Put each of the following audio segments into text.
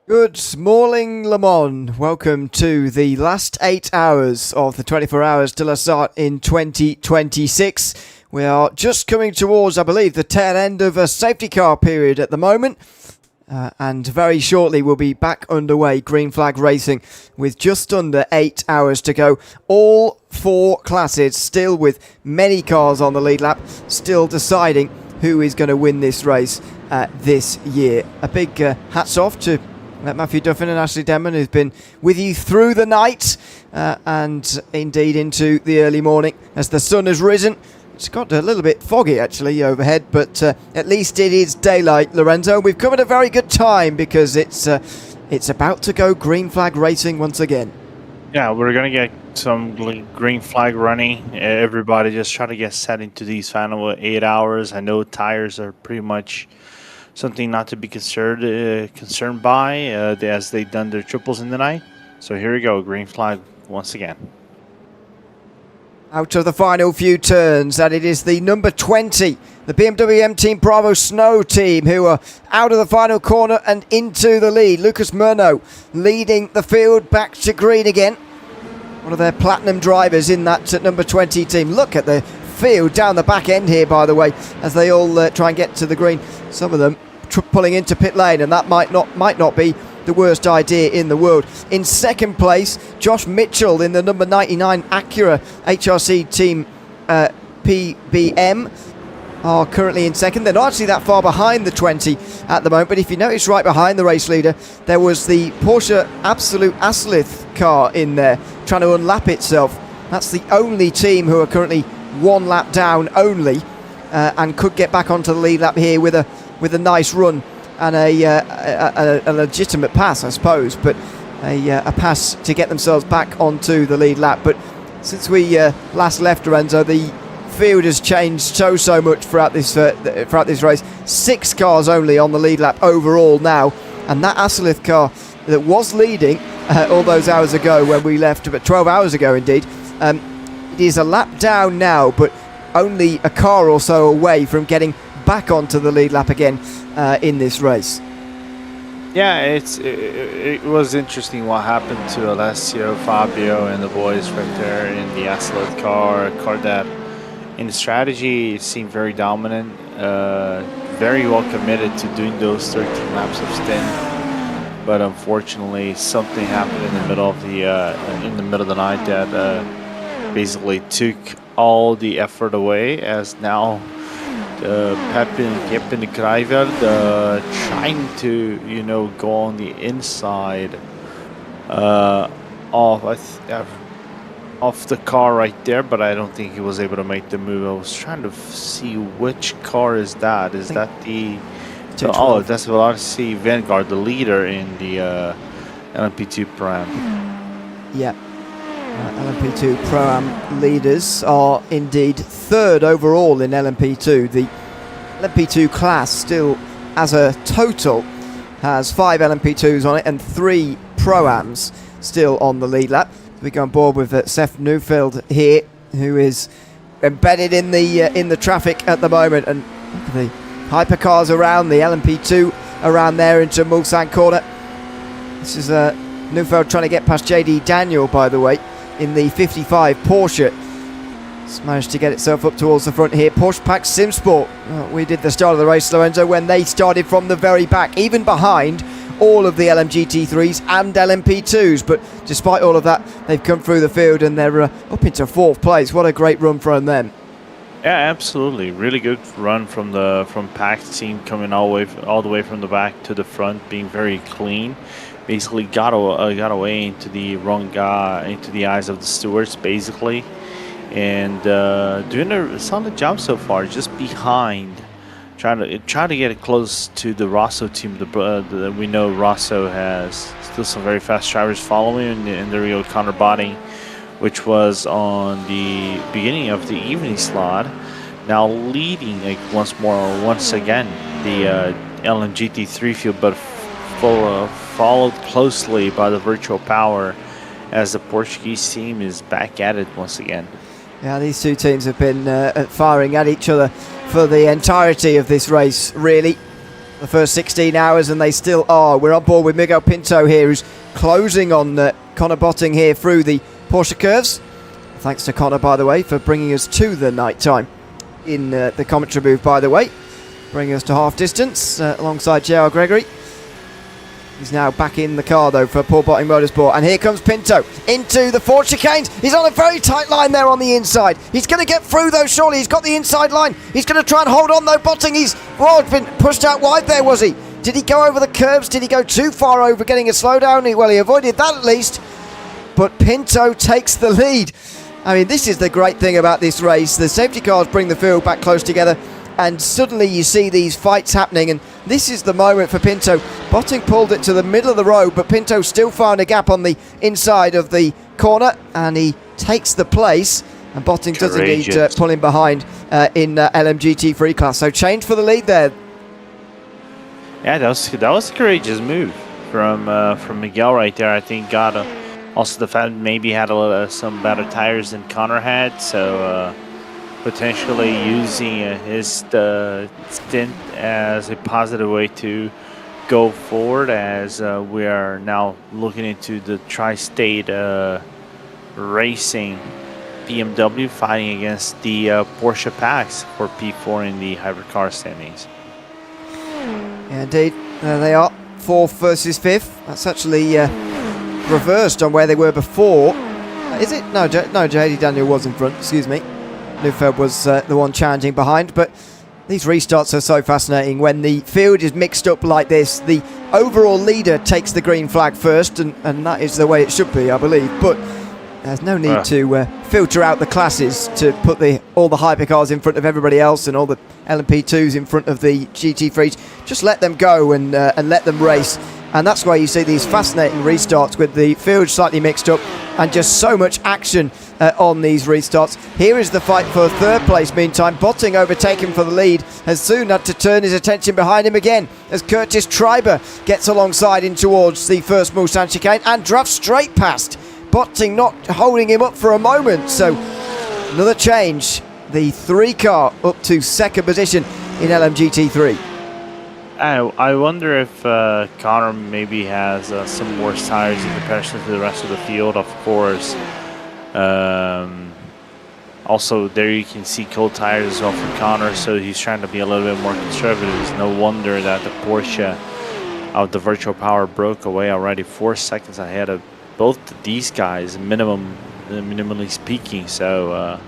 Good morning, Le Mans. Welcome to the last 8 hours of the 24 Hours de La Sarthe in 2026. We are just coming towards, I believe, the tail end of a safety car period at the moment. And very shortly we'll be back underway, green flag racing, with just under 8 hours to go. All four classes still with many cars on the lead lap, still deciding who is going to win this race this year. A big hats off to Matthew Duffin and Ashley Denman, who's been with you through the night and indeed into the early morning as the sun has risen. It's got a little bit foggy actually overhead, but at least it is daylight, Lorenzo. We've come at a very good time because it's about to go green flag racing once again. Yeah, we're going to get some green flag running. Everybody just try to get set into these final 8 hours. I know tires are pretty much something not to be concerned by as they've done their triples in the night. So here we go, green flag once again. Out of the final few turns, and it is the number 20, the BMW M Team Bravo Snow team, who are out of the final corner and into the lead. Lucas Murnau leading the field back to green again. One of their platinum drivers in that number 20 team. Look at the field down the back end here, by the way, as they all try and get to the green. Some of them pulling into pit lane, and that might not be the worst idea in the world. In second place, Josh Mitchell in the number 99 Acura HRC team PBM are currently in second. They're not actually that far behind the 20 at the moment, but if you notice right behind the race leader, there was the Porsche Absolute Aslith car in there trying to unlap itself. That's the only team who are currently one lap down only, and could get back onto the lead lap here with a nice run and a legitimate pass, I suppose, but a pass to get themselves back onto the lead lap. But since we last left, Lorenzo, the field has changed so much throughout this race. 6 cars only on the lead lap overall now, and that Aslith car that was leading all those hours ago when we left, about 12 hours ago indeed, it is a lap down now, but only a car or so away from getting back onto the lead lap again in this race. Yeah, it was interesting what happened to Alessio, Fabio, and the boys right there in the Aslith car. A car that, in the strategy, seemed very dominant, very well committed to doing those 13 laps of stint. But unfortunately, something happened in the middle of the night that basically took all the effort away. As now Pepin Kruijveld trying to go on the inside of the car right there, but I don't think he was able to make the move. I was trying to see which car is that. Is that the oh, that's Veloci Vanguard, the leader in the LMP2 Pro-Am. Yeah. LMP2 Pro-Am leaders are indeed third overall in LMP2. The LMP2 class still, as a total, has 5 LMP2s on it and 3 Pro-Ams still on the lead lap. We go on board with Seth Neufeld here, who is embedded in the traffic at the moment, and look at the Hypercars around, the LMP2 around there into Mulsanne corner. This is Neufeld trying to get past JD Daniel, by the way, in the 55 Porsche. It's managed to get itself up towards the front here. Porsche Pack Simsport. We did the start of the race, Lorenzo, when they started from the very back, even behind all of the LMGT3s and LMP2s. But despite all of that, they've come through the field and they're up into 4th place. What a great run from them. Yeah, absolutely. Really good run from Pack's team, coming all the way from the back to the front, being very clean. Basically got away into the wrong guy, into the eyes of the stewards, basically, and doing a solid job so far. Just behind, trying to get it close to the Rosso team. We know Rosso has still some very fast drivers following, and there we go, Connor Botting, which was on the beginning of the evening slot, now leading once again the LMGT3 field, but followed closely by the Virtual Power as the Portuguese team is back at it once again. Yeah, these two teams have been firing at each other for the entirety of this race, really. the first 16 hours, and they still are. We're on board with Miguel Pinto here, who's closing on Connor Botting here through the Porsche curves. Thanks to Connor, by the way, for bringing us to the night time in the commentary booth, by the way. Bringing us to half distance alongside JR Gregory. He's now back in the car, though, for Paul Botting Motorsport. And here comes Pinto into the Ford chicanes. He's on a very tight line there on the inside. He's going to get through, though, surely. He's got the inside line. He's going to try and hold on, though. Botting, he's been pushed out wide there, was he? Did he go over the curbs? Did he go too far over, getting a slowdown? Well, he avoided that at least. But Pinto takes the lead. I mean, this is the great thing about this race. The safety cars bring the field back close together, and suddenly you see these fights happening, and this is the moment for Pinto. Botting pulled it to the middle of the road, but Pinto still found a gap on the inside of the corner, and he takes the place, and Botting does indeed pull him behind in LMGT3 class. So change for the lead there. Yeah, that was a courageous move from Miguel right there. I think also the fact maybe had some better tires than Connor had, so potentially using his stint as a positive way to go forward, as we are now looking into the tri-state racing BMW fighting against the Porsche packs for P4 in the Hypercar standings. Yeah, indeed, there they are, 4th versus 5th. That's actually reversed on where they were before. Is it? No, JD Daniel was in front, excuse me. Neufeld was the one challenging behind, but these restarts are so fascinating. When the field is mixed up like this, the overall leader takes the green flag first, and that is the way it should be, I believe. But there's no need to filter out the classes to put all the hypercars in front of everybody else and all the LMP2s in front of the GT3s. Just let them go and let them race. And that's why you see these fascinating restarts with the field slightly mixed up and just so much action on these restarts. Here is the fight for 3rd place. Meantime, Botting overtaken for the lead has soon had to turn his attention behind him again as Curtis Treiber gets alongside in towards the first Mulsanne chicane and drafts straight past. Botting not holding him up for a moment. So another change. The 3 car up to 2nd position in LMGT3. I wonder if Connor maybe has some worse tires in comparison to the rest of the field, of course. Also, there you can see cold tires as well from Connor, so he's trying to be a little bit more conservative. It's no wonder that the Porsche of the virtual power broke away already 4 seconds ahead of both these guys, minimally speaking. So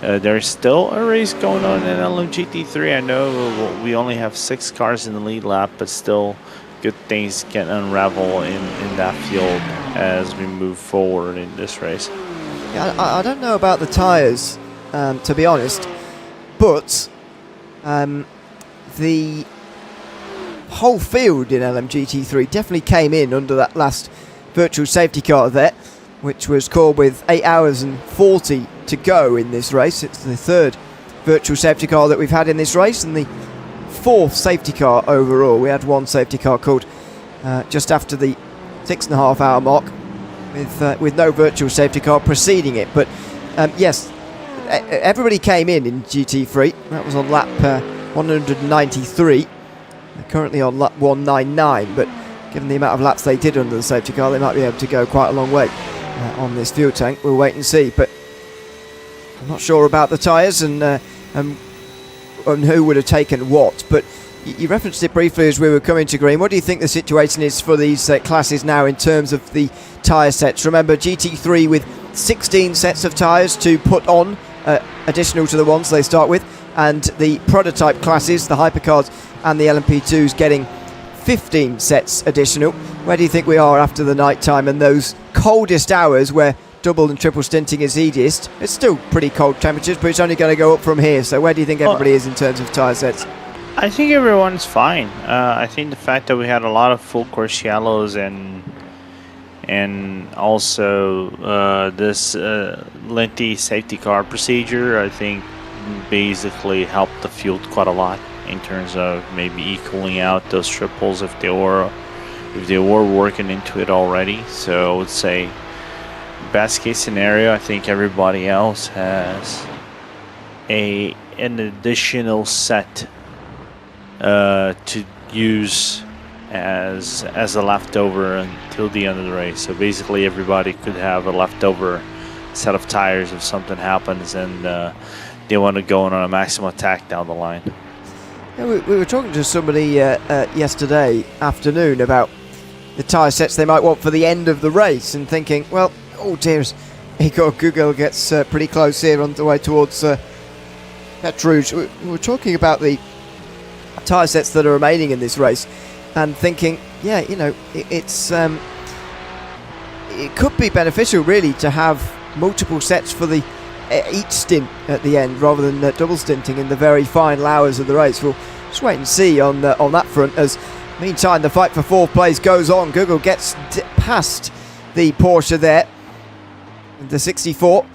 there's still a race going on in LMGT3. I know we only have 6 cars in the lead lap, but still good things can unravel in that field as we move forward in this race. Yeah, I don't know about the tyres, to be honest, but the whole field in LMGT3 definitely came in under that last virtual safety car there, which was called with 8 hours and 40 to go in this race. It's the 3rd virtual safety car that we've had in this race and the 4th safety car overall. We had 1 safety car called just after the 6.5 hour mark with no virtual safety car preceding it. But yes, everybody came in GT3. That was on lap 193. They're currently on lap 199, but given the amount of laps they did under the safety car, they might be able to go quite a long way on this fuel tank. We'll wait and see, but I'm not sure about the tyres and who would have taken what. But you referenced it briefly as we were coming to green. What do you think the situation is for these classes now in terms of the tyre sets? Remember, GT3 with 16 sets of tyres to put on, additional to the ones they start with, and the prototype classes, the Hypercars and the LMP2s, getting 15 sets additional. Where do you think we are after the night time and those coldest hours where double and triple stinting is easiest? It's still pretty cold temperatures, but it's only going to go up from here. So where do you think everybody is in terms of tyre sets? I think everyone's fine. I think the fact that we had a lot of full course yellows and also this lengthy safety car procedure, I think basically helped the field quite a lot in terms of maybe equaling out those triples if they were working into it already. So I would say best case scenario, I think everybody else has an additional set to use as a leftover until the end of the race. So basically everybody could have a leftover set of tires if something happens and they want to go on a maximum attack down the line. Yeah, we were talking to somebody yesterday afternoon about the tyre sets they might want for the end of the race, and thinking, well, oh dear, as Igor Google gets pretty close here on the way towards Petrouge. We were talking about the tyre sets that are remaining in this race, and thinking, yeah, you know, it could be beneficial really to have multiple sets for the each stint at the end, rather than double stinting in the very final hours of the race. We'll just wait and see on that front. As meantime, the fight for fourth place goes on. Google gets past the Porsche there, the 64,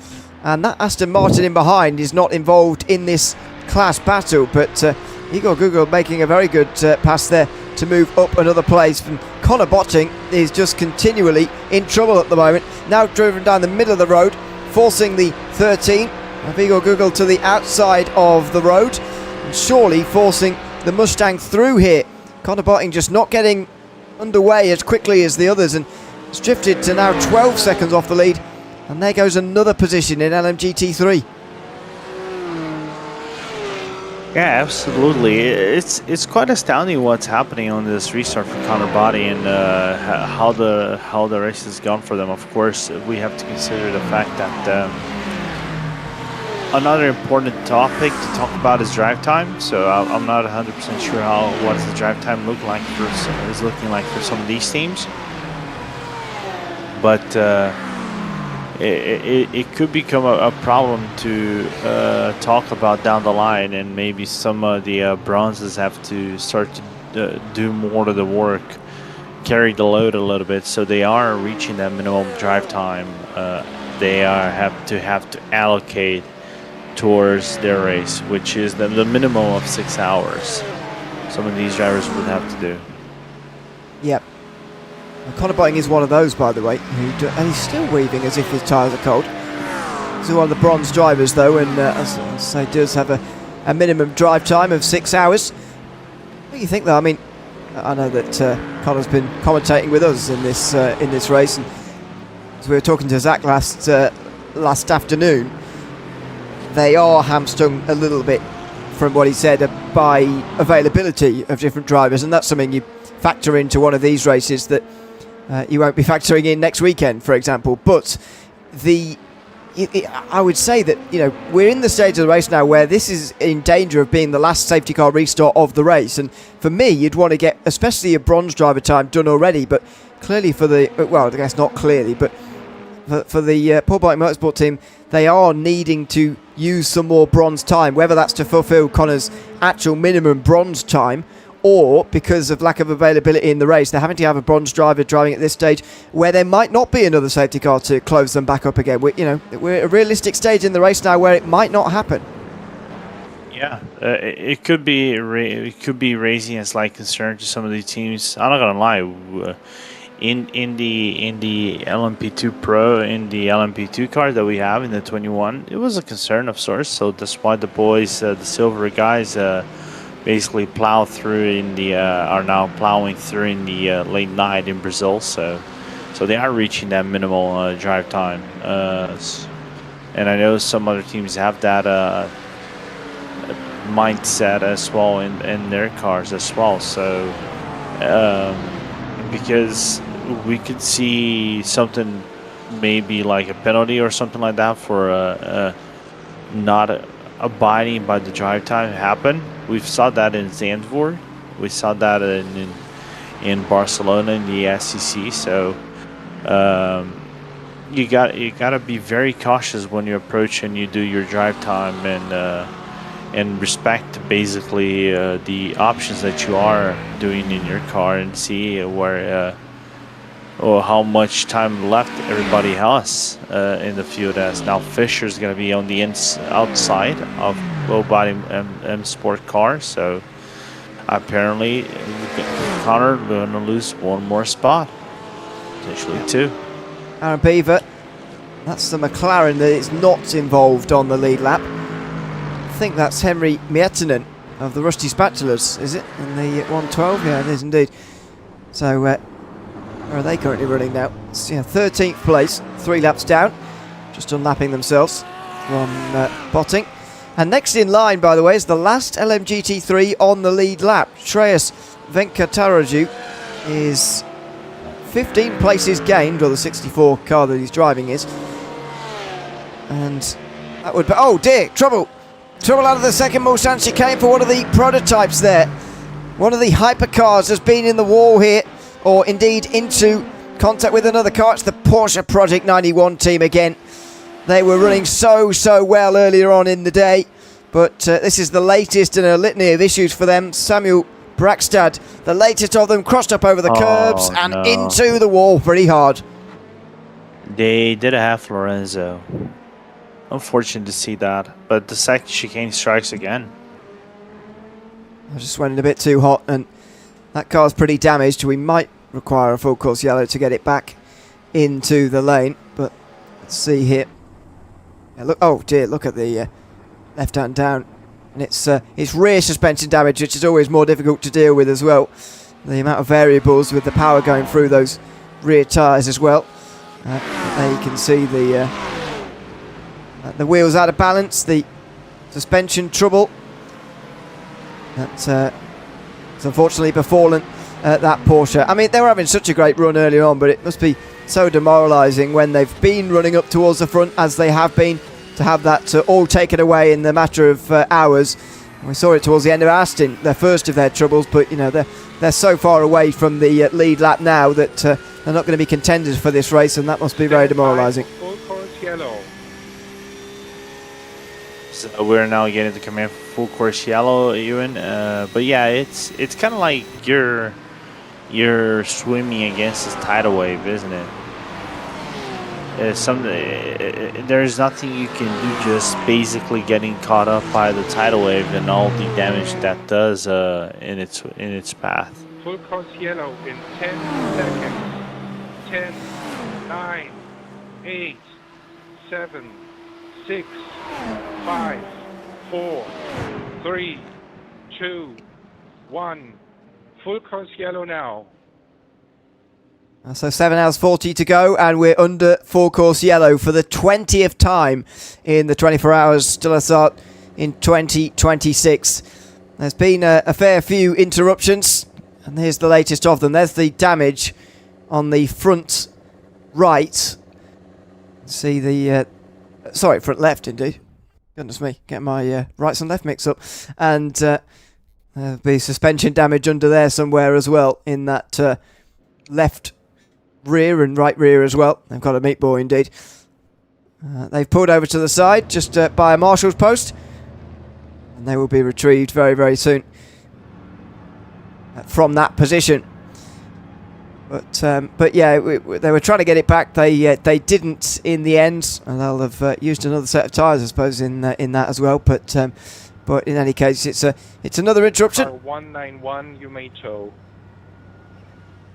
and that Aston Martin in behind is not involved in this class battle, but Igor Google making a very good pass there to move up another place. And Connor Botting is just continually in trouble at the moment, now driven down the middle of the road, forcing the 13 of Igor Google to the outside of the road, and surely forcing the Mustang through here. Connor Botting just not getting underway as quickly as the others, and it's drifted to now 12 seconds off the lead, and there goes another position in LMGT3. Yeah, absolutely. It's quite astounding what's happening on this restart for Connor Botting and how the race has gone for them. Of course, we have to consider the fact that another important topic to talk about is drive time. So I'm not 100% sure what does the drive time look like is looking like for some of these teams, but it could become a problem to talk about down the line, and maybe some of the bronzes have to start to do more of the work, carry the load a little bit, so they are reaching that minimum drive time. They have to allocate towards their race, which is the minimum of 6 hours. Some of these drivers would have to do. Yep. Connor Botting is one of those, by the way, and he's still weaving as if his tyres are cold. He's one of the bronze drivers, though, and as I say, does have a minimum drive time of 6 hours. What do you think, though? I mean, I know that Connor's been commentating with us in this race, and as we were talking to Zach last afternoon, they are hamstrung a little bit, from what he said, by availability of different drivers, and that's something you factor into one of these races that you won't be factoring in next weekend, for example. But I would say that, you know, we're in the stage of the race now where this is in danger of being the last safety car restart of the race, and for me, you'd want to get especially a bronze driver time done already. But clearly for the, well, I guess not clearly, but for the Paul Bike Motorsport team, they are needing to use some more bronze time, whether that's to fulfill Connor's actual minimum bronze time, or because of lack of availability in the race, they're having to have a bronze driver driving at this stage where there might not be another safety car to close them back up again. We're at a realistic stage in the race now where it might not happen. Yeah, it could be raising a slight concern to some of the teams. I'm not gonna lie, in the LMP2 Pro, in the LMP2 car that we have in the 21, it was a concern of sorts. So despite the boys, the silver guys, basically plow through are now plowing through in the late night in Brazil, so they are reaching that minimal drive time, and I know some other teams have that mindset as well in their cars as well. So because we could see something, maybe like a penalty or something like that for not abiding by the drive time happen. We saw that in Zandvoort. We saw that in Barcelona in the SEC. So you gotta be very cautious when you approach and you do your drive time, and respect basically the options that you are doing in your car, and see where or how much time left everybody has in the field. As now Fisher's going to be on the outside of low body M Sport car, so apparently Connor going to lose one more spot, potentially two. Aaron Beaver, that's the McLaren that is not involved on the lead lap. I think that's Henry Miettinen of the Rusty Spatulas, is it? In the 112? Yeah, it is indeed. So, where are they currently running now? So, yeah, 13th place, 3 laps down. Just unlapping themselves from Botting. And next in line, by the way, is the last LMGT3 on the lead lap. Shreyas Venkataraju is 15 places gained, or the 64 car that he's driving is. And that would be... Oh dear, trouble! Trouble out of the second Mulsanne chicane for one of the prototypes there. One of the Hypercars has been in the wall here, or indeed into contact with another car. It's the Porsche Project 91 team again. They were running so well earlier on in the day, but this is the latest in a litany of issues for them. Samuel Brakstad, the latest of them, crossed up over the curbs and into the wall pretty hard. They did a half Lorenzo. Unfortunate to see that, but the second chicane strikes again. I just went in a bit too hot, and that car's pretty damaged. We might require a full course yellow to get it back into the lane, but let's see here. Yeah, look! Oh dear! Look at the left hand down, and it's rear suspension damage, which is always more difficult to deal with as well. The amount of variables with the power going through those rear tyres as well. There you can see the wheels out of balance, the suspension trouble. That's unfortunately befallen that Porsche. I mean, they were having such a great run earlier on, but it must be so demoralising when they've been running up towards the front as they have been, to have that all taken away in the matter of hours. We saw it towards the end of Aston, their first of their troubles, but you know they're so far away from the lead lap now that they're not going to be contenders for this race, and that must be very demoralising. Full course yellow. So we're now getting the command for full course yellow, Ewan. But yeah, it's kind of like you're swimming against this tidal wave, isn't it? There's nothing you can do, just basically getting caught up by the tidal wave and all the damage that does in its path. Full course yellow in 10 seconds. 10, 9, 8, 7, 6, 5, 4, 3, 2, 1. Full course yellow now. So 7 hours 40 to go, and we're under full course yellow for the 20th time in the 24 Hours de la Sarthe in 2026. There's been a fair few interruptions, and here's the latest of them. There's the damage on the front right. See the... sorry, front left indeed. Goodness me, getting my rights and left mixed up. And there'll be suspension damage under there somewhere as well, in that left rear and right rear as well. They've got a meat ball indeed. They've pulled over to the side just by a marshal's post, and they will be retrieved very soon from that position. But yeah, they were trying to get it back. They didn't in the end, and they'll have used another set of tyres, I suppose, in that as well. But in any case, it's another interruption. 191, you may tow.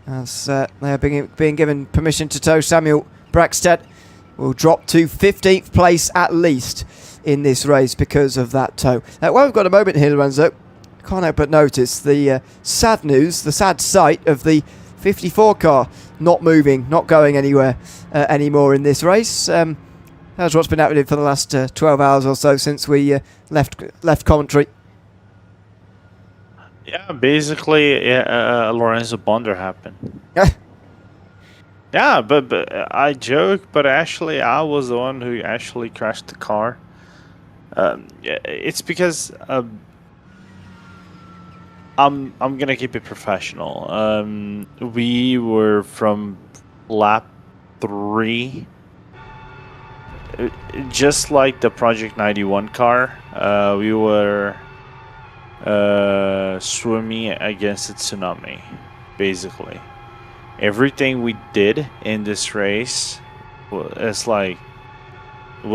As they are being given permission to tow, Samuel Brakstad will drop to 15th place at least in this race because of that tow. While we've got a moment here, Lorenzo, can't help but notice the sad news, the sad sight of the 54 car not moving, not going anywhere anymore in this race. That's what's been happening for the last 12 hours or so since we left commentary. Yeah, basically, Lorenzo Bonder happened. Yeah, but I joke, but actually, I was the one who actually crashed the car. It's because I'm gonna keep it professional. We were from lap 3, just like the Project 91 car. We were swimming against a tsunami, basically. Everything we did in this race was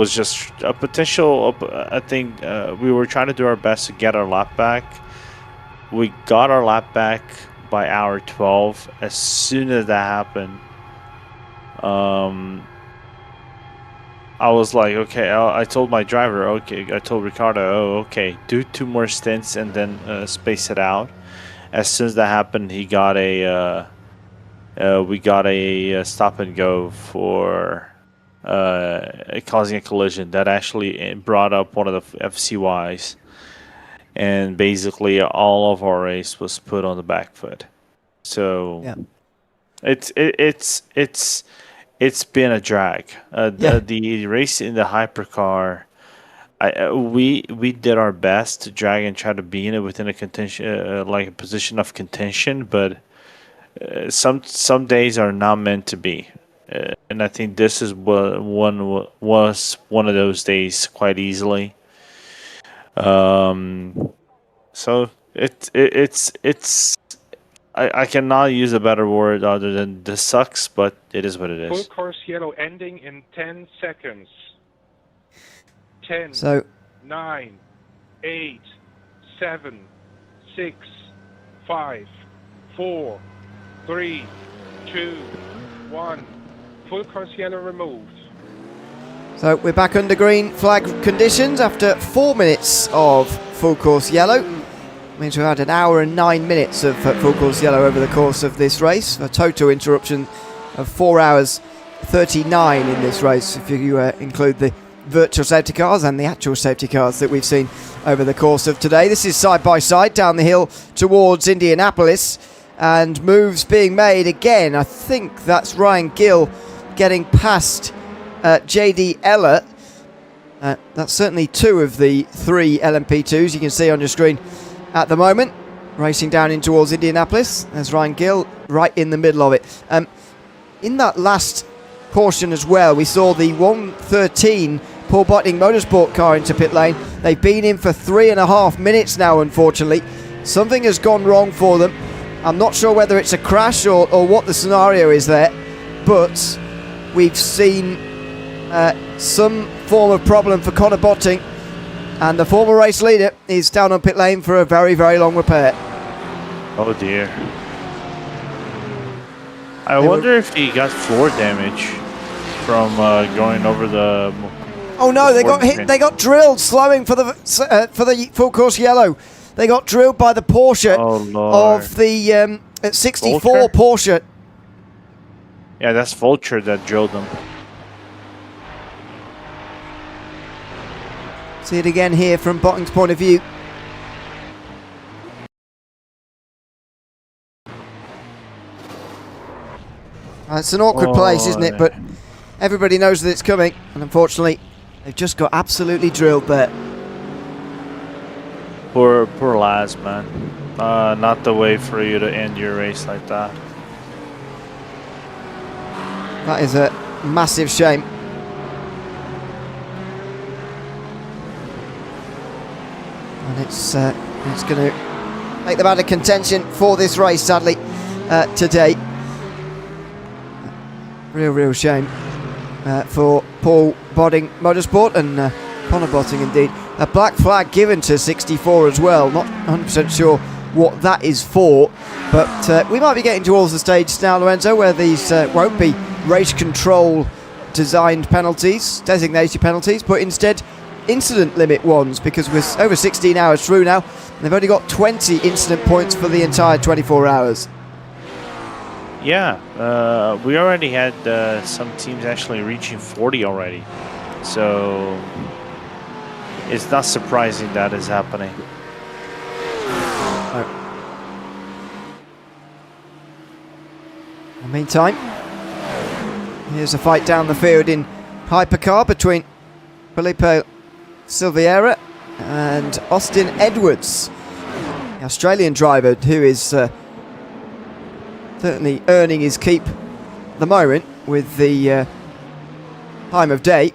just a potential. I think we were trying to do our best to get our lap back. We got our lap back by hour 12. As soon as that happened, I was like, okay, I told my driver, okay, I told Ricardo, oh, okay, do 2 more stints and then space it out. As soon as that happened, he got we got a stop and go for causing a collision that actually brought up one of the FCYs, and basically all of our race was put on the back foot. So Yeah. It's been a drag. Yeah. The race in the hypercar, we did our best to drag and try to be in it within a contention, like a position of contention, but some days are not meant to be, and I think this is was one of those days quite easily. So it's I cannot use a better word other than this sucks, but it is what it Full is. course yellow ending in 10 seconds. 10, So 9, 8, 7, 6, 5, 4, 3, 2, 1. Full course yellow removed. So we're back under green flag conditions after 4 minutes of full course yellow. Means we've had an hour and 9 minutes of full course yellow over the course of this race. A total interruption of 4 hours 39 in this race, if you include the virtual safety cars and the actual safety cars that we've seen over the course of today. This is side by side down the hill towards Indianapolis, and moves being made again. I think that's Ryan Gill getting past JD Eller. That's certainly 2 of the 3 LMP2s you can see on your screen at the moment, racing down in towards Indianapolis. There's Ryan Gill right in the middle of it. In that last portion as well, we saw the 113 Paul Botting Motorsport car into pit lane. They've been in for 3.5 minutes now, unfortunately. Something has gone wrong for them. I'm not sure whether it's a crash or what the scenario is there, but we've seen some form of problem for Connor Botting, and the former race leader is down on pit lane for a very, very long repair. Oh dear. I wonder if he got floor damage from going over the. Oh no! They got hit. They got drilled, slowing for the full course yellow. They got drilled by the Porsche of the 64 Vulture? Porsche. Yeah, that's Vulture that drilled them. See it again here from Botting's point of view. It's an awkward place, isn't it? But everybody knows that it's coming, and unfortunately, they've just got absolutely drilled there. Poor lads, man. Not the way for you to end your race like that. That is a massive shame. And it's going to make them out of contention for this race, sadly, today. Real shame for Paul Botting Motorsport and Connor Botting, indeed. A black flag given to 64 as well. Not 100% sure what that is for, but we might be getting towards the stage now, Lorenzo, where these won't be race control designed penalties, designated penalties, but instead incident limit ones, because we're over 16 hours through now, and they've only got 20 incident points for the entire 24 hours. Yeah, we already had some teams actually reaching 40 already, so it's not surprising that is happening. In the meantime, here's a fight down the field in Hypercar between Felipe Silveira and Austin Edwards, the Australian driver who is certainly earning his keep at the moment with the time of day.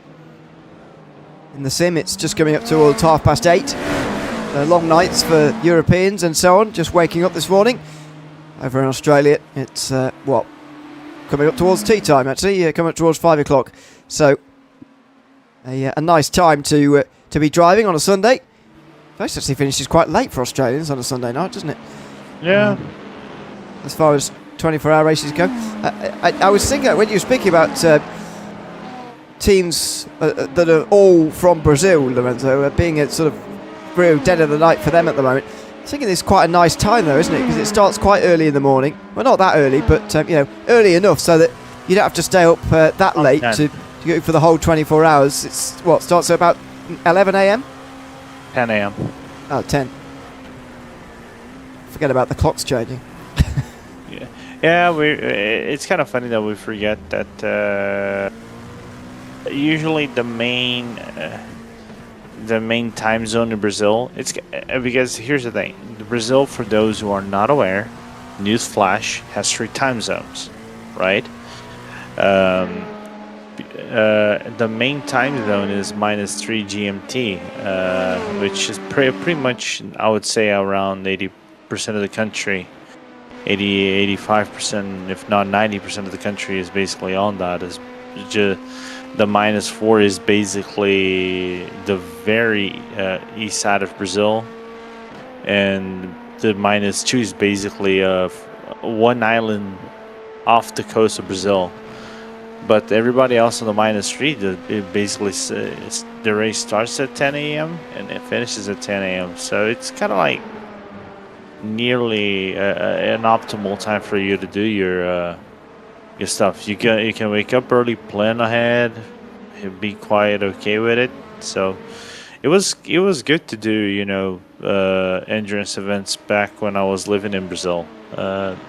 In the sim, it's just coming up towards 8:30. Long nights for Europeans and so on, just waking up this morning. Over in Australia, it's coming up towards tea time, actually, coming up towards 5 o'clock. So a nice time to be driving on a Sunday. Race actually finishes quite late for Australians on a Sunday night, doesn't it? Yeah. As far as 24-hour races go. I was thinking, when you were speaking about teams that are all from Brazil, Lorenzo, being a sort of real dead of the night for them at the moment. I think it's quite a nice time though, isn't it? Because it starts quite early in the morning. Well, not that early, but early enough so that you don't have to stay up that late to go for the whole 24 hours. It's starts at about 11 a.m. 10 a.m. Oh, 10. Forget about the clocks changing. Yeah, it's kind of funny that we forget that usually the main time zone in Brazil, it's because here's the thing. Brazil, for those who are not aware, newsflash, has 3 time zones, right? The main time zone is -3 GMT, which is pretty much, I would say, around 80% of the country. 85%, if not 90% of the country is basically on that. Is just the -4 is basically the very east side of Brazil, and the -2 is basically one island off the coast of Brazil. But everybody else on the -3, it basically the race starts at 10 a.m. and it finishes at 10 a.m. So it's kind of like nearly an optimal time for you to do your stuff. You can wake up early, plan ahead, be quite okay with it. So it was good to do endurance events back when I was living in Brazil,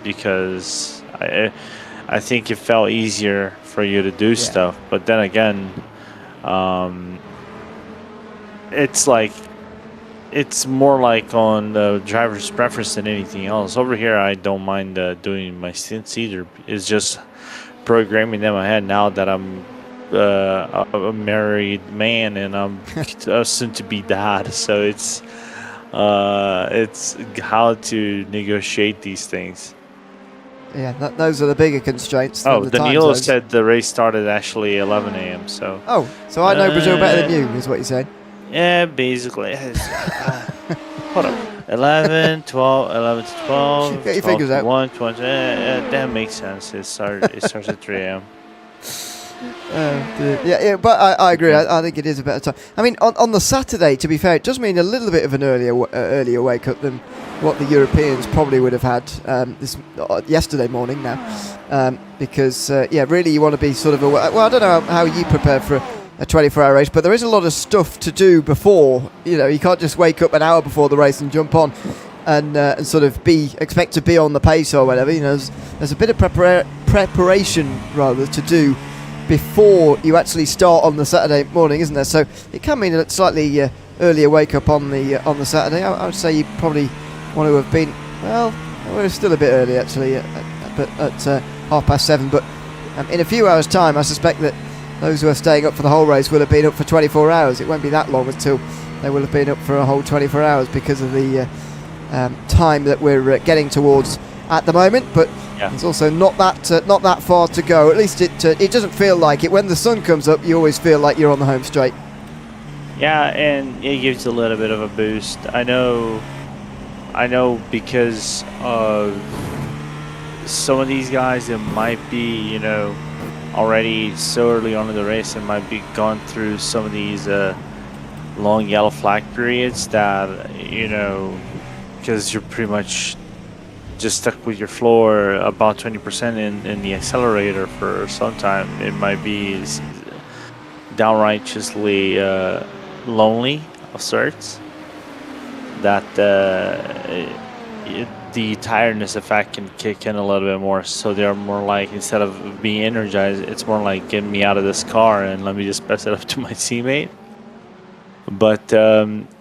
because I think it felt easier for you to do stuff. But then again, it's more like on the driver's preference than anything else. Over here, I don't mind doing my stints either. It's just programming them ahead now that I'm a married man and I'm soon to be dad. So it's how to negotiate these things. Yeah, those are the bigger constraints. Oh, Danilo said the race started actually 11 a.m. So. Oh, so I know Brazil better than you, is what you're saying. Yeah, basically. Hold up. 11, 12, 11 to 12. Get your fingers out. 1, 20. That makes sense. It starts at 3 a.m. Yeah, but I agree. I think it is a better time. I mean, on the Saturday, to be fair, it does mean a little bit of an earlier wake up than what the Europeans probably would have had yesterday morning now, because really you want to be sort of well, I don't know how you prepare for a 24-hour race, but there is a lot of stuff to do before. You can't just wake up an hour before the race and jump on and sort of expect to be on the pace or whatever. There's a bit of preparation rather to do before you actually start on the Saturday morning, isn't there? So it can mean a slightly earlier wake up on the Saturday. I would say you probably want to have been, well, we're still a bit early actually, at 7:30. But in a few hours' time, I suspect that those who are staying up for the whole race will have been up for 24 hours. It won't be that long until they will have been up for a whole 24 hours because of the time that we're getting towards at the moment. But it's also not that far to go. At least it doesn't feel like it. When the sun comes up, you always feel like you're on the home straight. Yeah, and it gives a little bit of a boost. I know because of some of these guys that might be, already so early on in the race and might be gone through some of these long yellow flag periods that, because you're pretty much just stuck with your floor about 20% in the accelerator for some time. It might be downrightly lonely of sorts, that the tiredness effect can kick in a little bit more. So they're more like, instead of being energized, it's more like, get me out of this car and let me just pass it up to my teammate. But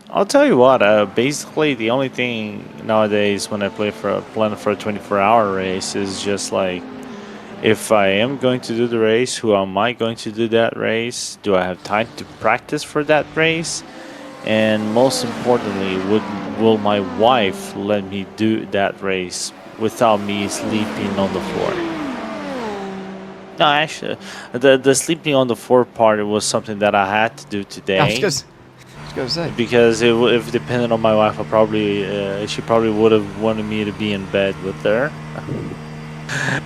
I'll tell you what, basically the only thing nowadays when I plan for a 24-hour race is just like, if I am going to do the race, who am I going to do that race? Do I have time to practice for that race? And most importantly, will my wife let me do that race without me sleeping on the floor? No, actually, the sleeping on the floor part was something that I had to do today. I was just going to say. Because if it depended on my wife, she probably would have wanted me to be in bed with her.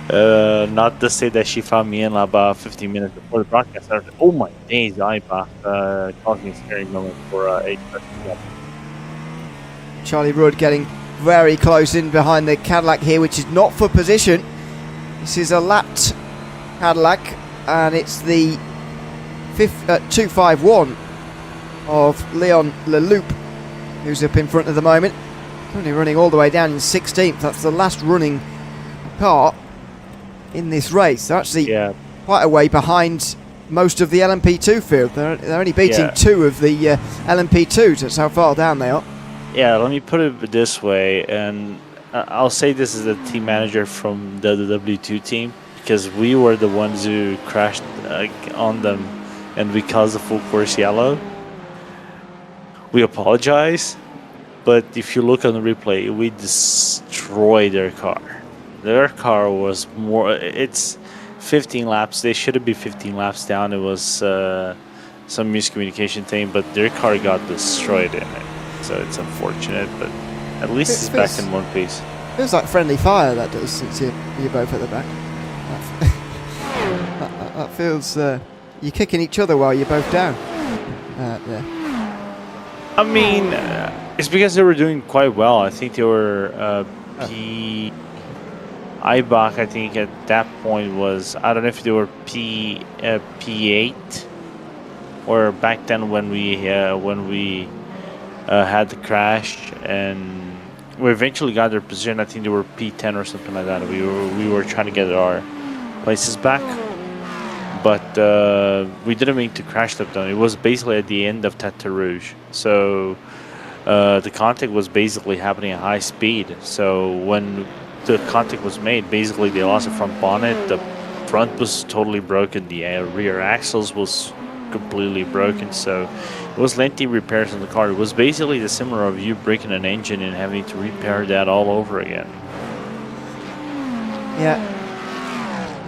Not to say that she found me in about 15 minutes before the broadcast started. Oh my days, Iba caused me a scary moment for 8. Charlie Rudd getting very close in behind the Cadillac here, which is not for position. This is a lapped Cadillac, and it's the 251 of Leon Leloup, who's up in front at the moment. Currently running all the way down in 16th. That's the last running car in this race. They're actually quite a way behind most of the LMP2 field. They're only beating 2 of the LMP2s. That's how far down they are. Yeah, let me put it this way, and I'll say this is the team manager from the W2 team, because we were the ones who crashed on them, and we caused the full course yellow. We apologize, but if you look on the replay, we destroyed their car. Their car was more, it's 15 laps. They should have been 15 laps down. It was some miscommunication thing, but their car got destroyed in it. So it's unfortunate, but at least it's back in one piece. Feels like friendly fire, that does, since you're both at the back. That feels, you're kicking each other while you're both down. Yeah. I mean, it's because they were doing quite well. I think they were Ibach, I think at that point was, I don't know if they were P8 or back then when we had the crash, and we eventually got their position. I think they were P10 or something like that. We were trying to get our places back, but we didn't mean to crash them down. It was basically at the end of Tete Rouge, so the contact was basically happening at high speed. So when the contact was made, basically they lost the front bonnet, the front was totally broken, the rear axles was completely broken, so it was lengthy repairs on the car. It was basically the similar of you breaking an engine and having to repair that all over again. Yeah,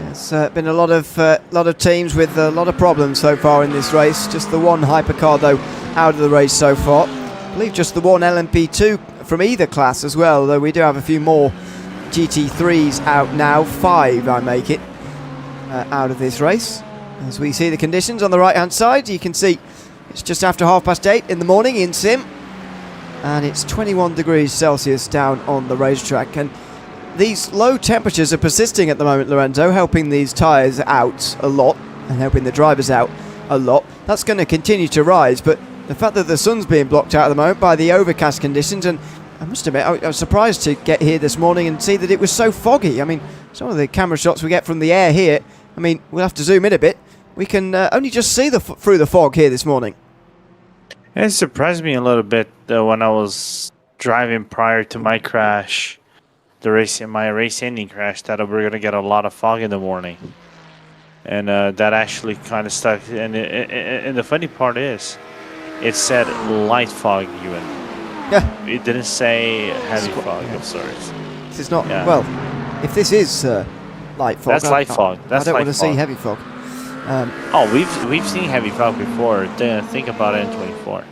it's been a lot of teams with a lot of problems so far in this race. Just the one hypercar though out of the race so far. I believe just the one LMP2 from either class as well, though we do have a few more GT3s out now. 5 I make it out of this race. As we see the conditions on the right hand side, you can see it's just after 8:30 in the morning in Sim, and it's 21 degrees Celsius down on the racetrack, and these low temperatures are persisting at the moment, Lorenzo, helping these tyres out a lot and helping the drivers out a lot. That's going to continue to rise, but the fact that the sun's being blocked out at the moment by the overcast conditions, and I must admit I was surprised to get here this morning and see that it was so foggy. I mean, some of the camera shots we get from the air here, I mean, we'll have to zoom in a bit. We can only just see through the fog here this morning. It surprised me a little bit when I was driving prior to my crash, my race-ending crash, that we were going to get a lot of fog in the morning. And that actually kind of stuck. And the funny part is, it said light fog even. Yeah. It didn't say heavy fog of sorts. This is not, well, if this is light fog. That's light fog. I don't want to see heavy fog. We've seen heavy fog before. Think about it in 24.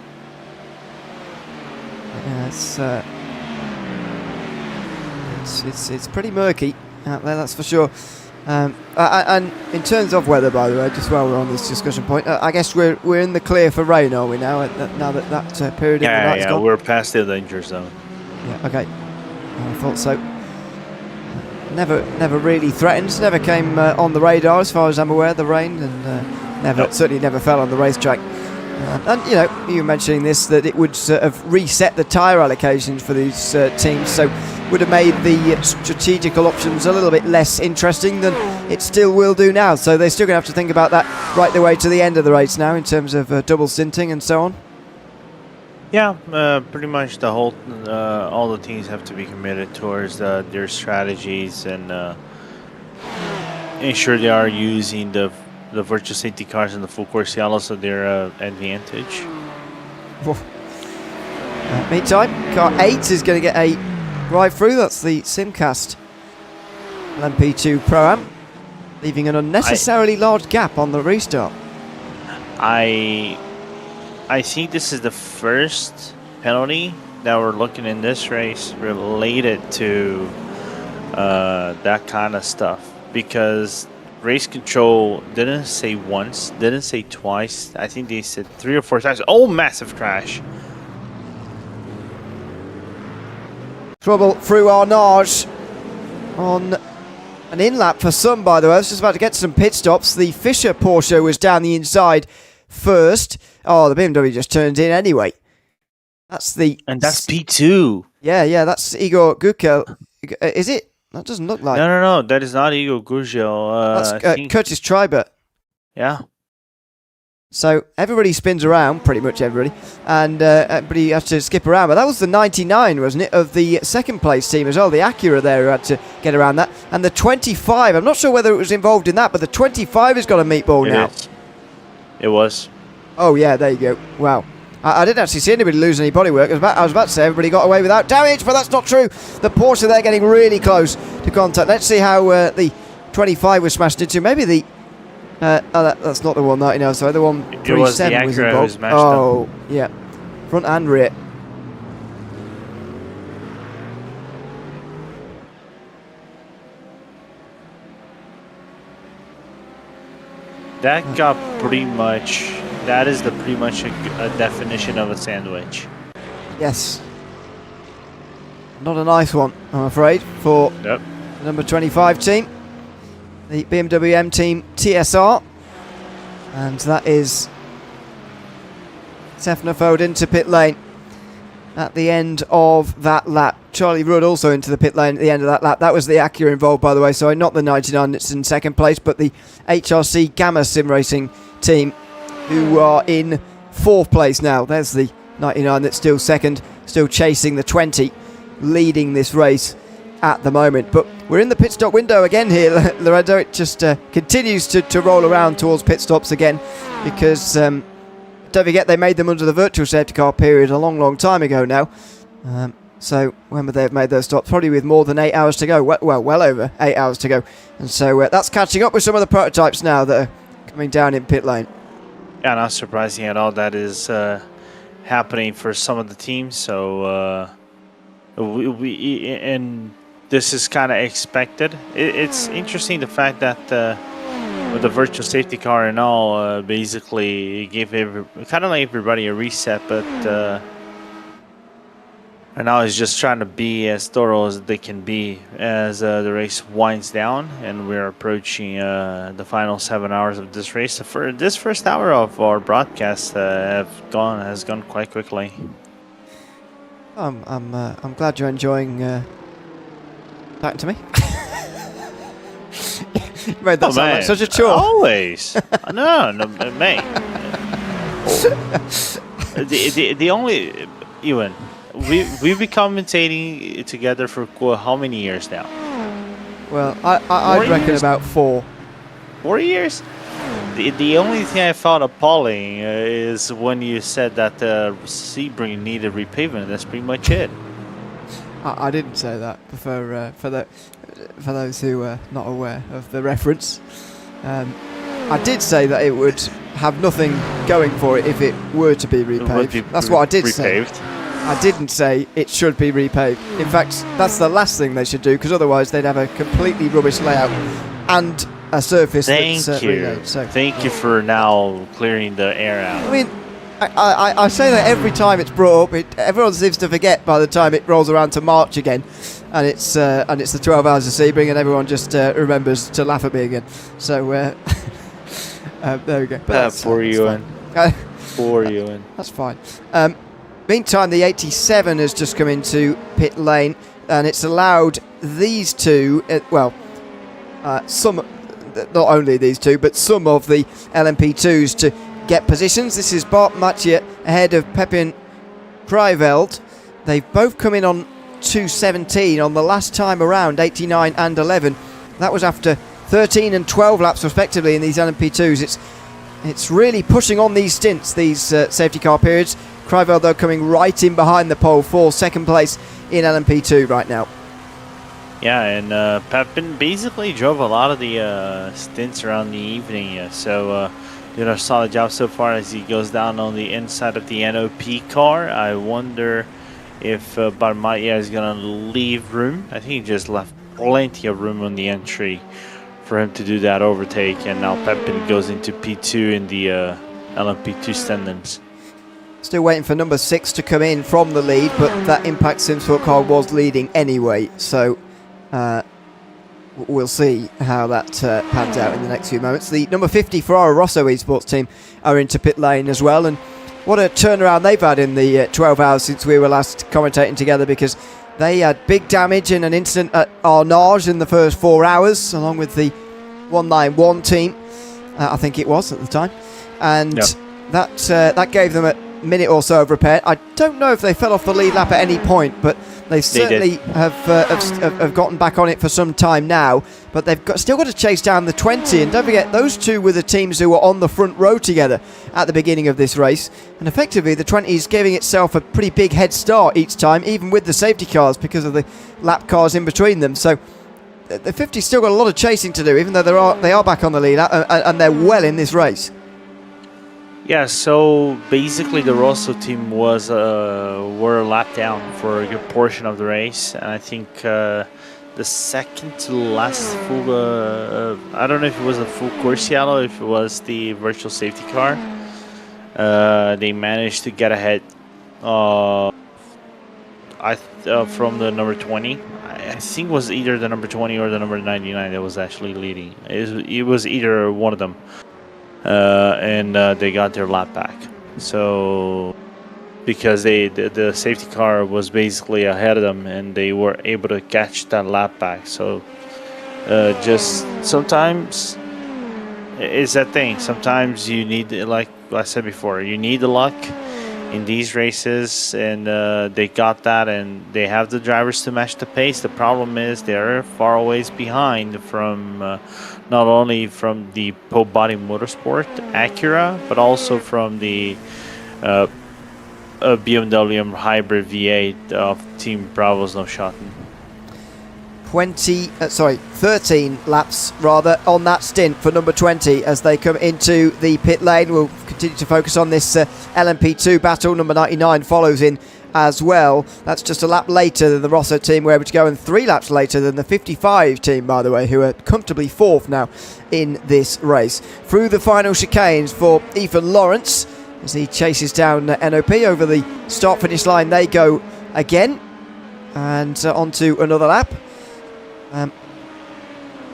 Yeah, it's pretty murky out there, that's for sure. And in terms of weather, by the way, just while we're on this discussion point, I guess we're in the clear for rain, are we now? Now that period of the night's gone? Yeah, we're past the danger zone. Yeah, okay. I thought so. Never really threatened. Never came on the radar, as far as I'm aware, the rain, and certainly never fell on the racetrack. And you know, you were mentioning this, that it would have reset the tyre allocations for these teams, so would have made the strategical options a little bit less interesting than it still will do now. So they're still going to have to think about that right the way to the end of the race now, in terms of double stinting and so on. Yeah, pretty much the whole, all the teams have to be committed towards their strategies and ensure they are using the virtual safety cars and the full course yellow to their advantage. Meantime, car 8 is going to get a drive through. That's the Simcast LMP2 Pro-Am, leaving an unnecessarily large gap on the restart. I think this is the first penalty that we're looking in this race related to that kind of stuff, because race control didn't say once, didn't say twice. I think they said 3 or 4 times. Oh, massive crash. Trouble through Arnage on an in-lap for some, by the way. I was just about to get some pit stops. The Fischer Porsche was down the inside first. Oh, the BMW just turned in anyway. That's that's P2. Yeah, that's Igor Gukel. Is it? That doesn't look like. No. That is not Igor Gurgel. That's Curtis Triber. Yeah. So everybody spins around, pretty much everybody, and everybody has to skip around. But that was the 99, wasn't it, of the second place team as well, the Acura there, who had to get around that. And the 25, I'm not sure whether it was involved in that, but the 25 has got a meatball now. It was. Oh, yeah, there you go. Wow. I didn't actually see anybody lose any bodywork. I was about to say everybody got away without damage, but that's not true. The Porsche there getting really close to contact. Let's see how the 25 was smashed into. Maybe the... that's not the 199, sorry, the 137 was involved. Oh, yeah. Front and rear. That got pretty much... That is pretty much a definition of a sandwich. Yes. Not a nice one, I'm afraid, for the number 25 team. The BMW M Team TSR. And that is Stefano Foden into pit lane at the end of that lap. Charlie Rudd also into the pit lane at the end of that lap. That was the Acura involved, by the way. So not the 99 that's in second place, but the HRC Gamma Sim Racing team, who are in fourth place now. There's the 99 that's still second, still chasing the 20, leading this race at the moment. But we're in the pit stop window again here, Lorenzo. It just continues to roll around towards pit stops again, because don't forget they made them under the virtual safety car period a long time ago now. So when would they have made those stops? Probably with more than 8 hours to go. Well over 8 hours to go. And so that's catching up with some of the prototypes now that are coming down in pit lane. Yeah, not surprising at all. That is happening for some of the teams. So and this is kind of expected. It's interesting the fact that with the virtual safety car and all, basically gave kind of like everybody a reset, but and now it's just trying to be as thorough as they can be as the race winds down, and we're approaching the final 7 hours of this race. For this first hour of our broadcast has gone quite quickly. I'm glad you're enjoying talking to me. You made that sound like such a chore. Always. no, mate. The only Ewan. We've been commentating together for how many years now? Well, I'd reckon about 4. 4 years? The only thing I found appalling is when you said that Sebring needed repavement. That's pretty much it. I didn't say that for those who are not aware of the reference. I did say that it would have nothing going for it if it were to be repaved. That's what I did say. I didn't say it should be repaved. In fact, that's the last thing they should do, because otherwise they'd have a completely rubbish layout and a surface that's relayed. So thank you for now clearing the air out. I mean, I say that every time it's brought up. Everyone seems to forget by the time it rolls around to March again, and it's the 12 hours of Sebring, and everyone just remembers to laugh at me again. So there we go. But poor Ewan. Poor Ewan. That's fine. Meantime, the 87 has just come into pit lane, and it's allowed these two, some, not only these two, but some of the LMP2s to get positions. This is Bart Mathieu ahead of Pepin Kriveld. They've both come in on 2:17 on the last time around, 89 and 11. That was after 13 and 12 laps respectively in these LMP2s. It's really pushing on these stints, these safety car periods. Kriveld, though, coming right in behind the pole for second place in LMP2 right now. Yeah, and Pepin basically drove a lot of the stints around the evening. So did a solid job so far as he goes down on the inside of the NOP car. I wonder if Barmatia is going to leave room. I think he just left plenty of room on the entry for him to do that overtake, and now Pepin goes into P2 in the LMP2 standings. Still waiting for number 6 to come in from the lead, but that Impact Sim Sport car was leading anyway, so we'll see how that pans out in the next few moments. The number 50 Ferrari Rosso esports team are into pit lane as well, and what a turnaround they've had in the 12 hours since we were last commentating together, because they had big damage in an incident at Arnage in the first 4 hours, along with the 191 team, I think it was at the time, and yep. that gave them a minute or so of repair. I don't know if they fell off the lead lap at any point, but they certainly have gotten back on it for some time now. But they've still got to chase down the 20, and don't forget, those two were the teams who were on the front row together at the beginning of this race, and effectively the 20 is giving itself a pretty big head start each time, even with the safety cars, because of the lap cars in between them. So the 50's still got a lot of chasing to do, even though they are back on the lead, and they're well in this race. Yeah, so basically the Rosso team were a lap down for a good portion of the race, and I think the second to last full, I don't know if it was a full course yellow, if it was the virtual safety car, they managed to get ahead from the number 20. I think it was either the number 20 or the number 99 that was actually leading. It was either one of them. And they got their lap back. So because the safety car was basically ahead of them, and they were able to catch that lap back. So just sometimes it's that thing. Sometimes you need, like I said before, you need the luck in these races, and they got that, and they have the drivers to match the pace. The problem is they're far a ways behind from not only from the Pope Body Motorsport Acura, but also from the BMW Hybrid V8 of Team Bravo's No Schotten. 13 laps rather on that stint for number 20 as they come into the pit lane. We'll continue to focus on this LMP2 battle. Number 99 follows in as well. That's just a lap later than the Rosso team were able to go, and 3 laps later than the 55 team, by the way, who are comfortably 4th now in this race. Through the final chicanes for Ethan Lawrence as he chases down NOP over the start-finish line. They go again, and onto another lap. And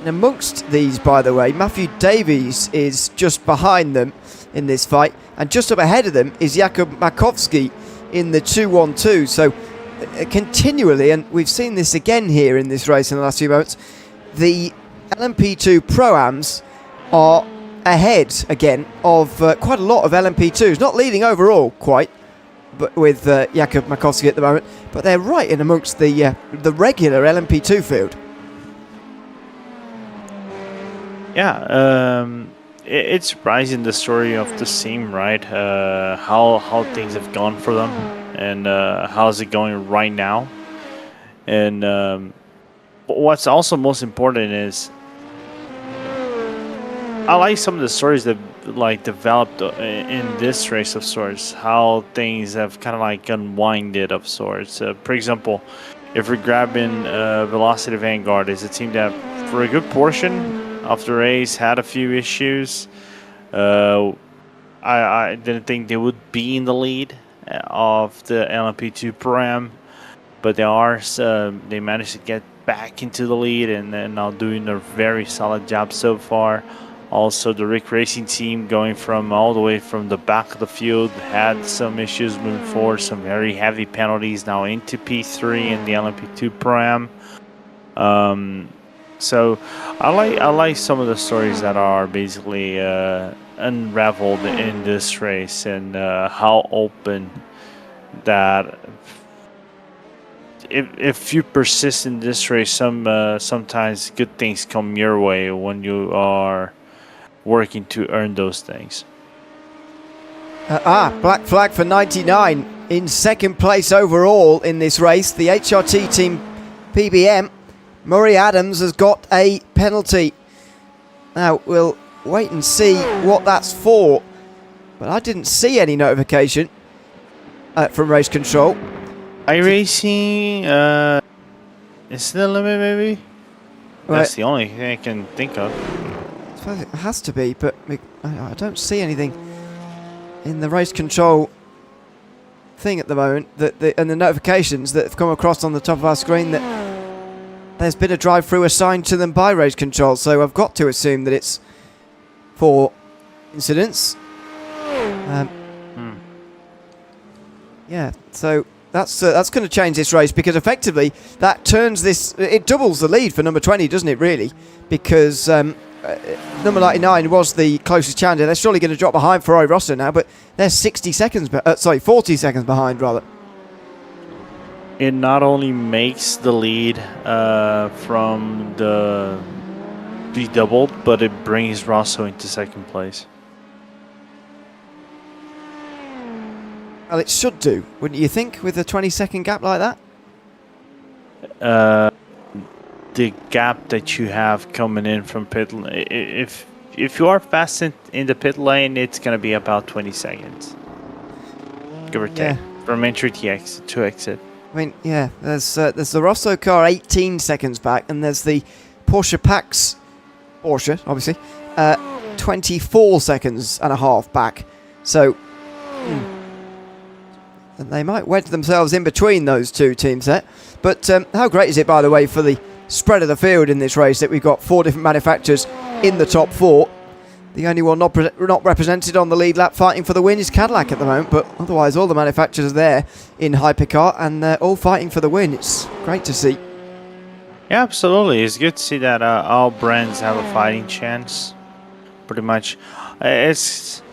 amongst these, by the way, Matthew Davies is just behind them in this fight, and just up ahead of them is Jakub Makowski in the 212. So continually, and we've seen this again here in this race in the last few moments, the LMP2 Pro-Ams are ahead again of quite a lot of LMP2s, not leading overall quite, but with Jakub Makowski at the moment, but they're right in amongst the regular LMP2 field. Yeah, it's surprising, the story of the team, right? How things have gone for them, and how's it going right now. And what's also most important is I like some of the stories that like developed in this race of sorts, how things have kind of like unwinded of sorts. For example, if we're grabbing Velocity Vanguard, is a team that for a good portion of the race had a few issues. I didn't think they would be in the lead of the LMP2 Pro-Am, but they managed to get back into the lead, and then now doing a very solid job so far. Also, the Rick Racing team going from all the way from the back of the field had some issues moving forward, some very heavy penalties, now into P3 in the LMP2 Pro-Am. So I like some of the stories that are basically unraveled in this race, and how open that if you persist in this race, sometimes good things come your way when you are working to earn those things. Black flag for 99 in second place overall in this race. The HRT team PBM, Murray Adams, has got a penalty. Now we'll wait and see what that's for, but I didn't see any notification from race control. iRacing, is it a limit maybe? That's the only thing I can think of. I suppose it has to be, but I don't see anything in the race control thing at the moment and the notifications that have come across on the top of our screen that there's been a drive-through assigned to them by race control, so I've got to assume that it's for incidents. Yeah, so that's going to change this race, because effectively that turns this, it doubles the lead for number 20, doesn't it, really? Because number 99 was the closest challenger. They're surely going to drop behind Ferrari Rosso now, but they're 40 seconds behind, rather. It not only makes the lead from the doubled, but it brings Rosso into second place. Well, it should do, wouldn't you think, with a 20-second gap like that? The gap that you have coming in from pit, if you are fast in the pit lane, it's going to be about 20 seconds, give or take, from entry to exit. I mean, yeah, there's the Rosso car 18 seconds back, and there's the Porsche Porsche, obviously, 24 seconds and a half back. So they might wedge themselves in between those two teams there. But how great is it, by the way, for the spread of the field in this race, that we've got 4 different manufacturers in the top 4. The only one not represented on the lead lap fighting for the win is Cadillac at the moment, but otherwise all the manufacturers are there in Hypercar, and they're all fighting for the win. It's great to see. Yeah, absolutely. It's good to see that all brands have a fighting chance, pretty much. It's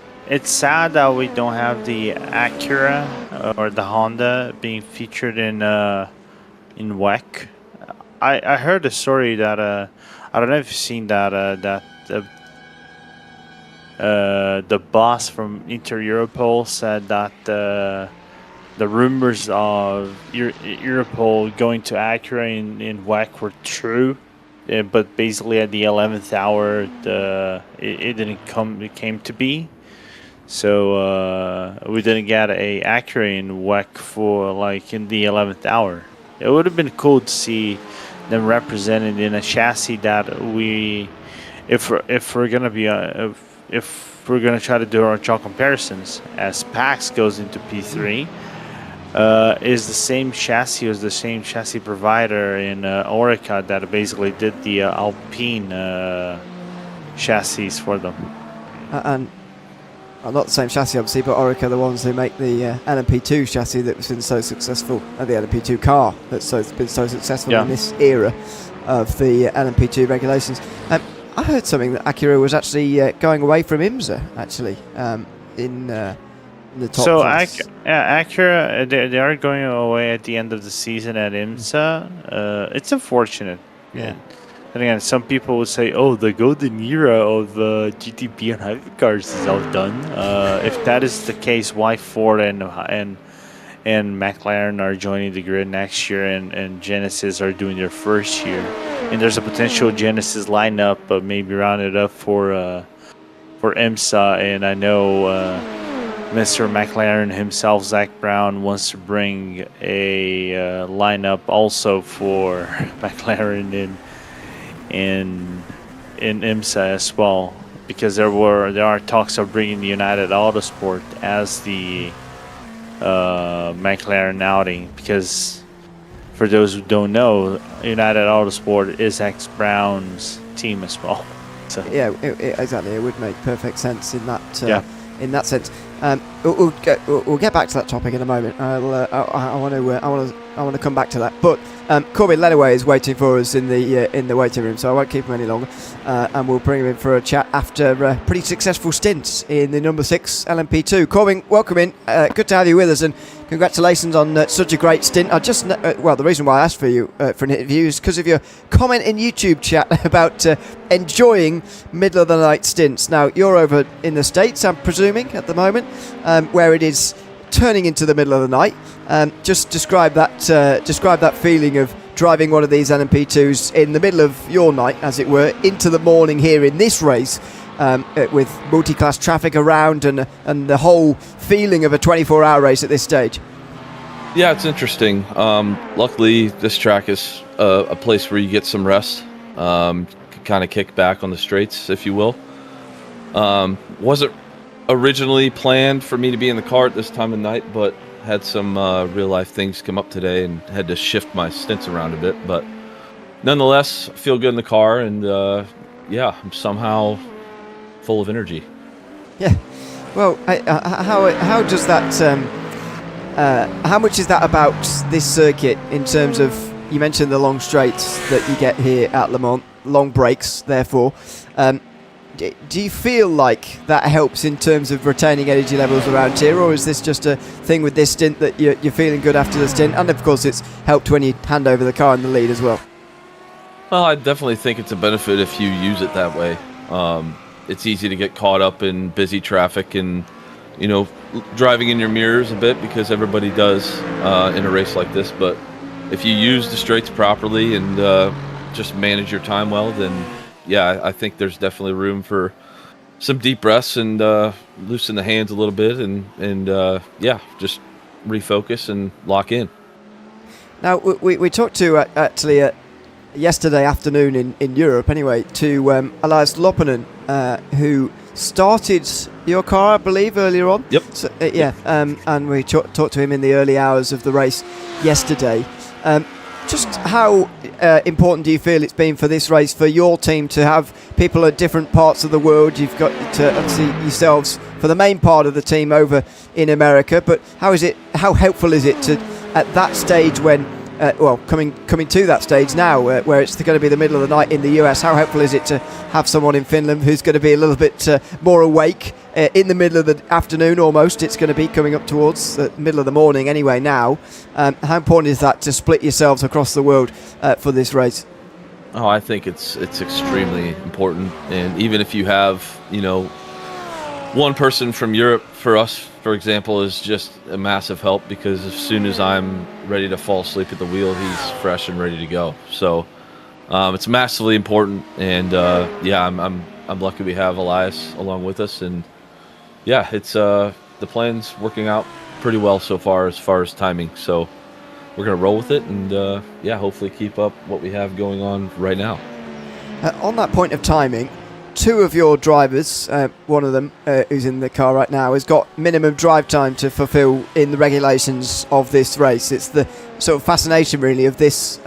sad that we don't have the Acura or the Honda being featured in WEC. I heard a story that I don't know if you've seen that the boss from Europol said that the rumors of Europol going to Acura in WEC were true, but basically at the 11th hour it came to be. So we didn't get a Acura in WEC for in the 11th hour. It would have been cool to see them represented in a chassis that if we're gonna try to do our chalk comparisons, as PAX goes into P3, is the same chassis as the same chassis provider in Orica that basically did the Alpine chassis for them. And not the same chassis, obviously, but Orica are the ones who make the LMP2 chassis that's been so successful, the LMP2 car that's been so successful in this era of the LMP2 regulations. I heard something that Acura was actually going away from IMSA, actually, in the top. So Acura, they are going away at the end of the season at IMSA. It's unfortunate. Yeah. And again, some people would say, "Oh, the golden era of GTP and Hypercars is all done." If that is the case, why Ford and McLaren are joining the grid next year, and Genesis are doing their first year? And there's a potential Genesis lineup, but maybe rounded up for IMSA. And I know Mr. McLaren himself, Zach Brown, wants to bring a lineup also for McLaren in IMSA as well, because there are talks of bringing the United Autosport as the McLaren outing, because for those who don't know, United Autosport is X Brown's team as well. So yeah, exactly. It would make perfect sense in that in that sense. We'll get back to that topic in a moment. I want to come back to that, but Corbin Lenaway is waiting for us in the waiting room, so I won't keep him any longer, and we'll bring him in for a chat after pretty successful stints in the number 6 LMP2. Corbin, welcome in. Good to have you with us, and congratulations on such a great stint. I just the reason why I asked for you for an interview is because of your comment in YouTube chat about enjoying middle of the night stints. Now you're over in the States, I'm presuming, at the moment, where it is turning into the middle of the night. Just describe that feeling of driving one of these LMP2s in the middle of your night, as it were, into the morning here in this race, with multi-class traffic around and the whole feeling of a 24-hour race at this stage. Yeah, it's interesting. Luckily, this track is a place where you get some rest could kind of kick back on the straights, if you will. Wasn't originally planned for me to be in the car at this time of night, but had some real life things come up today and had to shift my stints around a bit. But nonetheless, I feel good in the car, and yeah, I'm somehow full of energy. Yeah. Well, how does that? How much is that about this circuit in terms of? You mentioned the long straights that you get here at Le Mans, long breaks. Therefore, do you feel like that helps in terms of retaining energy levels around here, or is this just a thing with this stint that you're feeling good after the stint? And of course, it's helped when you hand over the car in the lead as well. Well, I definitely think it's a benefit if you use it that way. It's easy to get caught up in busy traffic and, you know, driving in your mirrors a bit, because everybody does in a race like this. But if you use the straights properly and just manage your time well, then yeah, I think there's definitely room for some deep breaths and loosen the hands a little bit and yeah, just refocus and lock in. Now, we talked to actually yesterday afternoon in Europe anyway, to Elias Loppanen, who started your car, I believe, earlier on. Yep. So, and we talked to him in the early hours of the race yesterday. Just how important do you feel it's been for this race, for your team, to have people at different parts of the world? You've got to obviously yourselves for the main part of the team over in America, but how helpful is it to, at that stage when coming to that stage now where it's going to be the middle of the night in the US, how helpful is it to have someone in Finland who's going to be a little bit more awake in the middle of the afternoon almost? It's going to be coming up towards the middle of the morning anyway now. How important is that to split yourselves across the world for this race? Oh, I think it's extremely important. And even if you have, you know, one person from Europe, for us, for example, is just a massive help, because as soon as I'm ready to fall asleep at the wheel, he's fresh and ready to go. So it's massively important, and yeah, I'm lucky we have Elias along with us, and yeah, it's the plan's working out pretty well so far as timing. So we're gonna roll with it, and yeah, hopefully keep up what we have going on right now. On that point of timing, two of your drivers, one of them who's in the car right now, has got minimum drive time to fulfill in the regulations of this race. It's the sort of fascination really of this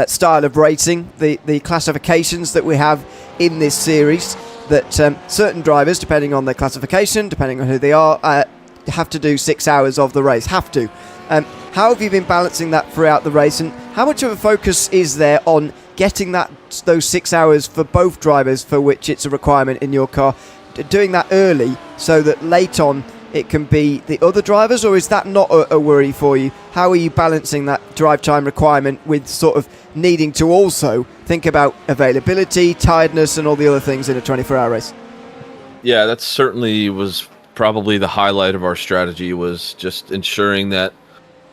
style of racing, the classifications that we have in this series, that certain drivers, depending on their classification, depending on who they are, have to do 6 hours of the race, have to. How have you been balancing that throughout the race, and how much of a focus is there on getting those 6 hours for both drivers, for which it's a requirement in your car, doing that early so that late on it can be the other drivers, or is that not a worry for you? How are you balancing that drive time requirement with sort of needing to also think about availability, tiredness, and all the other things in a 24-hour race? Yeah, that certainly was probably the highlight of our strategy, was just ensuring that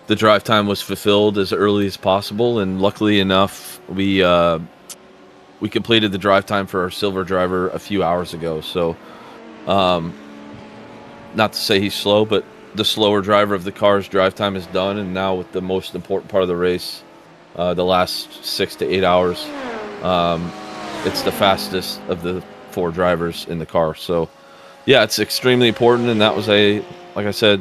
the drive time was fulfilled as early as possible, and luckily enough, we completed the drive time for our silver driver a few hours ago. So, not to say he's slow, but the slower driver of the car's drive time is done, and now with the most important part of the race, the last 6 to 8 hours, it's the fastest of the 4 drivers in the car. So, yeah, it's extremely important, and that was like I said,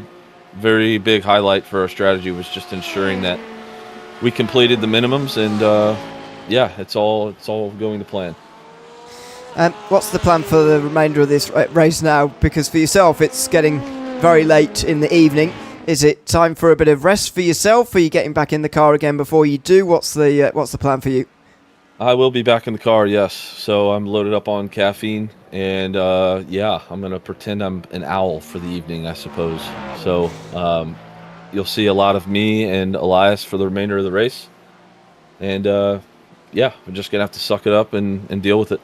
very big highlight for our strategy, was just ensuring that we completed the minimums, and yeah, it's all going to plan. What's the plan for the remainder of this race now? Because for yourself, it's getting very late in the evening. Is it time for a bit of rest for yourself? Are you getting back in the car again before you do? What's the plan for you? I will be back in the car, yes. So I'm loaded up on caffeine, and yeah, I'm going to pretend I'm an owl for the evening, I suppose. So you'll see a lot of me and Elias for the remainder of the race. And yeah, we're just going to have to suck it up and deal with it.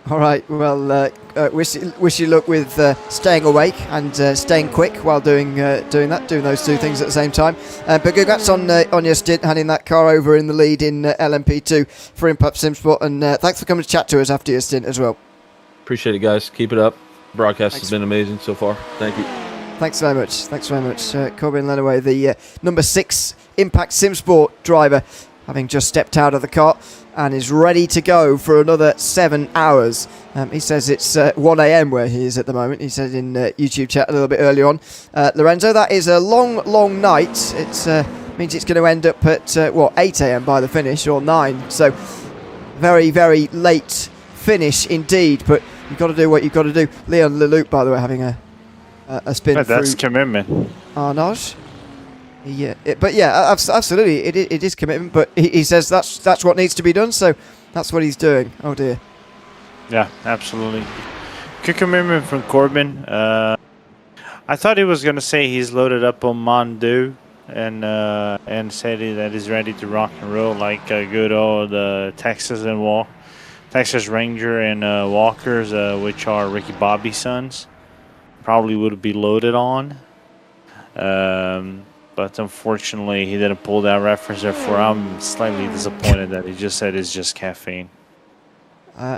All right, well, wish you luck with staying awake and staying quick while doing those two things at the same time. But congrats on your stint, handing that car over in the lead in LMP2 for Impact Simsport, and thanks for coming to chat to us after your stint as well. Appreciate it, guys. Keep it up. Broadcast has been amazing so far. Thank you. Thanks very much. Corbin Lenaway, the number 6 Impact Simsport driver, having just stepped out of the car and is ready to go for another 7 hours. He says it's 1 a.m. where he is at the moment. He said in YouTube chat a little bit earlier on. Lorenzo, that is a long, long night. It means it's going to end up at, 8 a.m. by the finish, or 9. So very, very late finish indeed. But you've got to do what you've got to do. Leon Leloup, by the way, having a spin through. That's commitment. Arnage. Yeah, absolutely, it is commitment. But he says that's what needs to be done. So that's what he's doing. Oh dear. Yeah, absolutely. Good commitment from Corbin. I thought he was gonna say he's loaded up on Mondu and said that he's ready to rock and roll like a good old Texas Ranger and Walkers, which are Ricky Bobby's sons. Probably would be loaded on. But unfortunately, he didn't pull that reference. Therefore, I'm slightly disappointed that he just said it's just caffeine.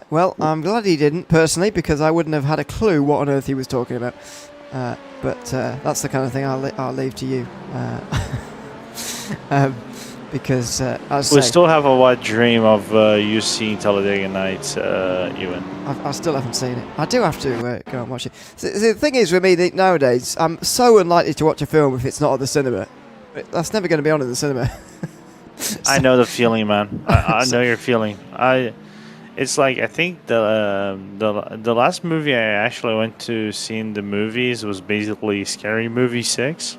Well, I'm glad he didn't, personally, because I wouldn't have had a clue what on earth he was talking about. But that's the kind of thing I'll leave to you. Because, as I say, still have a wet dream of you seeing Talladega Nights, Ewan. I still haven't seen it. I do have to go and watch it. The thing is with me nowadays, I'm so unlikely to watch a film if it's not at the cinema. That's never going to be on in the cinema. I know the feeling, man. I know your feeling. It's like, I think the last movie I actually went to see in the movies was basically Scary Movie 6.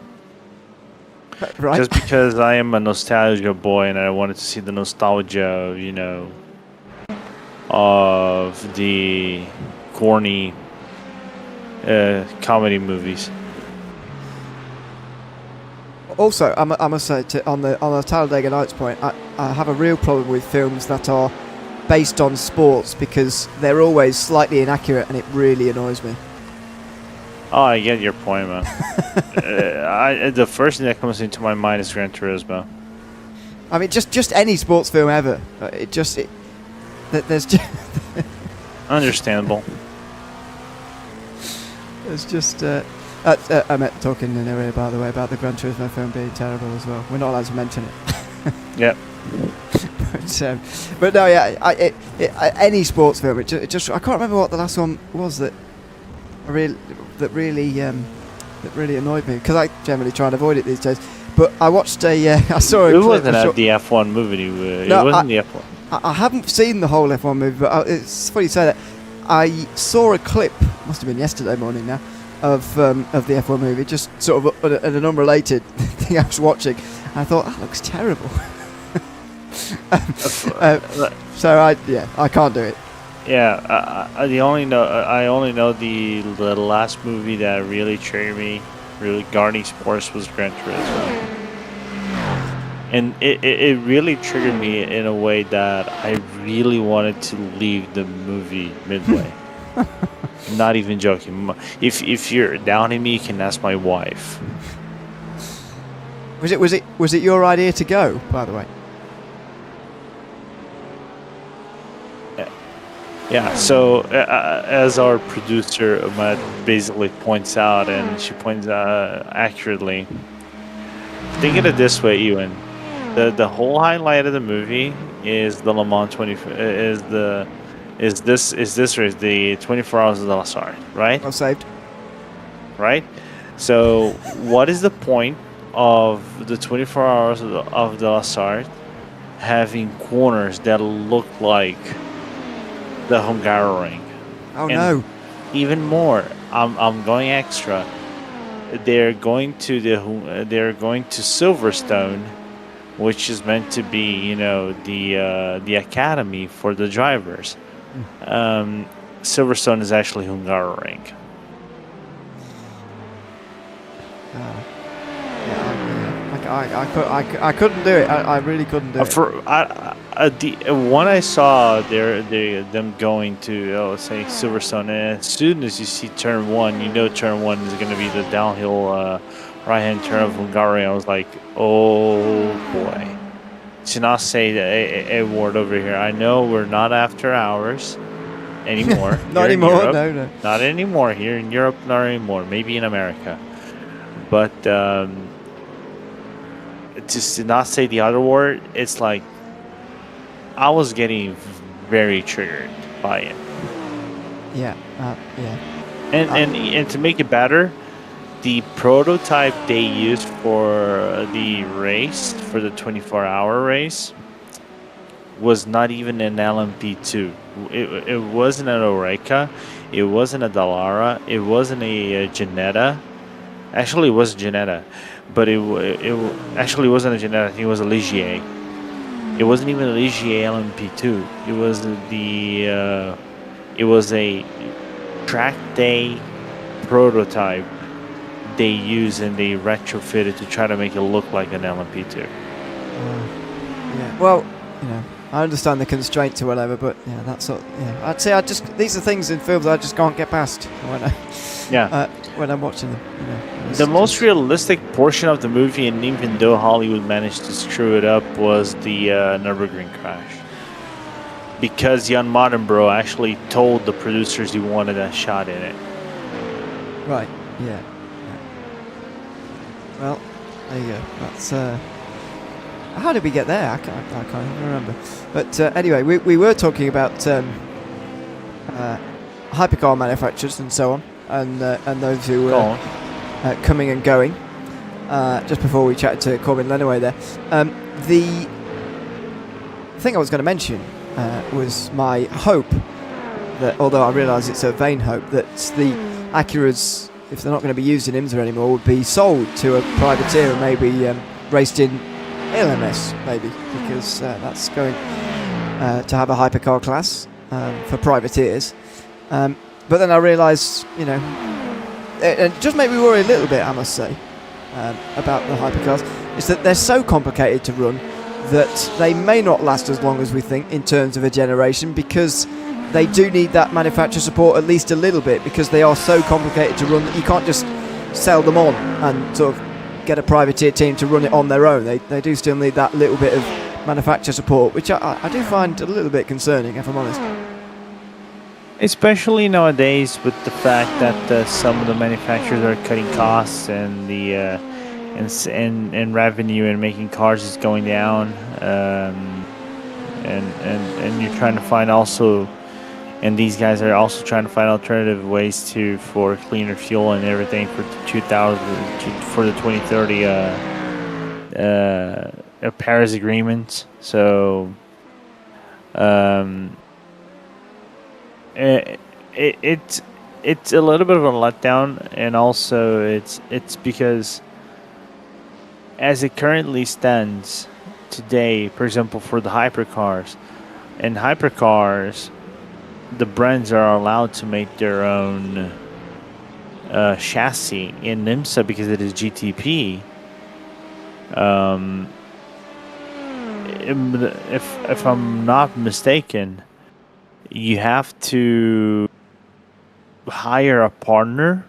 Right. Just because I am a nostalgia boy and I wanted to see the nostalgia, of the corny comedy movies. Also, I must say, on the Talladega Nights point, I have a real problem with films that are based on sports because they're always slightly inaccurate and it really annoys me. Oh, I get your point, man. The first thing that comes into my mind is Gran Turismo. I mean, just any sports film ever. There's just Understandable. There's just. I meant talking in area, by the way, about the Gran Turismo film being terrible as well. We're not allowed to mention it. Yep. But no, yeah, any sports film. It just I can't remember what the last one was that really annoyed me, because I generally try and avoid it these days. But I watched I saw a It clip. wasn't the F1 movie. It wasn't the F1. I haven't seen the whole F1 movie, but it's funny you say that. I saw a clip, must have been yesterday morning now, of the F1 movie, just sort of an unrelated thing I was watching. And I thought, that looks terrible. So I can't do it. Yeah, I only know the last movie that really triggered me, really garning sports, was Gran Turismo, and it really triggered me in a way that I really wanted to leave the movie midway. I'm not even joking. If you're doubting me, you can ask my wife. Was it your idea to go, by the way? Yeah, so as our producer Matt basically points out, and she points out accurately, think of it this way, Ewan. The whole highlight of the movie is the Le Mans 20 is this race, the 24 Hours of La Sarthe, right? Well saved. Right. So what is the point of the 24 Hours of the La Sarthe having corners that look like the Hungaroring? Oh, and no. Even more, I'm going extra. They're going to Silverstone, which is meant to be, the academy for the drivers. Silverstone is actually Hungaroring. I couldn't do it. I really couldn't do it. When I saw them going to, let's say, Silverstone, and as soon as you see turn one, turn one is going to be the downhill right-hand turn of Hungary. I was like, oh boy. To not say a word over here. I know we're not after hours anymore. Not anymore, no. Not anymore here in Europe, not anymore. Maybe in America. But just to not say the other word, it's like I was getting very triggered by it. Yeah, yeah. And to make it better, the prototype they used for the race, for the 24-hour race, was not even an LMP2. It wasn't an Oreca, it wasn't a Dallara, it wasn't a Janetta. Actually, it was a Janetta, but it actually wasn't a Janetta. I think it was a Ligier. It wasn't even a Ligier LMP2. It was a track day prototype they used and they retrofitted to try to make it look like an LMP2. Yeah. Well, you know, I understand the constraints or whatever, but yeah, that's sort. Yeah, I'd say these are things in films I just can't get past when I'm watching them. You know, the most realistic portion of the movie, and even though Hollywood managed to screw it up, was the Nürburgring crash. Because Jan Mardenborough actually told the producers he wanted a shot in it. Right. Yeah. Well, there you go. That's. How did we get there? I can't even remember. But anyway, we were talking about hypercar manufacturers and so on, and those who were coming and going. Just before we chatted to Corbin Lenaway there, the thing I was going to mention was my hope that, although I realise it's a vain hope, that the Acuras, if they're not going to be used in IMSA anymore, would be sold to a privateer and maybe raced in LMS, maybe, because that's going to have a hypercar class for privateers. But then I realised, you know, it just made me worry a little bit, I must say, about the hypercars, is that they're so complicated to run that they may not last as long as we think in terms of a generation, because they do need that manufacturer support at least a little bit, because they are so complicated to run that you can't just sell them on and sort of get a privateer team to run it on their own. They do still need that little bit of manufacturer support, which I do find a little bit concerning, if I'm honest. Especially nowadays, with the fact that some of the manufacturers are cutting costs and the and revenue and making cars is going down, and you're trying to find also, and these guys are also trying to find alternative ways for cleaner fuel and everything for the 2030 Paris Agreement. So it's a little bit of a letdown, and also it's because as it currently stands today, for example, for the hypercars, the brands are allowed to make their own chassis in IMSA because it is GTP. If I'm not mistaken, you have to hire a partner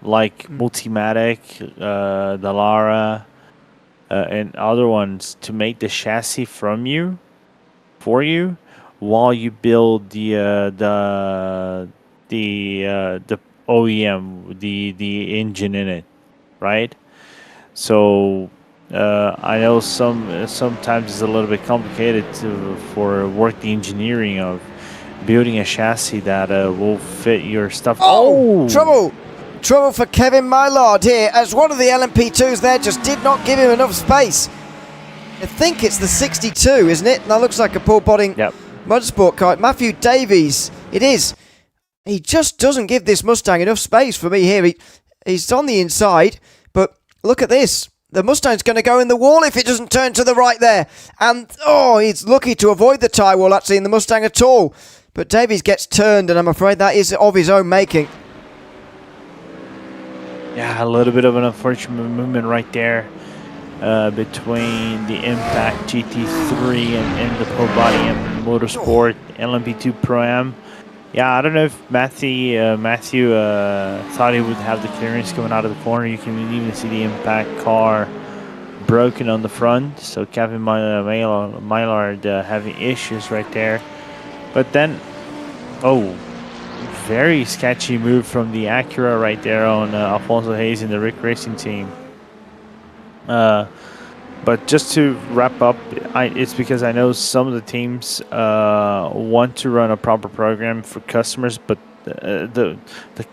like Multimatic, Dallara, and other ones to make the chassis for you, while you build the OEM, the engine in it, right? So I know sometimes it's a little bit complicated for work the engineering of building a chassis that will fit your stuff. Oh! Trouble for Kevin Mylard here, as one of the LMP2s there just did not give him enough space. I think it's the 62, isn't it? That looks like a Paul Bodding Motorsport car. Matthew Davies, it is. He just doesn't give this Mustang enough space for me here. He's on the inside, but look at this. The Mustang's going to go in the wall if it doesn't turn to the right there. And, he's lucky to avoid the tyre wall actually in the Mustang at all. But Davies gets turned, and I'm afraid that is of his own making. Yeah, a little bit of an unfortunate movement right there between the Impact GT3 and the Pro Body M Motorsport LMP2 Pro-Am. Yeah, I don't know if Matthew thought he would have the clearance coming out of the corner. You can even see the Impact car broken on the front. So Kevin Mylard having issues right there. But then, very sketchy move from the Acura right there on Alfonso Hayes in the Rick Racing team. But But just to wrap up, it's because I know some of the teams want to run a proper program for customers, but the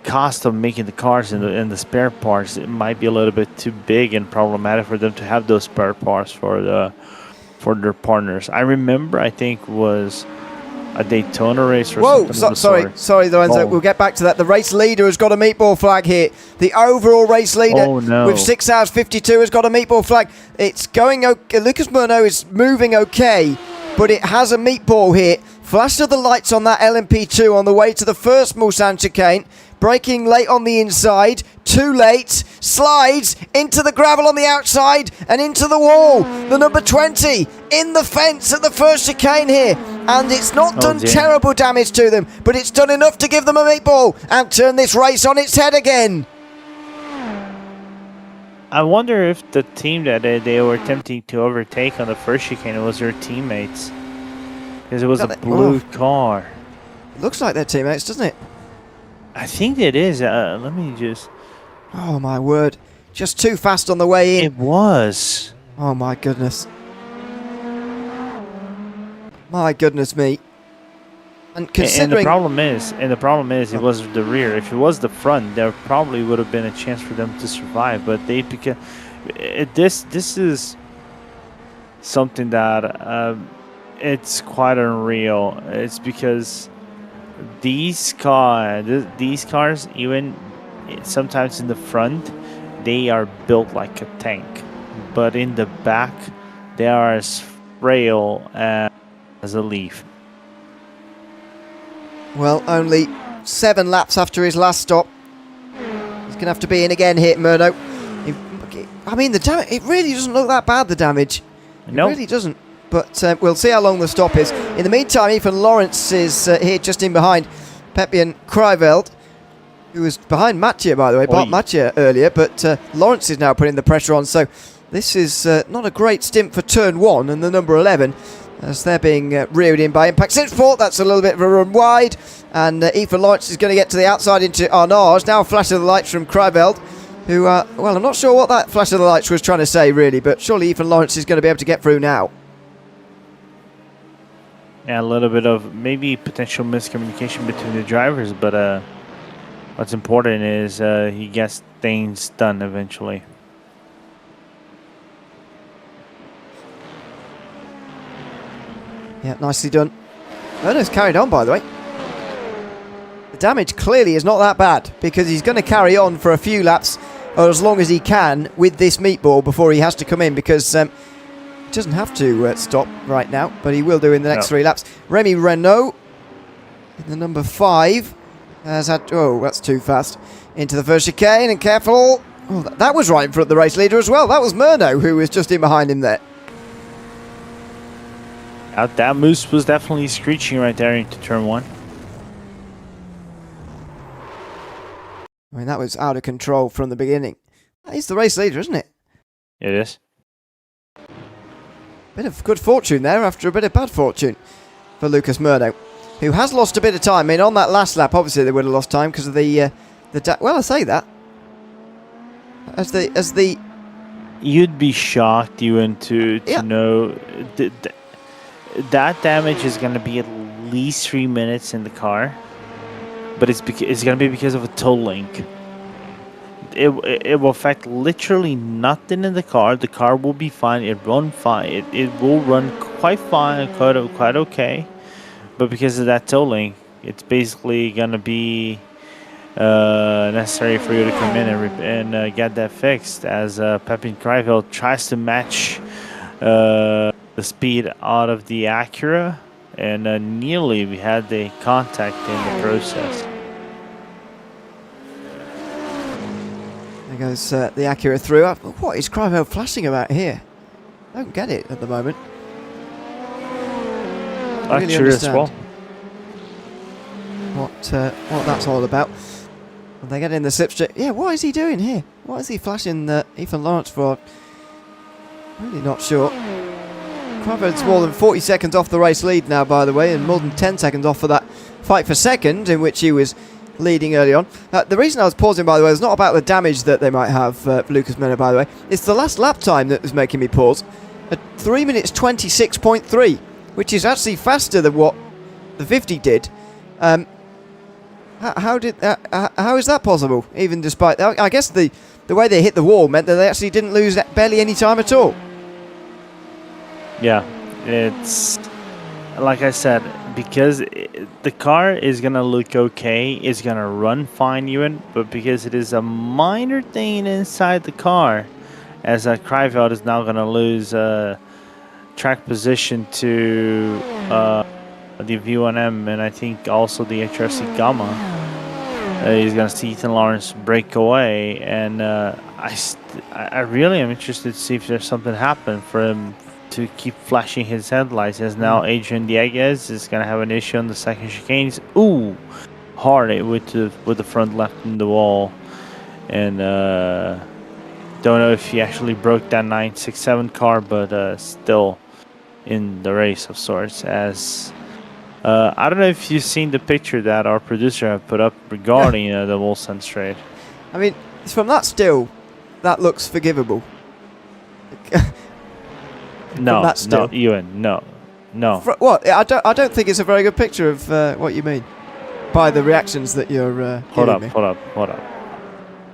cost of making the cars and the spare parts, it might be a little bit too big and problematic for them to have those spare parts for their partners. I remember, I think was a Daytona race or something. Sorry, Lorenzo. Oh. We'll get back to that. The race leader has got a meatball flag here. The overall race leader with 6 hours 52 has got a meatball flag. It's going okay. Lucas Murno is moving okay, but it has a meatball here. Flash of the lights on that LMP2 on the way to the first Mulsanne chicane. Braking late on the inside, too late, slides into the gravel on the outside and into the wall. The number 20 in the fence at the first chicane here. And it's not done terrible damage to them, but it's done enough to give them a meatball and turn this race on its head again. I wonder if the team that they were attempting to overtake on the first chicane was their teammates. Because it was a blue car. It looks like their teammates, doesn't it? I think it is. Let me just... Oh, my word. Just too fast on the way in. It was. Oh, my goodness. My goodness me. And considering... And the problem is, it was the rear. If it was the front, there probably would have been a chance for them to survive. But they... Because this is something that... it's quite unreal. It's because... These cars, even sometimes in the front, they are built like a tank, but in the back, they are as frail as a leaf. Well, only 7 laps after his last stop. He's going to have to be in again here, Murno. I mean, the damage, it really doesn't look that bad, the damage. No. It really doesn't. But we'll see how long the stop is. In the meantime, Ethan Lawrence is here just in behind Peppian Kriveld, who was behind Mathieu, by the way. Bart Mathieu earlier, but Lawrence is now putting the pressure on. So this is not a great stint for turn 1 and the number 11, as they're being reared in by Impact Sinsport. That's a little bit of a run wide. And Ethan Lawrence is going to get to the outside into Arnage. Now a flash of the lights from Kriveld, who, well, I'm not sure what that flash of the lights was trying to say, really, but surely Ethan Lawrence is going to be able to get through now. Yeah, a little bit of maybe potential miscommunication between the drivers, but what's important is he gets things done eventually. Yeah, nicely done. Murno's carried on, by the way. The damage clearly is not that bad, because he's going to carry on for a few laps, or as long as he can, with this meatball before he has to come in, because... doesn't have to stop right now, but he will do in the next 3 laps. Remy Renault in the number 5 has had... Oh, that's too fast. Into the first chicane, and careful. Oh, that was right in front of the race leader as well. That was Murno, who was just in behind him there. That moose was definitely screeching right there into turn 1. I mean, that was out of control from the beginning. He's the race leader, isn't it? It is. Bit of good fortune there after a bit of bad fortune for Lucas Murno, who has lost a bit of time. I mean, on that last lap, obviously they would have lost time because of the well, I say that as the you'd be shocked even to know that damage is going to be at least 3 minutes in the car, but it's going to be because of a toe link. It will affect literally nothing in the car. The car will be fine. It run fine. It will run quite fine, quite okay. But because of that toe link, it's basically gonna be necessary for you to come in and get that fixed. As Pepin Kriveld tries to match the speed out of the Acura, and nearly we had the contact in the process. There goes the Acura through. What is Kriveld flashing about here? I don't get it at the moment. Acura as well. What that's all about. When they get in the slipstream. Yeah, what is he doing here? What is he flashing Ethan Lawrence for? Really not sure. Kriveld's more than 40 seconds off the race lead now, by the way, and more than 10 seconds off for that fight for second, in which he was leading early on. The reason I was pausing, by the way, is not about the damage that they might have for Lucas Murno, by the way. It's the last lap time that was making me pause. At 3 minutes 26.3, which is actually faster than what the 50 did. How is that possible? Even despite, I guess the way they hit the wall meant that they actually didn't lose barely any time at all. Yeah, it's like I said, because the car is gonna look okay, it's gonna run fine even, but because it is a minor thing inside the car, as Kriveld is now gonna lose track position to the V1M, and I think also the HRC Gamma. He's gonna see Ethan Lawrence break away, and I really am interested to see if there's something happen for him to keep flashing his headlights, as now Adrian Dieguez is gonna have an issue on the second chicanes. Ooh, hard with the front left in the wall, and don't know if he actually broke that 967 car, but still in the race of sorts. As I don't know if you've seen the picture that our producer have put up regarding the Wolfson Straight. I mean, from that still, that looks forgivable. No, Ewan, no. What? I don't think it's a very good picture of what you mean by the reactions that you're Hold giving me. up.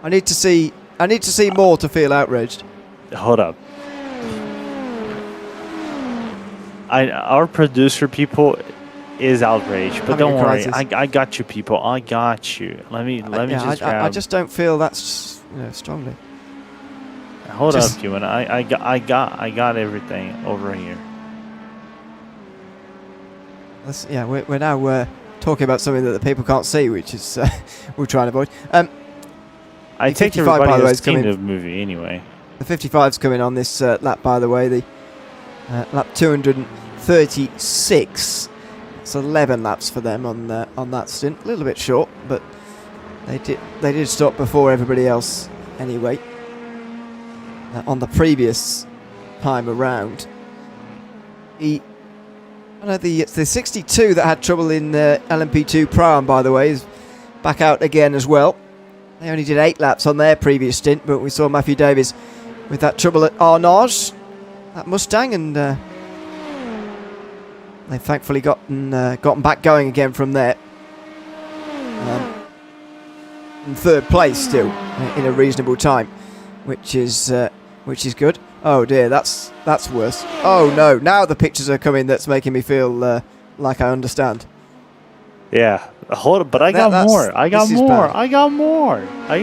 I need to see more to feel outraged. Hold up. Our producer people is outraged, but don't worry. I got you, people. I got you. Let me just grab. I just don't feel that's strongly. Hold up, Ewan. I got everything over here. We're now talking about something that the people can't see, which is we'll try and avoid. I think everybody has seen the movie anyway. The 55's coming on this lap, by the way. The lap 236. It's 11 laps for them on that stint. A little bit short, but they did stop before everybody else anyway. On the previous time around, the 62 that had trouble in LMP2 Pro-Am, by the way, is back out again as well. They only did 8 laps on their previous stint, but we saw Matthew Davies with that trouble at Arnage, that Mustang, and they've thankfully gotten back going again from there. In third place still, in a reasonable time, which is good. Oh dear, that's worse. Oh no, now the pictures are coming that's making me feel like I understand. Yeah, hold up, but I got more. I got more. That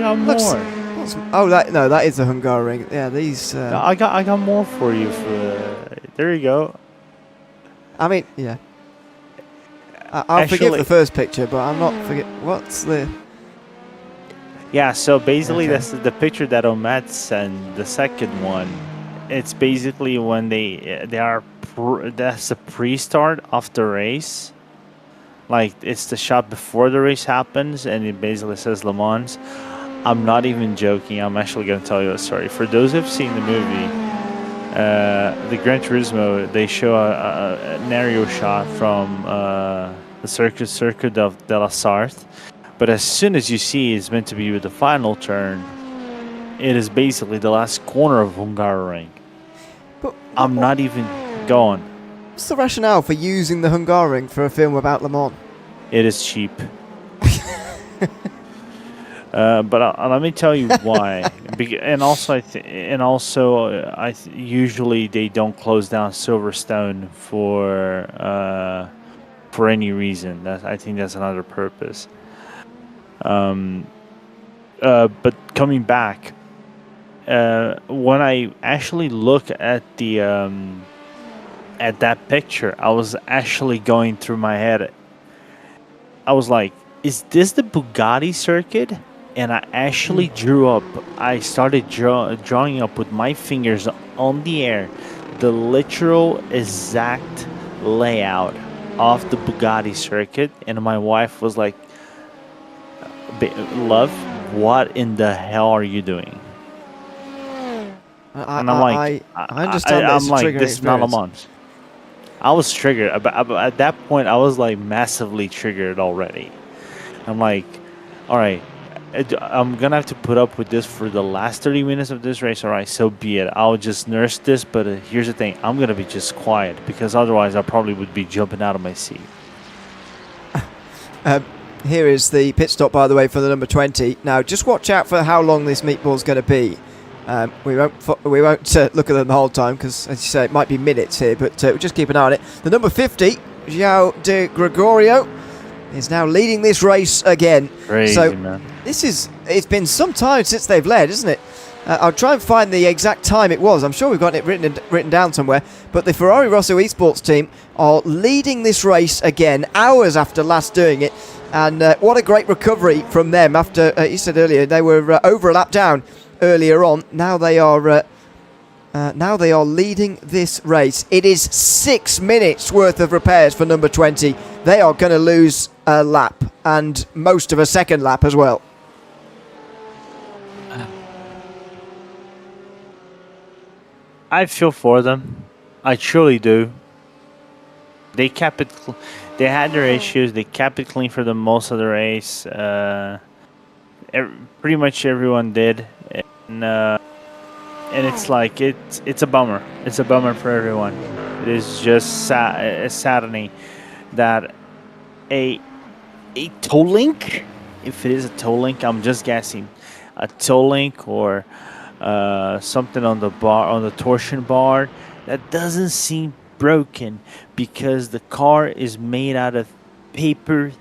is the Hungaroring. Yeah, these. I got more for you. There you go. I mean, yeah. I'll forgive the first picture, but I'm not forget. What's the? Yeah, so basically that's the picture that Omet sent. The second one, it's basically when that's the pre-start of the race. Like, it's the shot before the race happens, and it basically says Le Mans. I'm not even joking. I'm actually going to tell you a story. For those who've seen the movie, the Gran Turismo, they show an aerial shot from the Circuit de la Sarthe. But as soon as you see it's meant to be with the final turn, it is basically the last corner of Hungaroring. I'm not even going. What's the rationale for using the Hungaroring for a film about Le Mans? It is cheap. But let me tell you why. And also, usually they don't close down Silverstone for any reason. I think that's another purpose. But coming back, when I actually look at at that picture, I was actually going through my head. I was like, is this the Bugatti circuit? And I actually I started drawing up with my fingers on the air the literal exact layout of the Bugatti circuit. And my wife was like, love, what in the hell are you doing? And I'm like, I understand. This is not Le Mans. I was triggered. At that point, I was like massively triggered already. I'm like, all right, I'm gonna have to put up with this for the last 30 minutes of this race. All right, so be it. I'll just nurse this. But here's the thing: I'm gonna be just quiet because otherwise I probably would be jumping out of my seat. Here is the pit stop, by the way, for the number 20. Now, just watch out for how long this meatball's going to be. We won't look at them the whole time because, as you say, it might be minutes here, but we'll just keep an eye on it. The number 50, João de Gregorio, is now leading this race again. Crazy, so man. It's been some time since they've led, isn't it? I'll try and find the exact time it was. I'm sure we've got it written down somewhere. But the Ferrari Rosso Esports team are leading this race again, hours after last doing it. And what a great recovery from them after, you said earlier, they were over a lap down earlier on. Now they are leading this race. It is 6 minutes worth of repairs for number 20. They are going to lose a lap and most of a second lap as well. I feel for them. I truly do. They kept it. They had their issues. They kept it clean for the most of the race. Pretty much everyone did, and it's like it's a bummer. It's a bummer for everyone. It is just saddening that a tow link, if it is a tow link, I'm just guessing, a tow link or something on the bar, on the torsion bar, that doesn't seem broken because the car is made out of paper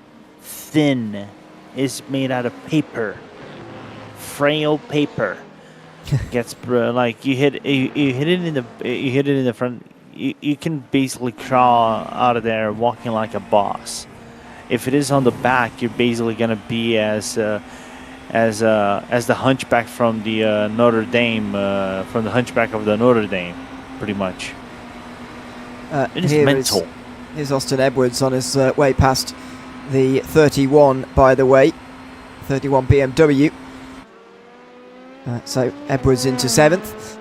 thin. It's made out of paper, frail paper. Gets like you hit it in the front. You can basically crawl out of there walking like a boss. If it is on the back, you're basically gonna be as the hunchback from the Notre Dame, from the Hunchback of the Notre Dame, pretty much. It is mental. Here's Austin Edwards on his way past the 31, by the way. 31 BMW. So Edwards into 7th.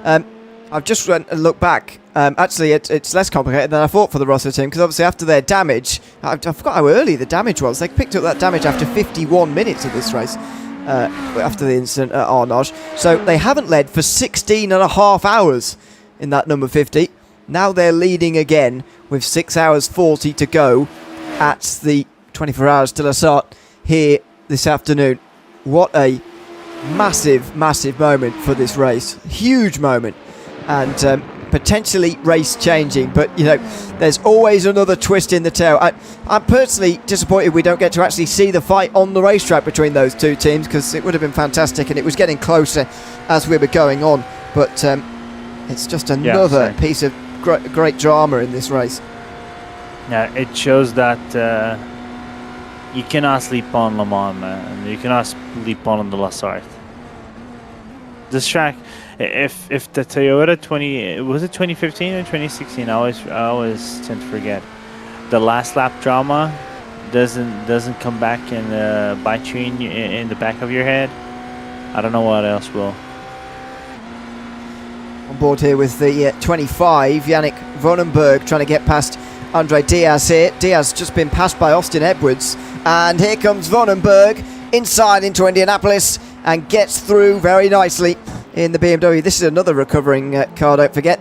I've just went and looked back. Actually, it's less complicated than I thought for the Rosso team, because obviously after their damage, I forgot how early the damage was. They picked up that damage after 51 minutes of this race, after the incident at Arnage. So they haven't led for 16 and a half hours in that number 50. Now they're leading again with 6 hours 40 to go at the 24 Hours de la Sarthe here this afternoon. What a massive, massive moment for this race. Huge moment. And potentially race changing. But, you know, there's always another twist in the tail. I'm personally disappointed we don't get to actually see the fight on the racetrack between those two teams, because it would have been fantastic and it was getting closer as we were going on. But it's just another piece of great drama in this race. Yeah, it shows that you cannot sleep on Le Mans, man. You cannot sleep on the La Sarthe. This track, if the Toyota 2015 or 2016? I always tend to forget. The last lap drama doesn't come back and bite you in the back of your head. I don't know what else will. On board here with the 25, Yannick Vonenberg trying to get past Andre Diaz here. Diaz just been passed by Austin Edwards, and here comes Vonenberg inside into Indianapolis and gets through very nicely in the BMW. This is another recovering car, don't forget.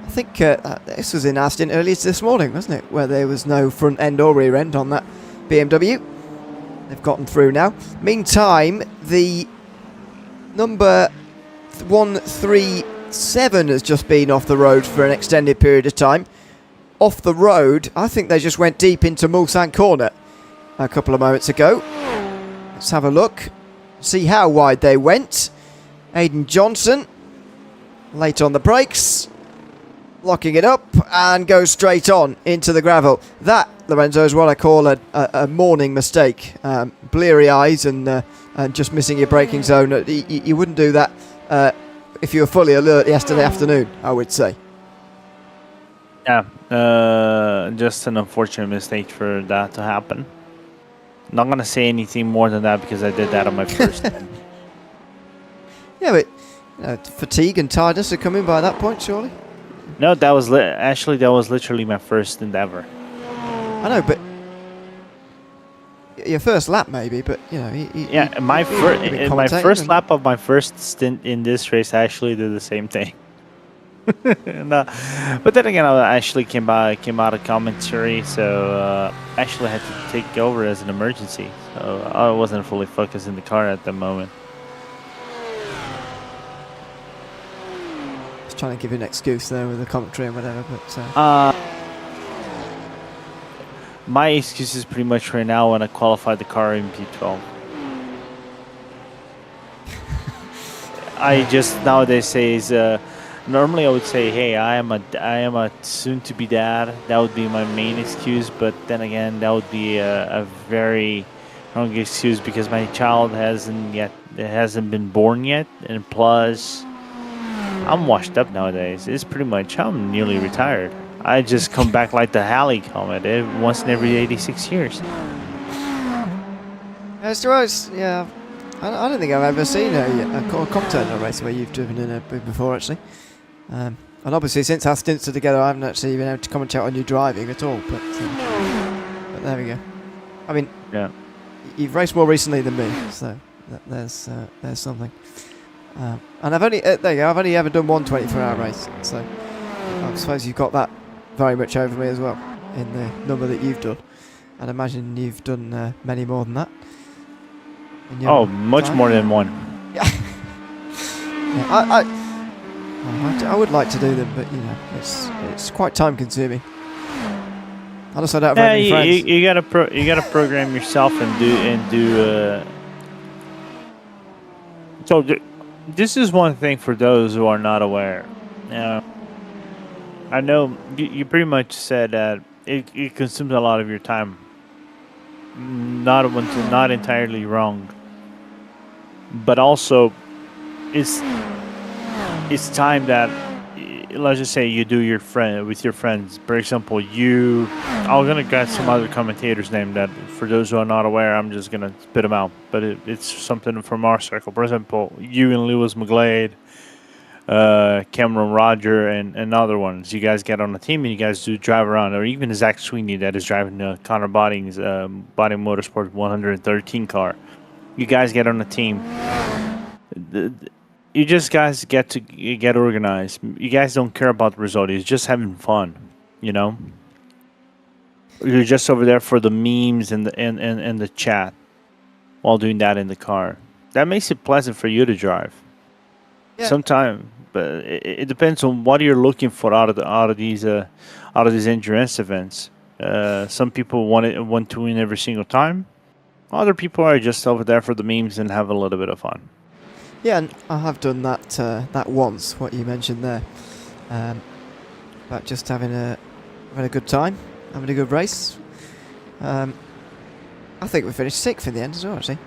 I think this was in Aston earlier this morning, wasn't it, where there was no front end or rear end on that BMW. They've gotten through now. Meantime, the number 137 has just been off the road for an extended period of time. Off the road, I think they just went deep into Mulsanne corner a couple of moments ago. Let's have a look, see how wide they went. Aidan Johnson, late on the brakes, locking it up and goes straight on into the gravel. That, Lorenzo, is what I call a morning mistake. Bleary eyes and just missing your braking zone. You wouldn't do that if you were fully alert yesterday afternoon, I would say. Yeah, just an unfortunate mistake for that to happen. Not going to say anything more than that because I did that on my first time. Yeah, but fatigue and tiredness are coming by that point, surely? No, that was literally my first endeavor. I know, but your first lap maybe, but you know. Yeah, my first lap of my first stint in this race, I actually did the same thing. But then again, I actually came out of commentary, so I actually had to take over as an emergency. So I wasn't fully focused in the car at the moment. Just trying to give you an excuse there with the commentary and whatever, but. My excuse is pretty much right now when I qualified the car in P12. I just nowadays say is normally I would say, hey, I am a soon-to-be dad. That would be my main excuse, but then again, that would be a very wrong excuse because my child hasn't been born yet, and plus, I'm washed up nowadays. It's pretty much I'm nearly retired. I just come back like the Halley Comet once in every 86 years. Yeah. I don't think I've ever seen a commentator race where you've driven in a before, actually. And obviously, since our stints are together, I haven't actually been able to commentate on you driving at all. But there we go. I mean, yeah, you've raced more recently than me, so there's something. And I've only there you go. I've only ever done one 24-hour race, so I suppose you've got that very much over me as well in the number that you've done. I'd imagine you've done many more than that. Oh, much more than one. Yeah. I would like to do them, but you know, it's quite time consuming. Honestly, I don't have any friends. You gotta program yourself and do. So this is one thing for those who are not aware. I know you pretty much said that it consumes a lot of your time. Not entirely wrong, but also it's time that, let's just say you do with your friends. For example, I'm gonna get some other commentators' name that for those who are not aware, I'm just gonna spit them out. But it's something from our circle. For example, you and Lewis McGlade, Cameron Roger, and other ones. You guys get on a team and you guys do drive around, or even Zach Sweeney that is driving Connor Botting's Botting Motorsport 113 car. You guys get on a team. You just guys get organized. You guys don't care about the result. It's just having fun, you know. You're just over there for the memes and the chat while doing that in the car. That makes it pleasant for you to drive. Yeah. Sometimes, but it depends on what you're looking for out of these endurance events. Some people want to win every single time. Other people are just over there for the memes and have a little bit of fun. Yeah, and I have done that once. What you mentioned there, about just having a good time, having a good race. I think we finished 6th in the end as well. Actually,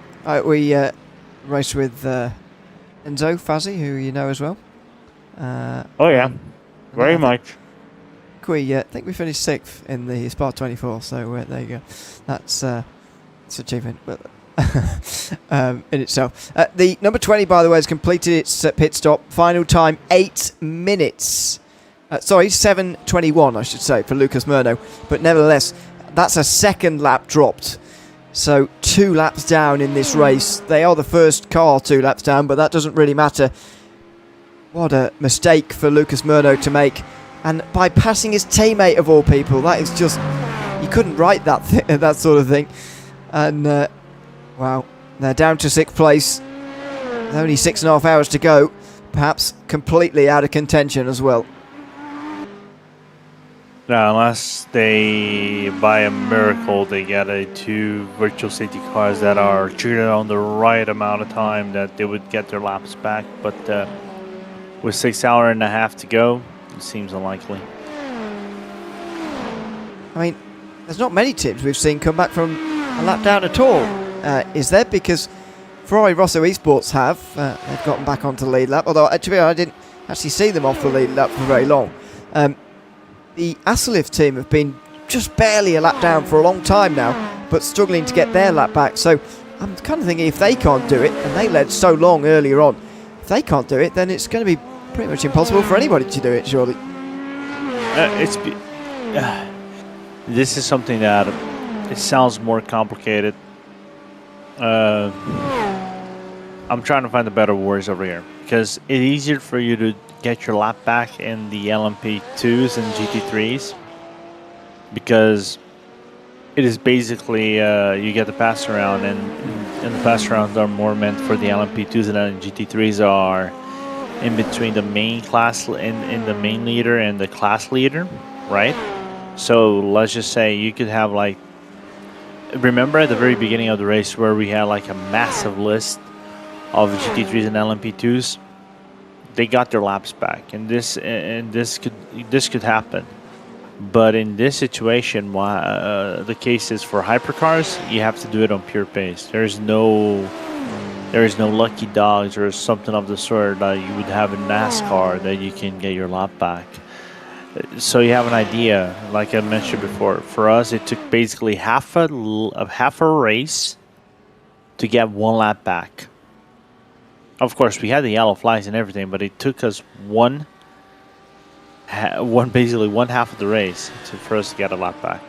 we raced with Enzo Fazzi, who you know as well. Oh yeah, very much. I think we finished 6th in the Spa 24. So there you go. That's achievement, but in itself. The number 20, by the way, has completed its pit stop. Final time 8 minutes. 7:21, I should say, for Lucas Murno. But nevertheless, that's a second lap dropped. So 2 laps down in this race. They are the first car 2 laps down, but that doesn't really matter. What a mistake for Lucas Murno to make. And by passing his teammate of all people, that is just... You couldn't write that sort of thing. And, wow, they're down to 6th place. With only 6.5 hours to go. Perhaps completely out of contention as well. Now, unless they, by a miracle, they get 2 virtual safety cars that are treated on the right amount of time, that they would get their laps back. But with 6 hours and a half to go, it seems unlikely. I mean, there's not many teams we've seen come back from a lap down at all. Is there? Because Ferrari Rosso Esports have. They've gotten back onto the lead lap. Although, to be honest, I didn't actually see them off the lead lap for very long. The Asalif team have been just barely a lap down for a long time now, but struggling to get their lap back. So I'm kind of thinking if they can't do it, and they led so long earlier on, if they can't do it, then it's going to be pretty much impossible for anybody to do it, surely. This is something that it sounds more complicated I'm trying to find the better words over here because it's easier for you to get your lap back in the LMP2s and GT3s because it is basically you get the pass around, and the pass arounds are more meant for the LMP2s, and the GT3s are in between the main class in the main leader and the class leader, right? So let's just say you could have like, remember at the very beginning of the race where we had like a massive list of GT3s and LMP2s, they got their laps back, and this could happen. But in this situation, the case is for hypercars, you have to do it on pure pace. There is no lucky dogs or something of the sort that you would have in NASCAR that you can get your lap back. So you have an idea, like I mentioned before. For us, it took basically half a race to get one lap back. Of course, we had the yellow flags and everything, but it took us basically one half of the race for us to get a lap back.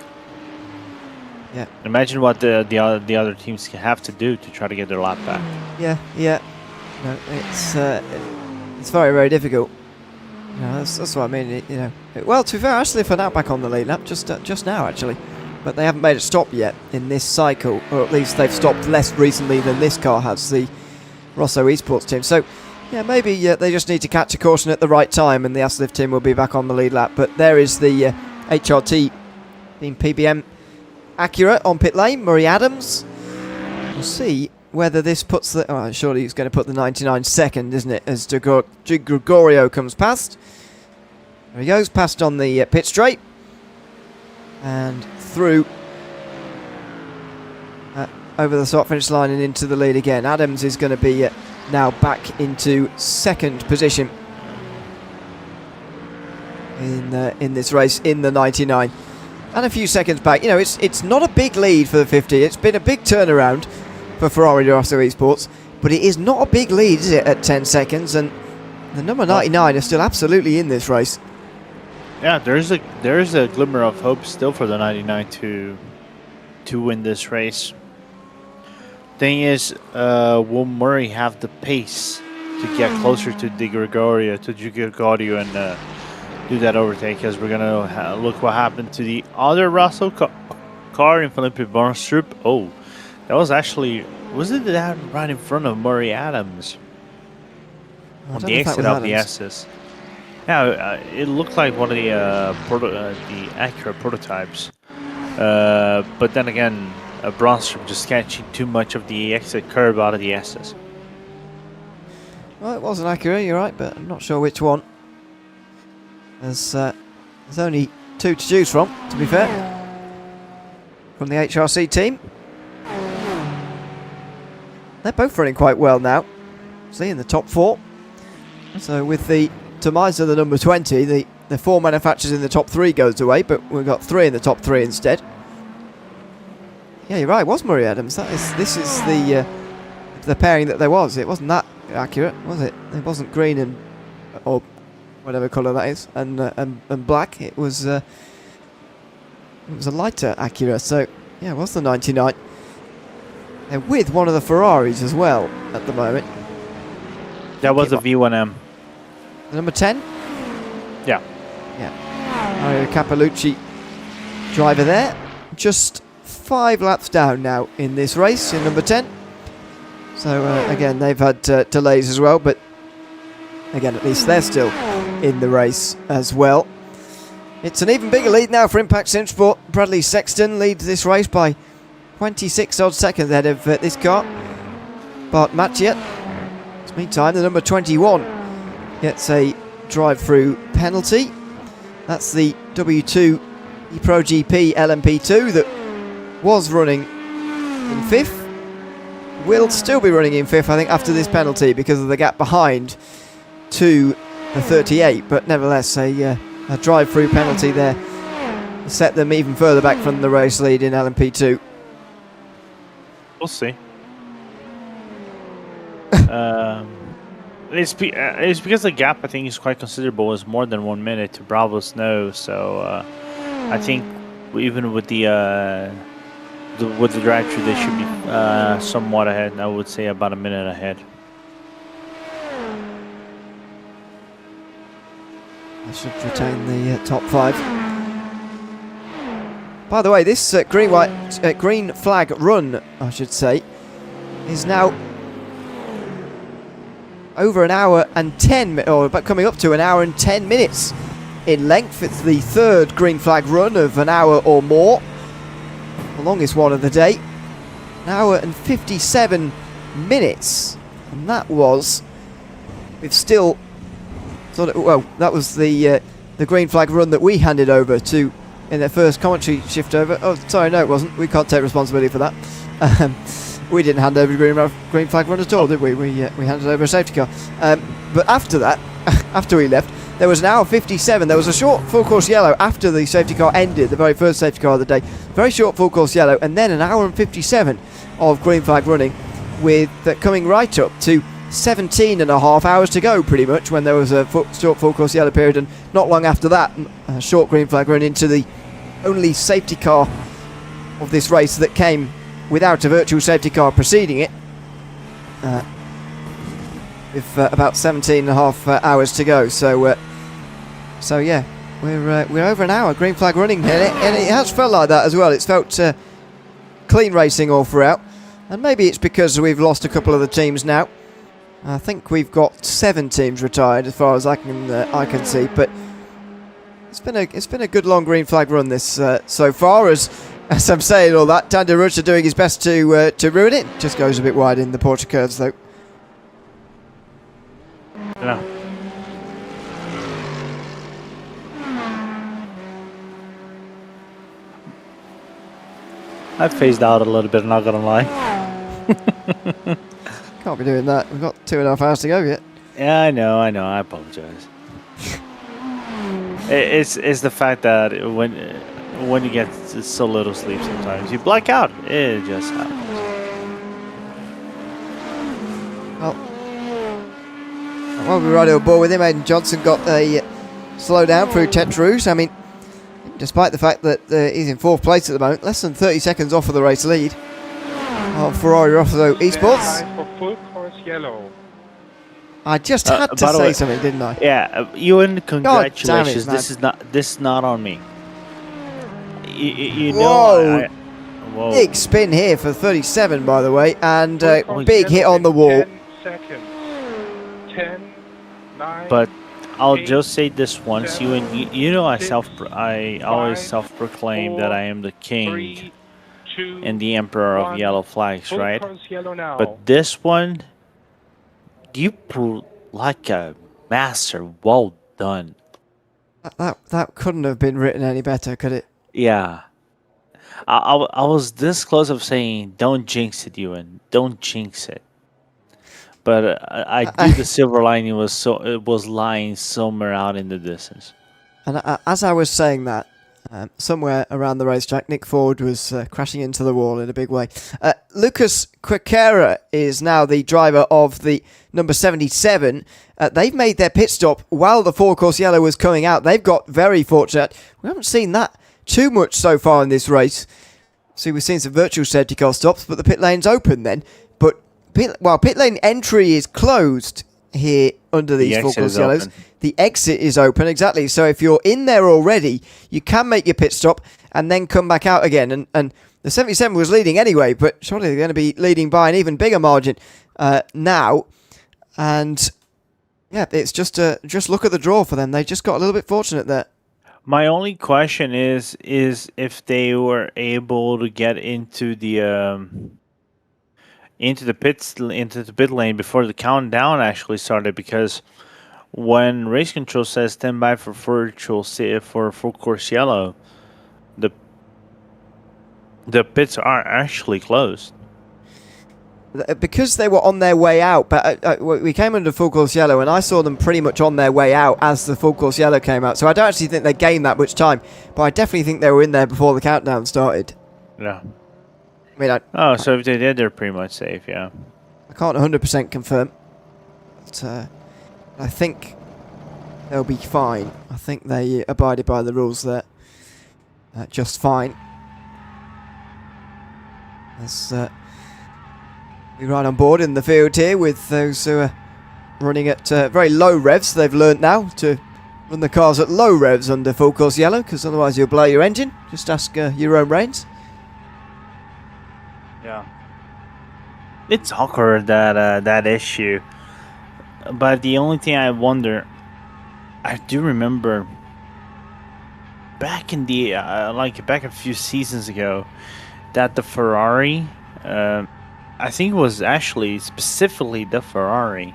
Yeah. Imagine what the other teams have to do to try to get their lap back. Yeah. No, it's very, very difficult. You know, that's what I mean. Well, to be fair, actually, for now back on the lead lap, just now actually, but they haven't made a stop yet in this cycle, or at least they've stopped less recently than this car has, the Rosso Esports team. So, yeah, maybe they just need to catch a caution at the right time, and the Aslift team will be back on the lead lap. But there is the HRT Team PBM Acura on pit lane, Murray Adams. We'll see whether this puts the... Oh, surely he's going to put the 99 second, isn't it, as Di Gregorio comes past. There he goes, past on the pit straight. And through... over the start finish line and into the lead again. Adams is going to be now back into second position in this race in the 99. And a few seconds back. You know, it's not a big lead for the 50. It's been a big turnaround for Ferrari Rosso Esports, but it is not a big lead, is it, at 10 seconds? And the number 99 is still absolutely in this race. Yeah, there's a glimmer of hope still for the 99 to win this race. Thing is, will Murray have the pace to get closer to Di Gregorio and do that overtake? Because we're gonna look what happened to the other Russell car in Felipe Bornstrup. Oh, that was actually, was it that right in front of Murray Adams on the exit of the S's? Yeah, it looked like one of the Acura prototypes. But then again, Bronstrom just catching too much of the exit curve out of the S's. Well, it was an Acura, you're right, but I'm not sure which one. There's only two to choose from, to be fair, from the HRC team. They're both running quite well now. See, in the top four. So with the demise of the number 20, the four manufacturers in the top three goes away, but we've got three in the top three instead. Yeah, you're right, it was Murray Adams. This is the pairing that there was. It wasn't that accurate, was it? It wasn't green and or whatever colour that is, and black. It was a lighter Acura. So yeah, it was the 99. They're with one of the Ferraris as well at the moment. That was the V1M. The number 10? Yeah. Mario Capalucci, driver there. Just 5 laps down now in this race in number 10. So again, they've had delays as well, but again, at least they're still in the race as well. It's an even bigger lead now for Impact Sim Sport. Bradley Sexton leads this race by 26 odd seconds ahead of this car. Bart Mathieu. Meantime, the number 21 gets a drive-through penalty. That's the W2 Pro GP LMP2 that was running in 5th. Will still be running in 5th, I think, after this penalty because of the gap behind to the 38. But nevertheless, a drive-through penalty there set them even further back from the race lead in LMP2. We'll see. It's because the gap, I think, is quite considerable. It's more than 1 minute to Bravo Snow. So I think even with the with the drive-through, they should be somewhat ahead. I would say about a minute ahead. I should retain the top 5. By the way, this green flag run, I should say, is now over an hour and 10, or about coming up to an hour and 10 minutes in length. It's the 3rd green flag run of an hour or more, the longest one of the day. An hour and 57 minutes, and that was with still. Well, that was the green flag run that we handed over to in their first commentary shift over. Oh, sorry, no, it wasn't. We can't take responsibility for that. We didn't hand over the green flag run at all, did we? We handed over a safety car. But after that, after we left, there was an hour 57. There was a short full course yellow after the safety car ended, the very first safety car of the day. Very short full course yellow, and then an hour and 57 of green flag running, with coming right up to 17.5 hours to go, pretty much, when there was a short full course yellow period, and not long after that, a short green flag run into the only safety car of this race that came without a virtual safety car preceding it, with about 17.5 hours to go. So yeah, we're over an hour green flag running, and it has felt like that as well. It's felt clean racing all throughout, and maybe it's because we've lost a couple of the teams now. I think we've got 7 teams retired, as far as I can see. But it's been a good long green flag run this so far. As I'm saying all that, Tande Rutscher doing his best to ruin it. Just goes a bit wide in the Porsche curves though. Yeah. I phased out a little bit, I'm not gonna lie. Can't be doing that. We've got 2.5 hours to go yet. Yeah, I know. I apologize. It's the fact that when you get so little sleep, sometimes you black out. It just happens. Well, we're right on board with him. Aidan Johnson got a slow down through Tete Rouge. I mean, despite the fact that he's in 4th place at the moment, less than 30 seconds off of the race lead. Ferrari Rosso Esports. For full course yellow. I just had to say something, didn't I? Yeah, Ewan, congratulations. God damn it, this is not on me. You Whoa. know. Whoa. Big spin here for 37, by the way, and big hit on the wall. 10 seconds. 10, 9. But I'll 8, just say this once, Ewan. You know, I 6, always 5, self-proclaim that I am the king 3, 2, and the emperor of 1. yellow flags, Full right? course yellow now. But this one, you pulled like a master. Well done. That couldn't have been written any better, could it? Yeah. I was this close of saying, don't jinx it, Ewan. Don't jinx it. But I knew the silver lining was lying somewhere out in the distance. And as I was saying that, somewhere around the racetrack, Nick Ford was crashing into the wall in a big way. Lucas Quequera is now the driver of the number 77. They've made their pit stop while the four-course yellow was coming out. They've got very fortunate. We haven't seen that too much so far in this race. See, we've seen some virtual safety car stops, but the pit lane's open then. But pit lane entry is closed here under these four-course yellows. The exit is open, exactly. So if you're in there already, you can make your pit stop and then come back out again. And the 77 was leading anyway, but surely they're going to be leading by an even bigger margin now. And yeah, it's just look at the draw for them. They just got a little bit fortunate there. My only question is if they were able to get into the pit lane before the countdown actually started, because when race control says stand by for full course yellow, the pits are actually closed. Because they were on their way out, but we came under full course yellow and I saw them pretty much on their way out as the full course yellow came out. So I don't actually think they gained that much time, but I definitely think they were in there before the countdown started. Yeah. I mean, so if they did, they're pretty much safe, yeah. I can't 100% confirm, but I think they'll be fine. I think they abided by the rules there just fine. As we ride on board in the field here with those who are running at very low revs. They've learnt now to run the cars at low revs under full course yellow, because otherwise you'll blow your engine. Just ask your own reins. Yeah. It's awkward, that issue. But the only thing I wonder, I do remember back in the back a few seasons ago, that the Ferrari, I think it was actually specifically the Ferrari,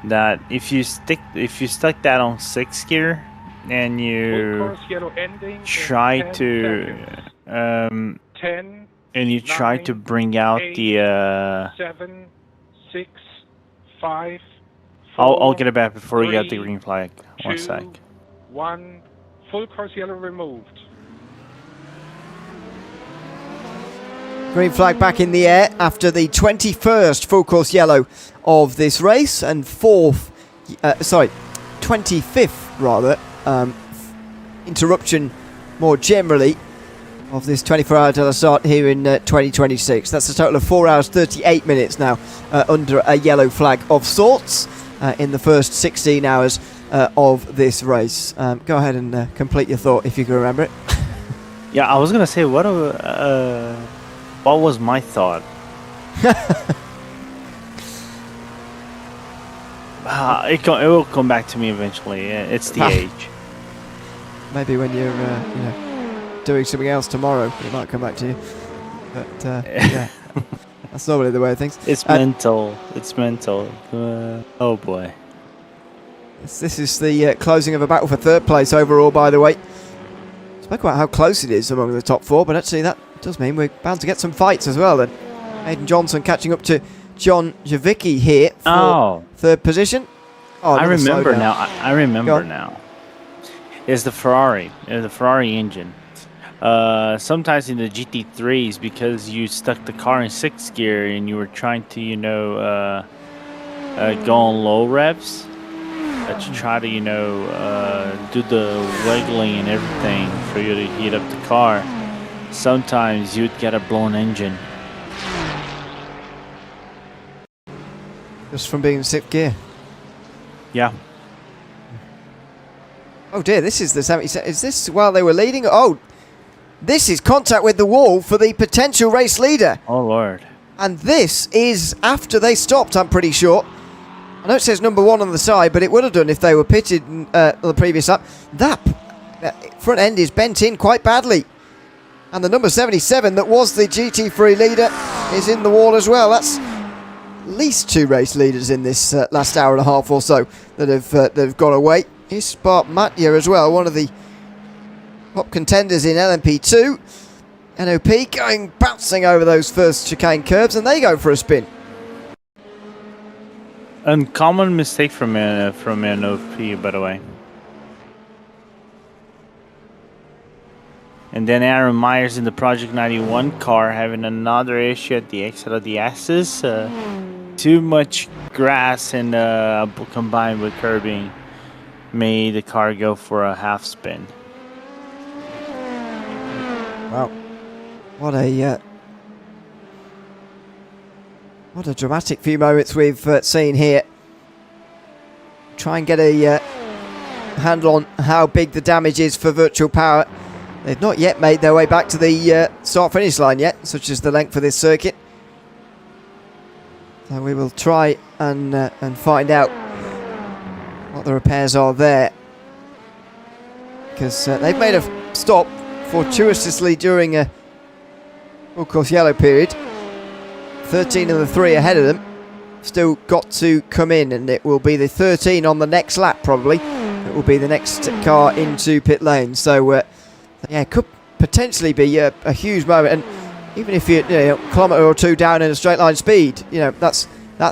that if you stuck that on 6th gear and Full you course yellow ending in try 10 to seconds. 10, and you try to bring out 8, the 7, 6, 5, I'll 4, get it back before we get the 3, green flag. 1 2, sec. 1. Full course yellow removed. Green flag back in the air after the 21st full course yellow of this race, and 25th rather, interruption more generally of this 24 Hours of La Sarthe here in 2026. That's a total of 4 hours 38 minutes now under a yellow flag of sorts in the first 16 hours of this race. Go ahead and complete your thought if you can remember it. Yeah, I was gonna say what was my thought? It will come back to me eventually. It's the age. Maybe when you're doing something else tomorrow, it might come back to you. But yeah, that's normally the way of things. It's mental. It's mental. Oh boy. This is the closing of a battle for third place overall, by the way. Spoke about how close it is among the top 4, but actually that does mean we're bound to get some fights as well. Then Hayden Johnson catching up to John Javicki here for third position. Oh, I remember now. I remember now. It's the Ferrari engine. Sometimes in the GT3s, because you stuck the car in 6th gear and you were trying to, go on low revs, to try to, do the wiggling and everything for you to heat up the car. Sometimes you'd get a blown engine. Just from being in 6th gear. Yeah. Oh dear, this is the 77. Is this while they were leading? Oh, this is contact with the wall for the potential race leader. Oh Lord. And this is after they stopped, I'm pretty sure. I know it says number 1 on the side, but it would have done if they were pitted on the previous lap. That front end is bent in quite badly. And the number 77 that was the GT3 leader is in the wall as well. That's at least 2 race leaders in this last hour and a half or so that have gone away. Here's Spark Matya as well, one of the top contenders in LMP2. NOP going bouncing over those first chicane curves, and they go for a spin. Uncommon mistake from NOP, by the way. And then Aaron Myers in the Project 91 car having another issue at the exit of the S's. Too much grass and combined with curbing made the car go for a half spin. Wow, what a dramatic few moments we've seen here. Try and get a handle on how big the damage is for Virtual Power. They've not yet made their way back to the start-finish line yet, such as the length of this circuit. So we will try and find out what the repairs are there, because they've made a stop fortuitously during a full course yellow period. 13 of the 3 ahead of them still got to come in, and it will be the 13 on the next lap probably. It will be the next car into pit lane. So yeah, it could potentially be a huge moment, and even if you're a kilometre or 2 down in a straight line speed, that's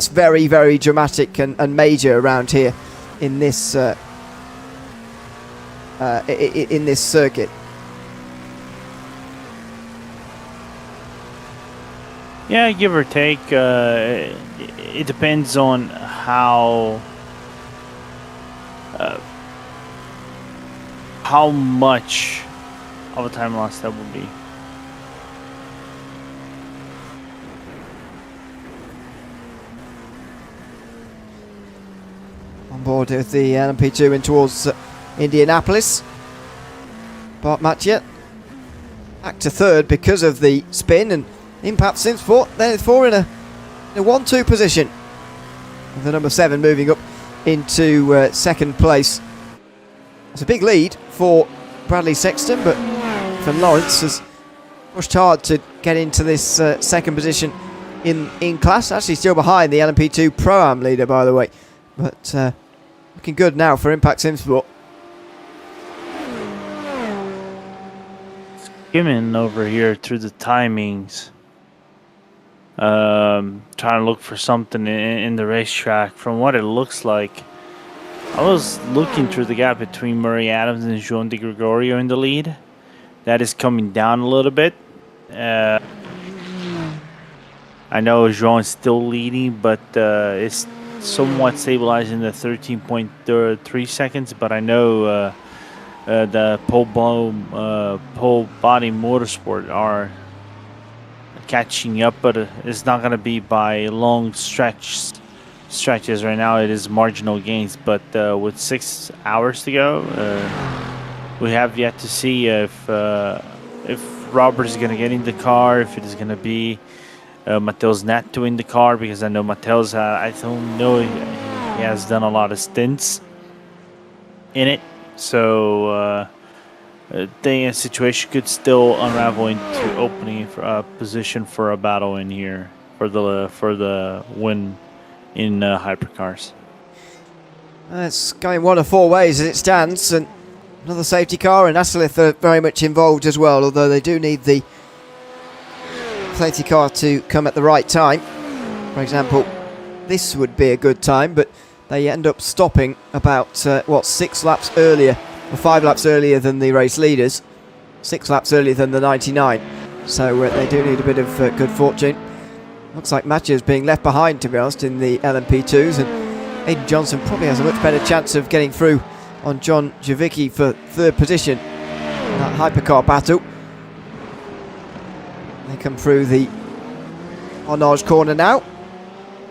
very, very dramatic and major around here in this in this circuit. Yeah, give or take. It depends on how much of a time loss that would be. on board with the LMP2 in towards Indianapolis. Bart Mathieu back to third because of the spin, and Impact Simsport therefore in a 1-2 position. With the number 7 moving up into second place. It's a big lead for Bradley Sexton, but from Lawrence has pushed hard to get into this second position in class. Actually still behind the LMP2 Pro-Am leader, by the way. But looking good now for Impact Simsport. Skimming over here through the timings. Trying to look for something in the racetrack. From what it looks like, I was looking through the gap between Murray Adams and Joan De Gregorio in the lead. That is coming down a little bit. I know Joan is still leading, but it's somewhat stabilizing the 13.3 seconds. But I know the pole body motorsport are catching up, but it's not going to be by long stretches. Right now it is marginal gains, but with 6 hours to go, we have yet to see if Robert is going to get in the car, if it is going to be Mateus Neto in the car, because I know Mateus, I don't know, he has done a lot of stints in it, so the situation could still unravel into opening for a position for a battle in here for the win in Hypercars. It's going one of 4 ways as it stands, and another safety car, and Asselith are very much involved as well, although they do need the safety car to come at the right time. For example, this would be a good time, but they end up stopping about 6 laps earlier, or 5 laps earlier than the race leaders, 6 laps earlier than the 99, so they do need a bit of good fortune. Looks like Mathieu's being left behind, to be honest, in the LMP2s, and Aidan Johnson probably has a much better chance of getting through on John Javicki for third position in that hypercar battle. They come through the Honage corner now.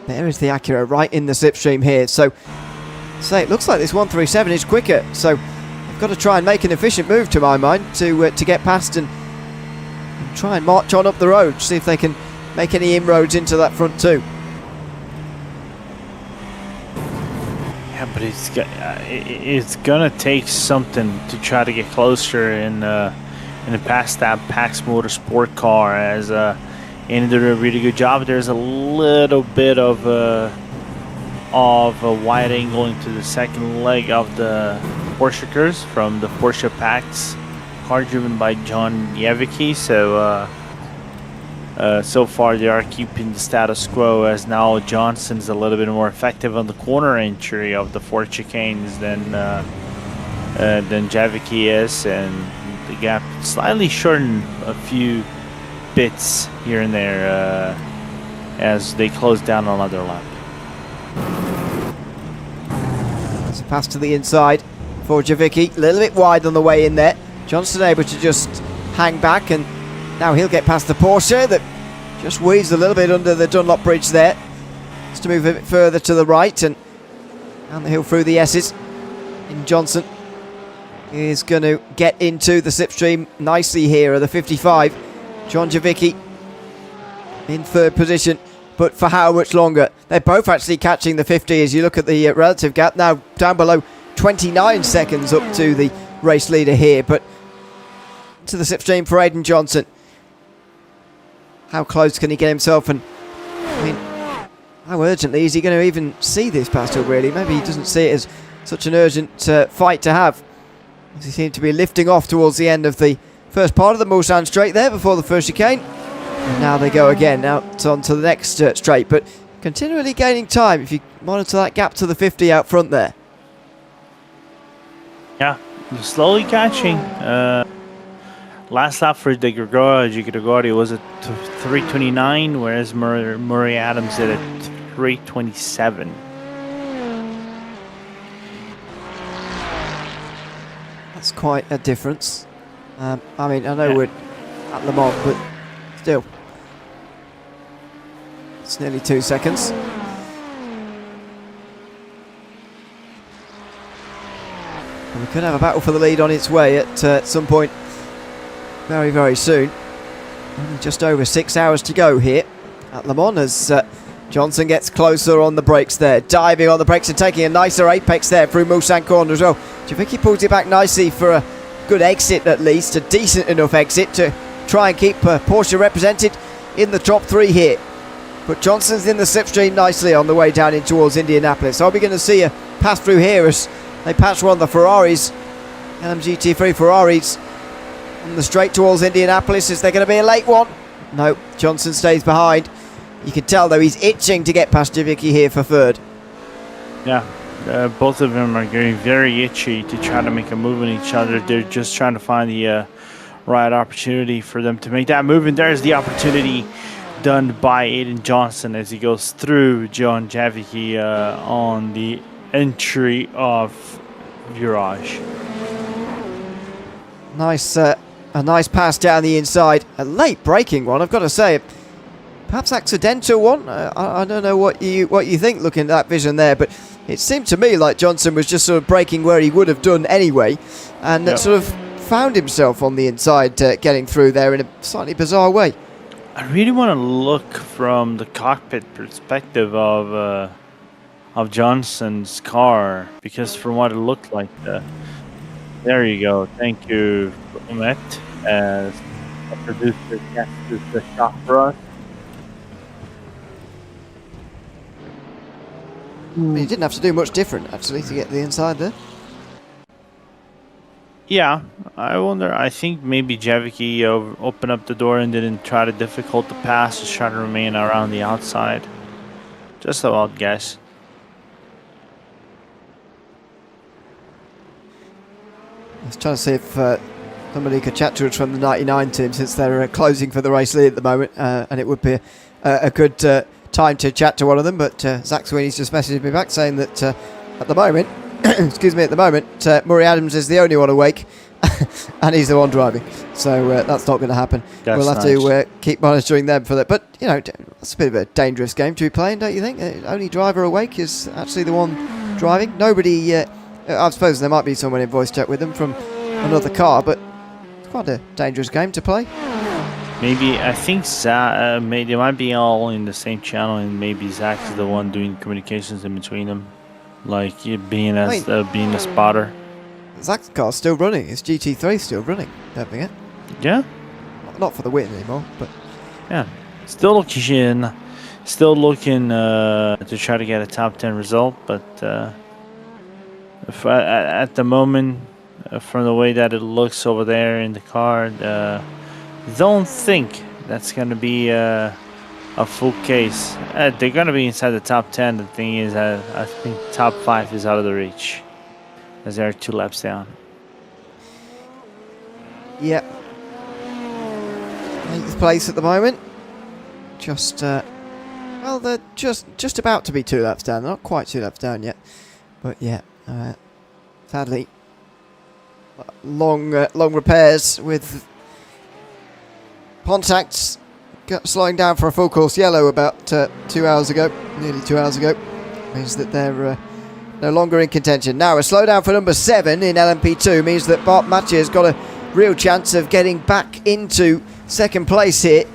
There is the Acura right in the slipstream here, so it looks like this 137 is quicker, so they've got to try and make an efficient move, to my mind, to get past and try and march on up the road, see if they can make any inroads into that front two. Yeah, but it's gonna take something to try to get closer in past that Pax Motorsport car, as and they did a really good job. There's a little bit of a wide angle into the second leg of the Porsche cars from the Porsche Pax car driven by John Javicki, so far they are keeping the status quo, as now Johnson's a little bit more effective on the corner entry of the four chicanes than Javicki is, and the gap slightly shortened a few bits here and there as they close down another lap. It's a pass to the inside for Javicki, a little bit wide on the way in there. Johnson able to just hang back, and now he'll get past the Porsche that just weaves a little bit under the Dunlop bridge there. Just to move a bit further to the right and down the hill through the S's. In Johnson is going to get into the slipstream nicely here at the 55. John Javicki in third position, but for how much longer? They're both actually catching the 50 as you look at the relative gap. Now down below 29 seconds up to the race leader here, but to the slipstream for Aidan Johnson. How close can he get himself, and I mean, how urgently is he going to even see this battle, really? Maybe he doesn't see it as such an urgent fight to have, as he seemed to be lifting off towards the end of the first part of the Mulsanne straight there before the first chicane. And now they go again out onto the next straight, but continually gaining time if you monitor that gap to the 50 out front there. Yeah, slowly catching. Last lap for De Gregorio was at 3:29, whereas Murray Adams did at 3:27. That's quite a difference. I mean, I know we're at Le Mans, but still, it's nearly 2 seconds. And we could have a battle for the lead on its way at some point very, very soon. Only just over 6 hours to go here at Le Mans as Johnson gets closer on the brakes there, diving on the brakes and taking a nicer apex there through Mulsanne corner as well. Do you think he pulls it back nicely for a good exit, at least a decent enough exit to try and keep Porsche represented in the top 3 here? But Johnson's in the slipstream nicely on the way down in towards Indianapolis. Are we going to see a pass through here as they patch one of the Ferraris, LMGT3 Ferraris, on the straight towards Indianapolis? Is there going to be a late one? No, Johnson stays behind. You can tell though he's itching to get past Javicki here for third. Yeah, both of them are getting very itchy to try to make a move on each other. They're just trying to find the right opportunity for them to make that move, and there's the opportunity done by Aiden Johnson as he goes through John Javicki on the entry of Virage. Nice, a nice pass down the inside. A late braking one, I've got to say. Perhaps accidental one. I don't know what you think looking at that vision there, but it seemed to me like Johnson was just sort of braking where he would have done anyway, and sort of found himself on the inside getting through there in a slightly bizarre way. I really want to look from the cockpit perspective of Johnson's car, because from what it looked like, there you go. Thank you, Emmett, as a producer gets the shot for us. You didn't have to do much different actually to get the inside there. Yeah, I wonder. I think maybe Javicki opened up the door and didn't try to difficult the pass, just try to remain around the outside. Just a wild guess. I was trying to see if somebody could chat to us from the 99 team, since they're closing for the race lead at the moment, and it would be a good time to chat to one of them, but Zach Sweeney's just messaged me back saying that at the moment, excuse me, at the moment, Murray Adams is the only one awake and he's the one driving, so that's not going to happen. We'll have to keep monitoring them for that, but you know, it's a bit of a dangerous game to be playing, don't you think? Only driver awake is actually the one driving. Nobody, I suppose there might be someone in voice chat with them from another car, but it's quite a dangerous game to play. Maybe, I think Zach, they might be all in the same channel, and maybe Zach is the one doing communications in between them, like being a spotter. Zach's car's still running. His GT3 is still running. Don't forget. Yeah. Not for the win anymore, but yeah, still looking to try to get a top 10 result, but if at the moment, from the way that it looks over there in the car, don't think that's going to be a full case. They're going to be inside the top 10. The thing is, I think top 5 is out of the reach, as they are 2 laps down. Yep. 8th place at the moment. Just, well, they're just about to be 2 laps down. They're not quite 2 laps down yet. But yeah, sadly, long repairs with contacts slowing down for a full course yellow about 2 hours ago, nearly 2 hours ago. Means that they're no longer in contention. Now a slowdown for number 7 in LMP2 means that Bart Mathieu has got a real chance of getting back into second place here,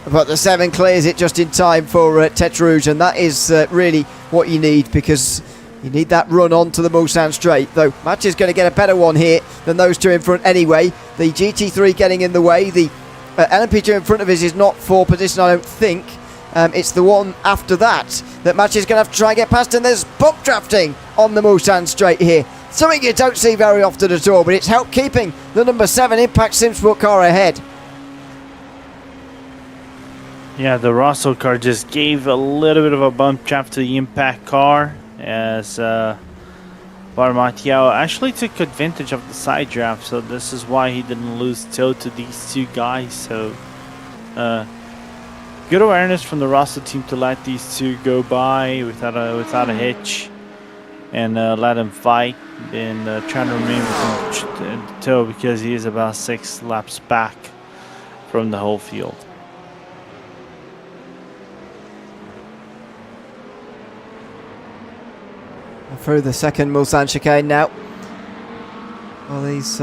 but the 7 clears it just in time for Tête Rouge, and that is really what you need, because you need that run onto the Mulsanne straight. Though Mathieu's going to get a better one here than those 2 in front anyway. The GT3 getting in the way. The LMP2 in front of us is not for position, I don't think. It's the one after that Mathieu's going to have to try and get past, and there's bump drafting on the Mulsanne straight here. Something you don't see very often at all, but it's helped keeping the number 7 Impact Simsport car ahead. Yeah, the Russell car just gave a little bit of a bump draft to the Impact car, as Bart Mathieu actually took advantage of the side draft, so this is why he didn't lose toe to these 2 guys. So good awareness from the Russell team to let these 2 go by without a hitch, and let him fight, and trying to remain with him toe, because he is about 6 laps back from the whole field. Through the second Mulsanne chicane now. All these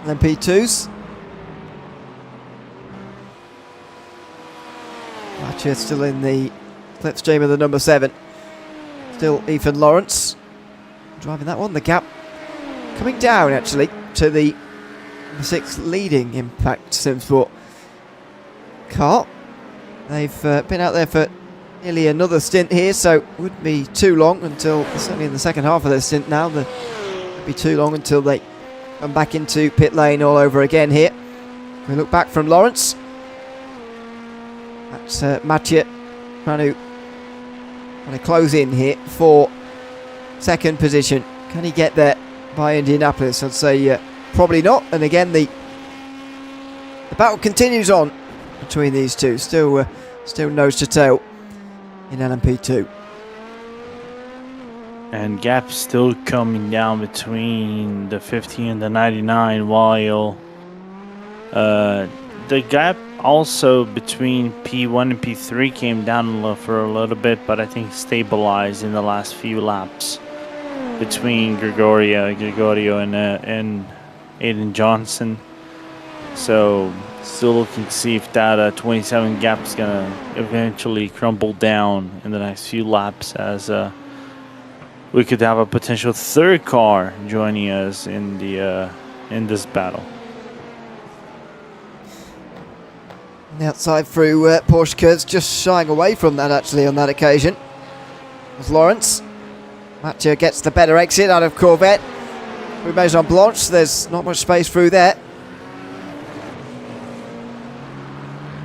LMP2s. Mathieu still in the slipstream of the number 7. Still Ethan Lawrence driving that one. The gap coming down actually to the 6 leading Impact Simsport car. They've been out there for nearly another stint here, so it wouldn't be too long until, certainly in the second half of their stint now, it wouldn't be too long until they come back into pit lane all over again here. We look back from Lawrence. That's Mathieu trying to close in here for second position. Can he get there by Indianapolis? I'd say probably not. And again, the battle continues on between these two. Still nose to tail in LMP2. And gap still coming down between the 50 and the 99, while the gap also between P1 and P3 came down for a little bit, but I think stabilized in the last few laps between Gregorio and Aiden Johnson. So still looking to see if that 27 gap is gonna eventually crumble down in the next few laps, as we could have a potential third car joining us in the in this battle. The outside through Porsche curves, just shying away from that actually on that occasion was Lawrence. Mathieu gets the better exit out of Corvette. Through Maison Blanche, there's not much space through there.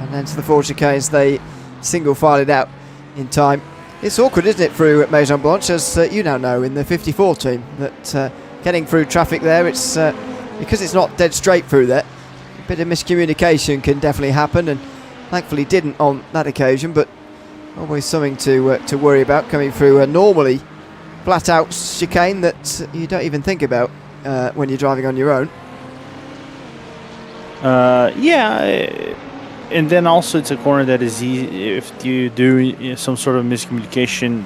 And then to the Ford chicanes, they single filed it out in time. It's awkward, isn't it, through Maison Blanche, as you now know in the 54 team, that getting through traffic there, it's because it's not dead straight through there. A bit of miscommunication can definitely happen, and thankfully didn't on that occasion, but always something to worry about coming through a normally flat out chicane that you don't even think about when you're driving on your own. Yeah, and then also it's a corner that is easy. If you do some sort of miscommunication,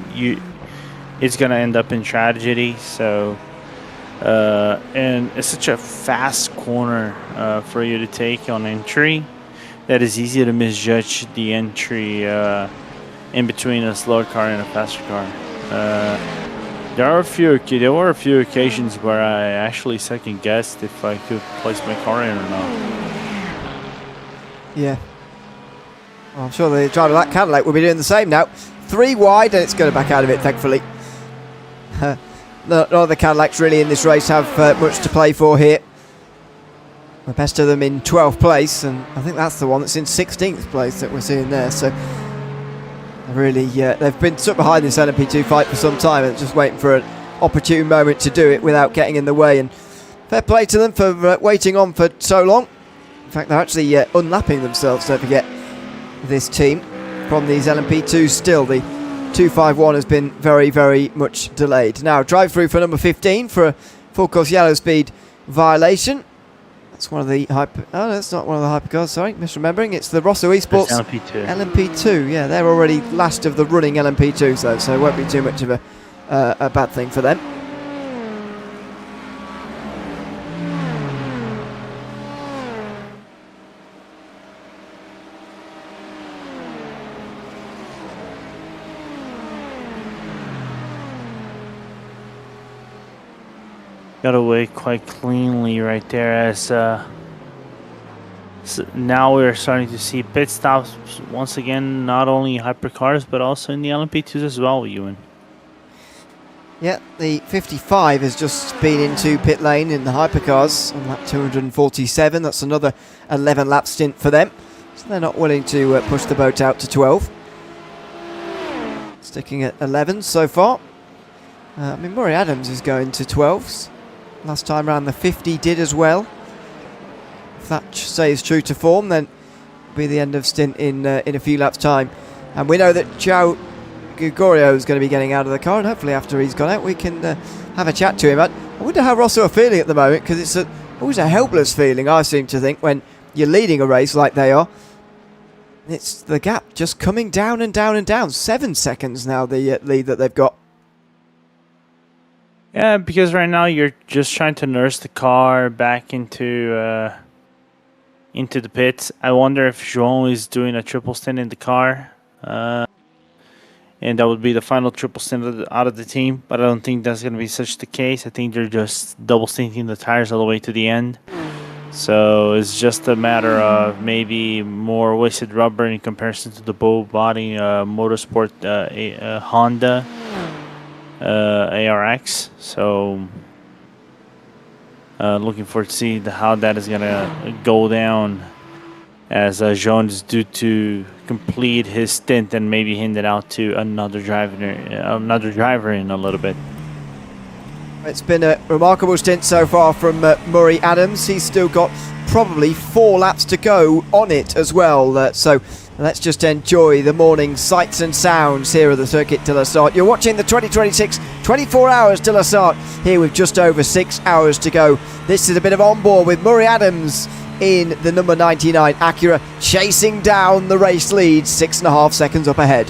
it's gonna end up in tragedy. So and it's such a fast corner for you to take on entry that is easy to misjudge the entry in between a slower car and a faster car. There were a few occasions where I actually second guessed if I could place my car in or not. Yeah. Well, I'm sure the driver of that Cadillac will be doing the same now. 3 wide, and it's going back out of it, thankfully. None of the Cadillacs really in this race have much to play for here. The best of them in 12th place, and I think that's the one that's in 16th place that we're seeing there. So really, they've been stuck behind this LMP2 fight for some time and just waiting for an opportune moment to do it without getting in the way. And fair play to them for waiting on for so long. In fact, they're actually unlapping themselves, don't forget, this team from these LMP2s still. The 251 has been very, very much delayed. Now, drive through for number 15 for a full course yellow speed violation. That's one of the oh, that's not one of the hypercars, sorry, misremembering. It's the Rosso Esports LMP2. LMP2, yeah, they're already last of the running LMP2s though, so it won't be too much of a bad thing for them. Got away quite cleanly right there, as so now we're starting to see pit stops once again, not only hypercars but also in the LMP2s as well, Ewan. Yeah, the 55 has just been into pit lane in the hypercars on lap 247. That's another 11 lap stint for them, so they're not willing to push the boat out to 12. Sticking at 11 so far. I mean, Murray Adams is going to 12s. Last time around the 50 did as well. If that stays true to form, then it'll be the end of stint in a few laps' time. And we know that João Gregorio is going to be getting out of the car, and hopefully after he's gone out we can have a chat to him. I wonder how Rosso are feeling at the moment, because it's always a helpless feeling, I seem to think, when you're leading a race like they are. It's the gap just coming down and down and down. 7 seconds now, the lead that they've got. Yeah, because right now you're just trying to nurse the car back into the pits. I wonder if João is doing a triple stint in the car, and that would be the final triple stint out of the team. But I don't think that's going to be such the case. I think they're just double stinting the tires all the way to the end. So it's just a matter of maybe more wasted rubber in comparison to the Bow Body Motorsport Honda ARX. So looking forward to see how that is going to go down, as João is due to complete his stint and maybe hand it out to another driver in a little bit. It's been a remarkable stint so far from Murray Adams. He's still got probably 4 laps to go on it as well. So let's just enjoy the morning sights and sounds here at the Circuit de la Sarthe. You're watching the 2026 24 Hours de la Sarthe here with just over 6 hours to go. This is a bit of onboard with Murray Adams in the number 99 Acura, chasing down the race lead, 6.5 seconds up ahead.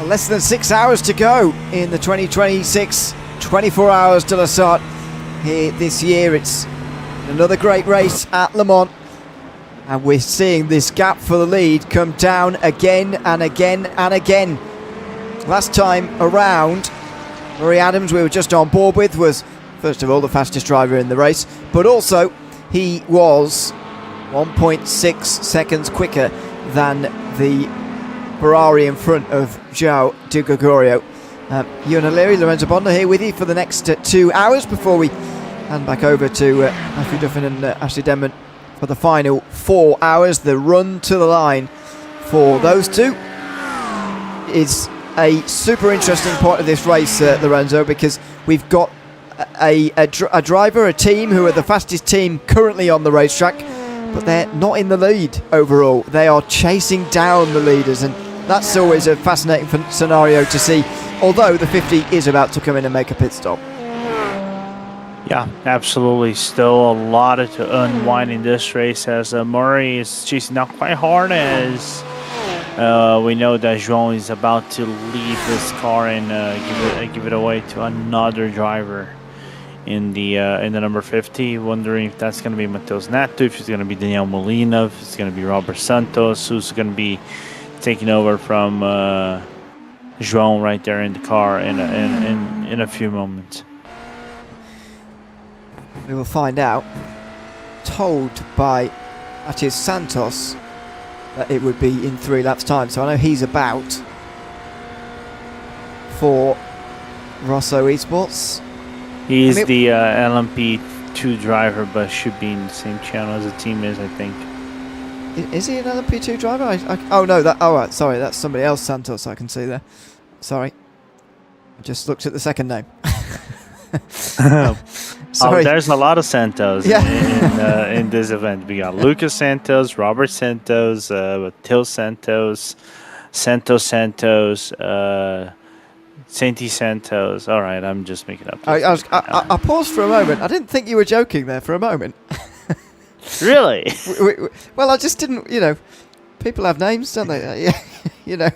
less than 6 hours to go in the 2026 24 Hours de la Sarthe here this year. It's another great race at Le Mans, and we're seeing this gap for the lead come down again and again and again. Last time around, Murray Adams, we were just on board with, was first of all the fastest driver in the race, but also he was 1.6 seconds quicker than the Ferrari in front of João de Gregorio. Ewan O'Leary, Lorenzo Bonda here with you for the next 2 hours before we hand back over to Matthew Duffin and Ashley Denman for the final 4 hours. The run to the line for those two is a super interesting part of this race, Lorenzo, because we've got a driver, a team who are the fastest team currently on the racetrack, but they're not in the lead overall. They are chasing down the leaders, and that's always a fascinating scenario to see, although the 50 is about to come in and make a pit stop. Yeah, absolutely. Still a lot to unwind in this race, as Murray is chasing out quite hard, as we know that João is about to leave this car and give it away to another driver in the number 50. Wondering if that's going to be Matheus Neto, if it's going to be Daniel Molina, if it's going to be Robert Santos, who's going to be taking over from João right there in the car in a few moments. We will find out. Told by Matheus Santos that it would be in 3 laps time, so I know he's about for Rosso Esports. He's the LMP2 driver, but should be in the same channel as the team is, I think. Is he an LMP2 driver? Oh no, right, sorry, that's somebody else, Santos, I can see there. Sorry. I just looked at the second name. Oh, there's a lot of Santos in this event. We got Lucas Santos, Robert Santos, Matheus Santos, Santos, Santi Santos. All right, I'm just making up. I paused for a moment. I didn't think you were joking there for a moment. Really? Well, I just didn't. You know, people have names, don't they? You know.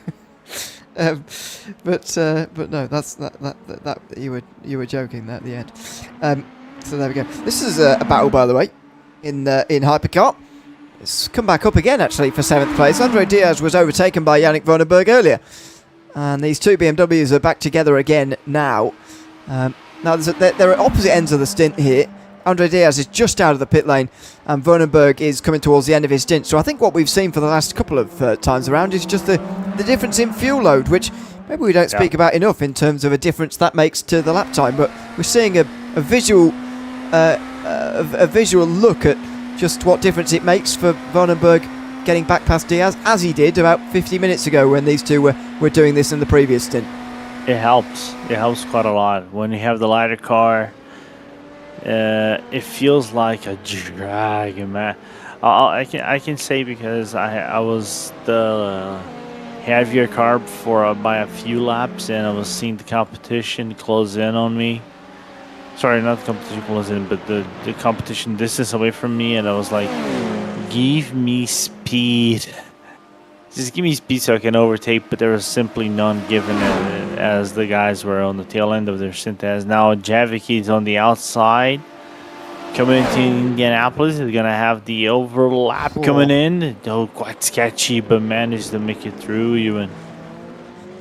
But no, that's that you were joking there at the end. So there we go. This is a battle, by the way, in Hypercar. It's come back up again, actually, for 7th place. Andre Diaz was overtaken by Yannick Vonenberg earlier, and these two BMWs are back together again now. Now they're at opposite ends of the stint here. Andre Diaz is just out of the pit lane, and Vonenberg is coming towards the end of his stint. So I think what we've seen for the last couple of times around is just the difference in fuel load, which maybe we don't speak about enough in terms of a difference that makes to the lap time. But we're seeing a visual look at just what difference it makes for Vonenberg getting back past Diaz, as he did about 50 minutes ago when these two were doing this in the previous stint. It helps. It helps quite a lot. When you have the lighter car, it feels like a drag, man. I can say, because I was the heavier car by a few laps, and I was seeing the competition close in on me. Sorry, not the competition close in, but the competition distance away from me, and I was like, give me speed. Just give me speed so I can overtake, but there was simply none given as the guys were on the tail end of their stint. As now Javic is on the outside coming into Indianapolis. He's going to have the overlap coming in. Oh, quite sketchy, but managed to make it through, Ewan.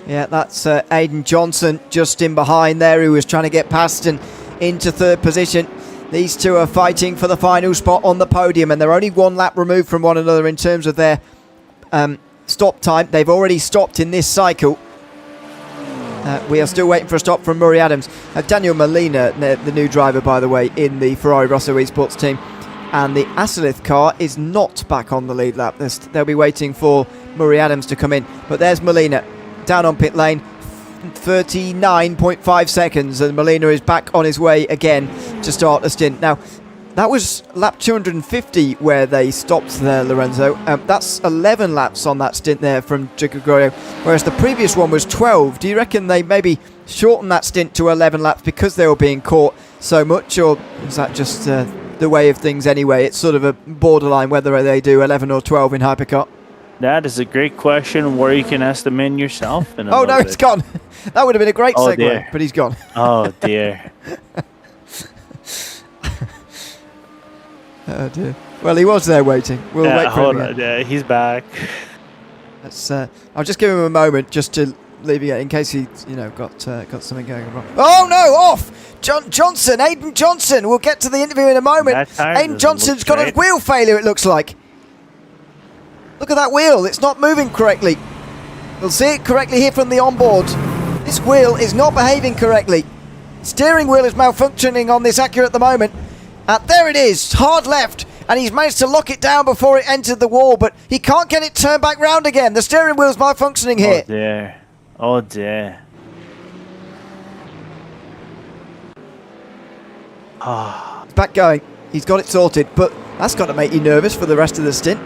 Yeah, that's Aidan Johnson just in behind there, who was trying to get past and into 3rd position. These two are fighting for the final spot on the podium, and they're only 1 lap removed from one another in terms of their stop time. They've already stopped in this cycle. We are still waiting for a stop from Murray Adams. Daniel Molina, the new driver, by the way, in the Ferrari Rosso Esports team. And the Asalith car is not back on the lead lap. They'll be waiting for Murray Adams to come in. But there's Molina down on pit lane. 39.5 seconds, and Molina is back on his way again to start the stint. Now, that was lap 250 where they stopped there, Lorenzo. That's 11 laps on that stint there from Gregorio, whereas the previous one was 12. Do you reckon they maybe shortened that stint to 11 laps because they were being caught so much, or is that just the way of things anyway? It's sort of a borderline whether they do 11 or 12 in Hypercar. That is a great question where you can ask the man yourself. In a Oh, little no, bit. it's gone. That would have been a great Oh, segue, dear. but he's gone. Oh, dear. Oh, dear. Well, he was there waiting. We'll wait for Hold him on. again. Yeah, he's back. I'll just give him a moment just to leave it in case he, got something going wrong. Oh, no, off! Johnson, Aiden Johnson. We'll get to the interview in a moment. That tire Aiden doesn't Johnson's look got a great. wheel failure, it looks like. Look at that wheel. It's not moving correctly. We'll see it correctly here from the onboard. This wheel is not behaving correctly. Steering wheel is malfunctioning on this Acura at the moment. There it is, hard left, and he's managed to lock it down before it entered the wall, but he can't get it turned back round again. The steering wheel's malfunctioning here. Oh, dear. Oh, dear. It's back going. He's got it sorted, but that's got to make you nervous for the rest of the stint.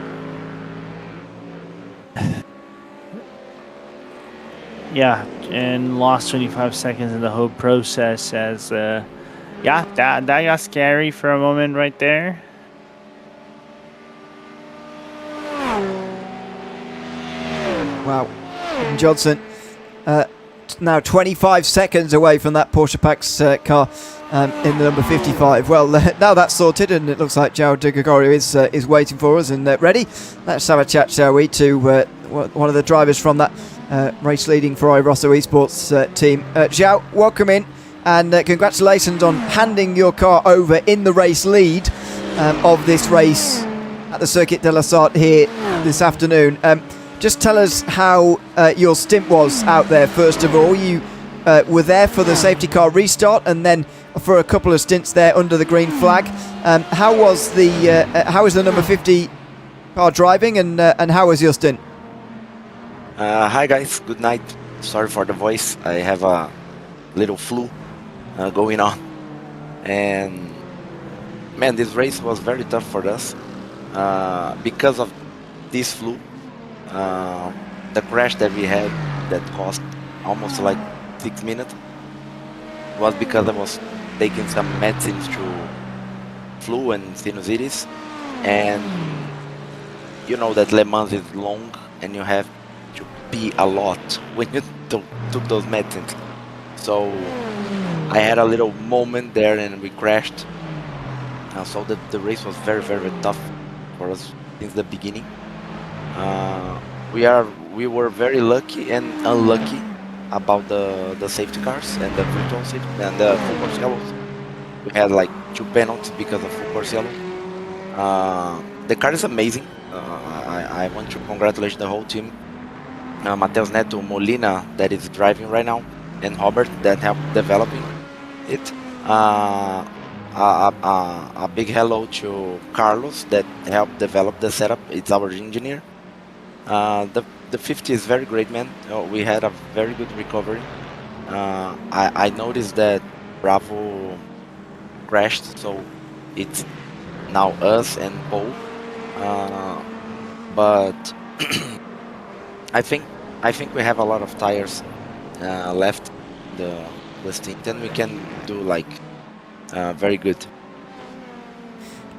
Yeah, and lost 25 seconds in the whole process as, yeah, that got scary for a moment right there. Wow. Johnson now 25 seconds away from that Porsche Pax car in the number 55. Well, now that's sorted, and it looks like João de Gregorio is waiting for us and ready. Let's have a chat, shall we, to one of the drivers from that race-leading Ferrari Rosso Esports team. João, welcome in, and congratulations on handing your car over in the race lead of this race at the Circuit de la Sarthe here this afternoon. Just tell us how your stint was out there, first of all. You were there for the safety car restart and then for a couple of stints there under the green flag. How was the number 50 car driving, and how was your stint? Hi guys, good night. Sorry for the voice. I have a little flu going on. And man, this race was very tough for us because of this flu. The crash that we had that cost almost like 6 minutes was because I was taking some medicines to flu and sinusitis, and you know that Le Mans is long and you have to pee a lot when you took those medicines. So I had a little moment there and we crashed. So the race was very, very tough for us since the beginning. We were very lucky and unlucky about the safety cars and the virtual safety and the full course yellows. We had like 2 penalties because of full course yellow. The car is amazing. I want to congratulate the whole team. Mateus Neto Molina that is driving right now, and Robert that helped developing it. A big hello to Carlos that helped develop the setup. It's our engineer. The 50 is very great, man. We had a very good recovery. I noticed that Bravo crashed, so it's now us and Paul. But I think we have a lot of tires left the stint, and we can do like very good.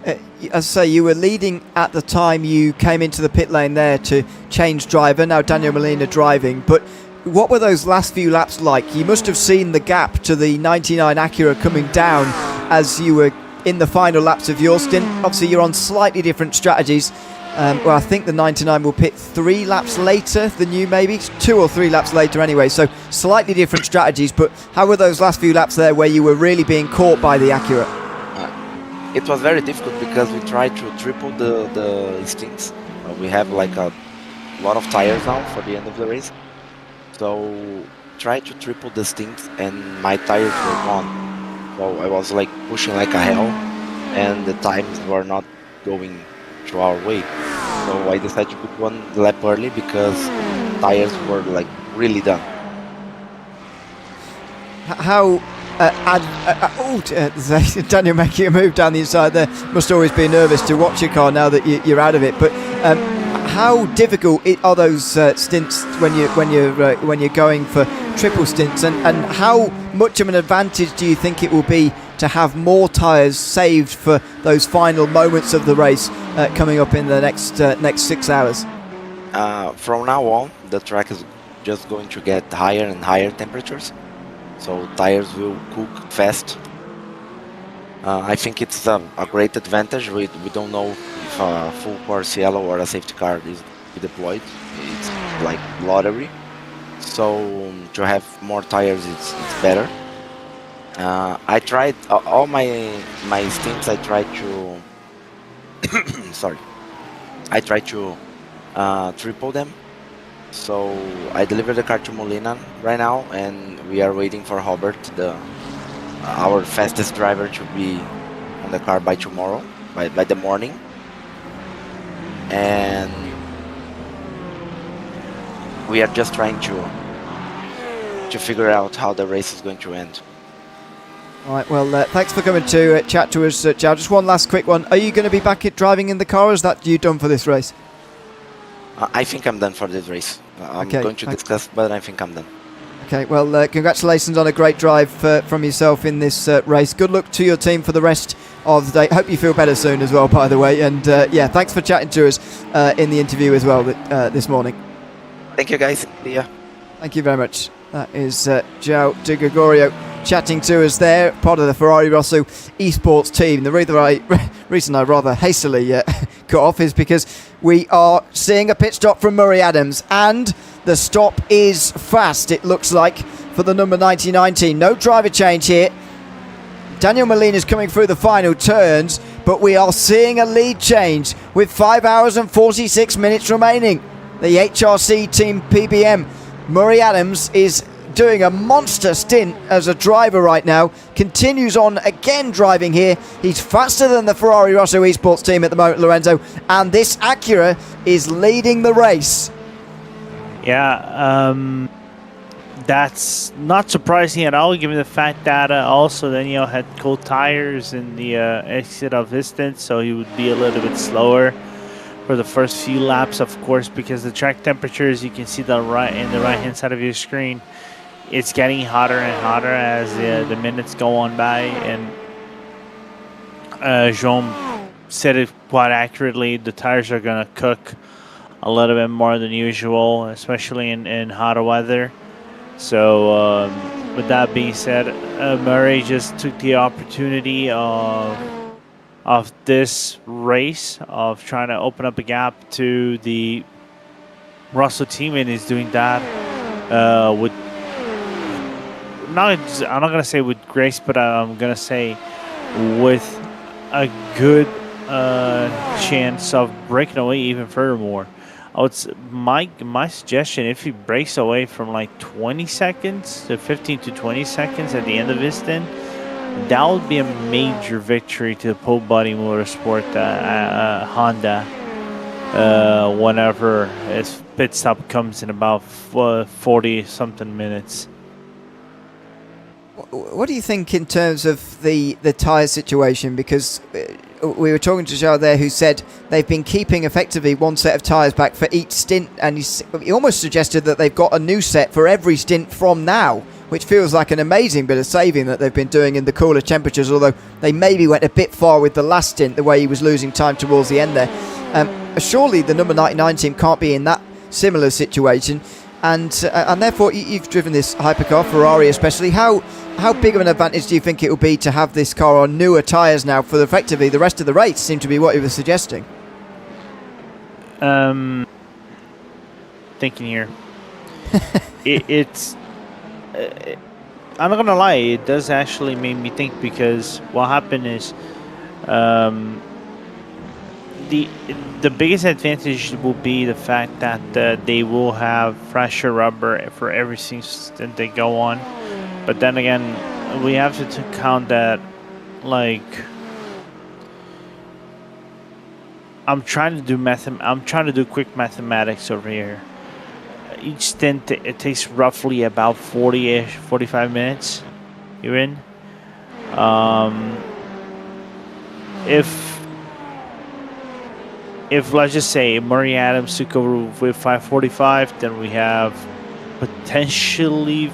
As I say, you were leading at the time you came into the pit lane there to change driver. Now Daniel Molina driving, but what were those last few laps like? You must have seen the gap to the 99 Acura coming down as you were in the final laps of your stint. Obviously you're on slightly different strategies. Well, I think the 99 will pit 3 laps later than you, maybe 2 or 3 laps later anyway, so slightly different strategies. But how were those last few laps there where you were really being caught by the Acura? It was very difficult because we tried to triple the stints. We have like a lot of tires now for the end of the race, so tried to triple the stints and my tires were gone. So I was like pushing like a hell, and the times were not going to our way. So I decided to put 1 lap early because tires were like really done. How Daniel making a move down the inside there. Must always be nervous to watch your car now that you're out of it. But how difficult are those stints when you're going for triple stints, and how much of an advantage do you think it will be to have more tyres saved for those final moments of the race coming up in the next 6 hours? from now on, the track is just going to get higher and higher temperatures, so tires will cook fast. I think it's a great advantage. We don't know if a full course yellow or a safety car is deployed. It's like lottery. So to have more tires, it's better. I tried all my stints. I tried to sorry. I tried to triple them. So I delivered the car to Molina right now, and we are waiting for Robert, our fastest driver, to be on the car by tomorrow, by the morning. And we are just trying to figure out how the race is going to end. All right, well, thanks for coming to chat to us, Joe. Just one last quick one. Are you going to be back at driving in the car, or is that you done for this race? I think I'm done for this race. I'm Okay, going to discuss, but I think I'm done. Okay, well, congratulations on a great drive from yourself in this race. Good luck to your team for the rest of the day. Hope you feel better soon as well, by the way. And yeah, thanks for chatting to us in the interview as well this morning. Thank you, guys. See ya. Thank you very much. That is João de Gregorio chatting to us there, part of the Ferrari Rosso esports team. The reason I rather hastily cut off is because we are seeing a pit stop from Murray Adams, and the stop is fast, it looks like, for the number 99 team. No driver change here. Daniel Molina is coming through the final turns, but we are seeing a lead change with 5 hours and 46 minutes remaining. The HRC team PBM, Murray Adams, is doing a monster stint as a driver right now. Continues on again driving here. He's faster than the Ferrari Rosso esports team at the moment, Lorenzo, and this Acura is leading the race. Yeah, that's not surprising at all, given the fact that also Daniel had cold tires in the exit of his stint, so he would be a little bit slower for the first few laps, of course, because the track temperatures, you can see the right-hand side of your screen, it's getting hotter and hotter as the minutes go on by. And Jean said it quite accurately. The tires are going to cook a little bit more than usual, especially in hotter weather. So with that being said, Murray just took the opportunity of this race of trying to open up a gap to the Russell team, and is doing that with I'm not gonna say with grace, but I'm gonna say with a good chance of breaking away even furthermore. My suggestion, if he breaks away from like 20 seconds to 15 to 20 seconds at the end of his stint, that would be a major victory to the Pole Body Motorsport Honda whenever his pit stop comes in about 40 something minutes. What do you think in terms of the tyre situation? Because we were talking to João there, who said they've been keeping effectively one set of tyres back for each stint, and he almost suggested that they've got a new set for every stint from now, which feels like an amazing bit of saving that they've been doing in the cooler temperatures, although they maybe went a bit far with the last stint, the way he was losing time towards the end there. Surely the number 99 team can't be in that similar situation, and therefore you've driven this hypercar, Ferrari especially. How big of an advantage do you think it will be to have this car on newer tyres now for effectively the rest of the race? Seemed to be what you were suggesting. Thinking here. I'm not gonna lie, it does actually make me think, because what happened is the biggest advantage will be the fact that they will have fresher rubber for every single stint they go on. But then again, we have to count that, like, I'm trying to do quick mathematics over here. Each stint, it takes roughly about 40-ish, 45 minutes. You're in. If let's just say Murray Adams took over with 5:45, then we have potentially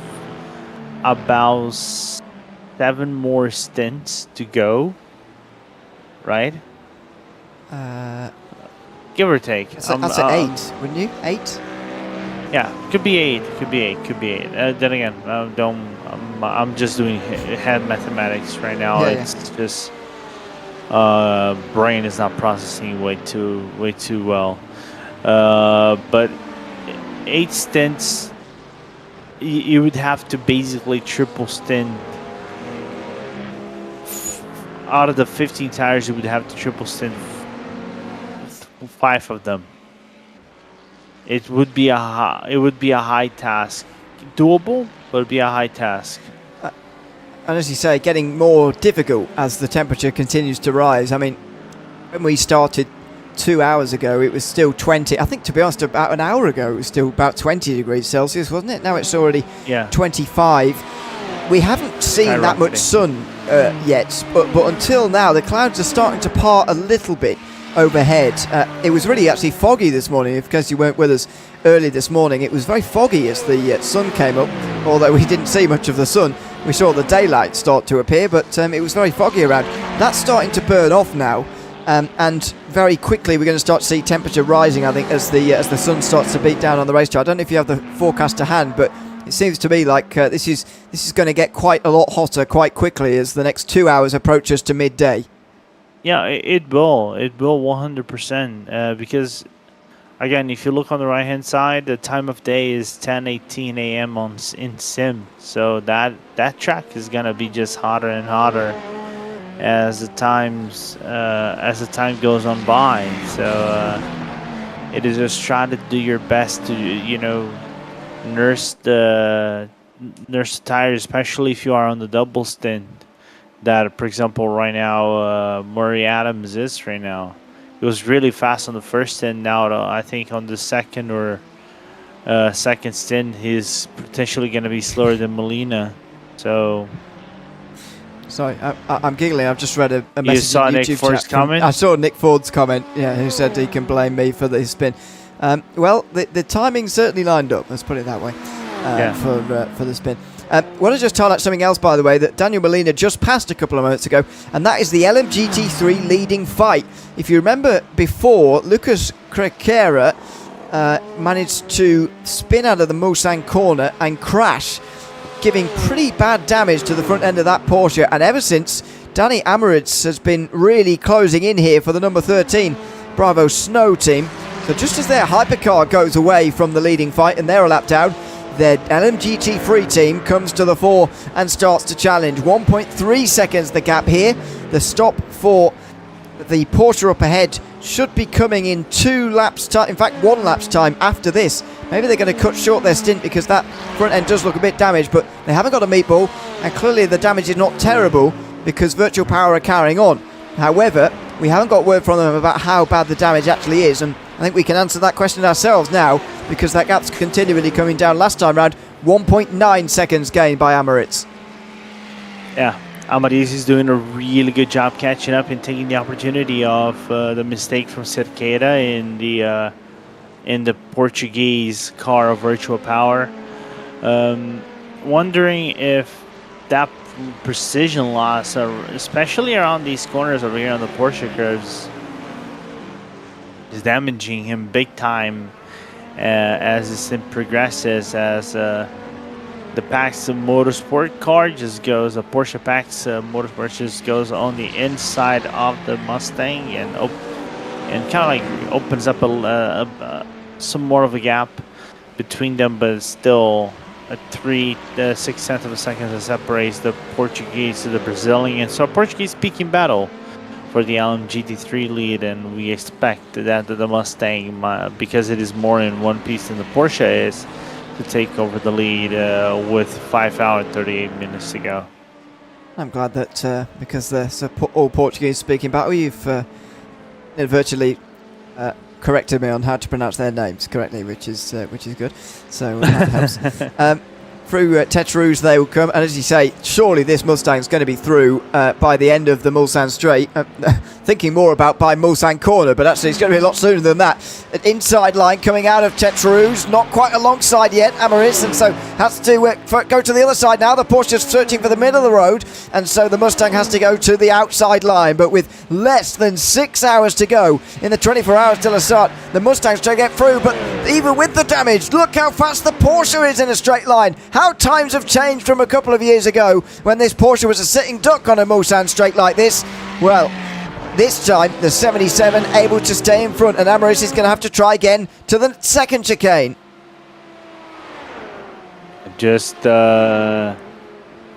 about 7 more stints to go, right? give or take. That's an 8, wouldn't you? 8? Yeah, could be 8. Could be 8. Could be 8. Then again, I'm just doing head mathematics right now. Yeah, it's just brain is not processing way too well. But 8 stints, you would have to basically triple stint. Out of the 15 tires, you would have to triple stint 5 of them. It would be a high task. Doable, but it'd be a high task. And as you say, getting more difficult as the temperature continues to rise. I mean, when we started 2 hours ago, it was still 20. I think, to be honest, about an hour ago, it was still about 20 degrees Celsius, wasn't it? Now it's already 25. We haven't seen that much sun yet, but until now, the clouds are starting to part a little bit overhead. It was really actually foggy this morning. In case you weren't with us early this morning, it was very foggy as the sun came up, although we didn't see much of the sun. We saw the daylight start to appear, but it was very foggy around. That's starting to burn off now, and very quickly we're going to start to see temperature rising, I think, as the sun starts to beat down on the racetrack. I don't know if you have the forecast to hand, but it seems to me like this is going to get quite a lot hotter quite quickly as the next 2 hours approach us to midday. Yeah, it will 100%, because again, if you look on the right hand side, the time of day is 10:18 a.m. in sim, so that track is gonna be just hotter and hotter as the time goes on by. So it is just try to do your best to nurse the tires, especially if you are on the double stint. That, for example, right now, Murray Adams is right now. It was really fast on the first stint. Now, I think on the second stint, he's potentially going to be slower than Molina. So, sorry, I'm giggling. I've just read a message. You saw in YouTube Nick Ford's comment? I saw Nick Ford's comment. Yeah, who said he can blame me for the spin. Well, the timing certainly lined up. Let's put it that way. For the spin. I want to just highlight something else, by the way, that Daniel Molina just passed a couple of moments ago, and that is the LMGT3 leading fight. If you remember before, Lucas Craquera managed to spin out of the Mulsanne corner and crash, giving pretty bad damage to the front end of that Porsche, and ever since, Danny Amoritz has been really closing in here for the number 13 Bravo Snow team. So just as their Hypercar goes away from the leading fight and they're a lap down, the LMGT3 team comes to the fore and starts to challenge. 1.3 seconds the gap here. The stop for the Porsche up ahead should be coming in 2 laps time. In fact, 1 lap's time after this. Maybe they're going to cut short their stint because that front end does look a bit damaged, but they haven't got a meatball, and clearly the damage is not terrible because Virtual Power are carrying on. However, we haven't got word from them about how bad the damage actually is, and I think we can answer that question ourselves now because that gap's continually coming down. Last time round, 1.9 seconds gained by Amoritz. Yeah, Amoritz is doing a really good job catching up and taking the opportunity of the mistake from Cerqueira in the Portuguese car of Virtual Power. Wondering if that precision loss, especially around these corners over here on the Porsche curves, is damaging him big time as the sim progresses, as the PAX Motorsport car just goes, the Porsche PAX Motorsport just goes on the inside of the Mustang and kind of like opens up some more of a gap between them, but it's still a 6/10 of a second that separates the Portuguese to the Brazilian. So a Portuguese speaking battle for the LMGT3 lead, and we expect that the Mustang, because it is more in one piece than the Porsche is, to take over the lead with 5 hours and 38 minutes to go. I'm glad that because they're all Portuguese speaking battle, you've virtually corrected me on how to pronounce their names correctly, which is good. So that helps. Through Tete Rouge they will come, and as you say, surely this Mustang's going to be through by the end of the Mulsanne straight. thinking more about by Mulsanne corner, but actually it's going to be a lot sooner than that. An inside line coming out of Tetrarouge, not quite alongside yet, Amaris, and so has to go to the other side now. The Porsche's searching for the middle of the road, and so the Mustang has to go to the outside line. But with less than 6 hours to go in the 24 Hours de la Sarthe, the Mustang's trying to get through, but even with the damage, look how fast the Porsche is in a straight line. How times have changed from a couple of years ago when this Porsche was a sitting duck on a Mulsanne straight like this. Well, this time the 77 able to stay in front, and Amaris is going to have to try again to the second chicane. Just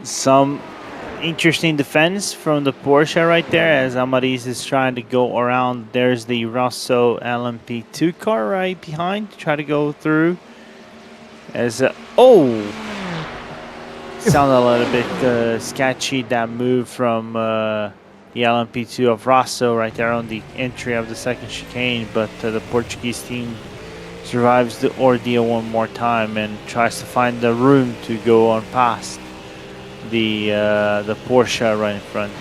some interesting defense from the Porsche right there as Amaris is trying to go around. There's the Rosso LMP2 car right behind to try to go through. As sounded a little bit sketchy, that move from the LMP2 of Rosso right there on the entry of the second chicane, but the Portuguese team survives the ordeal one more time and tries to find the room to go on past the Porsche right in front.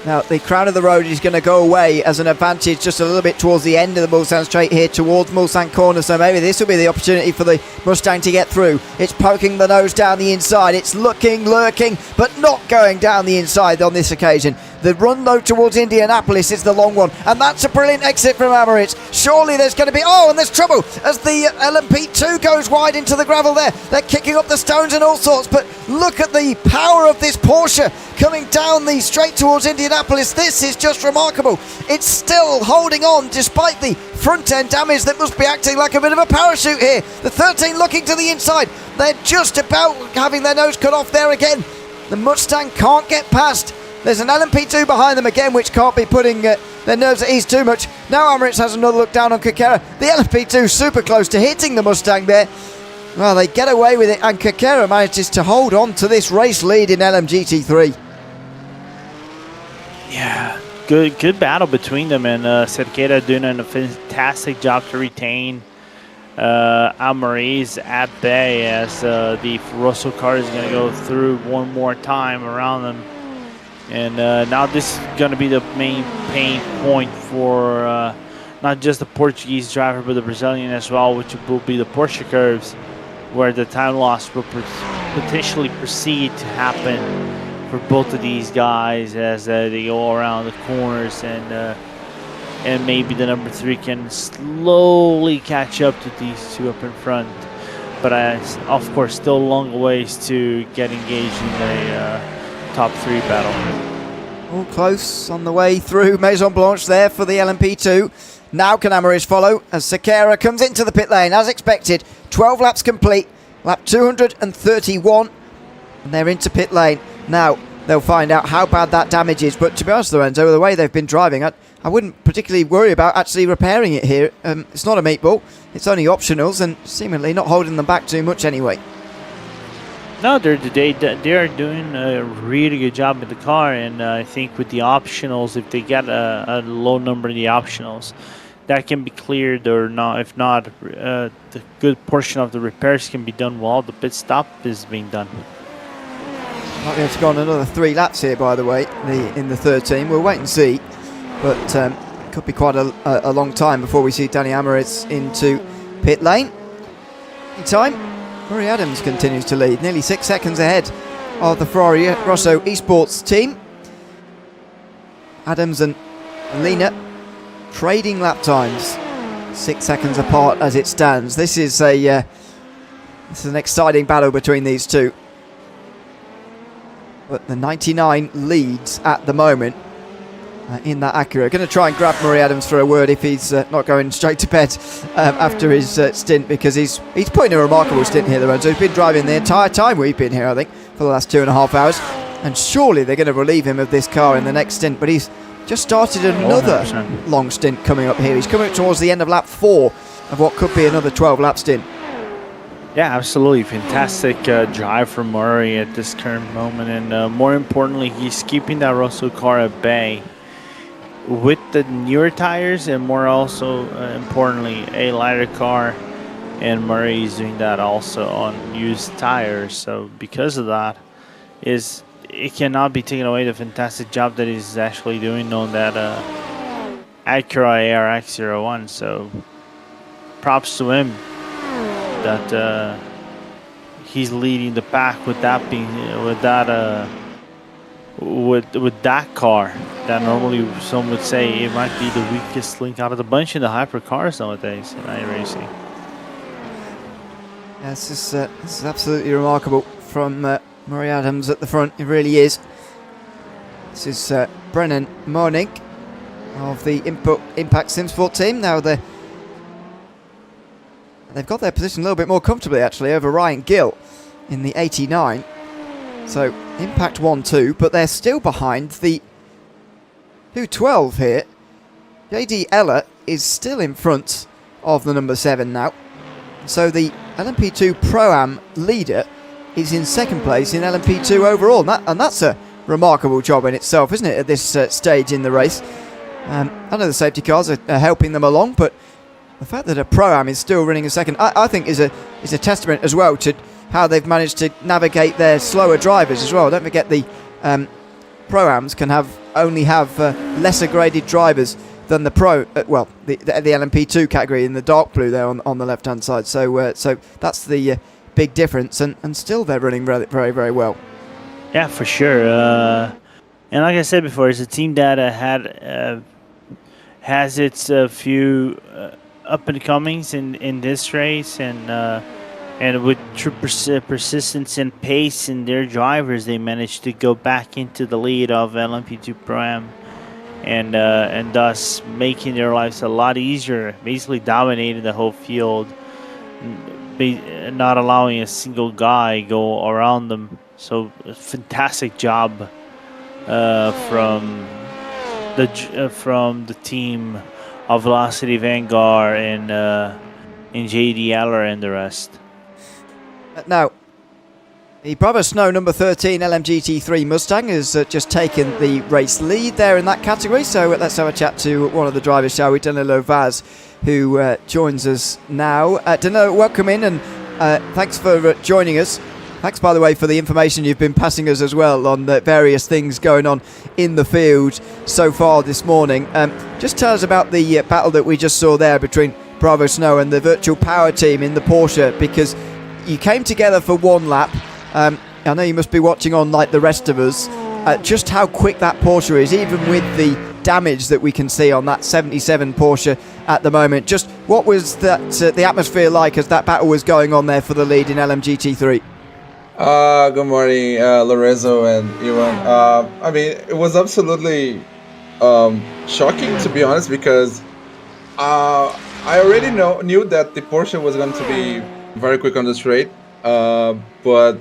Now, the crown of the road is going to go away as an advantage just a little bit towards the end of the Mulsanne straight here towards Mulsanne corner, so maybe this will be the opportunity for the Mustang to get through. It's poking the nose down the inside. It's looking, lurking, but not going down the inside on this occasion. The run, though, towards Indianapolis is the long one, and that's a brilliant exit from Amaris. Surely there's going to be... and there's trouble as the LMP2 goes wide into the gravel there. They're kicking up the stones and all sorts, but look at the power of this Porsche coming down the straight towards Indianapolis. This is just remarkable. It's still holding on despite the front-end damage that must be acting like a bit of a parachute here. The 13 looking to the inside. They're just about having their nose cut off there again. The Mustang can't get past. There's an LMP2 behind them again, which can't be putting their nerves at ease too much. Now Amaris has another look down on Kakera. The LMP2 super close to hitting the Mustang there. Well, they get away with it, and Kakera manages to hold on to this race lead in LMGT3. Yeah, good battle between them, and Cerqueira doing a fantastic job to retain Amaris at bay as the Rosso car is going to go through one more time around them. And now this is going to be the main pain point for not just the Portuguese driver, but the Brazilian as well, which will be the Porsche curves, where the time loss will potentially proceed to happen for both of these guys as they go around the corners, and maybe the number 3 can slowly catch up to these two up in front. But of course, still a long ways to get engaged in the top 3 battle. All close on the way through Maison Blanche there for the LMP2. Now can Amaris follow as Cerqueira comes into the pit lane as expected. 12 laps complete, lap 231, and they're into pit lane. Now they'll find out how bad that damage is, but to be honest, Lorenzo, the way they've been driving, I wouldn't particularly worry about actually repairing it here. It's not a meatball, it's only optionals, and seemingly not holding them back too much anyway. No, they are doing a really good job with the car, and I think with the optionals, if they get a low number in the optionals, that can be cleared, or not. If not, the good portion of the repairs can be done while the pit stop is being done. Might be able to go on another 3 laps here, by the way, in the 13. We'll wait and see, but could be quite a long time before we see Danny Amaris into pit lane. In time, Murray Adams continues to lead, nearly 6 seconds ahead of the Ferrari Rosso Esports team. Adams and Lena trading lap times, 6 seconds apart as it stands. This is an exciting battle between these two. But the 99 leads at the moment in that Acura. Going to try and grab Murray Adams for a word if he's not going straight to bed after his stint, because he's putting a remarkable stint here, Lorenzo. He's been driving the entire time we've been here, I think, for the last 2.5 hours. And surely they're going to relieve him of this car in the next stint, but he's just started another 100%. long stint coming up here. He's coming up towards the end of lap 4 of what could be another 12-lap stint. Yeah, absolutely. Fantastic drive from Murray at this current moment. And more importantly, he's keeping that Rosso car at bay with the newer tires, and more also importantly, a lighter car. And Murray is doing that also on used tires. So because of that, it cannot be taken away the fantastic job that he's actually doing on that Acura ARX-01. So props to him that he's leading the pack with that with that car. That normally some would say it might be the weakest link out of the bunch in the hypercars nowadays in iRacing. Yeah, this is absolutely remarkable from Murray Adams at the front. It really is. This is Brennan Monig of the Impact Simsport team. Now they've got their position a little bit more comfortably actually over Ryan Gill in the 89. So Impact 1-2, but they're still behind the 212 here. JD Eller is still in front of the number 7 now. So the LMP2 Pro-Am leader is in second place in LMP2 overall. And that's a remarkable job in itself, isn't it, at this stage in the race? I know the safety cars are helping them along, but the fact that a Pro-Am is still running in second, I think is a testament as well to how they've managed to navigate their slower drivers as well. Don't forget the Pro-Ams can only have lesser graded drivers than the the LMP2 category in the dark blue there on the left hand side. So that's the big difference, and still they're running very, very, very well. Yeah, for sure. And like I said before, it's a team that has its few up and comings in this race, and with true persistence and pace in their drivers, they managed to go back into the lead of LMP2 Pro-Am, and thus making their lives a lot easier, basically dominating the whole field, not allowing a single guy go around them. So a fantastic job from the team of Velocity Vanguard and JD Aller and the rest. Now, the Bravo Snow number 13 LMGT3 Mustang has just taken the race lead there in that category. So let's have a chat to one of the drivers, shall we? Danilo Vaz, who joins us now. Danilo, welcome in, and thanks for joining us. Thanks, by the way, for the information you've been passing us as well on the various things going on in the field so far this morning. Just tell us about the battle that we just saw there between Bravo Snow and the Virtual Power team in the Porsche, because you came together for one lap. I know you must be watching on like the rest of us. Just how quick that Porsche is, even with the damage that we can see on that 77 Porsche at the moment. Just what was the atmosphere like as that battle was going on there for the lead in LMGT3? Good morning, Lorenzo and Iwan. I mean, it was absolutely shocking, to be honest, because I already knew that the Porsche was going to be very quick on the straight. But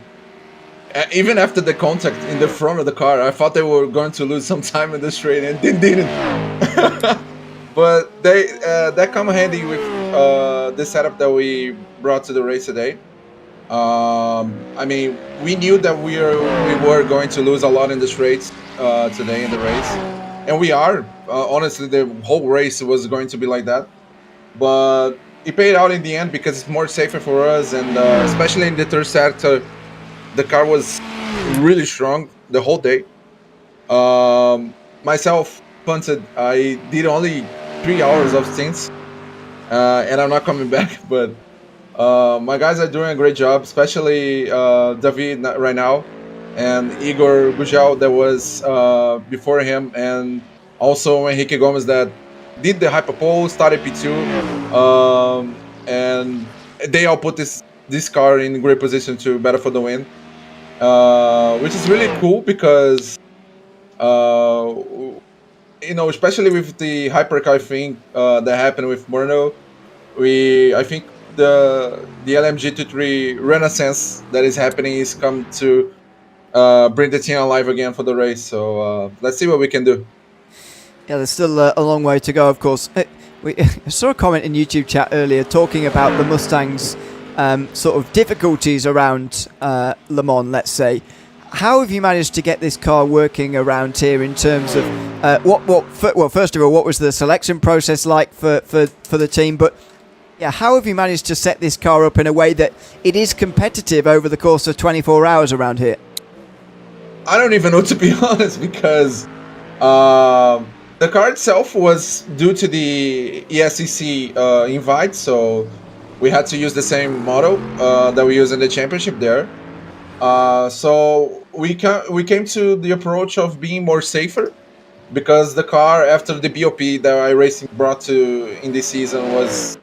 even after the contact in the front of the car, I thought they were going to lose some time in the straight, and they didn't. But that come handy with the setup that we brought to the race today. I mean, we knew that we were going to lose a lot in the straights today in the race, and we are. Honestly, the whole race was going to be like that, but it paid out in the end because it's more safer for us, and especially in the third sector, the car was really strong the whole day. Myself punted. I did only 3 hours of stints, and I'm not coming back, but. My guys are doing a great job, especially David right now, and Igor Gujal that was before him, and also Enrique Gomez that did the hyperpole, started P2, and they all put this car in great position to battle for the win, which is really cool because, especially with the hypercar thing that happened with Murno, I think the LMGT3 renaissance that is happening is come to bring the team alive again for the race. So let's see what we can do. Yeah, there's still a long way to go, of course. I saw a comment in YouTube chat earlier talking about the Mustang's sort of difficulties around Le Mans, let's say. How have you managed to get this car working around here in terms of well, first of all, what was the selection process like for the team? But yeah, how have you managed to set this car up in a way that it is competitive over the course of 24 hours around here? I don't even know, to be honest, because The car itself was due to the ESCC invite, so we had to use the same model that we use in the championship there. So we came to the approach of being more safer, because the car after the BOP that iRacing brought to in this season was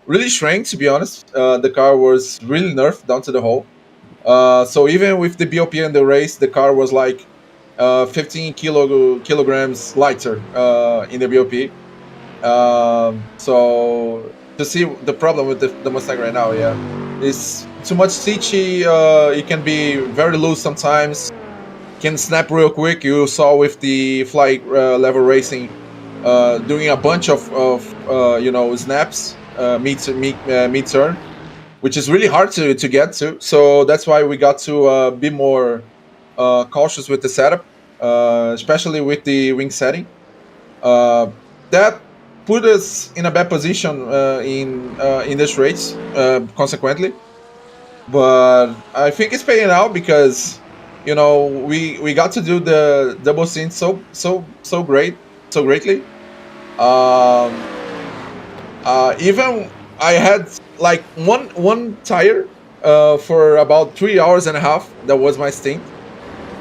really shrank. To be honest, the car was really nerfed down to the hole. So even with the BOP in the race, the car was like 15 kilograms lighter in the BOP. So to see the problem with the Mustang right now, yeah, it's too much stitchy. It can be very loose sometimes. Can snap real quick. You saw with the fly level racing doing a bunch of snaps mid turn, which is really hard to get to. So that's why we got to be more cautious with the setup, especially with the wing setting. That put us in a bad position in this race, consequently. But I think it's paying out because we got to do the double stint so greatly. Even I had like one tire for about 3 hours and a half. That was my stint.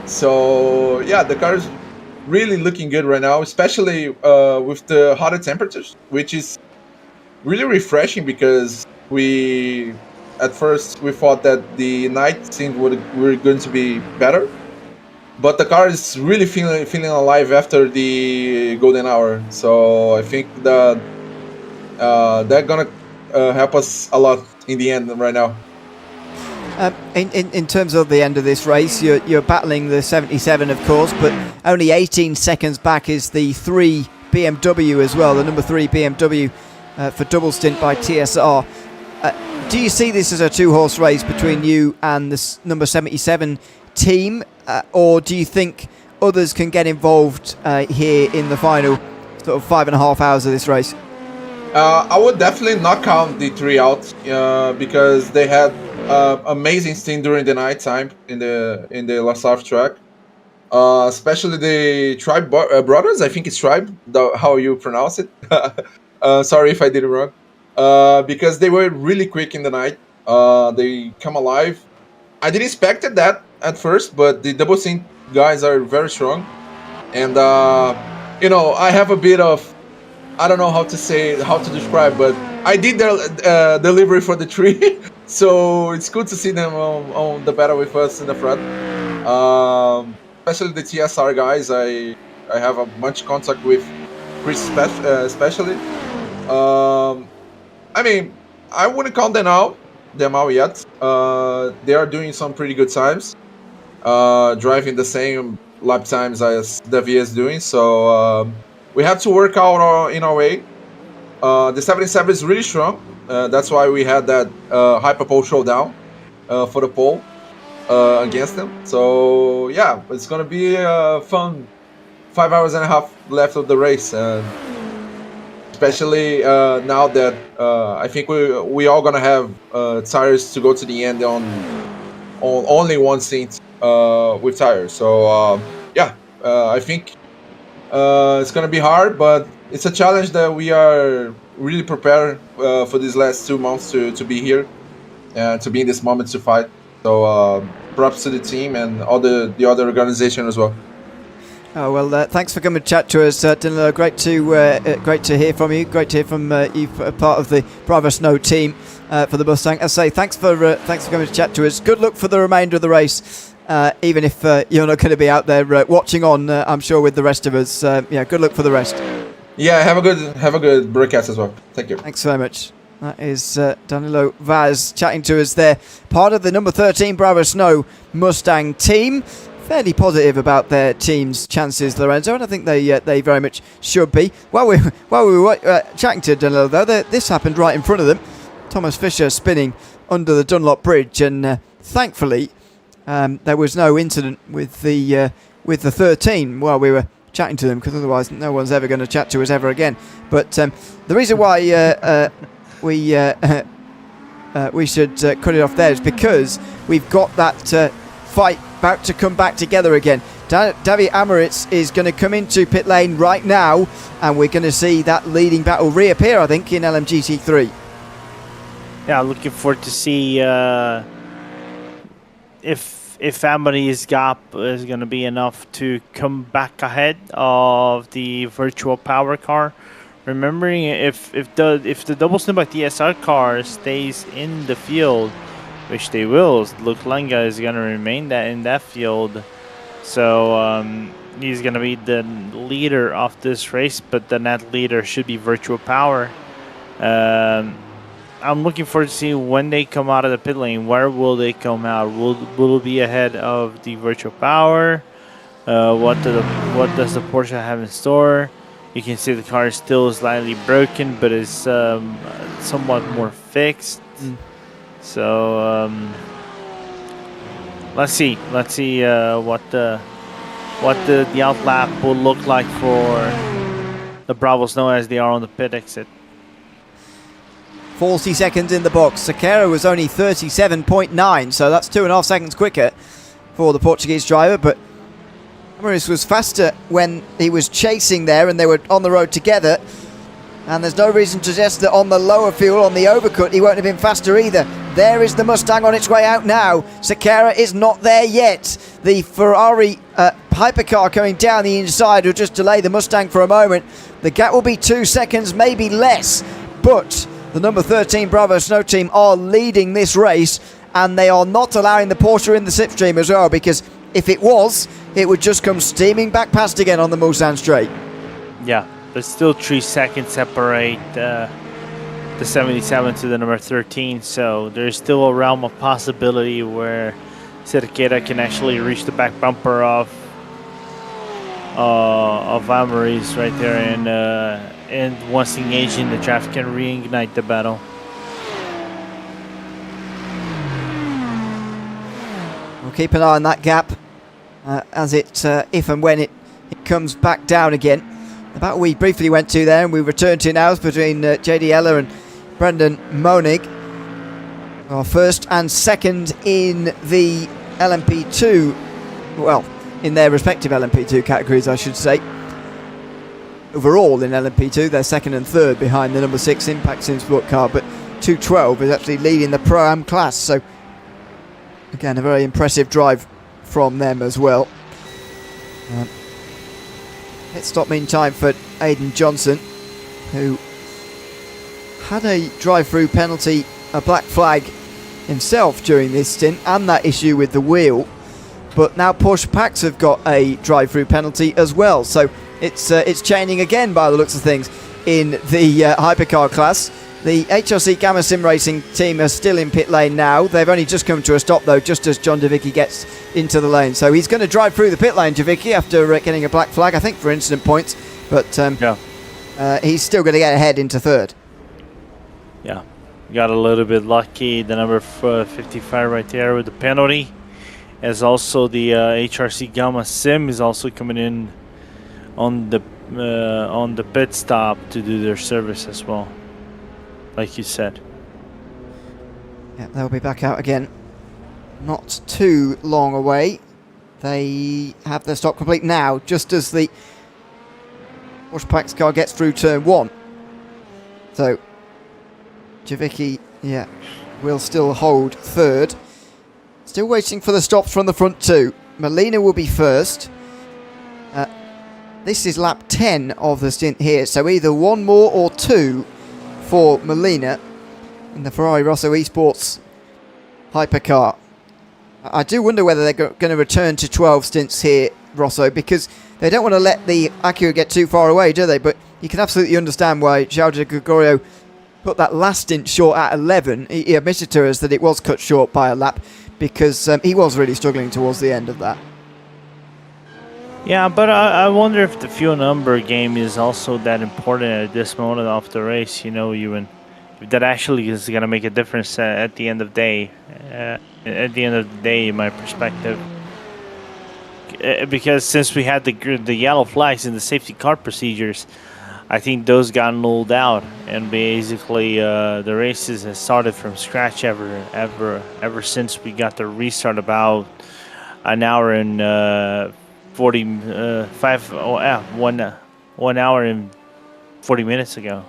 So yeah, the car is really looking good right now, especially with the hotter temperatures, which is really refreshing, because at first we thought that the night stint were going to be better, but the car is really feeling alive after the golden hour. So I think that they're gonna help us a lot in the end right now. In terms of the end of this race, you're battling the 77, of course, but only 18 seconds back is the 3 BMW as well, the number 3 BMW for double stint by TSR. Do you see this as a two-horse race between you and the number 77 team, or do you think others can get involved here in the final sort of 5.5 hours of this race? I would definitely not count the 3 out because they had amazing stint during the night time in the La Sarthe track, especially the Tribe brothers. I think it's Tribe, how you pronounce it. Sorry if I did it wrong. Because they were really quick in the night. They come alive. I didn't expect that at first, but the double stint guys are very strong. And I have a bit of, I don't know how to describe, but I did their delivery for the 3, so it's good to see them on the battle with us in the front. Especially the TSR guys, I have a much contact with Chris, especially. I mean, I wouldn't count them out yet. They are doing some pretty good times, driving the same lap times as Davi is doing. So we have to work out in our way. The 77 is really strong. That's why we had that Hyperpole showdown for the pole against them. So yeah, it's gonna be a fun 5 hours and a half left of the race. Especially now that I think we all gonna have tires to go to the end on only one stint with tires. So I think it's gonna be hard, but it's a challenge that we are really prepared for these last 2 months to be here, to be in this moment to fight. So props to the team and all the other organization as well. Oh well, thanks for coming to chat to us, Danilo. Great to hear from you. Great to hear from you, part of the Bravo Snow team for the Mustang. As I say, thanks for coming to chat to us. Good luck for the remainder of the race, even if you're not going to be out there watching on. I'm sure with the rest of us. Good luck for the rest. Yeah, have a good broadcast as well. Thank you. Thanks very much. That is Danilo Vaz chatting to us there, part of the number 13 Bravo Snow Mustang team. Fairly positive about their team's chances, Lorenzo, and I think they very much should be. While we were chatting to Danilo, though, this happened right in front of them. Thomas Fisher spinning under the Dunlop Bridge, and thankfully there was no incident with the 13 while we were chatting to them, because otherwise no one's ever going to chat to us ever again. But the reason why we should cut it off there is because we've got that fight about to come back together again. Davi Amaritz is going to come into pit lane right now, and we're going to see that leading battle reappear, I think, in LMGT3. Yeah, looking forward to see if Amarit's gap is going to be enough to come back ahead of the virtual power car. Remembering if the double snip by TSR car stays in the field, which they will, Luke Lenga is going to remain in that field. So he's going to be the leader of this race, but then that leader should be virtual power. I'm looking forward to see when they come out of the pit lane. Where will they come out? Will it be ahead of the virtual power? What does the Porsche have in store? You can see the car is still slightly broken, but is somewhat more fixed. So let's see what the outlap will look like for the Bravo Snow as they are on the pit exit. 40 seconds in the box. Sequeira was only 37.9, so that's 2.5 seconds quicker for the Portuguese driver, but Amaritz was faster when he was chasing there and they were on the road together, and there's no reason to suggest that on the lower fuel, on the overcut, he won't have been faster either. There is the Mustang on its way out now. Sequeira is not there yet. The Ferrari Hypercar coming down the inside will just delay the Mustang for a moment. The gap will be 2 seconds, maybe less, but the number 13 Bravo Snow team are leading this race, and they are not allowing the Porsche in the slipstream as well, because if it was, it would just come steaming back past again on the Mulsanne straight. Yeah, but still 3 seconds separate the 77 to the number 13, so there's still a realm of possibility where Cerqueira can actually reach the back bumper of Amaritz right there, and once engaged in the traffic, can reignite the battle. We'll keep an eye on that gap as it, if and when it comes back down again. The battle we briefly went to there and we return to now is between JD Eller and Brendan Monig. Well, first and second in the LMP2, well, in their respective LMP2 categories, I should say. Overall in LMP2, they're second and third behind the number 6 Impact Sim Sport car, but 212 is actually leading the Pro-Am class, so again, a very impressive drive from them as well. Pit stop meantime for Aidan Johnson, who had a drive-through penalty, a black flag himself during this stint, and that issue with the wheel. But now Porsche Packs have got a drive-through penalty as well, so it's changing again by the looks of things in the Hypercar class. The HRC Gamma Sim Racing team are still in pit lane now. They've only just come to a stop though, just as John Javicki gets into the lane. So he's going to drive through the pit lane, Javicki, after getting a black flag, I think, for incident points. But he's still going to get ahead into third. Yeah, got a little bit lucky. The number 55 right there with the penalty. As also the HRC Gamma Sim is also coming in on the pit stop to do their service as well, like you said. Yeah, they'll be back out again not too long away. They have their stop complete now, just as the Porsche Packs car gets through turn 1. So Javicki, will still hold third. Still waiting for the stops from the front two. Molina will be first. This is lap 10 of the stint here, so either one more or two for Molina in the Ferrari Rosso Esports Hypercar. I do wonder whether they're going to return to 12 stints here, Rosso, because they don't want to let the Acura get too far away, do they? But you can absolutely understand why João de Gregorio put that last stint short at 11. He admitted to us that it was cut short by a lap because he was really struggling towards the end of that. Yeah, but I wonder if the fuel number game is also that important at this moment of the race. You know, if that actually is going to make a difference at the end of the day. At the end of the day, in my perspective, because since we had the yellow flags in the safety car procedures, I think those got nulled out, and basically the races has started from scratch ever since we got the restart about an hour and 1 hour and 40 minutes ago.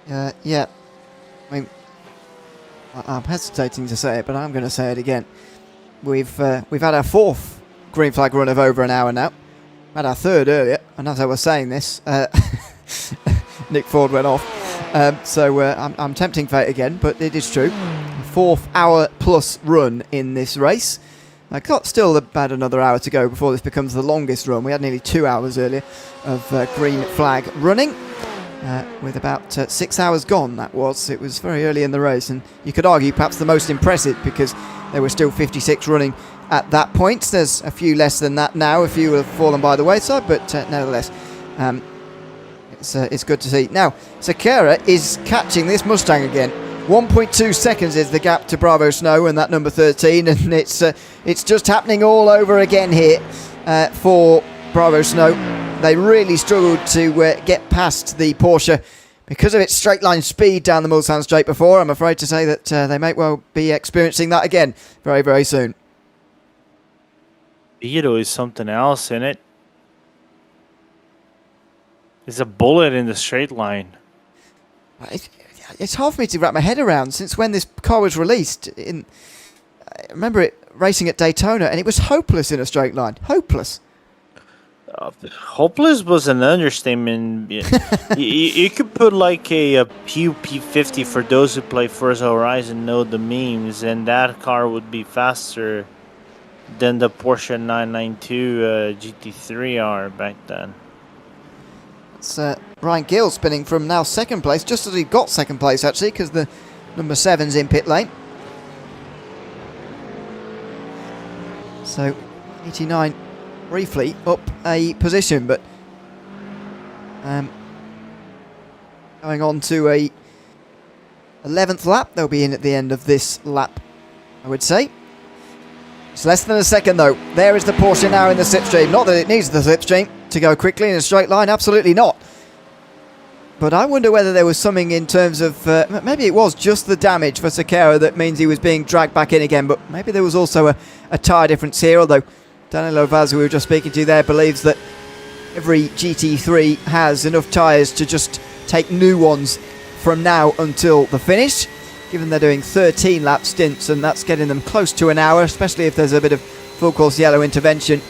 Yeah. I mean, I'm hesitating to say it, but I'm going to say it again. We've had our fourth green flag run of over an hour now. Had our third earlier, and as I was saying this, Nick Ford went off. So I'm tempting fate again, but it is true. 4th hour plus run in this race. I've got still about another hour to go before this becomes the longest run. We had nearly 2 hours earlier of green flag running. With about 6 hours gone, that was. It was very early in the race, and you could argue perhaps the most impressive because there were still 56 running at that point. There's a few less than that now, a few have fallen by the wayside, but nevertheless, it's good to see. Now, Sakara is catching this Mustang again. 1.2 seconds is the gap to Bravo Snow and that number 13, and it's just happening all over again here for Bravo Snow. They really struggled to get past the Porsche because of its straight line speed down the Mulsanne Straight before. I'm afraid to say that they may well be experiencing that again very, very soon. Beetle is something else in it. There's a bullet in the straight line. It's hard for me to wrap my head around since when this car was released. I remember it racing at Daytona, and it was hopeless in a straight line. Hopeless. Hopeless was an understatement. You could put like a P50 for those who play Forza Horizon know the memes, and that car would be faster than the Porsche 992 GT3 are back then. It's Ryan Gill spinning from now second place, just as he got second place actually, because the number 7's in pit lane. So 89 briefly up a position, but going on to a 11th lap. They'll be in at the end of this lap, I would say. It's less than a second though. There is the Porsche now in the slipstream. Not that it needs the slipstream to go quickly in a straight line, absolutely not. But I wonder whether there was something in terms of, maybe it was just the damage for Sakara that means he was being dragged back in again, but maybe there was also a tyre difference here, although Danilo Vaz, who we were just speaking to there, believes that every GT3 has enough tyres to just take new ones from now until the finish, given they're doing 13 lap stints, and that's getting them close to an hour, especially if there's a bit of full course yellow intervention.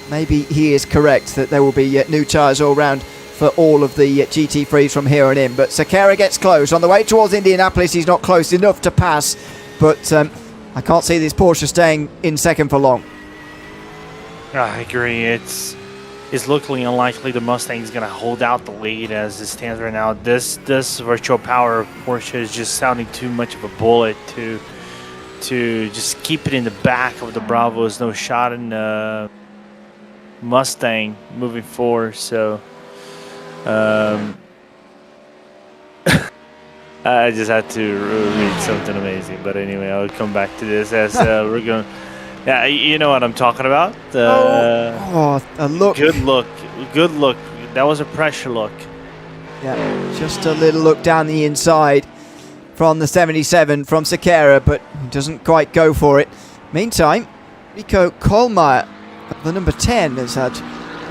Maybe he is correct that there will be new tyres all round for all of the GT3s from here on in. But Sakara gets close. On the way towards Indianapolis, he's not close enough to pass, but I can't see this Porsche staying in second for long. I agree. It's looking unlikely the Mustang is going to hold out the lead as it stands right now. This virtual power Porsche is just sounding too much of a bullet to just keep it in the back of the Bravo. There's no shot in Mustang moving forward. So I just had to read something amazing. But anyway, I'll come back to this as we're going. Yeah, you know what I'm talking about. A look. Good look. That was a pressure look. Yeah, just a little look down the inside from the 77 from Sakara, but he doesn't quite go for it. Meantime, Rico Kohlmeier, the number 10, has had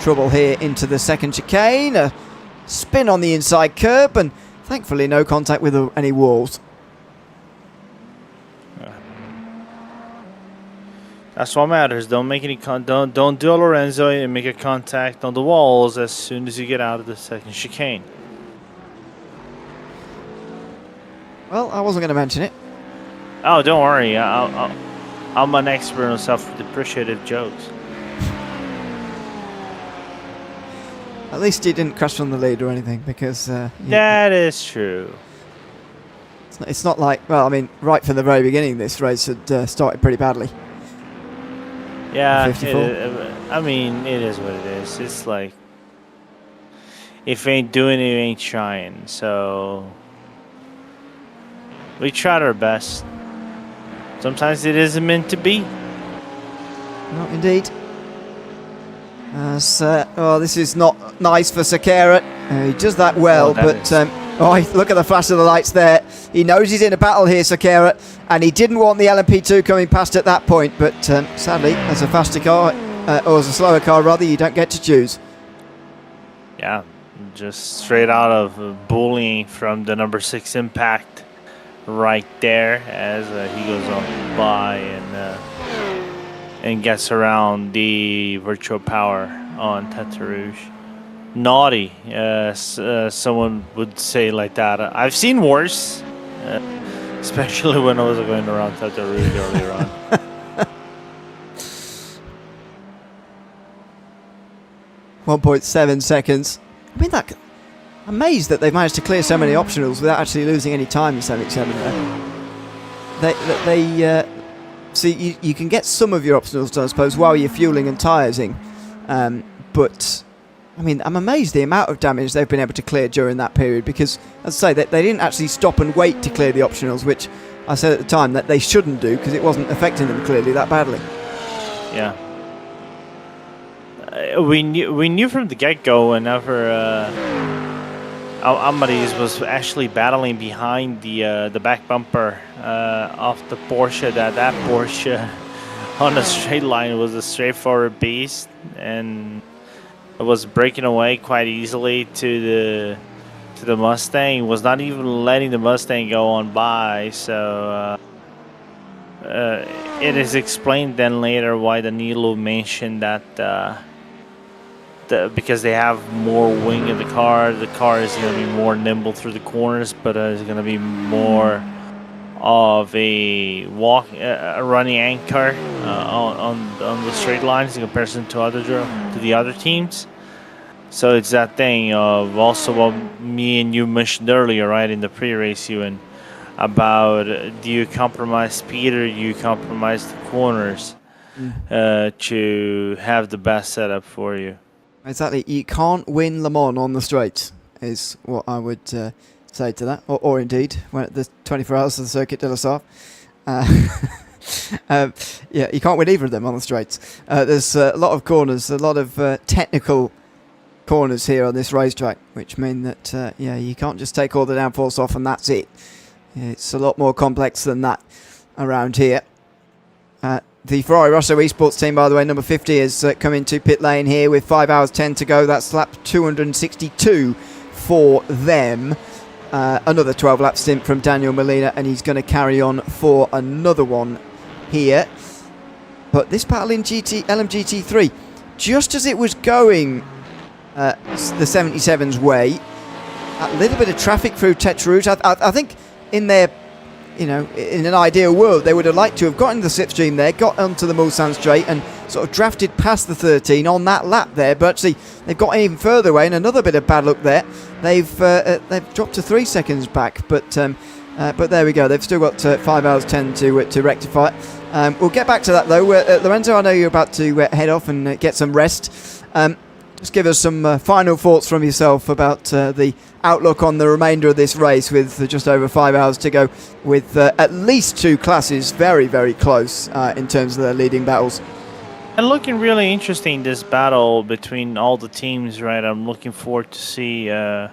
trouble here into the second chicane. A spin on the inside curb, and thankfully no contact with any walls. That's what matters. Don't make any don't do a Lorenzo and make a contact on the walls as soon as you get out of the second chicane. Well, I wasn't going to mention it. Oh, don't worry. I'm an expert on self-depreciative jokes. At least he didn't crash from the lead or anything, because that is true. It's not like, well, I mean, right from the very beginning, this race had started pretty badly. Yeah, I mean, it is what it is. It's like, if you ain't doing it, you ain't trying. So, we tried our best. Sometimes it isn't meant to be. Not indeed. This is not nice for Sakara. He does that well, but Oh, look at the flash of the lights there. He knows he's in a battle here, Sakara, and he didn't want the LMP2 coming past at that point, but sadly, as a faster car, or as a slower car rather, you don't get to choose. Yeah, just straight out of bullying from the number 6 Impact right there as he goes on by and gets around the virtual power on Tête Rouge. Naughty, someone would say like that. I've seen worse, especially when I was going around Tête Rouge earlier on. 1.7 seconds. I mean, I'm amazed that they've managed to clear so many optionals without actually losing any time in 77 there. See, you can get some of your optionals done, I suppose, while you're fueling and tyresing. But, I mean, I'm amazed the amount of damage they've been able to clear during that period because, as I say, they didn't actually stop and wait to clear the optionals, which I said at the time that they shouldn't do because it wasn't affecting them clearly that badly. Yeah. We knew from the get-go whenever Amaris was actually battling behind the back bumper of the Porsche, that Porsche on the straight line was a straightforward beast, and it was breaking away quite easily to the Mustang. It was not even letting the Mustang go on by, so it is explained then later why Danilo mentioned that because they have more wing in the car is going to be more nimble through the corners, but it's going to be more of a running anchor on the straight lines in comparison to the other teams. So it's that thing of also what me and you mentioned earlier, right, in the pre-race, Ewan, about do you compromise speed or do you compromise the corners to have the best setup for you? Exactly. You can't win Le Mans on the straights, is what I would say to that. Or indeed, when the 24 Hours of the Circuit de la Sarthe. Yeah, you can't win either of them on the straights. There's a lot of corners, a lot of technical corners here on this racetrack, which mean that, yeah, you can't just take all the downforce off and that's it. It's a lot more complex than that around here. The Ferrari Rosso Esports team, by the way, number 50, has come into pit lane here with 5 hours 10 to go. That's lap 262 for them. Another 12-lap stint from Daniel Molina, and he's going to carry on for another one here. But this battle in LMGT3, just as it was going the 77's way, a little bit of traffic through Tête Rouge. I think in their, you know, in an ideal world, they would have liked to have gotten the slipstream there, got onto the Mulsanne straight and sort of drafted past the 13 on that lap there. But see, they've got even further away, and another bit of bad luck there. They've dropped to 3 seconds back, but there we go. They've still got 5 hours 10 to rectify it. We'll get back to that though. Lorenzo, I know you're about to head off and get some rest. Just give us some final thoughts from yourself about the outlook on the remainder of this race with just over 5 hours to go, with at least 2 classes very, very close in terms of their leading battles. And looking really interesting, this battle between all the teams, right? I'm looking forward to see the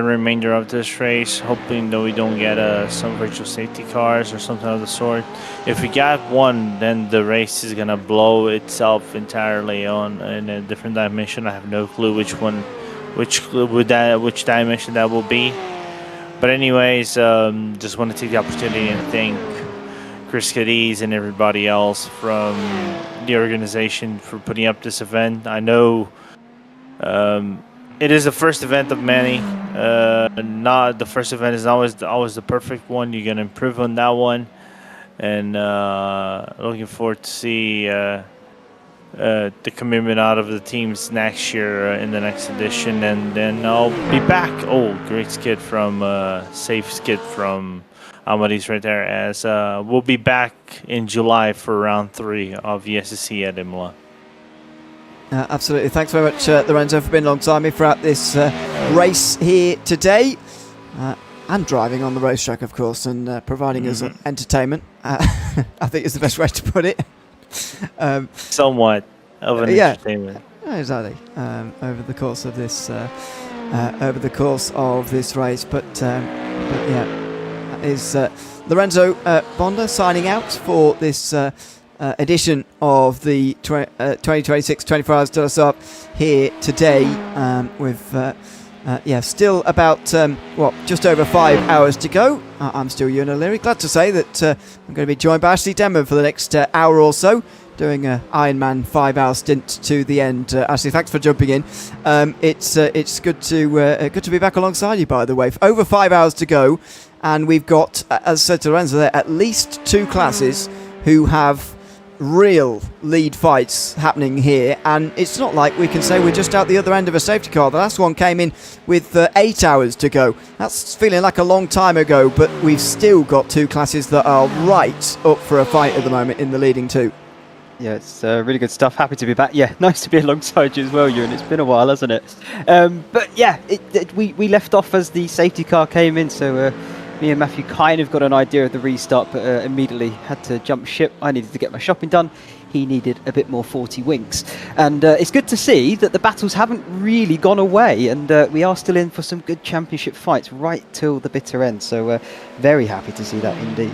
remainder of this race, hoping that we don't get some virtual safety cars or something of the sort. If we got one, then the race is gonna blow itself entirely on in a different dimension. I have no clue which dimension that will be. But anyways, just want to take the opportunity and thank Chris Cadiz and everybody else from the organization for putting up this event. I know it is the first event of many. Not the first event is always the perfect one. You're gonna improve on that one, and looking forward to see the commitment out of the teams next year in the next edition. And then I'll be back. Oh, great skit from safe skit from Amaris right there. As we'll be back in July for round 3 of the SSC at Imola. Absolutely. Thanks very much, Lorenzo, for being alongside me throughout this race here today. And driving on the racetrack, of course, and providing us entertainment. I think is the best way to put it. Somewhat of an entertainment. Exactly. Over the course of this over the course of this race. But yeah, that is Lorenzo Bonda signing out for this edition of the 2026 24 Hours de la Sarthe here today with still about just over 5 hours to go. I'm still Ewan O'Leary. Glad to say that I'm going to be joined by Ashley Denman for the next hour or so, doing an Ironman 5-hour stint to the end. Ashley, thanks for jumping in. It's good to be back alongside you, by the way. Over 5 hours to go, and we've got, as I said to Lorenzo there, at least 2 classes who have real lead fights happening here, and it's not like we can say we're just out the other end of a safety car. The last one came in with 8 hours to go. That's feeling like a long time ago, but we've still got 2 classes that are right up for a fight at the moment in the leading 2. Yeah, it's really good stuff. Happy to be back. Yeah, nice to be alongside you as well, Ewan. It's been a while, hasn't it? But yeah, we left off as the safety car came in, so me and Matthew kind of got an idea of the restart, but immediately had to jump ship. I needed to get my shopping done. He needed a bit more 40 winks. And it's good to see that the battles haven't really gone away, and we are still in for some good championship fights right till the bitter end. So very happy to see that indeed.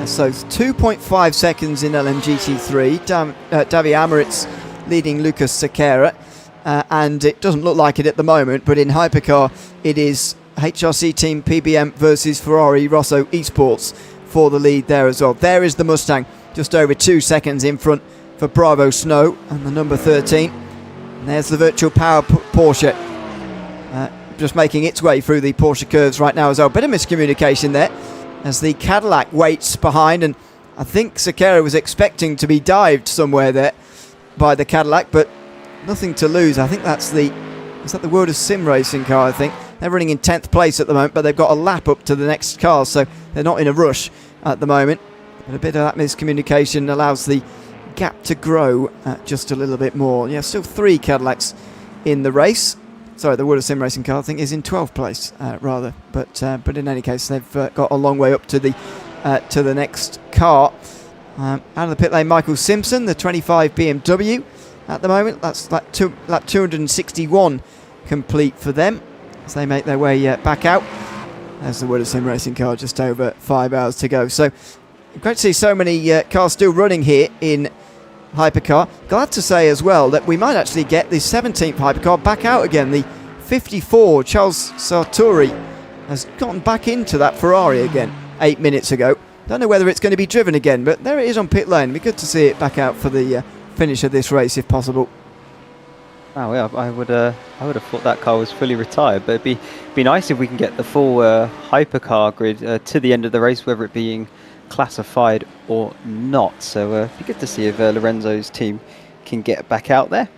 So 2.5 seconds in LMGT3. Davi Amaritz leading Lucas Sequeira. And it doesn't look like it at the moment, but in Hypercar it is HRC Team PBM versus Ferrari Rosso Esports for the lead there as well. There is the Mustang, just over 2 seconds in front for Bravo Snow and the number 13. And there's the Virtual Power Porsche, just making its way through the Porsche curves right now as well. Bit of miscommunication there as the Cadillac waits behind, and I think Sequeira was expecting to be dived somewhere there by the Cadillac, but nothing to lose. I think is that the World of Sim Racing car, I think. They're running in 10th place at the moment, but they've got a lap up to the next car, so they're not in a rush at the moment. But a bit of that miscommunication allows the gap to grow just a little bit more. Yeah, still 3 Cadillacs in the race. Sorry, the World of Sim Racing car, I think, is in 12th place, rather. But in any case, they've got a long way up to the next car. Out of the pit lane, Michael Simpson, the 25 BMW at the moment. That's lap 261 complete for them as they make their way back out. There's the World of Sim Racing car, just over 5 hours to go. So great to see so many cars still running here in Hypercar. Glad to say as well that we might actually get the 17th Hypercar back out again. The 54 Charles Sartori has gotten back into that Ferrari again 8 minutes ago. Don't know whether it's going to be driven again, but there it is on pit lane. It'd be good to see it back out for the finish of this race if possible. Wow, yeah, I would have thought that car was fully retired, but it'd be nice if we can get the full Hypercar grid to the end of the race, whether it being classified or not. So it'd be good to see if Lorenzo's team can get back out there.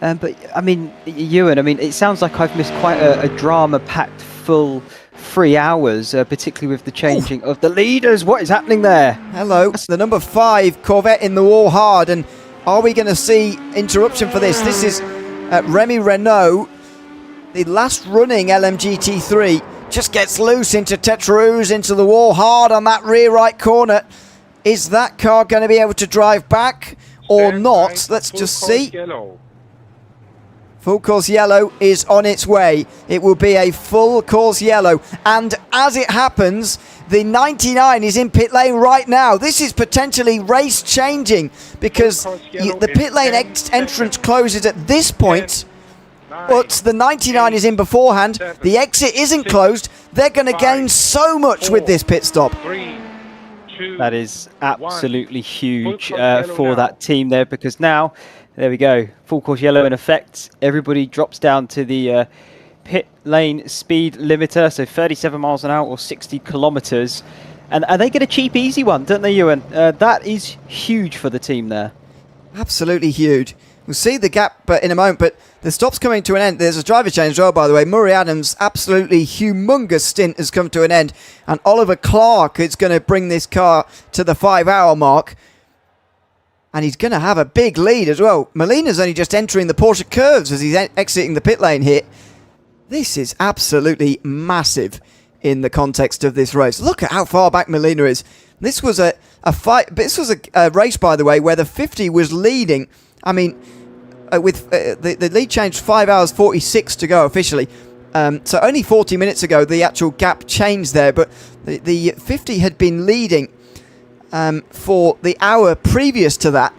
But I mean, Ewan, it sounds like I've missed quite a drama-packed full 3 hours, particularly with the changing of the leaders. What is happening there? Hello, the number 5 Corvette in the wall hard, and are we going to see interruption for this? This is Remy Renault, the last running LMGT3, just gets loose into Tetruz, into the wall hard on that rear right corner. Is that car going to be able to drive back or not? Let's just see. Yellow. Full course yellow is on its way. It will be a full course yellow. And as it happens, the 99 is in pit lane right now. This is potentially race changing because the pit lane entrance closes at this point. But the 99 is in beforehand. The exit isn't closed. They're going to gain so much with this pit stop. That is absolutely huge for that team there, because now, there we go, full course yellow in effect. Everybody drops down to the pit lane speed limiter, so 37 miles an hour or 60 kilometers. And they get a cheap, easy one, don't they, Ewan? That is huge for the team there. Absolutely huge. We'll see the gap in a moment, but the stop's coming to an end. There's a driver change as well, by the way. Murray Adams' absolutely humongous stint has come to an end, and Oliver Clark is going to bring this car to the 5-hour mark, and he's going to have a big lead as well. Molina's only just entering the Porsche curves as he's exiting the pit lane here. This is absolutely massive in the context of this race. Look at how far back Molina is. This was a fight. This was a race, by the way, where the 50 was leading. I mean, with the lead changed 5 hours 46 to go officially. So only 40 minutes ago the actual gap changed there, but the 50 had been leading for the hour previous to that,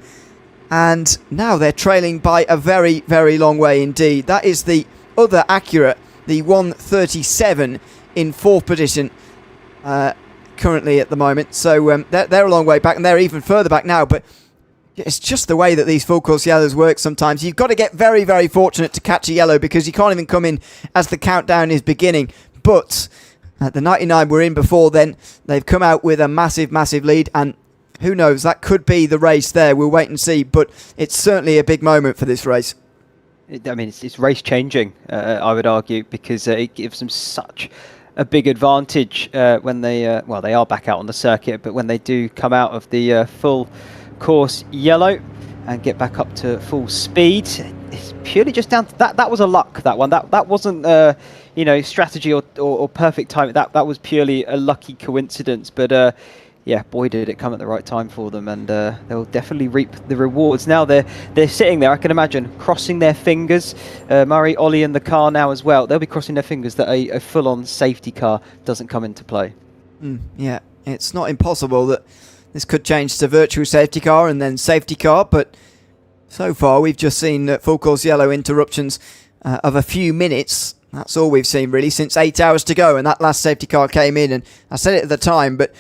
and now they're trailing by a very, very long way indeed. That is the other Acura, the 137 in 4th position currently at the moment. So they're a long way back, and they're even further back now, but it's just the way that these full course yellows work sometimes. You've got to get very, very fortunate to catch a yellow, because you can't even come in as the countdown is beginning. But at the 99 we're in before then, they've come out with a massive, massive lead, and who knows, that could be the race there. We'll wait and see, but it's certainly a big moment for this race. I mean, it's race changing, I would argue, because it gives them such a big advantage when they, well, they are back out on the circuit, but when they do come out of the full course yellow and get back up to full speed, it's purely just down to that. That was a luck, that one. That wasn't you know, strategy or perfect time. That was purely a lucky coincidence. But yeah, boy, did it come at the right time for them, and they'll definitely reap the rewards. Now they're sitting there, I can imagine, crossing their fingers. Murray, Ollie in the car now as well. They'll be crossing their fingers that a full-on safety car doesn't come into play. Yeah, it's not impossible that this could change to virtual safety car and then safety car, but so far we've just seen full course yellow interruptions of a few minutes. That's all we've seen really since 8 hours to go, and that last safety car came in, and I said it at the time, but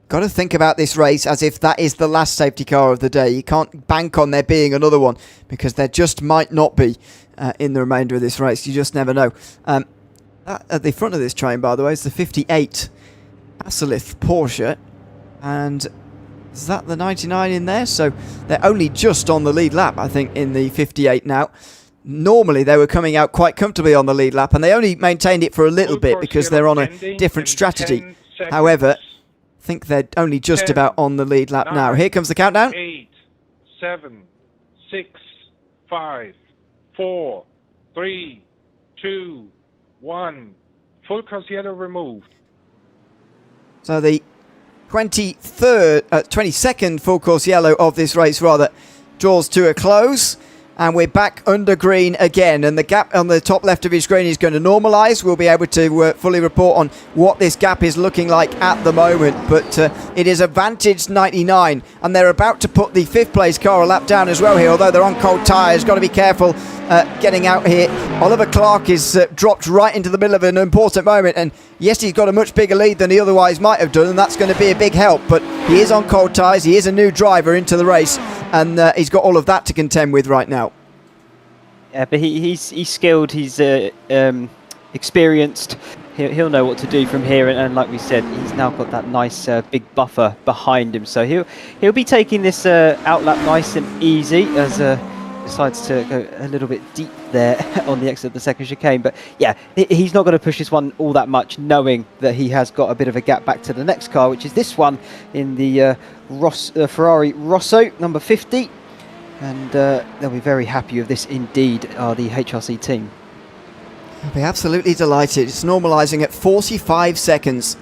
got to think about this race as if that is the last safety car of the day. You can't bank on there being another one, because there just might not be in the remainder of this race. You just never know. At the front of this train, by the way, is the 58 Asalith Porsche, and is that the 99 in there? So they're only just on the lead lap, I think, in the 58 now. Normally they were coming out quite comfortably on the lead lap, and they only maintained it for a little bit because they're on a different strategy. However, I think they're only just about on the lead lap now. Here comes the countdown. 8, 7, 6, 5, 4, 3, 2, 1. Full course yellow removed. So the 22nd full course yellow of this race rather draws to a close, and we're back under green again, and the gap on the top left of your screen is going to normalise. We'll be able to fully report on what this gap is looking like at the moment, but it is advantage 99, and they're about to put the 5th place car a lap down as well here, although they're on cold tyres. Got to be careful getting out here. Oliver Clark is dropped right into the middle of an important moment, and yes, he's got a much bigger lead than he otherwise might have done, and that's going to be a big help, but he is on cold tyres. He is a new driver into the race, and he's got all of that to contend with right now. Yeah, but he's skilled, he's experienced. He'll know what to do from here, and like we said, he's now got that nice big buffer behind him, so he'll be taking this out lap nice and easy as decides to go a little bit deep there on the exit of the second chicane. But yeah, he's not going to push this one all that much, knowing that he has got a bit of a gap back to the next car, which is this one in the Ferrari Rosso number 50. And they'll be very happy with this indeed, are the HRC team. I'll be absolutely delighted. It's normalising at 45 seconds.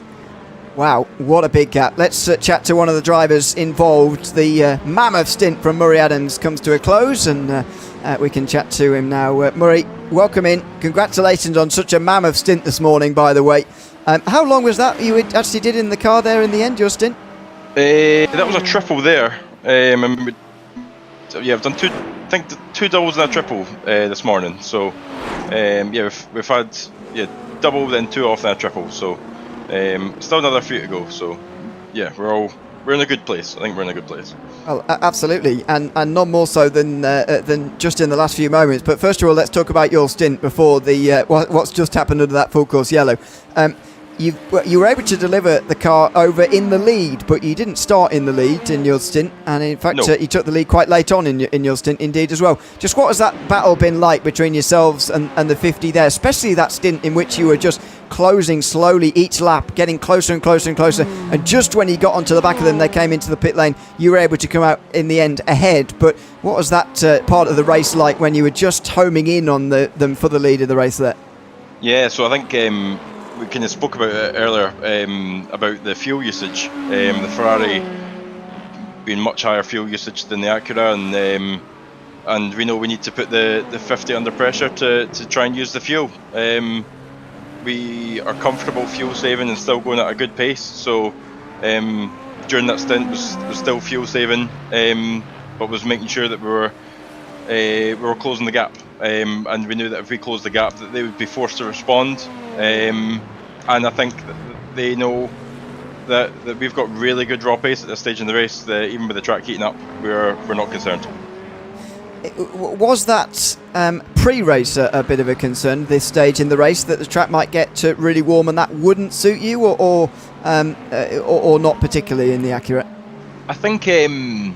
Wow, what a big gap. Let's chat to one of the drivers involved. The mammoth stint from Murray Adams comes to a close, and we can chat to him now. Murray, welcome in. Congratulations on such a mammoth stint this morning, by the way. How long was that you actually did in the car there in the end, your stint? That was a triple there. Yeah, I've done two doubles and a triple this morning. So yeah, we've had double, then 2 off, then a triple. So still another few to go. So yeah, we're in a good place. I think we're in a good place. Well, absolutely, and none more so than just in the last few moments. But first of all, let's talk about your stint before the what's just happened under that full course yellow. You were able to deliver the car over in the lead, but you didn't start in the lead in your stint, and in fact you took the lead quite late on in your stint indeed as well. Just what has that battle been like between yourselves and the 50 there, especially that stint in which you were just closing slowly each lap, getting closer and closer and closer, and just when you got onto the back of them, they came into the pit lane, you were able to come out in the end ahead. But what was that part of the race like when you were just homing in on them for the lead of the race there? Yeah, so I think we kind of spoke about it earlier, about the fuel usage. The Ferrari being much higher fuel usage than the Acura, and and we know we need to put the 50 under pressure to try and use the fuel. We are comfortable fuel saving and still going at a good pace, so during that stint was still fuel saving, but was making sure that we were closing the gap, and we knew that if we closed the gap that they would be forced to respond, and I think that they know that we've got really good raw pace at this stage in the race. Even with the track heating up, we're not concerned. Was that pre-race a bit of a concern, this stage in the race, that the track might get really warm and that wouldn't suit you, or not particularly in the Acura? I think the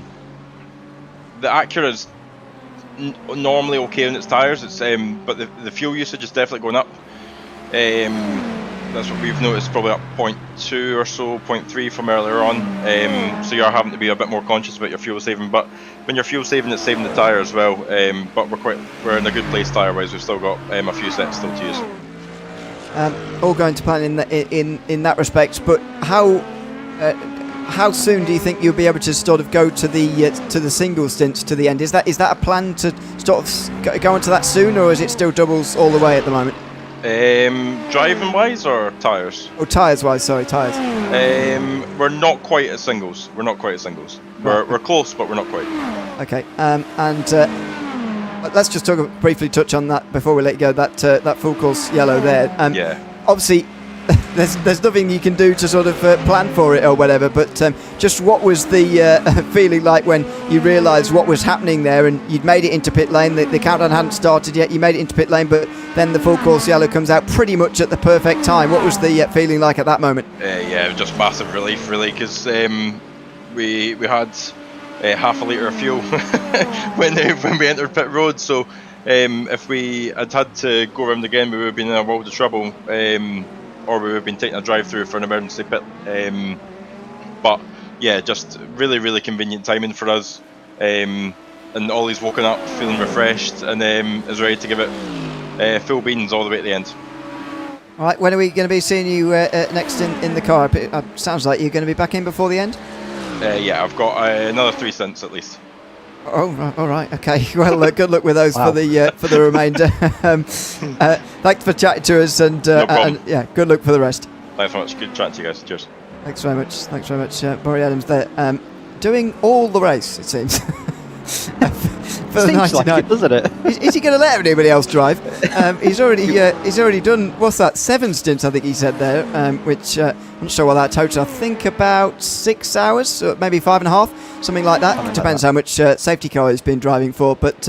Acura's normally okay on its tyres. It's but the fuel usage is definitely going up. That's what we've noticed, probably up 0.2 or so, 0.3 from earlier on. So you are having to be a bit more conscious about your fuel saving. But when you're fuel saving, it's saving the tyre as well. But we're in a good place tyre-wise. We've still got a few sets still to use. All going to plan in that respect. But how soon do you think you'll be able to sort of go to the single stints to the end? Is that a plan to sort of go into that soon, or is it still doubles all the way at the moment? Driving wise or tyres? Oh, tyres wise, sorry, tyres. We're not quite at singles. We're we're close, but we're not quite. Okay, and let's just briefly touch on that before we let you go. That full course yellow there. Yeah. Obviously, there's nothing you can do to sort of plan for it or whatever. But just what was the feeling like when you realised what was happening there, and you'd made it into pit lane? The countdown hadn't started yet. You made it into pit lane, but then the full course yellow comes out pretty much at the perfect time. What was the feeling like at that moment? Yeah, it was just massive relief, really, because we had half a litre of fuel when we entered pit road. So if we had to go around again, we would have been in a world of trouble. Or we would have been taking a drive-through for an emergency pit. But yeah, just really, really convenient timing for us. And Ollie's woken up feeling refreshed and is ready to give it full beans all the way at the end. All right, when are we going to be seeing you next in the car? Sounds like you're going to be back in before the end? Yeah, I've got another 3 stints at least. Oh, all right, okay. Well, good luck with those for the remainder. Thanks for chatting to us, and yeah, good luck for the rest. Thanks so much. Good chatting to you guys. Cheers. Thanks very much. Barry Adams there, doing all the race, it seems. For the Seems 99. like it, doesn't it? Is he going to let anybody else drive? He's already done, what's that, 7 stints, I think he said there, which I'm not sure what that total. I think about 6 hours, or maybe 5.5, something like that. Depends how much safety car he's been driving for, but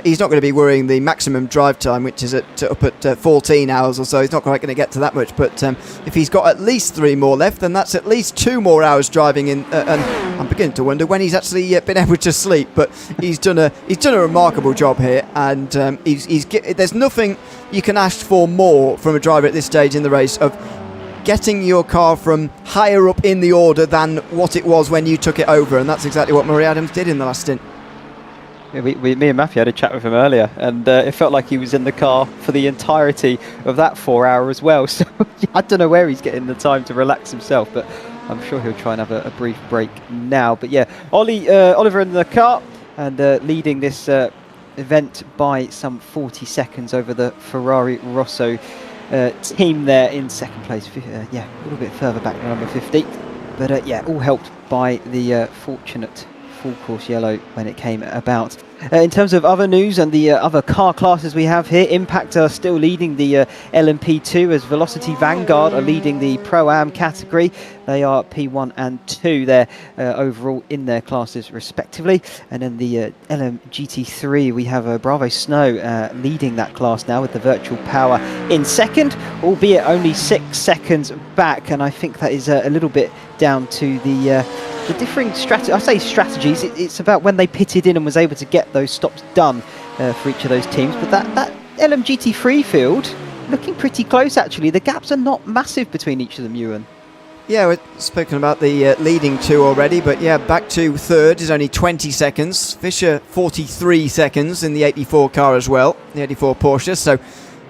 he's not going to be worrying the maximum drive time, which is up at 14 hours or so. He's not quite going to get to that much, but if he's got at least 3 more left, then that's at least 2 more hours driving in. And I'm beginning to wonder when he's actually been able to sleep. But he's done a remarkable job here, and there's nothing you can ask for more from a driver at this stage in the race of getting your car from higher up in the order than what it was when you took it over, and that's exactly what Murray Adams did in the last stint. Yeah, me and Matthew had a chat with him earlier, and it felt like he was in the car for the entirety of that 4 hour as well. So I don't know where he's getting the time to relax himself, but I'm sure he'll try and have a brief break now. But yeah, Oliver in the car and leading this event by some 40 seconds over the Ferrari Rosso team there in second place. Yeah, a little bit further back than number 50, but yeah, all helped by the fortunate full course yellow when it came about. In terms of other news and the other car classes we have here, Impact are still leading the LMP2 as Velocity Vanguard are leading the Pro-Am category. They are P1 and 2 there overall in their classes respectively. And then the LMGT3, we have Bravo Snow leading that class now with the Virtual Power in second, albeit only 6 seconds back. And I think that is a little bit down to the differing strategies. It's about when they pitted in and was able to get those stops done for each of those teams. But that LMGT3 field looking pretty close actually. The gaps are not massive between each of them, Ewan. Yeah, we've spoken about the leading 2 already, but yeah, back to third is only 20 seconds. Fisher 43 seconds in the 84 car as well, the 84 Porsche. So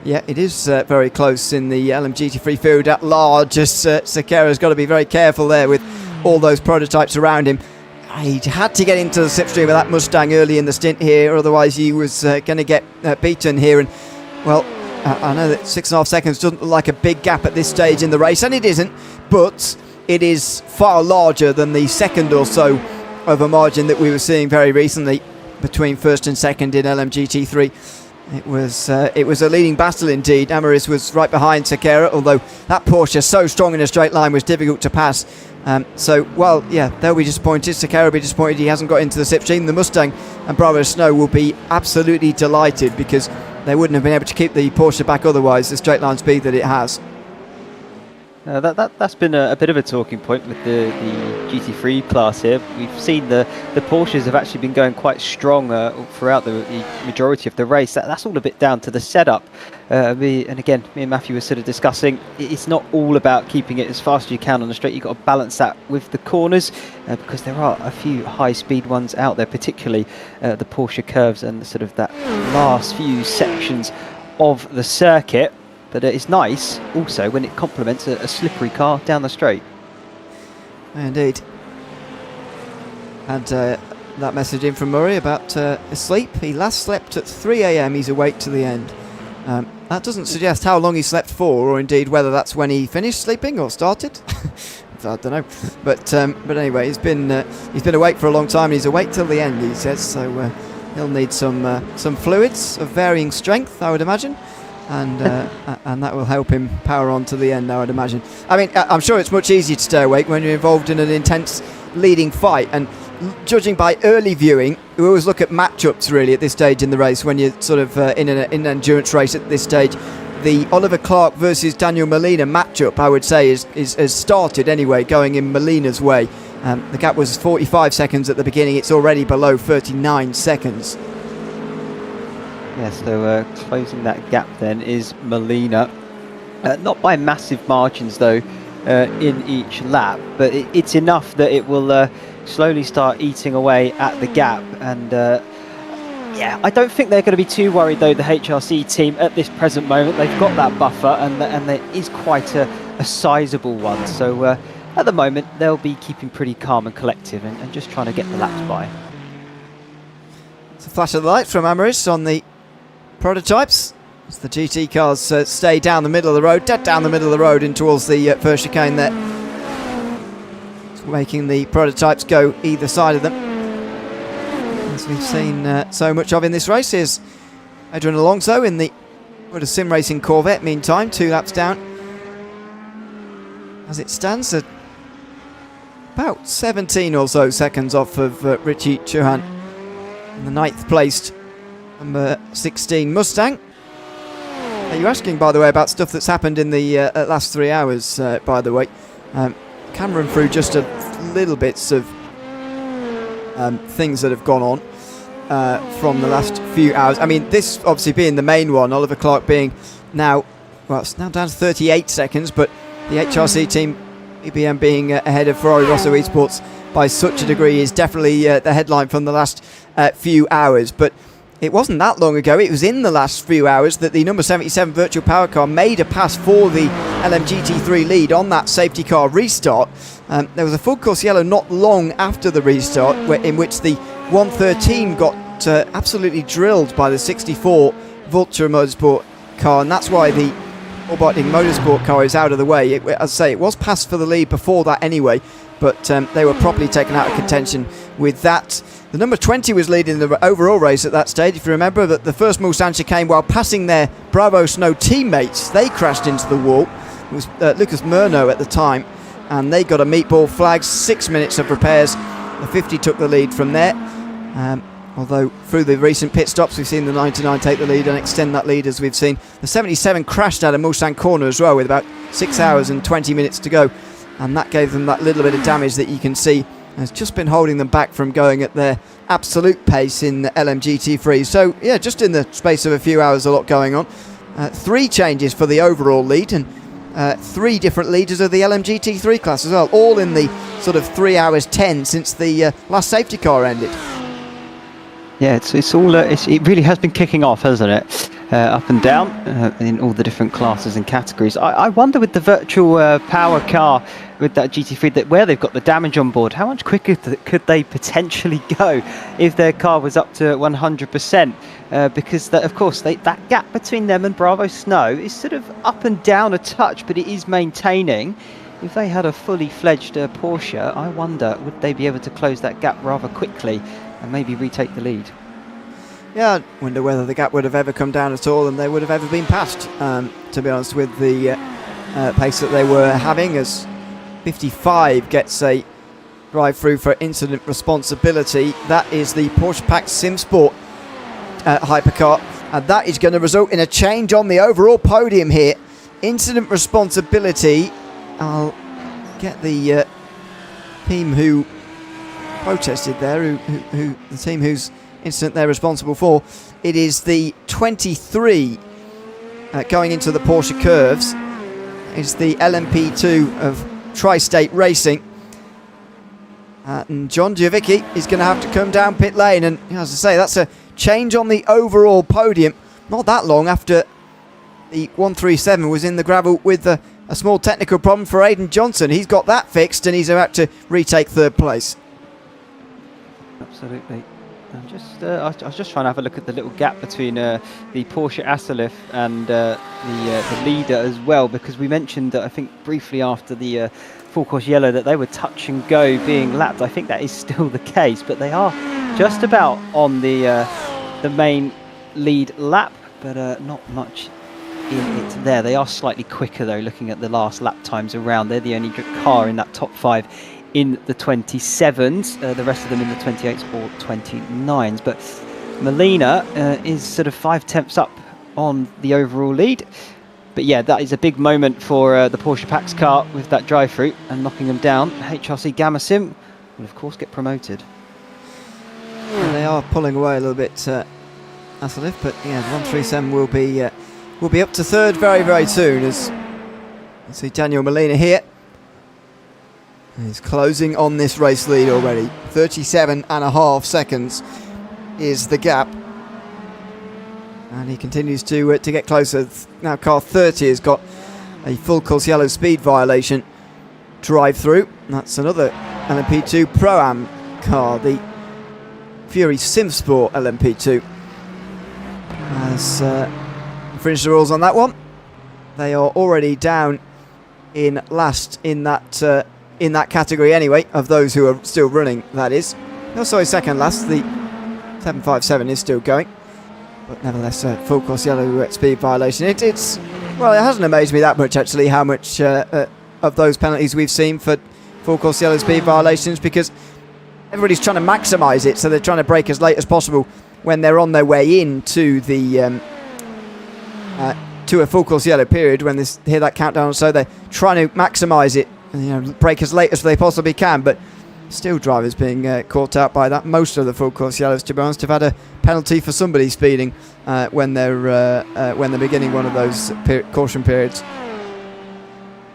yeah, it is very close in the LMGT3 field at large, as Sequeira's got to be very careful there with all those prototypes around him. he had to get into the slipstream of that Mustang early in the stint here, otherwise he was going to get beaten here. And well, I know that 6.5 seconds doesn't look like a big gap at this stage in the race, and it isn't, but it is far larger than the second or so of a margin that we were seeing very recently between first and second in LMGT3. It was a leading battle indeed. Amaris was right behind Sekera, although that Porsche so strong in a straight line was difficult to pass. So, well, yeah, they'll be disappointed. Sekera will be disappointed he hasn't got into the slipstream. The Mustang and Bravo Snow will be absolutely delighted because they wouldn't have been able to keep the Porsche back otherwise, the straight line speed that it has. That's been a bit of a talking point with the GT3 class here. We've seen the Porsches have actually been going quite strong throughout the majority of the race. That's all a bit down to the setup. And again, me and Matthew were sort of discussing, it's not all about keeping it as fast as you can on the straight. You've got to balance that with the corners because there are a few high-speed ones out there, particularly the Porsche curves and sort of that last few sections of the circuit. But it's nice also when it complements a slippery car down the straight. Indeed. And that message in from Murray about sleep. He last slept at 3 AM. He's awake to the end. That doesn't suggest how long he slept for, or indeed whether that's when he finished sleeping or started. I don't know. But anyway, he's been awake for a long time. And he's awake till the end, he says. So he'll need some fluids of varying strength, I would imagine. And that will help him power on to the end, I would imagine. I mean, I'm sure it's much easier to stay awake when you're involved in an intense leading fight. And judging by early viewing, we always look at matchups really at this stage in the race when you're sort of in an endurance race at this stage. The Oliver Clark versus Daniel Molina matchup, I would say, has started anyway, going in Molina's way. The gap was 45 seconds at the beginning. It's already below 39 seconds. Yeah, so closing that gap then is Molina. Not by massive margins though in each lap, but it's enough that it will slowly start eating away at the gap. And yeah, I don't think they're going to be too worried though, the HRC team at this present moment. They've got that buffer and there is quite a sizable one. So at the moment they'll be keeping pretty calm and collective and just trying to get the laps by. It's a flash of the lights from Amaris on the prototypes as the GT cars stay down the middle of the road, dead down the middle of the road in towards the first chicane there. It's making the prototypes go either side of them, as we've seen so much of in this race. Here's Adrian Alonso in the sim racing Corvette, meantime 2 laps down as it stands at about 17 or so seconds off of Richie Chauhan in the 9th placed number 16 Mustang. Are you asking, by the way, about stuff that's happened in the last 3 hours, by the way? Cameron through just a little bits of things that have gone on from the last few hours. I mean, this obviously being the main one, Oliver Clark being now, well, it's now down to 38 seconds, but the HRC team, EBM being ahead of Ferrari Rosso Esports by such a degree is definitely the headline from the last few hours. But it wasn't that long ago, it was in the last few hours that the number 77 virtual power car made a pass for the LMGT3 lead on that safety car restart. There was a full course yellow not long after the restart in which the 113 got absolutely drilled by the 64 Vulture Motorsport car, and that's why the Orbotting Motorsport car is out of the way. As I say, it was passed for the lead before that anyway, but they were properly taken out of contention with that. The number 20 was leading the overall race at that stage. If you remember that the first Mulsanne chicane, while passing their Bravo Snow teammates, they crashed into the wall. It was Lucas Murno at the time, and they got a meatball flag, 6 minutes of repairs. The 50 took the lead from there. Although through the recent pit stops, we've seen the 99 take the lead and extend that lead, as we've seen. The 77 crashed out of Mulsanne corner as well with about 6 hours and 20 minutes to go. And that gave them that little bit of damage that you can see has just been holding them back from going at their absolute pace in the LMGT3. So, yeah, just in the space of a few hours, a lot going on. 3 changes for the overall lead and 3 different leaders of the LMGT3 class as well, all in the sort of 3 hours 10 since the last safety car ended. Yeah, it's all it really has been kicking off, hasn't it? up and down in all the different classes and categories. I wonder with the virtual power car, with that GT3, that where they've got the damage on board, how much quicker could they potentially go if their car was up to 100%? Because that, of course, that gap between them and Bravo Snow is sort of up and down a touch, but it is maintaining. If they had a fully fledged Porsche, I wonder, would they be able to close that gap rather quickly and maybe retake the lead? Yeah, I wonder whether the gap would have ever come down at all and they would have ever been passed, to be honest, with the pace that they were having, as 55 gets a drive-through for incident responsibility. That is the Porsche Pack SimSport Hypercar, and that is going to result in a change on the overall podium here. Incident responsibility. I'll get the team who protested there, who the team whose incident they're responsible for. It is the 23 going into the Porsche curves. It's the LMP2 of Tri-State Racing. And John Giovicki is going to have to come down pit lane. And as I say, that's a change on the overall podium. Not that long after the 137 was in the gravel with a small technical problem for Aidan Johnson. He's got that fixed and he's about to retake third place. Absolutely. I was just trying to have a look at the little gap between the Porsche Asalif and the leader as well, because we mentioned that I think briefly after the full course yellow that they were touch and go being lapped. I think that is still the case, but they are just about on the main lead lap, but not much in it there. They are slightly quicker though, looking at the last lap times around. They're the only car in that top 5 in the 27s, the rest of them in the 28s or 29s. But Molina is sort of 5/10 up on the overall lead. But yeah, that is a big moment for the Porsche Pack's car with that drive-through and knocking them down. HRC Gamma Sim will of course get promoted. And they are pulling away a little bit, Asalif, but yeah, 137 will be up to third very, very soon, as you see Daniel Molina here. He's closing on this race lead already. 37.5 seconds is the gap. And he continues to get closer. Now car 30 has got a full course yellow speed violation drive through. That's another LMP2 Pro-Am car, the Fury SimSport LMP2. Has infringed the rules on that one. They are already down in last in that category anyway, of those who are still running, that is. Also in second last, the 757 is still going, but nevertheless full course yellow speed violation. It's well, it hasn't amazed me that much actually, how much of those penalties we've seen for full course yellow speed violations, because everybody's trying to maximise it, so they're trying to brake as late as possible when they're on their way into the to a full course yellow period, when they hear that countdown. So they're trying to maximise it, brake as late as they possibly can, but still drivers being caught out by that. Most of the full course yellows, to be honest, have had a penalty for somebody speeding when they're beginning one of those caution periods.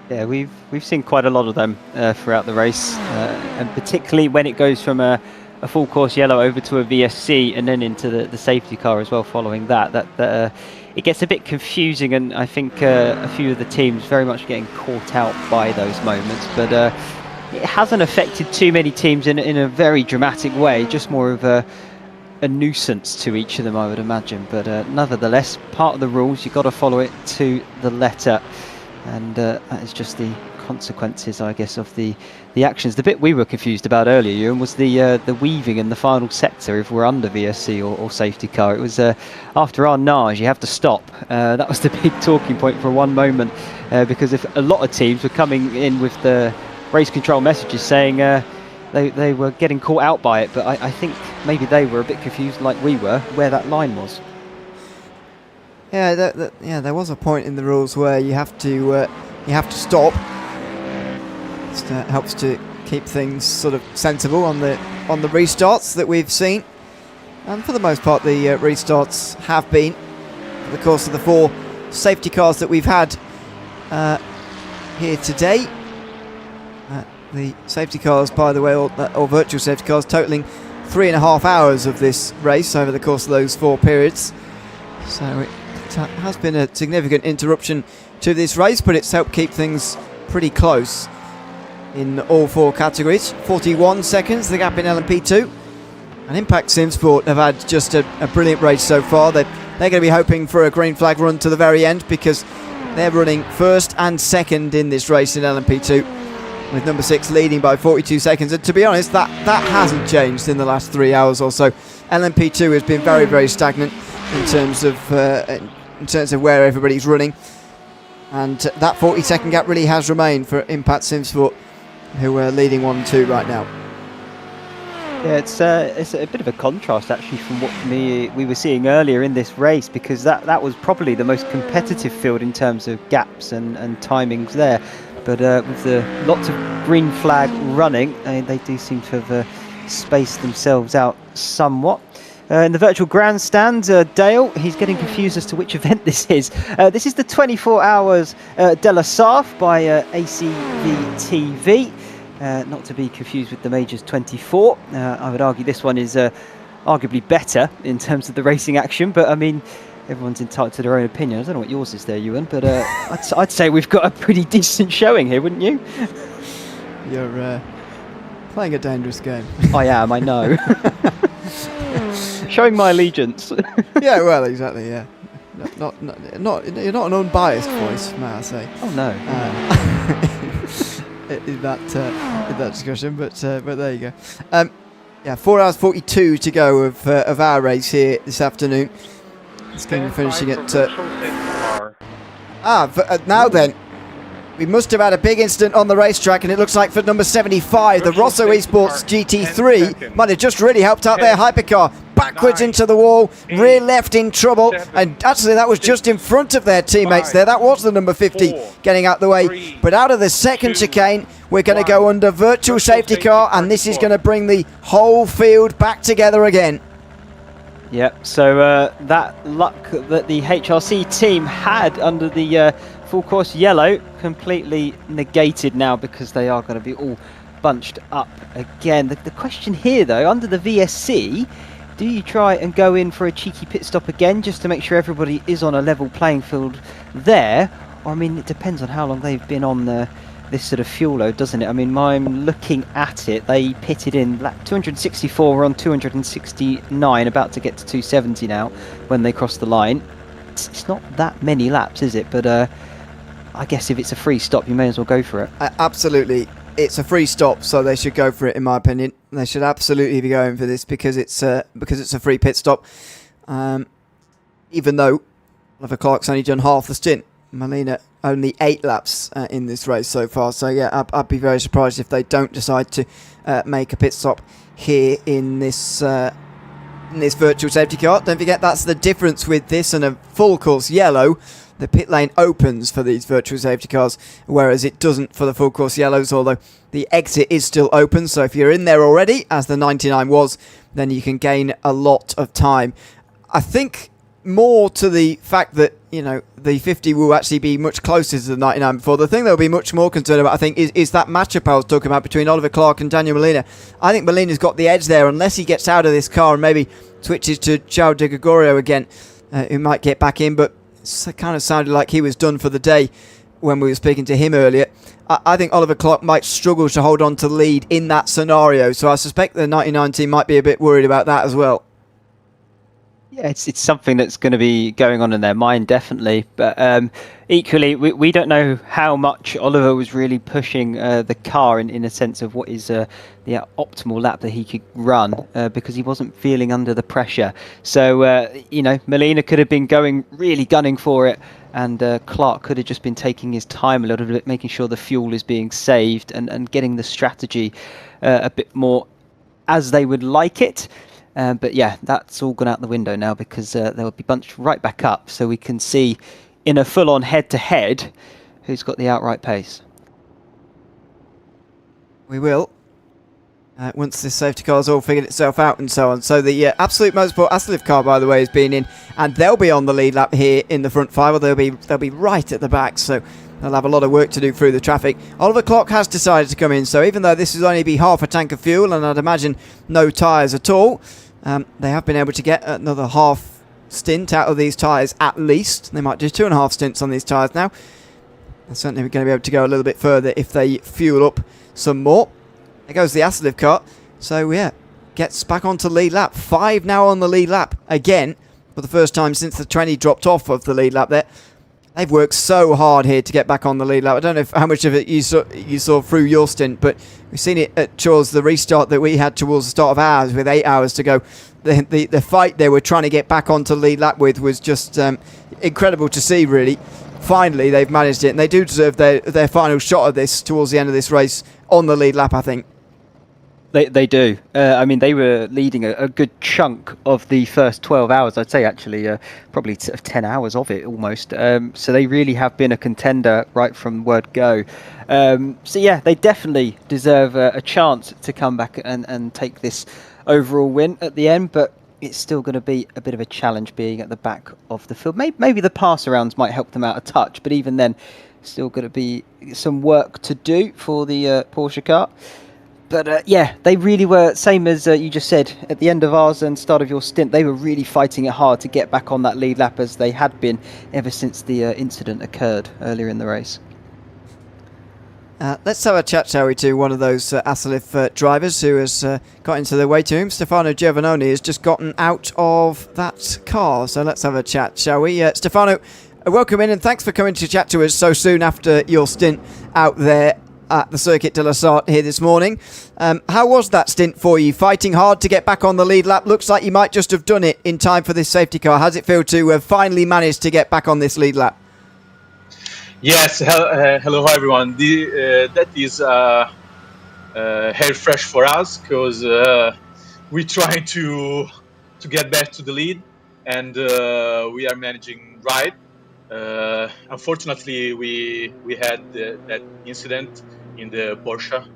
Yeah, we've seen quite a lot of them throughout the race, and particularly when it goes from a full course yellow over to a VSC and then into the safety car as well following that it gets a bit confusing, and I think a few of the teams very much getting caught out by those moments, but it hasn't affected too many teams in a very dramatic way, just more of a nuisance to each of them, I would imagine. But nevertheless, part of the rules, you've got to follow it to the letter, and that is just the consequences, I guess, of the actions. The bit we were confused about earlier, Ewan, was the weaving in the final sector if we're under VSC or safety car. It was after our nage, you have to stop. That was the big talking point for one moment, because if a lot of teams were coming in with the race control messages saying they were getting caught out by it, but I think maybe they were a bit confused like we were where that line was. Yeah, there was a point in the rules where you have to stop. It helps to keep things sort of sensible on the restarts that we've seen, and for the most part the restarts have been, for the course of the 4 safety cars that we've had here today. The safety cars, by the way, or virtual safety cars, totaling 3.5 hours of this race over the course of those 4 periods. So it has been a significant interruption to this race, but it's helped keep things pretty close in all 4 categories. 41 seconds, the gap in LMP2. And Impact Sim Sport have had just a brilliant race so far. They're going to be hoping for a green flag run to the very end, because they're running first and second in this race in LMP2, with number 6 leading by 42 seconds. And to be honest, that hasn't changed in the last 3 hours or so. LMP2 has been very, very stagnant in terms of where everybody's running, and that 40-second gap really has remained for Impact Sim Sport, who are leading 1 and 2 right now. Yeah, it's a bit of a contrast actually from what we were seeing earlier in this race, because that was probably the most competitive field in terms of gaps and timings there. But with lots of green flag running, they do seem to have spaced themselves out somewhat. In the virtual grandstand, Dale, he's getting confused as to which event this is. This is the 24 Hours de La Sarthe by ACV-TV. Not to be confused with the Majors 24. I would argue this one is arguably better in terms of the racing action, but I mean, everyone's entitled to their own opinion. I don't know what yours is there, Ewan, but I'd say we've got a pretty decent showing here, wouldn't you? You're playing a dangerous game. I am, I know. Showing my allegiance. Yeah, well, exactly, yeah. You're not an unbiased voice, may I say. Oh, no. In that discussion, but there you go. Yeah, 4 hours 42 to go of our race here this afternoon. It's going to be finishing at... now then, we must have had a big incident on the racetrack, and it looks like for number 75, the Rosso Esports GT3 might have just really helped out their hypercar. Backwards into the wall, rear left in trouble, and actually that was just in front of their teammates there. That was the number 50 getting out the way. But out of the second chicane, we're going to go under virtual safety car, and this is going to bring the whole field back together again. Yep, so that luck that the HRC team had under the full course yellow completely negated now, because they are going to be all bunched up again. The question here though, under the VSC, do you try and go in for a cheeky pit stop again just to make sure everybody is on a level playing field there? Or, I mean, it depends on how long they've been on this sort of fuel load, doesn't it? I mean, I'm looking at it. They pitted in lap 264, we're on 269, about to get to 270 now when they cross the line. It's not that many laps, is it? But I guess if it's a free stop, you may as well go for it. Absolutely. It's a free stop, so they should go for it, in my opinion. They should absolutely be going for this because it's a free pit stop. Even though Oliver Clark's only done half the stint. Molina only 8 laps in this race so far. So yeah, I'd be very surprised if they don't decide to make a pit stop here in this virtual safety car. Don't forget, that's the difference with this and a full course yellow. The pit lane opens for these virtual safety cars, whereas it doesn't for the full course yellows, although the exit is still open. So if you're in there already, as the 99 was, then you can gain a lot of time. I think more to the fact that, you know, the 50 will actually be much closer to the 99 before. The thing they'll be much more concerned about, I think, is that matchup I was talking about between Oliver Clark and Daniel Molina. I think Molina's got the edge there, unless he gets out of this car and maybe switches to João de Gregorio again, who might get back in, but it kind of sounded like he was done for the day when we were speaking to him earlier. I think Oliver Clark might struggle to hold on to the lead in that scenario, so I suspect the 99 team might be a bit worried about that as well. Yeah, it's something that's going to be going on in their mind, definitely. But equally, we don't know how much Oliver was really pushing the car in a sense of what is the optimal lap that he could run, because he wasn't feeling under the pressure. So, you know, Molina could have been really gunning for it, and Clark could have just been taking his time a little bit, making sure the fuel is being saved and getting the strategy a bit more as they would like it. But yeah, that's all gone out the window now, because they'll be bunched right back up, so we can see in a full-on head-to-head who's got the outright pace. We will, once this safety car's all figured itself out and so on. So the Absolute Motorsport Asliv car, by the way, has been in, and they'll be on the lead lap here in the front 5, or they'll be right at the back, so they'll have a lot of work to do through the traffic. Oliver Clark has decided to come in, so even though this will only be half a tank of fuel, and I'd imagine no tyres at all, they have been able to get another half stint out of these tyres at least. They might do 2.5 stints on these tyres now. They're certainly going to be able to go a little bit further if they fuel up some more. There goes the Aslev car. So yeah, gets back onto lead lap. 5 now on the lead lap again for the first time since the 20 dropped off of the lead lap there. They've worked so hard here to get back on the lead lap. I don't know how much of it you saw through your stint, but we've seen it at Chaw's, the restart that we had towards the start of ours with 8 hours to go. The fight they were trying to get back onto lead lap with was just incredible to see, really. Finally, they've managed it, and they do deserve their final shot of this towards the end of this race on the lead lap, I think. They do. I mean, they were leading a good chunk of the first 12 hours, I'd say, actually, probably 10 hours of it almost. So they really have been a contender right from word go. So yeah, they definitely deserve a chance to come back and take this overall win at the end, but it's still going to be a bit of a challenge being at the back of the field. Maybe the pass-arounds might help them out a touch, but even then, still going to be some work to do for the Porsche car. But yeah, they really were, same as you just said, at the end of ours and start of your stint, they were really fighting it hard to get back on that lead lap as they had been ever since the incident occurred earlier in the race. Let's have a chat, shall we, to one of those Aslev drivers who has got into the waiting room. Stefano Giovannoni has just gotten out of that car, so let's have a chat, shall we? Stefano, welcome in and thanks for coming to chat to us so soon after your stint out there at the Circuit de la Sarthe here this morning. How was that stint for you? Fighting hard to get back on the lead lap. Looks like you might just have done it in time for this safety car. How does it feel to have finally managed to get back on this lead lap? Yes, hello everyone. That is hair fresh for us because we try to get back to the lead, and we are managing right. Unfortunately, we had that incident in the Porsche,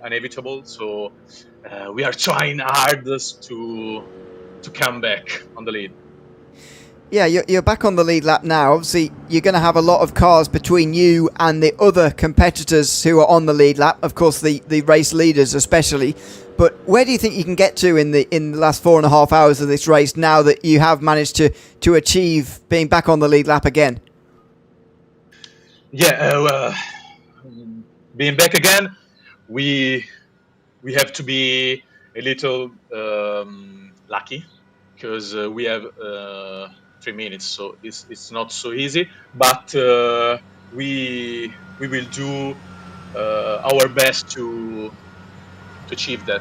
inevitable. So we are trying hardest to come back on the lead. Yeah, you're back on the lead lap now. Obviously, you're going to have a lot of cars between you and the other competitors who are on the lead lap. Of course, the race leaders especially. But where do you think you can get to in the last 4.5 hours of this race now that you have managed to achieve being back on the lead lap again? Yeah, being back again, we have to be a little lucky because we have 3 minutes, so it's not so easy. But we will do our best to achieve that.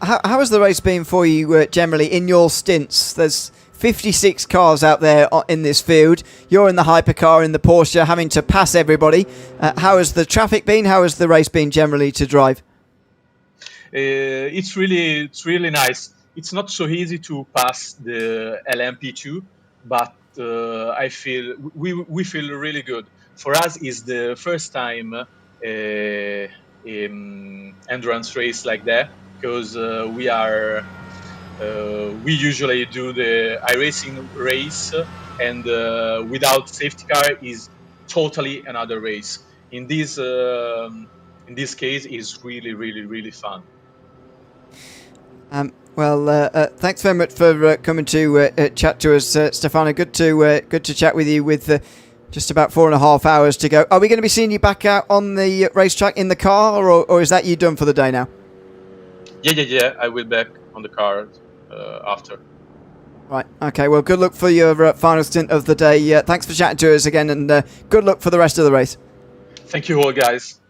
How has the race been for you generally in your stints? There's 56 cars out there in this field. You're in the hypercar in the Porsche, having to pass everybody. How has the traffic been? How has the race been generally to drive? It's really nice. It's not so easy to pass the LMP2, but I feel we feel really good. For us, it's the first time endurance race like that, because we usually do the iRacing race, and without safety car is totally another race. In this case, is really fun. Well, thanks very much for coming to chat to us, Stefano. Good to chat with you with just about 4.5 hours to go. Are we going to be seeing you back out on the racetrack in the car, or is that you done for the day now? Yeah. I will back on the car after. Right. Okay. Well, good luck for your final stint of the day. Thanks for chatting to us again, and good luck for the rest of the race. Thank you all, guys.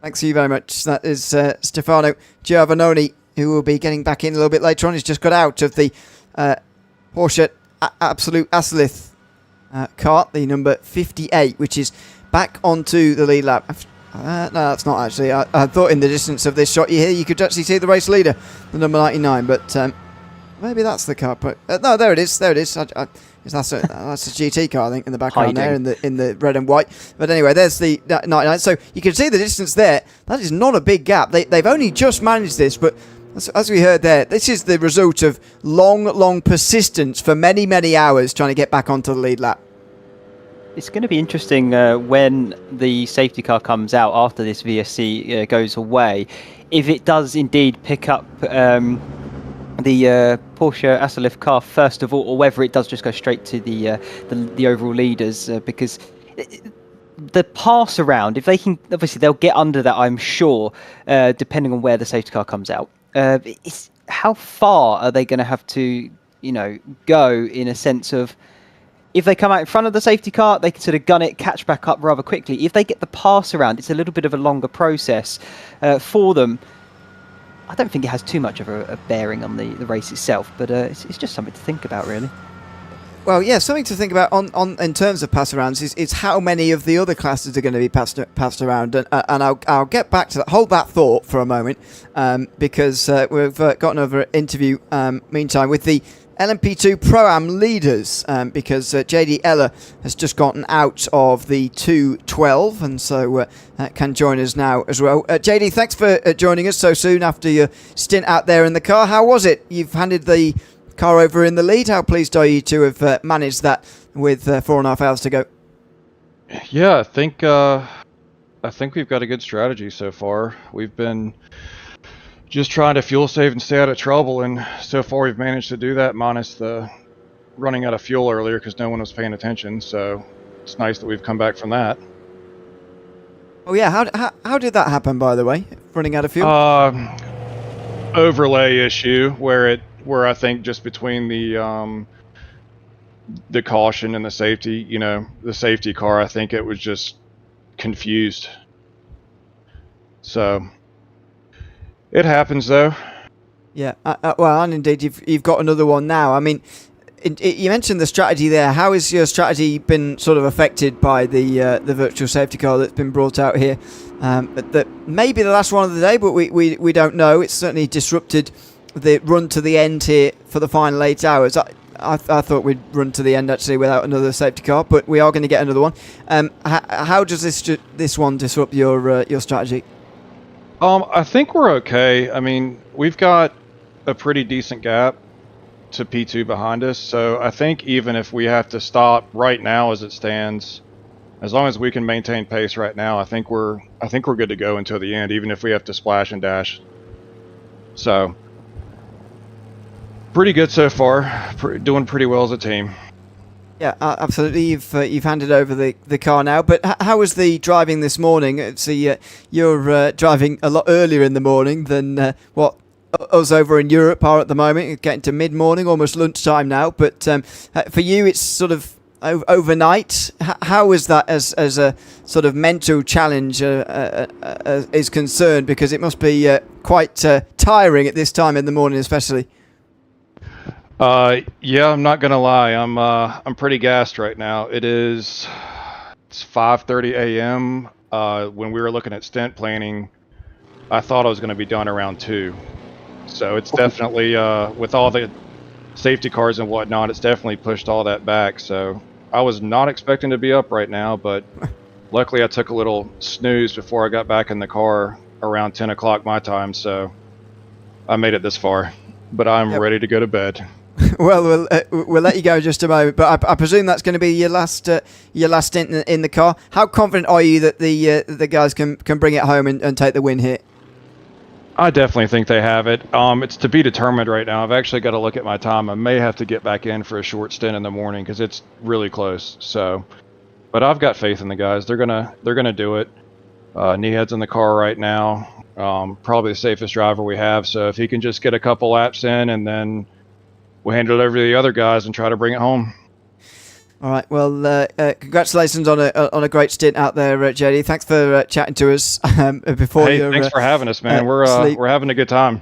Thanks to you very much. That is Stefano Giovannoni, who will be getting back in a little bit later on. He's just got out of the Porsche Absolute Aslev kart, the number 58, which is back onto the lead lap. No, that's not actually. I thought in the distance of this shot you could actually see the race leader, the number 99, but maybe that's the car. But no, there it is. That's a GT car, I think, in the background there, in the red and white. But anyway, there's the 99. So you can see the distance there. That is not a big gap. They've only just managed this, but as we heard there, this is the result of long persistence for many hours trying to get back onto the lead lap. It's going to be interesting when the safety car comes out after this VSC goes away, if it does indeed pick up Porsche Asalif car first of all, or whether it does just go straight to the overall leaders, because the pass around, if they can, obviously they'll get under that, I'm sure, depending on where the safety car comes out. It's how far are they going to have to, go in a sense of, if they come out in front of the safety car, they can sort of gun it, catch back up rather quickly. If they get the pass around, it's a little bit of a longer process for them. I don't think it has too much of a bearing on the race itself, but it's just something to think about, really. Well, yeah, something to think about on in terms of pass arounds is how many of the other classes are going to be passed around, and I'll get back to that. Hold that thought for a moment, because we've got another interview meantime with the LMP2 Pro-Am leaders, because JD Eller has just gotten out of the 212, and so can join us now as well. JD, thanks for joining us so soon after your stint out there in the car. How was it? You've handed the car over in the lead. How pleased are you to have managed that with 4.5 hours to go? Yeah, I think we've got a good strategy so far. We've been just trying to fuel save and stay out of trouble, and so far we've managed to do that, minus the running out of fuel earlier because no one was paying attention. So it's nice that we've come back from that. Oh yeah, how did that happen, by the way? Running out of fuel? Overlay issue where I think just between the caution and the safety, the safety car, I think it was just confused. So it happens, though. Yeah, well, and indeed, you've got another one now. I mean, you mentioned the strategy there. How has your strategy been sort of affected by the virtual safety car that's been brought out here? That may be the last one of the day, but we don't know. It's certainly disrupted the run to the end here for the final 8 hours. I thought we'd run to the end actually without another safety car, but we are going to get another one. How does this one disrupt your strategy? I think we're okay. I mean, we've got a pretty decent gap to P2 behind us, so I think even if we have to stop right now as it stands, as long as we can maintain pace right now, I think we're good to go until the end, even if we have to splash and dash. So pretty good so far. Doing pretty well as a team. Yeah, absolutely. You've handed over the car now. But how was the driving this morning? See, you're driving a lot earlier in the morning than what us over in Europe are at the moment. You're getting to mid-morning, almost lunchtime now. But for you, it's sort of overnight. How was that as a sort of mental challenge is concerned? Because it must be quite tiring at this time in the morning, especially. Yeah, I'm not gonna lie. I'm pretty gassed right now. It's 5:30 a.m. When we were looking at stint planning, I thought I was gonna be done around 2. So it's definitely with all the safety cars and whatnot, it's definitely pushed all that back. So I was not expecting to be up right now, but luckily I took a little snooze before I got back in the car around 10 o'clock my time. So I made it this far, but I'm ready to go to bed. Well, we'll let you go in just a moment, but I presume that's going to be your last stint in the car. How confident are you that the guys can bring it home and take the win here? I definitely think they have it. It's to be determined right now. I've actually got to look at my time. I may have to get back in for a short stint in the morning because it's really close. So, but I've got faith in the guys. They're gonna do it. Nehead's in the car right now. Probably the safest driver we have. So if he can just get a couple laps in, and then we'll hand it over to the other guys and try to bring it home. All right. Well, congratulations on a great stint out there, JD. Thanks for chatting to us before. Hey, thanks for having us, man. We're having a good time.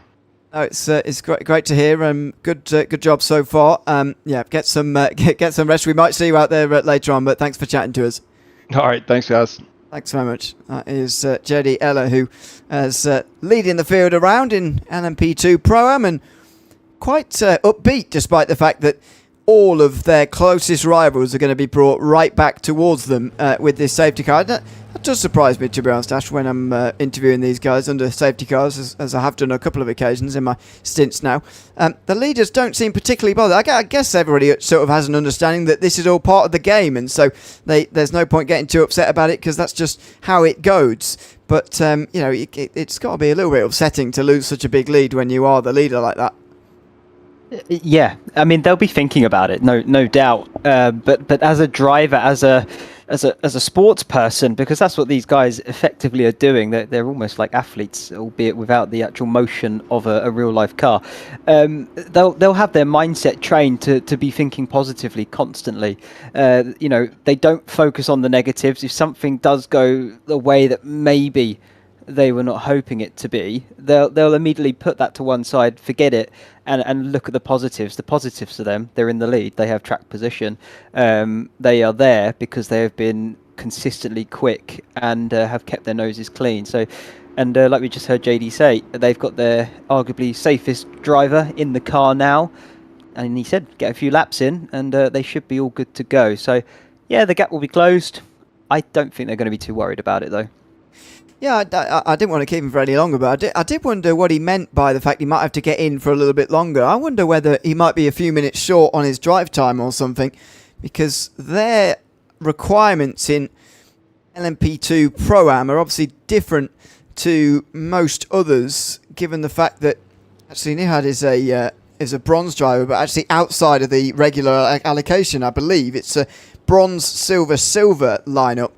Oh, it's great to hear. Good job so far. Yeah, get some rest. We might see you out there later on, but thanks for chatting to us. All right. Thanks, guys. Thanks very much. That is JD Eller, who is leading the field around in LMP2 Pro-Am, and quite upbeat despite the fact that all of their closest rivals are going to be brought right back towards them with this safety car. That does surprise me, to be honest, Ash, when I'm interviewing these guys under safety cars, as I have done a couple of occasions in my stints now. The leaders don't seem particularly bothered. I guess everybody sort of has an understanding that this is all part of the game, and so there's no point getting too upset about it because that's just how it goes. But, it's got to be a little bit upsetting to lose such a big lead when you are the leader like that. Yeah, I mean they'll be thinking about it, no doubt. But as a driver, as a sports person, because that's what these guys effectively are doing. They're almost like athletes, albeit without the actual motion of a real life car. They'll have their mindset trained to be thinking positively constantly. They don't focus on the negatives. If something does go the way that maybe they were not hoping it to be, they'll immediately put that to one side, forget it, and look at the positives. The positives for them, they're in the lead, they have track position, they are there because they have been consistently quick and have kept their noses clean. So, and like we just heard JD say, they've got their arguably safest driver in the car now, and he said get a few laps in and they should be all good to go. So yeah, the gap will be closed. I don't think they're going to be too worried about it though. Yeah, I didn't want to keep him for any longer, but I did wonder what he meant by the fact he might have to get in for a little bit longer. I wonder whether he might be a few minutes short on his drive time or something, because their requirements in LMP2 Pro-Am are obviously different to most others, given the fact that actually Nihad is a bronze driver, but actually outside of the regular allocation, I believe. It's a bronze, silver, silver lineup.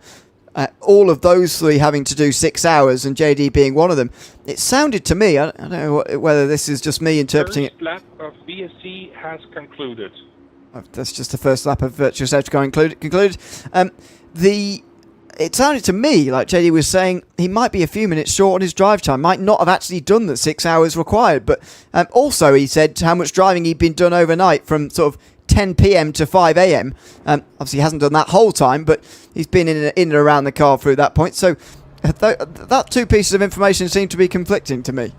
All of those three having to do 6 hours, and JD being one of them. It sounded to me, I don't know whether this is just me interpreting it. First lap of VSC has concluded. That's just the first lap of virtual safety car concluded. It sounded to me like JD was saying he might be a few minutes short on his drive time, might not have actually done the 6 hours required, but also he said how much driving he'd been done overnight from sort of 10 p.m. to 5 a.m. Obviously he hasn't done that whole time, but he's been in and around the car through that point. So that two pieces of information seem to be conflicting to me.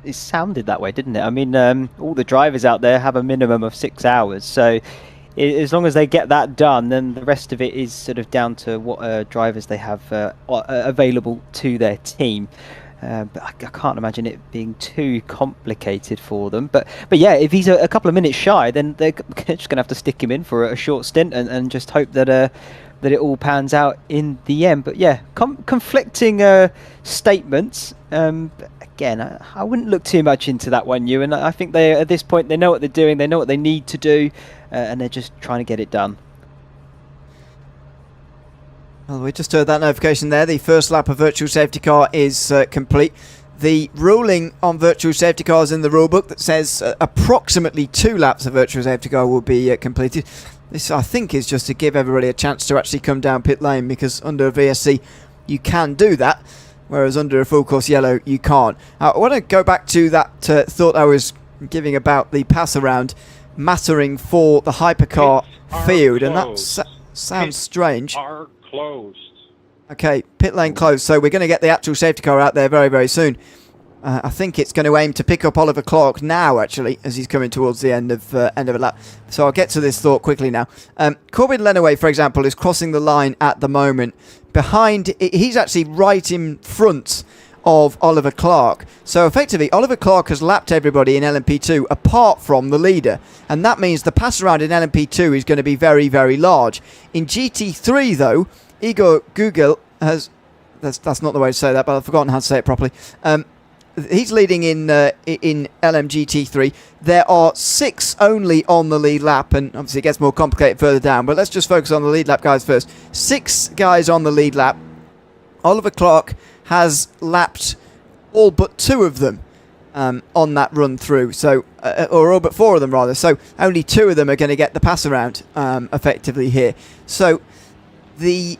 It sounded that way, didn't it? I mean, all the drivers out there have a minimum of 6 hours, so as long as they get that done, then the rest of it is sort of down to what drivers they have available to their team. But I can't imagine it being too complicated for them. But yeah, if he's a couple of minutes shy, then they're just going to have to stick him in for a short stint and just hope that it all pans out in the end. But yeah, conflicting statements. Again, I wouldn't look too much into that one, Ewan. I think they at this point they know what they're doing, they know what they need to do, and they're just trying to get it done. Well, we just heard that notification there. The first lap of virtual safety car is complete. The ruling on virtual safety cars in the rulebook that says approximately 2 laps of virtual safety car will be completed. This, I think, is just to give everybody a chance to actually come down pit lane, because under a VSC you can do that, whereas under a full course yellow you can't. I want to go back to that thought I was giving about the pass around mattering for the hypercar field, and that sounds strange. Closed. Okay, pit lane closed, so we're going to get the actual safety car out there very, very soon. I think it's going to aim to pick up Oliver Clark now, actually, as he's coming towards the end of a lap. So I'll get to this thought quickly now. Corbin Lenaway, for example, is crossing the line at the moment. He's actually right in front of Oliver Clark. So effectively, Oliver Clark has lapped everybody in LMP2 apart from the leader. And that means the pass around in LMP2 is going to be very, very large. In GT3, though, Igor Gugel has... That's not the way to say that, but I've forgotten how to say it properly. He's leading in LMGT3. There are 6 only on the lead lap, and obviously it gets more complicated further down, but let's just focus on the lead lap guys first. 6 guys on the lead lap. Oliver Clark has lapped all but 2 of them on that run through, so or all but 4 of them rather, so only 2 of them are going to get the pass around effectively here. So the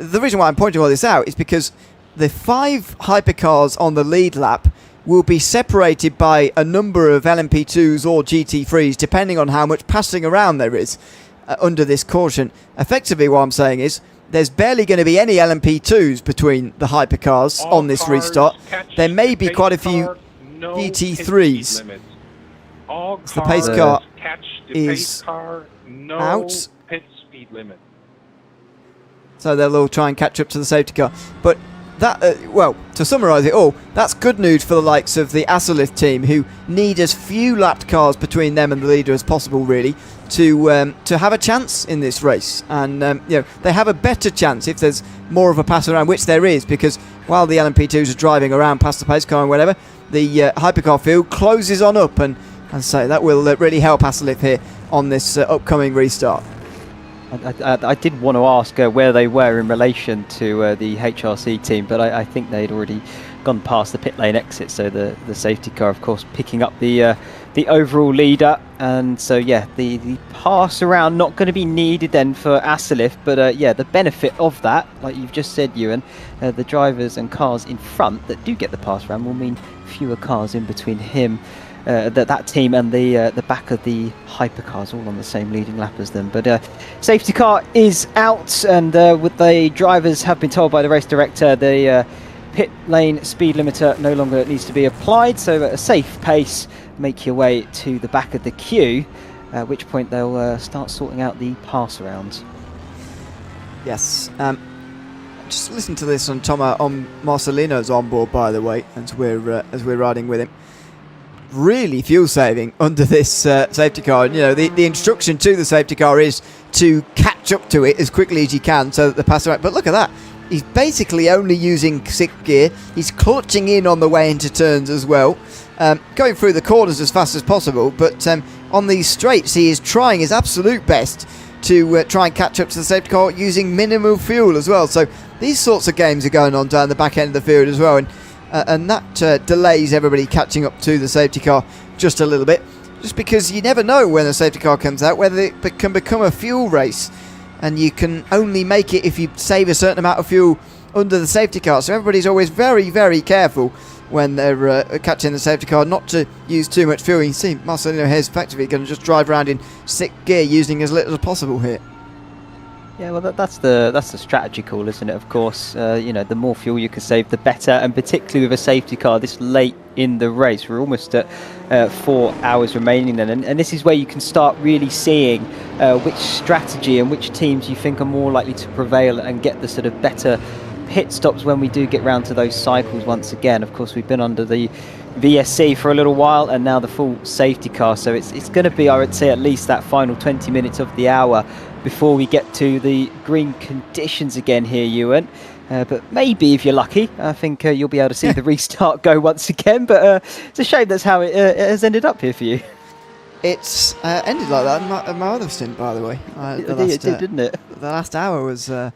reason why I'm pointing all this out is because the 5 hypercars on the lead lap will be separated by a number of LMP2s or GT3s, depending on how much passing around there is under this caution. Effectively, what I'm saying is there's barely going to be any LMP2s between the hypercars on this restart. There may be quite a few GT3s. The pace car is out. Pit speed limit. So they'll all try and catch up to the safety car. But that, well, to summarise it all, that's good news for the likes of the Asolith team, who need as few lapped cars between them and the leader as possible, really, to have a chance in this race. And they have a better chance if there's more of a pass around, which there is, because while the LMP2s are driving around past the pace car and whatever, the hypercar field closes on up, and And so that will really help Asalif here on this upcoming restart. I did want to ask where they were in relation to the HRC team, but I think they'd already gone past the pit lane exit, so the safety car, of course, picking up the overall leader. And so, yeah, the pass around not going to be needed then for Asalif, but yeah, the benefit of that, like you've just said, Ewan, the drivers and cars in front that do get the pass around will mean fewer cars in between him, that team, and the back of the Hypercars, all on the same leading lap as them. But safety car is out, and with the drivers have been told by the race director the pit lane speed limiter no longer needs to be applied, so at a safe pace make your way to the back of the queue, at which point they'll start sorting out the pass arounds. Yes, just listen to this on Marcelino's on board, by the way, as we're riding with him. Really fuel saving under this safety car. You know, the instruction to the safety car is to catch up to it as quickly as you can so that the pass around. But look at that. He's basically only using 6th gear. He's clutching in on the way into turns as well. Going through the corners as fast as possible. But on these straights, he is trying his absolute best to try and catch up to the safety car using minimal fuel as well. So these sorts of games are going on down the back end of the field as well. And that delays everybody catching up to the safety car just a little bit. Just because you never know when a safety car comes out, whether it can become a fuel race. And you can only make it if you save a certain amount of fuel under the safety car. So everybody's always very, very careful when they're catching the safety car not to use too much fuel. You see Marcelino here is effectively going to just drive around in 6th gear using as little as possible here. Yeah, well, that's the strategy call, isn't it? Of course, you know, the more fuel you can save, the better, and particularly with a safety car this late in the race. We're almost at 4 hours remaining then, and this is where you can start really seeing which strategy and which teams you think are more likely to prevail and get the sort of better pit stops when we do get round to those cycles once again. Of course, we've been under the VSC for a little while, and now the full safety car, so it's going to be, I would say, at least that final 20 minutes of the hour before we get to the green conditions again here, Ewan. But maybe if you're lucky, I think you'll be able to see the restart go once again. But it's a shame that's how it has ended up here for you. It's ended like that in my other stint, by the way. It did, didn't it? The last hour was a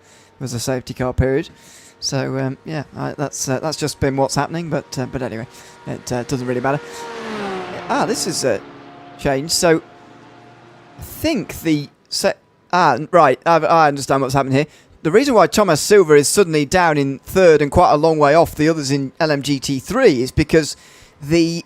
safety car period. So yeah, that's just been what's happening. But anyway, it doesn't really matter. This is changed. So I think right. I understand what's happened here. The reason why Thomas Silva is suddenly down in 3rd and quite a long way off the others in LMGT3 is because the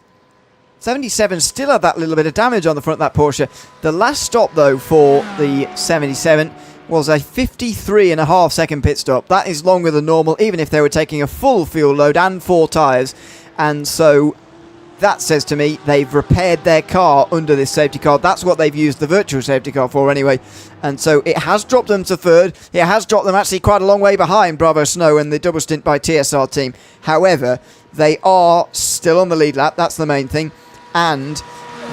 77 still had that little bit of damage on the front of that Porsche. The last stop, though, for the 77 was a 53.5 second pit stop. That is longer than normal, even if they were taking a full fuel load and 4 tyres. And so that says to me they've repaired their car under this safety car. That's what they've used the virtual safety car for anyway. And so it has dropped them to 3rd. It has dropped them actually quite a long way behind Bravo Snow and the double stint by TSR team. However, they are still on the lead lap. That's the main thing. And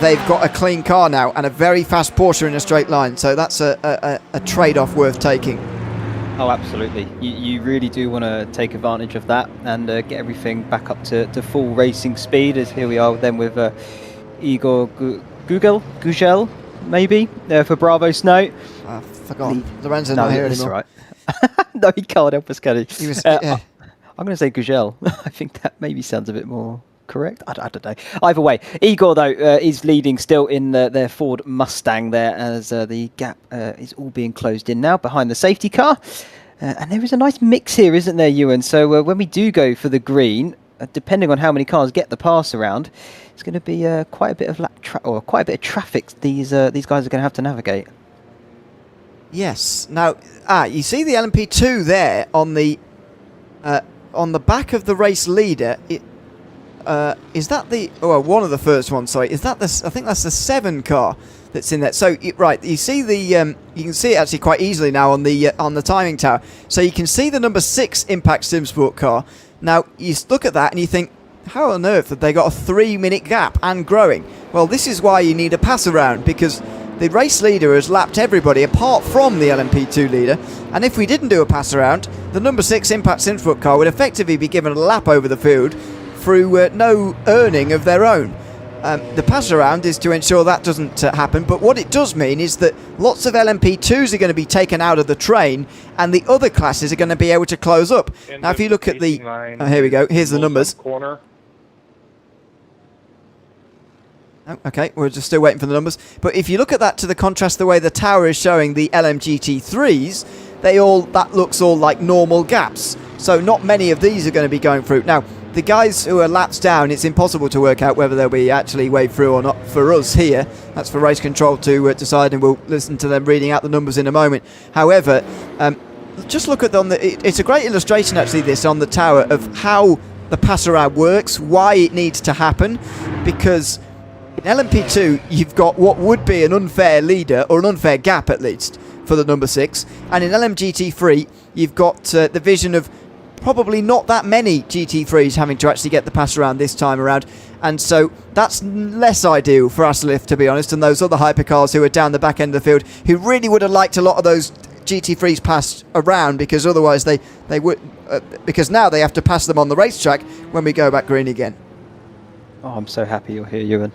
they've got a clean car now and a very fast Porsche in a straight line. So that's a trade-off worth taking. Oh, absolutely. You really do want to take advantage of that and get everything back up to full racing speed, as here we are then with Igor Gugel, maybe, for Bravo Snow. I forgot. Lorenzo's not here anymore. Right. No, he can't help us, can he? Yeah. I'm going to say Gugel. I think that maybe sounds a bit more correct. I don't know. Either way, Igor, though, is leading still in their Ford Mustang there, as the gap is all being closed in now behind the safety car. And there is a nice mix here, isn't there, Ewan? So when we do go for the green, depending on how many cars get the pass around, it's going to be quite a bit of quite a bit of traffic these guys are going to have to navigate. Yes. Now, you see the LMP2 there on the back of the race leader. Is that one of the first ones? Sorry, is that I think that's the 7 car that's in there. So right, you see you can see it actually quite easily now on the timing tower. So you can see the number 6 Impact SimSport car. Now you look at that and you think, how on earth have they got a 3-minute gap and growing? Well, this is why you need a pass around, because the race leader has lapped everybody apart from the LMP2 leader. And if we didn't do a pass around, the number 6 Impact SimSport car would effectively be given a lap over the field through no earning of their own. the pass around is to ensure that doesn't happen, but what it does mean is that lots of LMP2s are going to be taken out of the train and the other classes are going to be able to close up. And Now if you look at the... pacing line here we go, here's the moves numbers. up corner. Oh, okay, we're just still waiting for the numbers. But if you look at that to the contrast the way the tower is showing the LMGT3s, that looks all like normal gaps. So not many of these are going to be going through. Now, the guys who are laps down, it's impossible to work out whether they'll be actually waved through or not for us here. That's for race control to decide, and we'll listen to them reading out the numbers in a moment. However, just look at it's a great illustration actually, this on the tower, of how the pass around works, why it needs to happen, because in LMP2 you've got what would be an unfair leader, or an unfair gap at least, for the number 6, and in LMGT3 you've got the vision of probably not that many GT3s having to actually get the pass around this time around, and so that's less ideal for Asliff, to be honest, and those other hypercars who are down the back end of the field, who really would have liked a lot of those GT3s passed around, because otherwise they would because now they have to pass them on the racetrack when we go back green again. Oh, I'm so happy you're here, Ewan.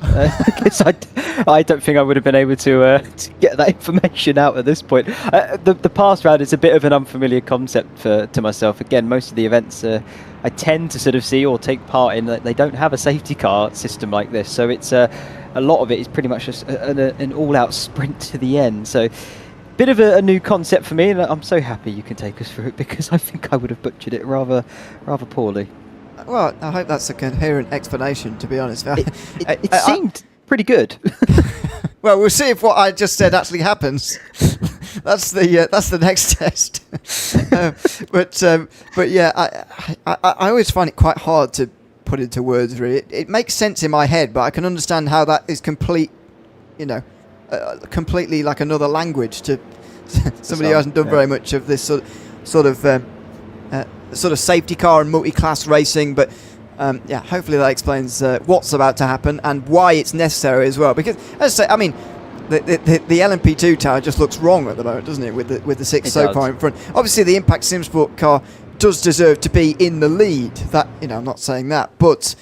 Because I don't think I would have been able to get that information out at this point. The pass round is a bit of an unfamiliar concept to myself. Again, most of the events I tend to sort of see or take part in, they don't have a safety car system like this. So it's a lot of it is pretty much just an all-out sprint to the end. So bit of a new concept for me, and I'm so happy you can take us through it, because I think I would have butchered it rather poorly. Well, I hope that's a coherent explanation, to be honest. It seemed pretty good. Well, we'll see if what I just said actually happens. That's the next test. But yeah, I always find it quite hard to put into words. Really, it makes sense in my head, but I can understand how that is completely like another language to somebody who hasn't done very much of this sort of safety car and multi-class racing. But yeah, hopefully that explains what's about to happen and why it's necessary as well. Because, as I say, I mean, the LMP2 tower just looks wrong at the moment, doesn't it? With the 6 so far in front. Obviously, the Impact Simsport car does deserve to be in the lead. That, I'm not saying that, but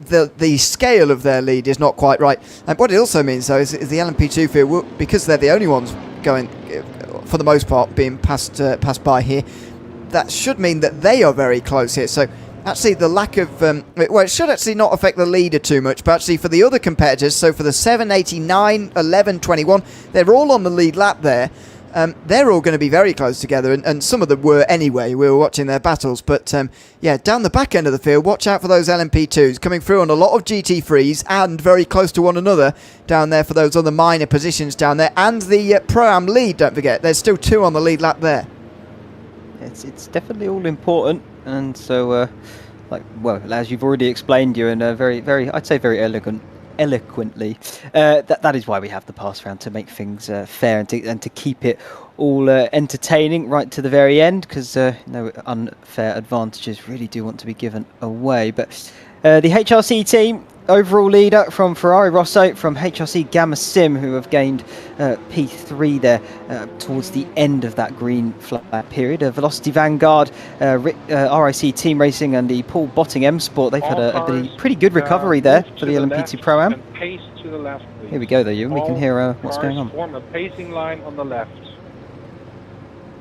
the scale of their lead is not quite right. And what it also means, though, is the LMP2 field, because they're the only ones going, for the most part, being passed by here, that should mean that they are very close here. So actually the lack of it should actually not affect the leader too much, but actually for the other competitors, so for the 7, 89, 11, 21, they're all on the lead lap there. They're all going to be very close together, and some of them were anyway. We were watching their battles, but yeah, down the back end of the field, watch out for those LMP2s coming through on a lot of GT3s and very close to one another down there for those other minor positions down there, and the Pro-Am lead, don't forget. There's still 2 on the lead lap there. It's definitely all important, and so well, as you've already explained, you, and very I'd say very eloquently, that is why we have the pass round, to make things fair and to keep it all entertaining right to the very end, because no unfair advantages really do want to be given away. But the HRC team, overall leader from Ferrari Rosso, from HRC Gamma Sim, who have gained P3 there towards the end of that green flag period. Velocity Vanguard, RIC Team Racing, and the Paul Botting M Sport, they've had a pretty good recovery there for the LMP2 Pro-Am. Pace to the left, please. Here we go, though, Ewan. We can hear what's going on. Form a pacing line on the left.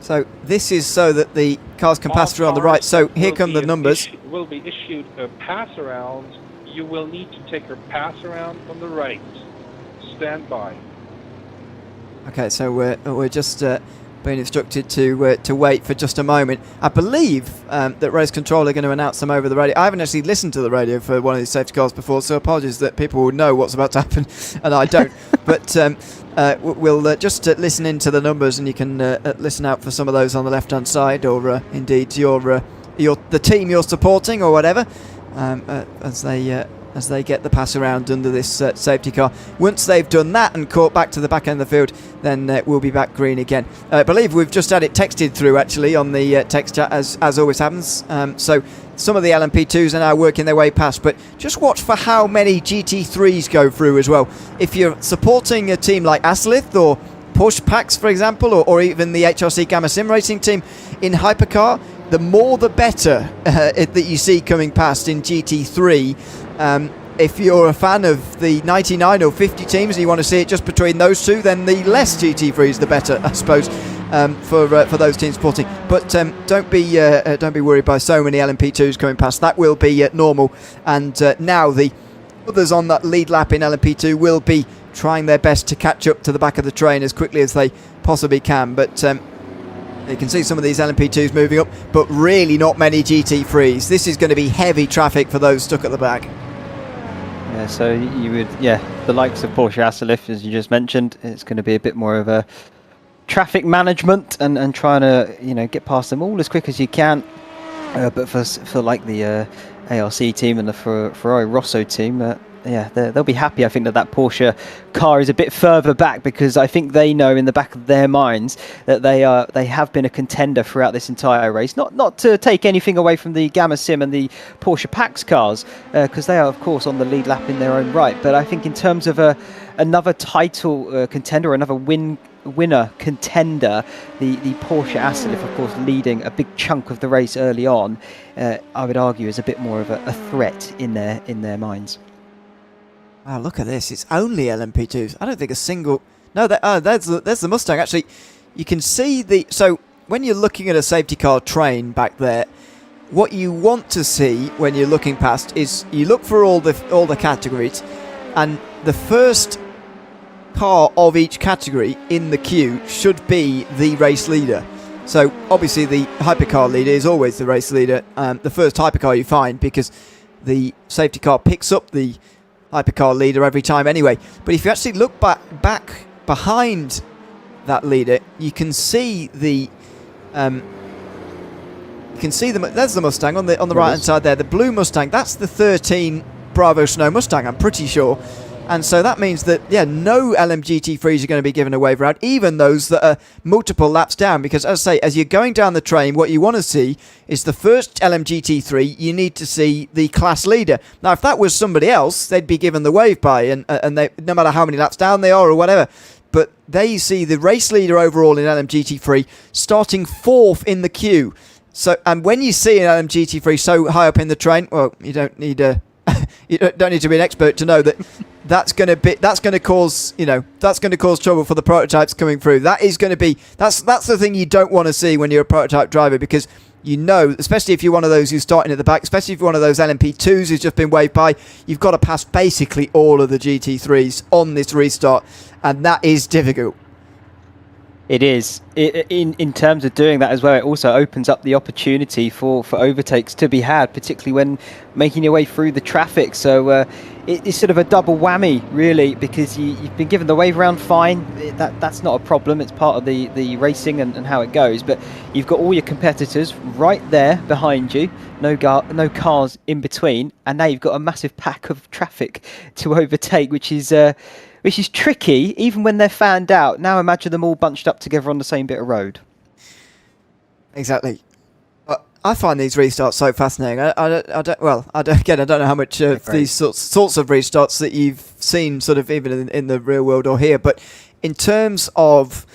So this is so that the cars can pass through on the right. So here come the numbers. Will be issued a pass around. You will need to take your pass around on the right. Stand by. Okay, so we're just being instructed to wait for just a moment. I believe that race control are going to announce them over the radio. I haven't actually listened to the radio for one of these safety cars before, so apologies that people will know what's about to happen and I don't. But we'll just listen into the numbers, and you can listen out for some of those on the left-hand side, or indeed the team you're supporting or whatever, as they get the pass around under this safety car. Once they've done that and caught back to the back end of the field, then we'll be back green again. I believe we've just had it texted through actually on the text chat, as always happens. So some of the LMP2s are now working their way past, but just watch for how many GT3s go through as well. If you're supporting a team like Asliff or Push Packs, for example, or even the HRC Gamma Sim Racing team in Hypercar, the more the better that you see coming past in GT3. if you're a fan of the 99 or 50 teams and you want to see it just between those two, then the less GT3s, the better, I suppose, for those teams supporting. But don't be worried by so many LMP2s coming past. That will be normal. And now the others on that lead lap in LMP2 will be trying their best to catch up to the back of the train as quickly as they possibly can. But you can see some of these LMP2s moving up, but really not many GT3s. This is going to be heavy traffic for those stuck at the back. Yeah, so you would, the likes of Porsche Asalif, as you just mentioned, it's going to be a bit more of a traffic management and trying to, get past them all as quick as you can. But for like the ARC team and the Ferrari Rosso team, they'll be happy. I think that Porsche car is a bit further back, because I think they know in the back of their minds that they have been a contender throughout this entire race. Not to take anything away from the Gamma Sim and the Porsche PAX cars, because they are of course on the lead lap in their own right. But I think in terms of another title contender, another winner contender, the Porsche Asalif, of course, leading a big chunk of the race early on, I would argue is a bit more of a threat in their minds. Wow, look at this. It's only LMP2s. I don't think a single... No, there's the Mustang. Actually, you can see so when you're looking at a safety car train back there, what you want to see when you're looking past is you look for all the categories, and the first car of each category in the queue should be the race leader. So obviously the hypercar leader is always the race leader, the first hypercar you find, because the safety car picks up the hypercar leader every time anyway. But if you actually look back behind that leader, you can see there's the Mustang on the right hand side there, the blue Mustang. That's the 13 Bravo Snow Mustang, I'm pretty sure. And so that means that, no LMGT3s are going to be given a wave around, even those that are multiple laps down. Because, as I say, as you're going down the train, what you want to see is the first LMGT3, you need to see the class leader. Now, if that was somebody else, they'd be given the wave by, and they, no matter how many laps down they are or whatever. But there you see the race leader overall in LMGT3 starting 4th in the queue. So, and when you see an LMGT3 so high up in the train, well, you don't need to be an expert to know that that's going to cause trouble for the prototypes coming through. That's the thing you don't want to see when you're a prototype driver, because especially if you're one of those who's starting at the back, especially if you're one of those LMP2s who's just been waved by, you've got to pass basically all of the GT3s on this restart, and that is difficult. It is. In terms of doing that as well, it also opens up the opportunity for overtakes to be had, particularly when making your way through the traffic. So it's sort of a double whammy, really, because you've been given the wave around fine. That's not a problem. It's part of the racing and how it goes. But you've got all your competitors right there behind you, no cars in between, and now you've got a massive pack of traffic to overtake, which is tricky, even when they're fanned out. Now imagine them all bunched up together on the same bit of road. Exactly. I find these restarts so fascinating. I don't know how much of these sorts of restarts that you've seen, sort of even in the real world or here, but in terms of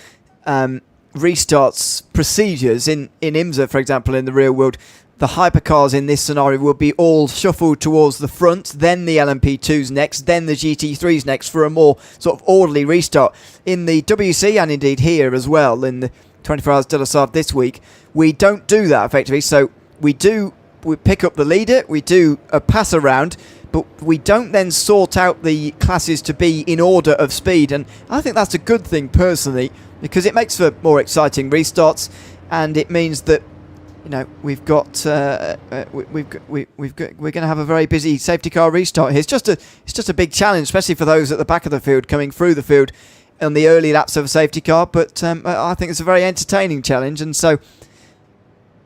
restarts procedures in IMSA, for example, in the real world, the hypercars in this scenario will be all shuffled towards the front, then the LMP2s next, then the GT3s next, for a more sort of orderly restart. In the WC, and indeed here as well, in the 24 Hours de La Sarthe this week, we don't do that effectively. So we pick up the leader, we do a pass around, but we don't then sort out the classes to be in order of speed. And I think that's a good thing personally, because it makes for more exciting restarts, and it means that we're going to have a very busy safety car restart here. It's just a big challenge, especially for those at the back of the field coming through the field on the early laps of a safety car. But I think it's a very entertaining challenge, and so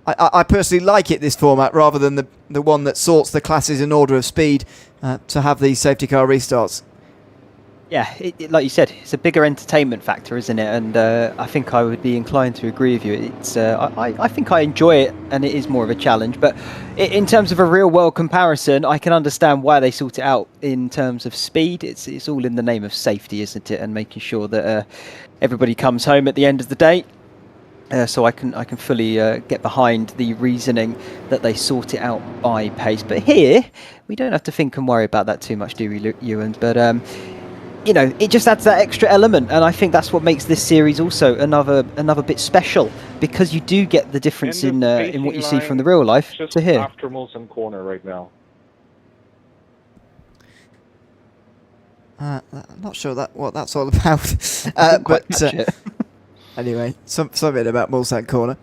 I personally like it, this format, rather than the one that sorts the classes in order of speed, to have these safety car restarts. Yeah, like you said, it's a bigger entertainment factor, isn't it? And I think I would be inclined to agree with you. It's I think I enjoy it, and it is more of a challenge. But in terms of a real-world comparison, I can understand why they sort it out in terms of speed. It's all in the name of safety, isn't it? And making sure that everybody comes home at the end of the day. So I can fully get behind the reasoning that they sort it out by pace. But here, we don't have to think and worry about that too much, do we, Ewan? But you know, it just adds that extra element, and I think that's what makes this series also another bit special, because you do get the difference in what you see from the real life to here. After Molson Corner right now. I'm not sure what that's all about. But anyway, something about Mulsanne Corner.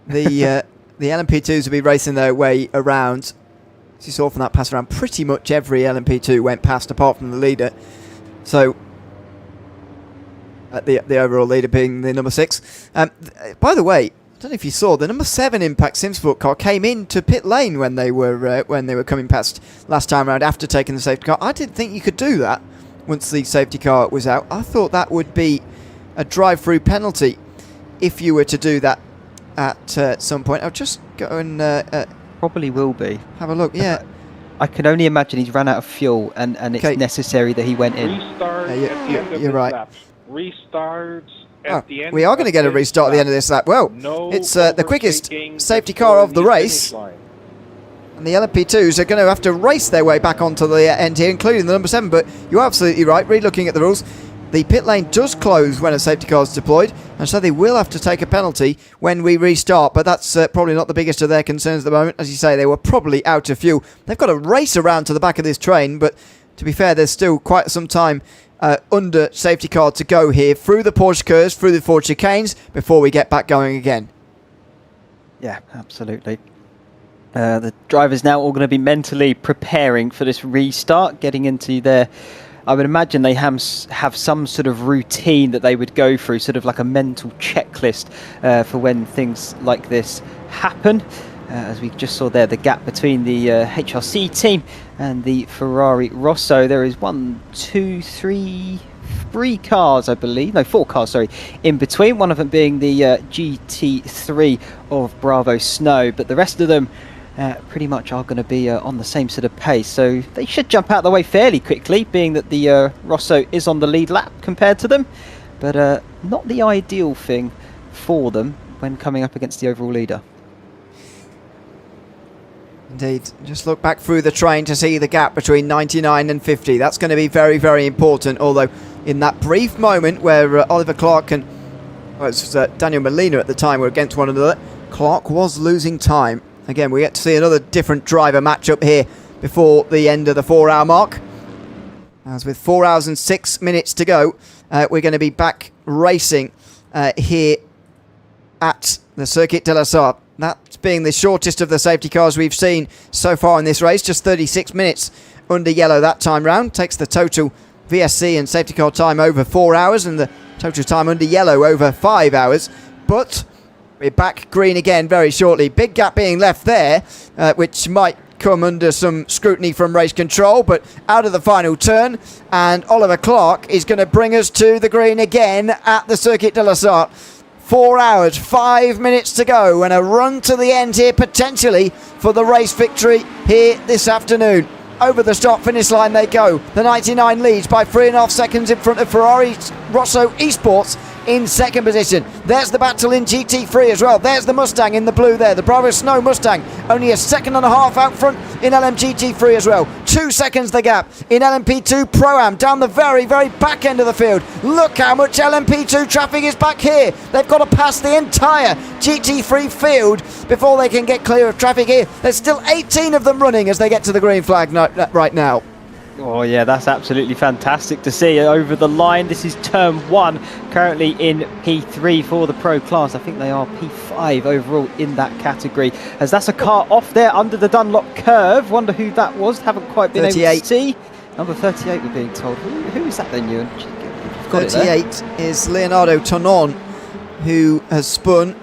The LMP2s will be racing their way around. As you saw from that pass around, pretty much every LMP2 went past apart from the leader. So the overall leader being the number 6. By the way, I don't know if you saw, the number 7 Impact Simsport car came into pit lane when they were coming past last time around after taking the safety car. I didn't think you could do that once the safety car was out. I thought that would be a drive-through penalty if you were to do that at some point. I'll just go and probably will be. Have a look. Yeah. I can only imagine he's run out of fuel, and it's necessary that he went in. Restart at the end of you're this right. lap. Restarts at the end. We are going to get a restart at the end of this lap. Well, it's the quickest safety car of the race. And the LMP2s are going to have to race their way back onto the end here, including the number 7. But you're absolutely right. Re-looking at the rules, the pit lane does close when a safety car is deployed, and so they will have to take a penalty when we restart. But that's probably not the biggest of their concerns at the moment. As you say, they were probably out of fuel. They've got to race around to the back of this train, but to be fair, there's still quite some time under safety car to go here, through the Porsche curves, through the Ford chicanes, before we get back going again. Yeah, absolutely. The drivers now all going to be mentally preparing for this restart, getting into their... I would imagine they have some sort of routine that they would go through, sort of like a mental checklist for when things like this happen. As we just saw there, the gap between the HRC team and the Ferrari Rosso. There is 3 cars, I believe. No, 4 cars, sorry, in between. One of them being the GT3 of Bravo Snow, but the rest of them pretty much are going to be on the same sort of pace, so they should jump out of the way fairly quickly, being that the Rosso is on the lead lap compared to them, but not the ideal thing for them when coming up against the overall leader. Indeed. Just look back through the train to see the gap between 99 and 50. That's going to be very, very important, although in that brief moment where Oliver Clark and it was Daniel Molina at the time were against one another, Clark was losing time. Again, we get to see another different driver matchup here before the end of the 4-hour mark. As with 4 hours and 6 minutes to go, we're going to be back racing here at the Circuit de la Sarthe. That's being the shortest of the safety cars we've seen so far in this race. Just 36 minutes under yellow that time round. Takes the total VSC and safety car time over 4 hours, and the total time under yellow over 5 hours. But we're back green again very shortly. Big gap being left there, which might come under some scrutiny from race control, but out of the final turn, and Oliver Clark is going to bring us to the green again at the Circuit de la Sarthe. 4 hours, 5 minutes to go, and a run to the end here potentially for the race victory here this afternoon. Over the start finish line they go. The 99 leads by 3.5 seconds in front of Ferrari Rosso Esports in second position. There's the battle in GT3 as well. There's the Mustang in the blue there. The Bravo Snow Mustang only a second and a half out front in LMGT3 as well. 2 seconds the gap in LMP2 Pro-Am down the very, very back end of the field. Look how much LMP2 traffic is back here. They've got to pass the entire GT3 field before they can get clear of traffic here. There's still 18 of them running as they get to the green flag right now. Oh yeah, that's absolutely fantastic to see over the line. This is turn 1, currently in P3 for the Pro class. I think they are P5 overall in that category, as that's a car off there under the Dunlop curve. Wonder who that was, haven't quite been 38. able to see. Number 38 we're being told. Who is that then, Ewan? 38 is Leonardo Tonon, who has spun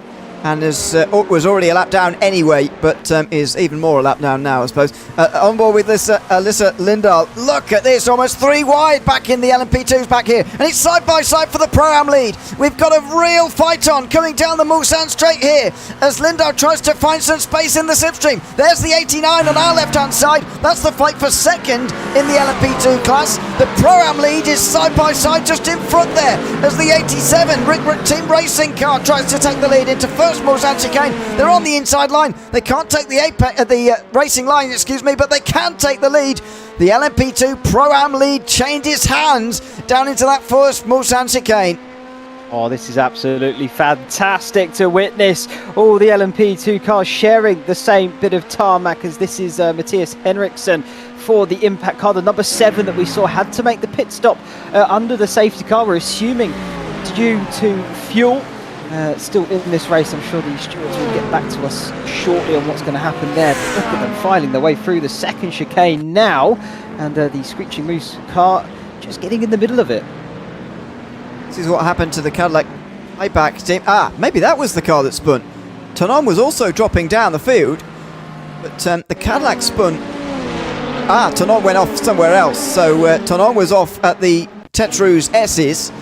and was already a lap down anyway, but is even more a lap down now, I suppose. On board with Alyssa Lindahl. Look at this, almost 3 wide back in the LMP2s back here, and it's side by side for the Pro-Am lead. We've got a real fight on coming down the Mulsanne straight here as Lindahl tries to find some space in the slipstream. There's the 89 on our left-hand side. That's the fight for second in the LMP2 class. The Pro-Am lead is side by side just in front there as the 87 Rick Team Racing car tries to take the lead into first Mulsanne chicane. They're on the inside line. They can't take the racing line, excuse me, but they can take the lead. The LMP2 Pro-Am lead changes hands down into that first Mulsanne chicane. Oh, this is absolutely fantastic to witness. All the LMP2 cars sharing the same bit of tarmac, as this is Matthias Henriksen for the Impact car. The number 7 that we saw had to make the pit stop under the safety car. We're assuming due to fuel. Still in this race. I'm sure the stewards will get back to us shortly on what's going to happen there. But look at them filing their way through the second chicane now, and the Screeching Moose car just getting in the middle of it. This is what happened to the Cadillac Hypercars team. Maybe that was the car that spun. Tonon was also dropping down the field, but the Cadillac spun. Tonon went off somewhere else. So Tonon was off at the Tetrus S's.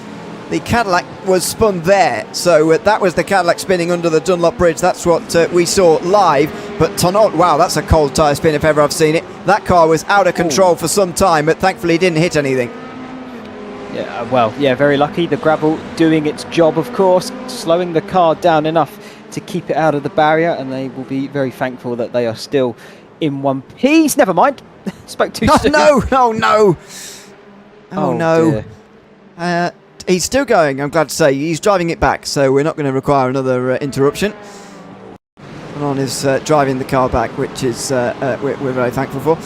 The Cadillac was spun there, so that was the Cadillac spinning under the Dunlop Bridge. That's what we saw live. But Tonon, wow, that's a cold tyre spin if ever I've seen it. That car was out of control for some time, but thankfully didn't hit anything. Yeah, well, yeah, very lucky. The gravel doing its job, of course, slowing the car down enough to keep it out of the barrier, and they will be very thankful that they are still in one piece. Never mind. Spoke too soon. No. Oh no. Dear. He's still going, I'm glad to say. He's driving it back, so we're not going to require another interruption. Tonon is driving the car back, which is we're very thankful for.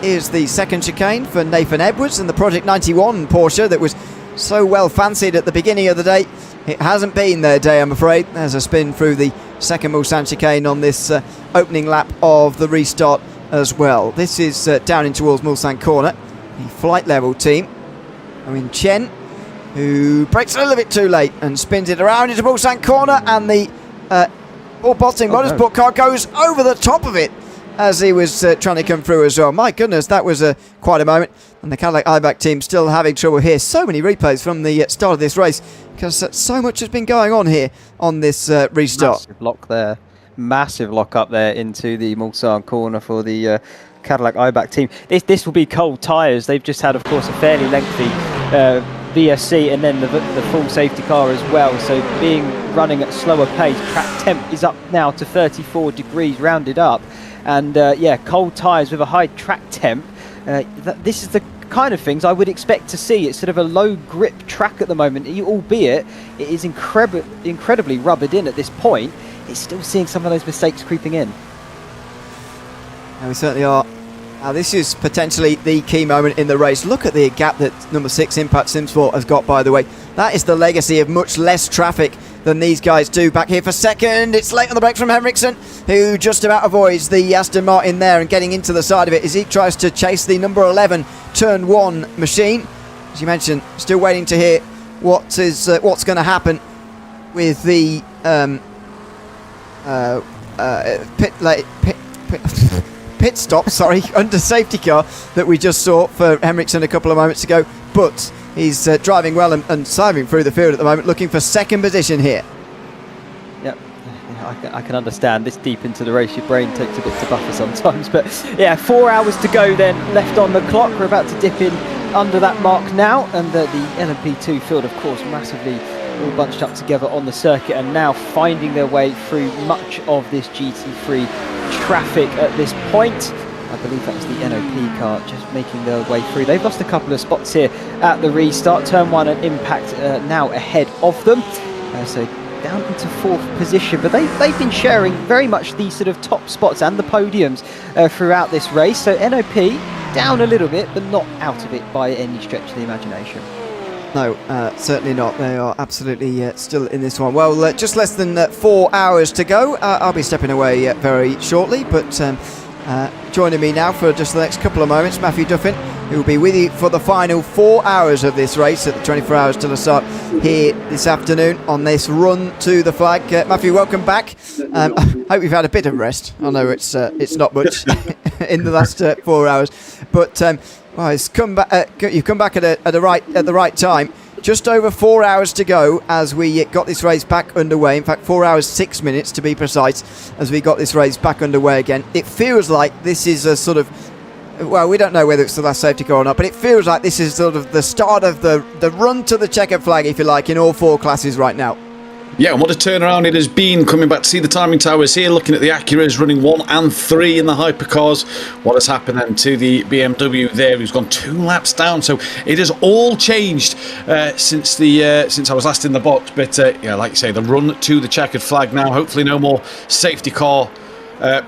Here's the second chicane for Nathan Edwards and the Project 91 Porsche that was so well fancied at the beginning of the day. It hasn't been their day, I'm afraid. There's a spin through the second Mulsanne chicane on this opening lap of the restart as well. This is down in towards Mulsanne corner. The flight level team. Owen Chen, who brakes a little bit too late and spins it around into Mulsanne corner, and the Botting Motorsport car goes over the top of it as he was trying to come through as well. My goodness, that was quite a moment. And the Cadillac IBAC team still having trouble here. So many replays from the start of this race, because so much has been going on here on this restart. Massive lock there. Massive lock up there into the Mulsanne corner for the Cadillac IBAC team. This will be cold tyres. They've just had, of course, a fairly lengthy VSC and then the full safety car as well. So running at slower pace, track temp is up now to 34 degrees rounded up. And cold tyres with a high track temp. This is the kind of things I would expect to see. It's sort of a low grip track at the moment, albeit it is incredibly rubbered in at this point. It's still seeing some of those mistakes creeping in. And we certainly are. Now this is potentially the key moment in the race. Look at the gap that number 6 Impact Simsport has got, by the way. That is the legacy of much less traffic than these guys do. Back here for second. It's late on the brakes from Henriksen, who just about avoids the Aston Martin there and getting into the side of it as he tries to chase the number 11 turn 1 machine. As you mentioned, still waiting to hear what's going to happen with the pit stop, under safety car that we just saw for Henriksen a couple of moments ago. But he's driving well and siving through the field at the moment, looking for second position here. Yep, I can understand this deep into the race. Your brain takes a bit to buffer sometimes. But yeah, 4 hours to go then left on the clock. We're about to dip in under that mark now. And the LMP2 field, of course, massively all bunched up together on the circuit and now finding their way through much of this GT3 traffic at this point. I believe that was the NOP car just making their way through. They've lost a couple of spots here at the restart. Turn 1 and Impact now ahead of them. So down into 4th position. But they've been sharing very much these sort of top spots and the podiums throughout this race. So NOP down a little bit, but not out of it by any stretch of the imagination. No, certainly not. They are absolutely still in this one. Well, just less than 4 hours to go. I'll be stepping away very shortly, but Joining me now for just the next couple of moments, Matthew Duffin, who will be with you for the final 4 hours of this race at the 24 Hours to La Sarthe here this afternoon on this run to the flag. Matthew, welcome back. I hope you've had a bit of rest. I know it's not much in the last 4 hours, but well, it's come back. You've come back at the right time. Just over 4 hours to go as we got this race back underway. In fact, 4 hours 6 minutes to be precise, as we got this race back underway again. It feels like this is a sort of, well, we don't know whether it's the last safety car or not, but it feels like this is sort of the start of the run to the checkered flag, if you like, in all 4 classes right now. Yeah, and what a turnaround it has been coming back to see the timing towers here, looking at the Acuras running 1 and 3 in the Hypercars. What has happened then to the BMW there, who's gone 2 laps down. So it has all changed since I was last in the box. But yeah, like you say, the run to the checkered flag now. Hopefully no more safety car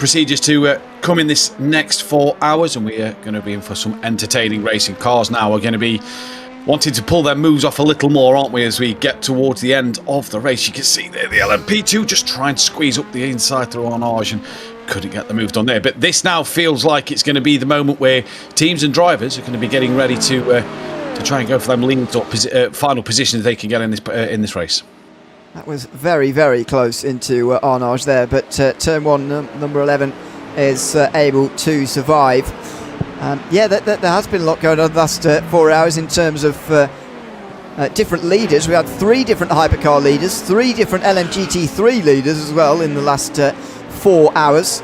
procedures to come in this next 4 hours. And we are going to be in for some entertaining racing. Cars now are going to be wanting to pull their moves off a little more, aren't we, as we get towards the end of the race. You can see there the LMP2 just trying to squeeze up the inside through Arnage and couldn't get the move done there. But this now feels like it's going to be the moment where teams and drivers are going to be getting ready to try and go for them lead or final positions they can get in this race. That was very, very close into Arnage there, but turn 1, number 11, is able to survive. Yeah, there has been a lot going on the last 4 hours in terms of different leaders. We had 3 different hypercar leaders, 3 different LMGT3 leaders as well in the last 4 hours.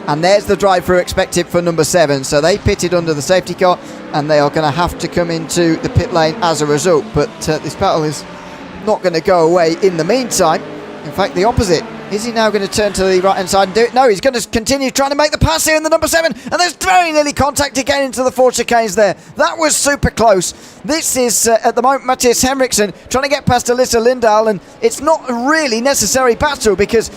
And there's the drive-through expected for number 7. So they pitted under the safety car and they are going to have to come into the pit lane as a result. But this battle is not going to go away in the meantime. In fact, the opposite. Is he now going to turn to the right-hand side and do it? No, he's going to continue trying to make the pass here in the number 7. And there's very nearly contact again into the 4 chicanes there. That was super close. This is, at the moment, Matthias Henriksen trying to get past Alyssa Lindahl. And it's not a really necessary battle because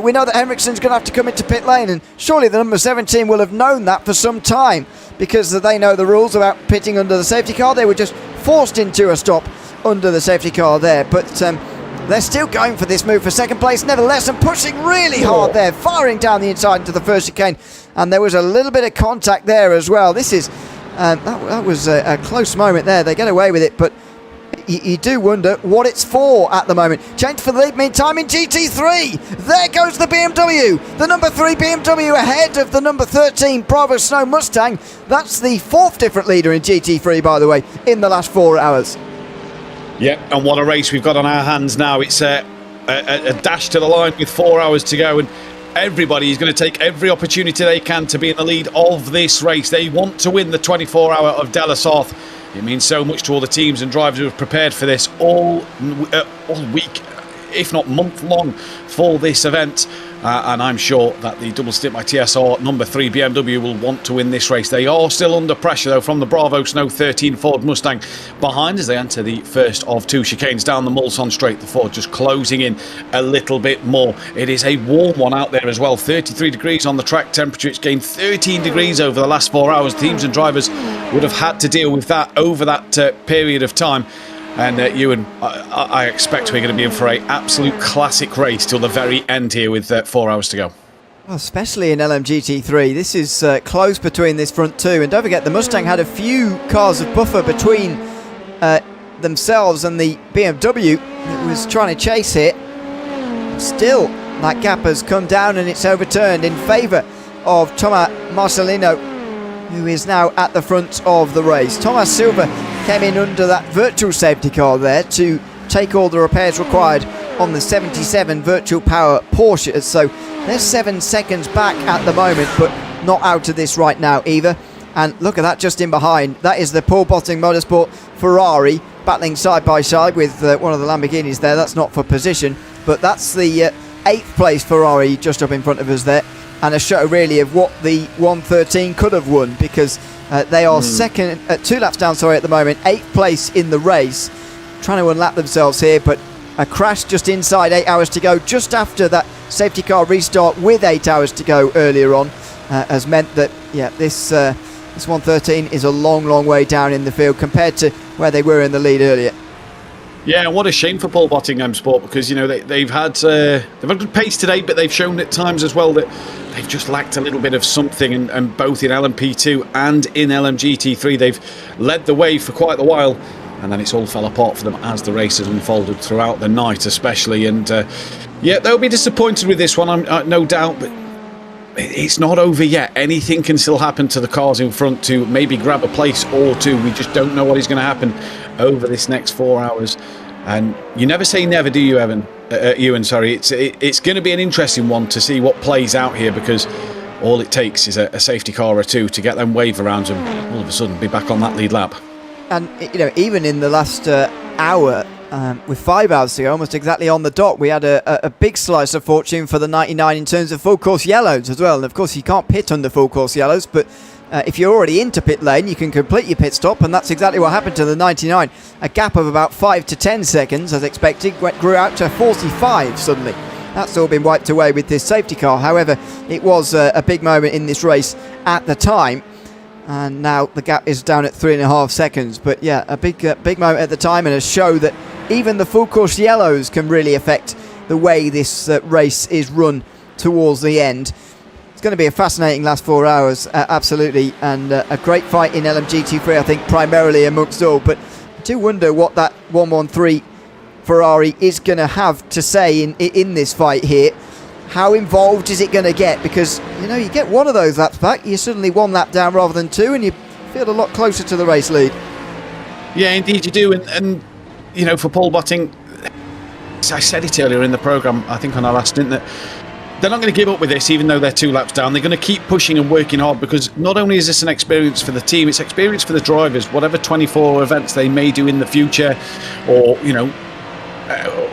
we know that Henriksen's going to have to come into pit lane. And surely the number 17 will have known that for some time because they know the rules about pitting under the safety car. They were just forced into a stop under the safety car there. But they're still going for this move for second place, nevertheless, and pushing really hard there, firing down the inside into the first chicane. And there was a little bit of contact there as well. This is that was a close moment there. They get away with it, but you do wonder what it's for at the moment. Change for the lead meantime in GT3. There goes the BMW. The number 3 BMW ahead of the number 13 Bravo Snow Mustang. That's the 4th different leader in GT3, by the way, in the last 4 hours. Yeah, and what a race we've got on our hands now. It's a dash to the line with 4 hours to go, and everybody is going to take every opportunity they can to be in the lead of this race. They want to win the 24 Hour of La Sarthe. It means so much to all the teams and drivers who have prepared for this all week, if not month long, for this event. And I'm sure that the double stint by TSR number 3 BMW will want to win this race. They are still under pressure though from the Bravo Snow 13 Ford Mustang behind as they enter the first of 2 chicanes down the Mulsanne straight. The Ford just closing in a little bit more. It is a warm one out there as well. 33 degrees on the track temperature. It's gained 13 degrees over the last 4 hours. Teams and drivers would have had to deal with that over that period of time. And Ewan, I expect we're going to be in for an absolute classic race till the very end here with 4 hours to go. Well, especially in LMGT3, this is close between this front 2. And don't forget, the Mustang had a few cars of buffer between themselves and the BMW that was trying to chase here. Still, that gap has come down and it's overturned in favour of Thomas Marcelino, who is now at the front of the race. Thomas Silva came in under that virtual safety car there to take all the repairs required on the 77 virtual power Porsche. So they're 7 seconds back at the moment, but not out of this right now either. And look at that just in behind. That is the Paul Botting Motorsport Ferrari battling side by side with one of the Lamborghinis there. That's not for position, but that's the 8th place Ferrari just up in front of us there. And a show really of what the 113 could have won, because they are second, 2 laps down, sorry, at the moment, 8th place in the race, trying to unlap themselves here, but a crash just inside 8 hours to go, just after that safety car restart with 8 hours to go earlier on, has meant that, yeah, this 113 is a long, long way down in the field compared to where they were in the lead earlier. Yeah, what a shame for Paul Bottingham Sport, because they've had good pace today, but they've shown at times as well that they've just lacked a little bit of something, and both in LMP2 and in LMGT3 they've led the way for quite a while, and then it's all fell apart for them as the race has unfolded throughout the night especially, and they'll be disappointed with this one, I'm no doubt, but it's not over yet. Anything can still happen to the cars in front to maybe grab a place or two. We just don't know what is going to happen over this next 4 hours. And you never say never, do you, Ewan? Sorry. It's going to be an interesting one to see what plays out here, because all it takes is a safety car or two to get them wave around and all of a sudden be back on that lead lap. And even in the last hour, with 5 hours to go, almost exactly on the dot, we had a big slice of fortune for the 99 in terms of full course yellows as well. And of course, you can't pit under full course yellows, but if you're already into pit lane, you can complete your pit stop, and that's exactly what happened to the 99. A gap of about 5 to 10 seconds, as expected, grew out to 45 suddenly. That's all been wiped away with this safety car. However, it was a big moment in this race at the time. And now the gap is down at 3.5 seconds. But yeah, a big moment at the time, and a show that even the full course yellows can really affect the way this race is run towards the end. It's going to be a fascinating last 4 hours, absolutely, and a great fight in LMGT3, I think, primarily amongst all. But I do wonder what that 113 Ferrari is going to have to say in this fight here. How involved is it going to get? Because, you get one of those laps back, you're suddenly 1 lap down rather than 2, and you feel a lot closer to the race lead. Yeah, indeed you do. And for Paul Botting, I said it earlier in the programme, I think on our last stint, that they're not going to give up with this, even though they're 2 laps down. They're going to keep pushing and working hard, because not only is this an experience for the team, it's experience for the drivers. Whatever 24 events they may do in the future, or,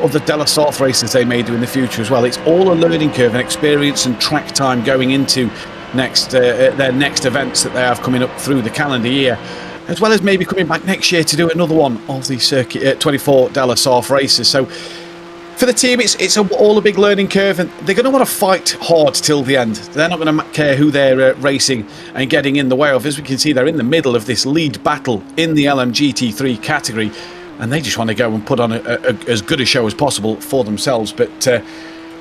other De La Sarthe races they may do in the future as well. It's all a learning curve and experience and track time going into their next events that they have coming up through the calendar year, as well as maybe coming back next year to do another one of the circuit 24 De La Sarthe races. So for the team, it's all a big learning curve, and they're going to want to fight hard till the end. They're not going to care who they're racing and getting in the way of. As we can see, they're in the middle of this lead battle in the LMGT3 category, and they just want to go and put on as good a show as possible for themselves. But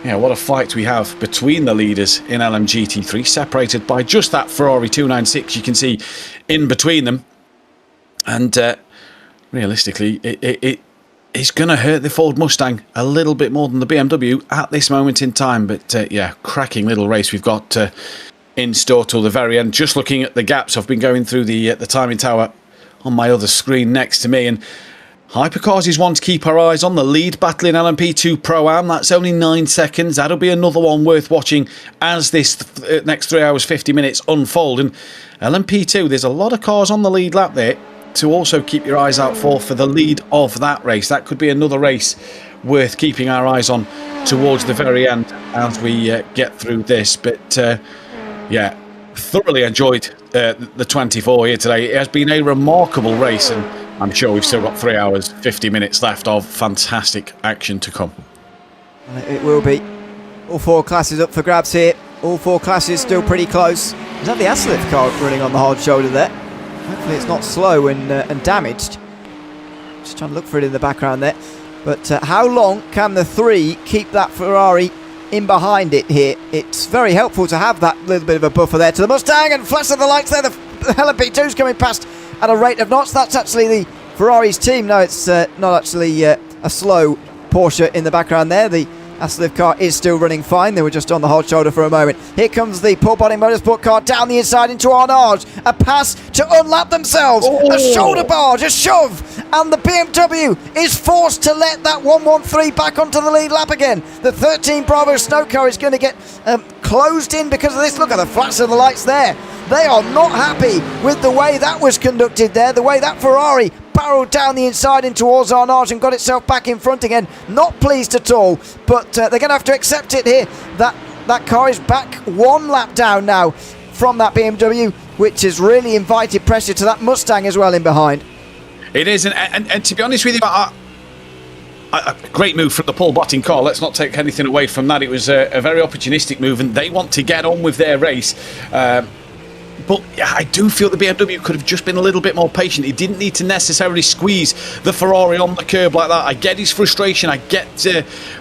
what a fight we have between the leaders in LMGT3, separated by just that Ferrari 296 you can see in between them. And realistically, it's going to hurt the Ford Mustang a little bit more than the BMW at this moment in time. But cracking little race we've got in store till the very end. Just looking at the gaps, I've been going through the timing tower on my other screen next to me, and Hypercars is one to keep our eyes on. The lead battle in LMP2 Pro-Am, that's only 9 seconds. That'll be another one worth watching as this next 3 hours 50 minutes unfold. And LMP2, there's a lot of cars on the lead lap there to also keep your eyes out for the lead of that race. That could be another race worth keeping our eyes on towards the very end as we get through this. But thoroughly enjoyed the 24 here today. It has been a remarkable race, and I'm sure we've still got 3 hours 50 minutes left of fantastic action to come. It will be. All 4 classes up for grabs here. All 4 classes still pretty close. Is that the Aslith car running on the hard shoulder there? Hopefully it's not slow and damaged. Just trying to look for it in the background there. But how long can the 3 keep that Ferrari in behind it here? It's very helpful to have that little bit of a buffer there to the Mustang, and flash of the lights there. The LMP2's coming past at a rate of knots. That's actually the Ferrari's team. No, it's not actually a slow Porsche in the background there. The Aslith car is still running fine. They were just on the hard shoulder for a moment. Here comes the Paul Botting Motorsport car down the inside into Arnage. A pass to unlap themselves. A shoulder barge, a shove. And the BMW is forced to let that 113 back onto the lead lap again. The 13 Bravo Snow car is going to get closed in because of this. Look at the flash of the lights there. They are not happy with the way that was conducted there, the way that Ferrari barreled down the inside in towards Arnage and got itself back in front again. Not pleased at all, but they're going to have to accept it here. That car is back 1 lap down now from that BMW, which has really invited pressure to that Mustang as well in behind. It is, and to be honest with you, a great move from the Paul Botting car. Let's not take anything away from that. It was a very opportunistic move, and they want to get on with their race. But yeah, I do feel the BMW could have just been a little bit more patient. He didn't need to necessarily squeeze the Ferrari on the curb like that. I get his frustration. I get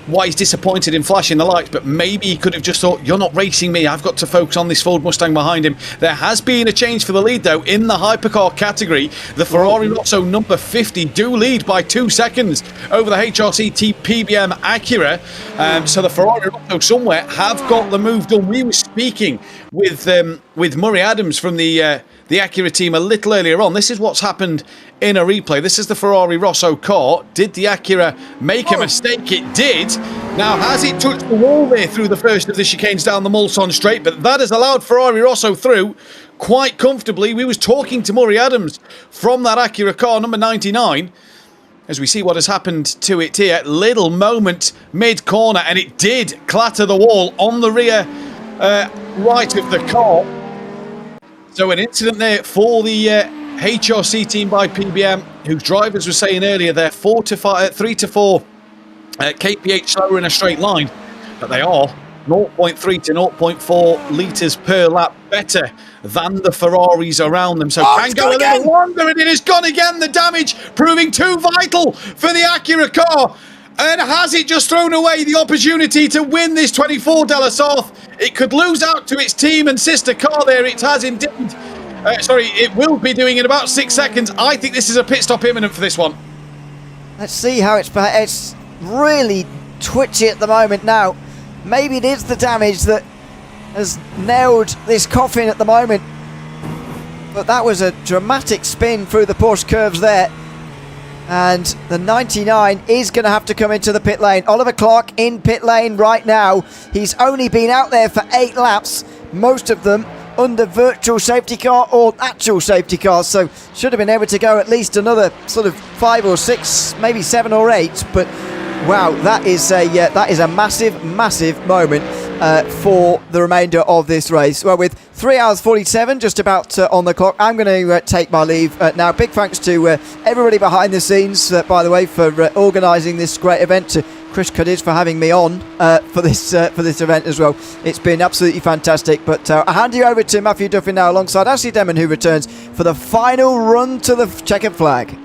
why he's disappointed in flashing the lights. But maybe he could have just thought, you're not racing me. I've got to focus on this Ford Mustang behind him. There has been a change for the lead, though, in the hypercar category. The Ferrari Rosso number 50 do lead by 2 seconds over the HRC PBM Acura. So the Ferrari Rosso somewhere have got the move done. We were speaking with Murray Adams from the Acura team a little earlier on. This is what's happened in a replay. This is the Ferrari Rosso car. Did the Acura make a mistake? It did. Now, has it touched the wall there through the first of the chicanes down the Mulsanne straight? But that has allowed Ferrari Rosso through quite comfortably. We was talking to Murray Adams from that Acura car, number 99, as we see what has happened to it here. Little moment mid-corner, and it did clatter the wall on the rear right of the car. So an incident there for the HRC team by PBM, whose drivers were saying earlier they're 3 to 4 kph slower in a straight line, but they are 0.3 to 0.4 litres per lap better than the Ferraris around them. So can go a little longer, and it has gone again. The damage proving too vital for the Acura car. And has it just thrown away the opportunity to win this 24 de la Sarthe? It could lose out to its team and sister car there. It has indeed. It will be doing in about 6 seconds. I think this is a pit stop imminent for this one. Let's see how it's really twitchy at the moment now. Maybe it is the damage that has nailed this coffin at the moment. But that was a dramatic spin through the Porsche curves there. And the 99 is going to have to come into the pit lane. Oliver Clark in pit lane right now. He's only been out there for 8 laps, most of them under virtual safety car or actual safety cars, so should have been able to go at least another sort of 5 or 6, maybe 7 or 8. But wow, that is a massive moment for the remainder of this race. Well, with 3 hours 47 just about on the clock, I'm going to take my leave now. Big thanks to everybody behind the scenes, by the way, for organising this great event. To Chris Cuddies for having me on for this event as well. It's been absolutely fantastic. But I hand you over to Matthew Duffy now, alongside Ashley Demon, who returns for the final run to the checkered flag.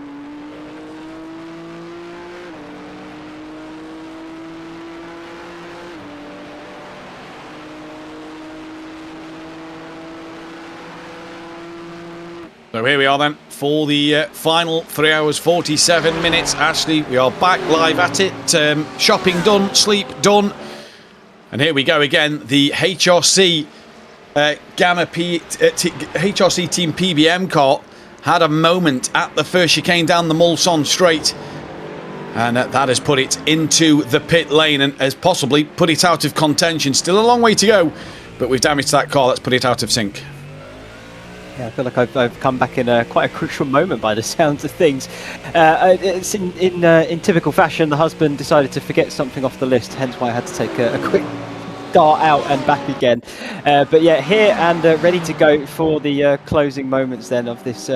So here we are then for the final 3 hours 47 minutes. Ashley, we are back live at it. Shopping done, sleep done. And here we go again. The HRC HRC Team PBM car had a moment at the first chicane down the Mulsanne straight. And that has put it into the pit lane and has possibly put it out of contention. Still a long way to go, but we've damaged that car. Let's put it out of sync. Yeah, I feel like I've come back in quite a crucial moment by the sounds of things. It's in typical fashion, the husband decided to forget something off the list, hence why I had to take a quick dart out and back again. But yeah, here and ready to go for the closing moments then of this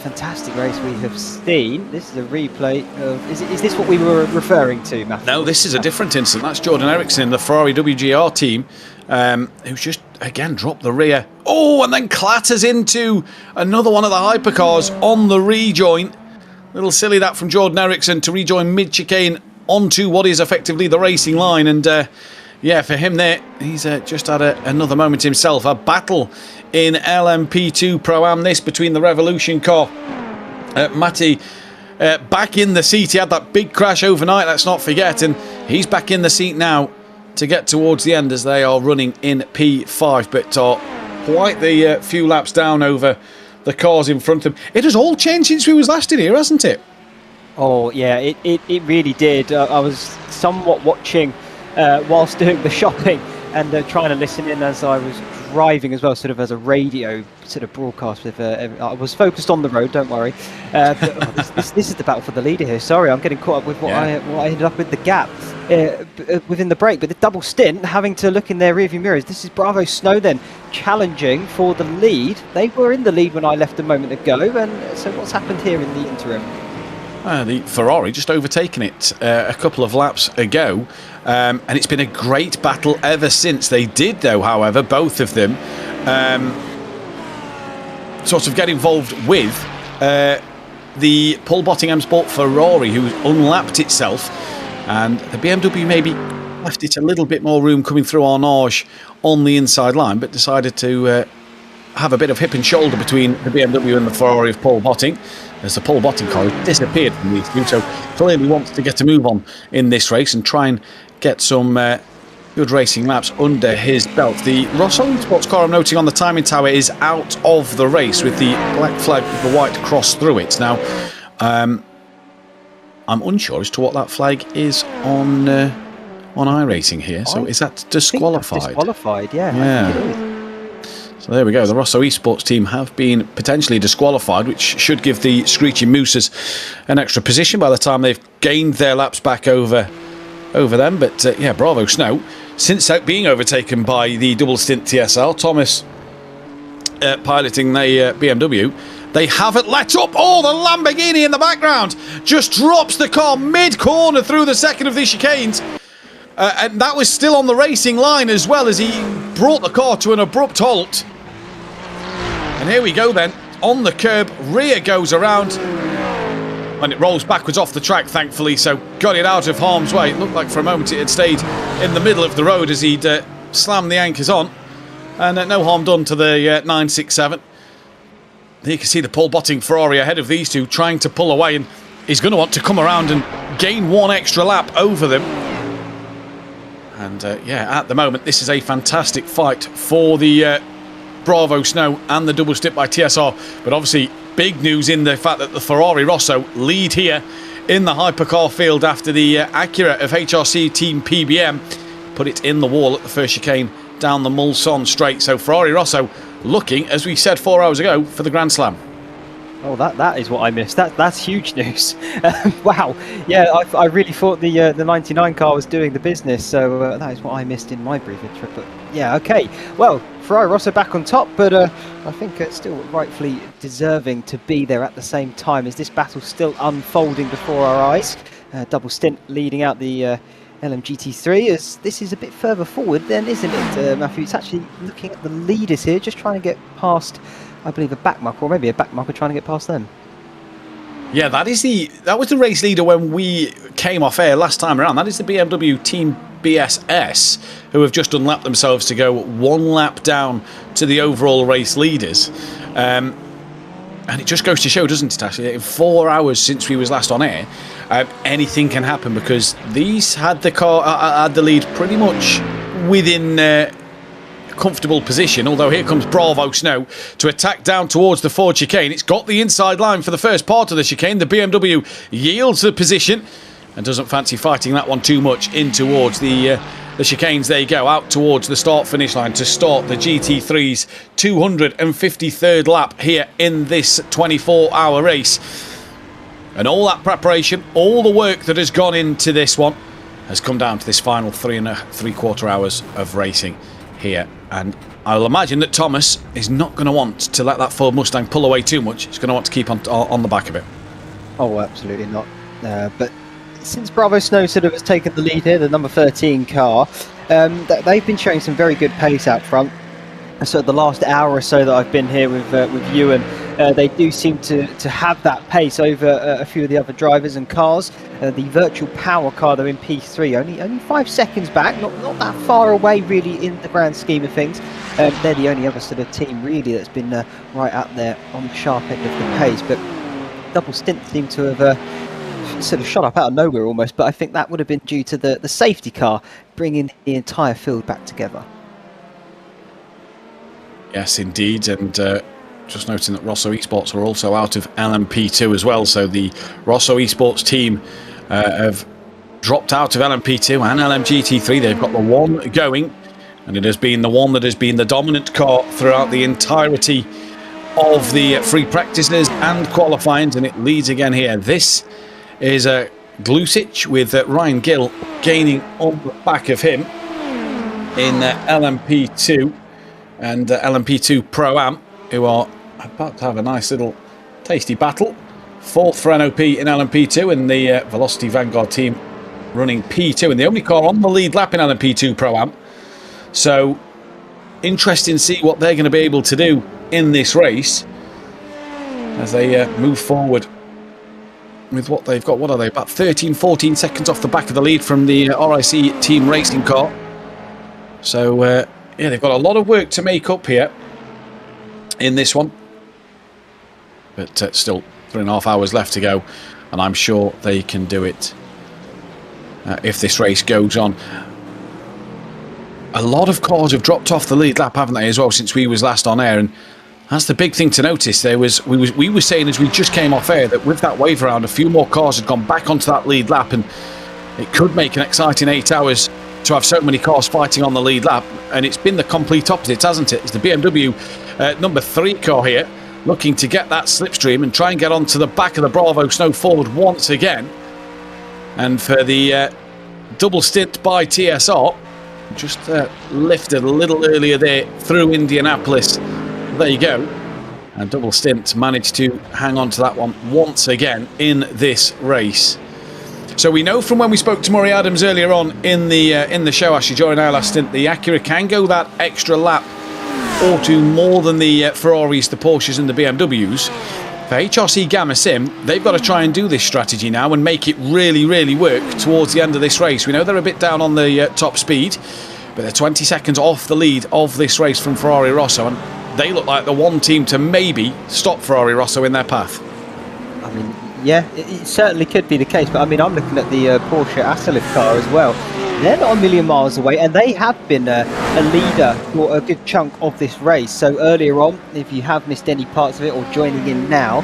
fantastic race we have seen. This is a replay of... Is this what we were referring to, Matthew? No, this is a different incident. That's Jordan Eriksson, the Ferrari WGR team, who's just, again, dropped the rear. Oh, and then clatters into another one of the hypercars on the rejoin. Little silly that from Jordan Eriksson to rejoin mid-chicane onto what is effectively the racing line. And yeah, for him there, he's just had another moment himself. A battle in LMP2 Pro-Am, this between the Revolution car. Matty back in the seat. He had that big crash overnight, let's not forget, and he's back in the seat now to get towards the end as they are running in P5, but quite the few laps down over the cars in front of them. It has all changed since we was last in here, hasn't it? Oh yeah, it really did. I was somewhat watching whilst doing the shopping and trying to listen in as I was driving as well, sort of as a radio sort of broadcast with I was focused on the road, don't worry. But, this is the battle for the leader here. Sorry, I'm getting caught up with what I ended up with the gap within the break, but the double stint, having to look in their rearview mirrors. This is Bravo Snow then challenging for the lead. They were in the lead when I left a moment ago, and so what's happened here in the interim? The Ferrari just overtaken it a couple of laps ago, and it's been a great battle ever since. They did, though, however, both of them sort of get involved with the Paul Bottingham Sport Ferrari, who's unlapped itself, and the BMW maybe left it a little bit more room coming through Arnage on the inside line, but decided to have a bit of hip and shoulder between the BMW and the Ferrari of Paul Botting, as the Paul Botting car has disappeared from these two, so clearly wants to get a move on in this race and try and get some good racing laps under his belt. The Rosso Esports car, I'm noting on the timing tower, is out of the race with the black flag with the white cross through it. Now, I'm unsure as to what that flag is on iRacing here. So is that disqualified? Disqualified, yeah. Yeah. So there we go. The Rosso Esports team have been potentially disqualified, which should give the Screeching Mooses an extra position by the time they've gained their laps back over them. But yeah, bravo Snow. Since being overtaken by the double stint TSL, Thomas piloting the BMW, they haven't let up. Oh, the Lamborghini in the background just drops the car mid-corner through the second of these chicanes. And that was still on the racing line as well, as he brought the car to an abrupt halt. And here we go then, on the curb, rear goes around, and it rolls backwards off the track, thankfully, so got it out of harm's way. It looked like for a moment it had stayed in the middle of the road as he'd slammed the anchors on, and no harm done to the 967. You can see the Paul Botting Ferrari ahead of these two, trying to pull away, and he's going to want to come around and gain one extra lap over them. And yeah, at the moment, this is a fantastic fight for the Bravo Snow and the double stint by TSR. But obviously, big news in the fact that the Ferrari Rosso lead here in the hypercar field after the Acura of HRC Team PBM put it in the wall at the first chicane down the Mulsanne straight. So Ferrari Rosso looking, as we said 4 hours ago, for the Grand Slam. Oh, that is what I missed. That's huge news. Wow. Yeah, I really thought the 99 car was doing the business, so that is what I missed in my briefing trip. But yeah, okay. Well, Ferrari Rosso back on top, but I think it's still rightfully deserving to be there at the same time, as this battle's still unfolding before our eyes. Double stint leading out the LMGT3, as this is a bit further forward then, isn't it, Matthew? It's actually looking at the leaders here, just trying to get past, I believe, a back marker, or maybe a back marker trying to get past them. Yeah, that was the race leader when we came off air last time around. That is the BMW Team BSS, who have just unlapped themselves to go one lap down to the overall race leaders. And it just goes to show, doesn't it, actually, in 4 hours since we was last on air, anything can happen, because these had the lead pretty much within comfortable position, although here comes Bravo Snow to attack down towards the Ford chicane. It's got the inside line for the first part of the chicane. The BMW yields the position and doesn't fancy fighting that one too much in towards the chicanes. There you go, out towards the start-finish line to start the GT3's 253rd lap here in this 24-hour race. And all that preparation, all the work that has gone into this one has come down to this final 3.75 hours of racing here. And I'll imagine that Thomas is not going to want to let that Ford Mustang pull away too much. He's going to want to keep on the back of it. Oh, absolutely not. But since Bravo Snow sort of has taken the lead here, the number 13 car, they've been showing some very good pace out front. So the last hour or so that I've been here with you, and they do seem to have that pace over a few of the other drivers and cars. The virtual power car, though, in P3, only 5 seconds back, not that far away really in the grand scheme of things. They're the only other sort of team really that's been right out there on the sharp end of the pace. But double stint seemed to have sort of shot up out of nowhere almost, but I think that would have been due to the safety car bringing the entire field back together. Yes, indeed, and just noting that Rosso Esports are also out of LMP2 as well, so the Rosso Esports team have dropped out of LMP2 and LMGT3. They've got the one going, and it has been the one that has been the dominant car throughout the entirety of the free practices and qualifying, and it leads again here. This is Glusic with Ryan Gill gaining on the back of him in LMP2. And LMP2 Pro-Am, who are about to have a nice little tasty battle. Fourth for NOP in LMP2, and the Velocity Vanguard team running P2, and the only car on the lead lap in LMP2 Pro-Am. So, interesting to see what they're going to be able to do in this race. as they move forward with what they've got. What are they? About 13, 14 seconds off the back of the lead from the RIC team racing car. So, yeah, they've got a lot of work to make up here in this one. But still 3.5 hours left to go, and I'm sure they can do it if this race goes on. A lot of cars have dropped off the lead lap, haven't they, as well, since we was last on air, and that's the big thing to notice. We were saying as we just came off air that with that wave around, a few more cars had gone back onto that lead lap, and it could make an exciting 8 hours to have so many cars fighting on the lead lap, and it's been the complete opposite, hasn't it? It's the BMW number 3 car here, looking to get that slipstream and try and get onto the back of the Bravo Snow forward once again. And for the double stint by TSR, just lifted a little earlier there through Indianapolis. There you go. And double stint managed to hang on to that one once again in this race. So we know from when we spoke to Murray Adams earlier on in the show, actually during our last stint, the Acura can go that extra lap or two more than the Ferraris, the Porsches and the BMWs. For HRC Gamma Sim, they've got to try and do this strategy now and make it really, really work towards the end of this race. We know they're a bit down on the top speed, but they're 20 seconds off the lead of this race from Ferrari Rosso, and they look like the one team to maybe stop Ferrari Rosso in their path. I mean, yeah, it certainly could be the case, but I mean, I'm looking at the Porsche Asselif car as well. They're not a million miles away, and they have been a leader for a good chunk of this race. So earlier on, if you have missed any parts of it or joining in now,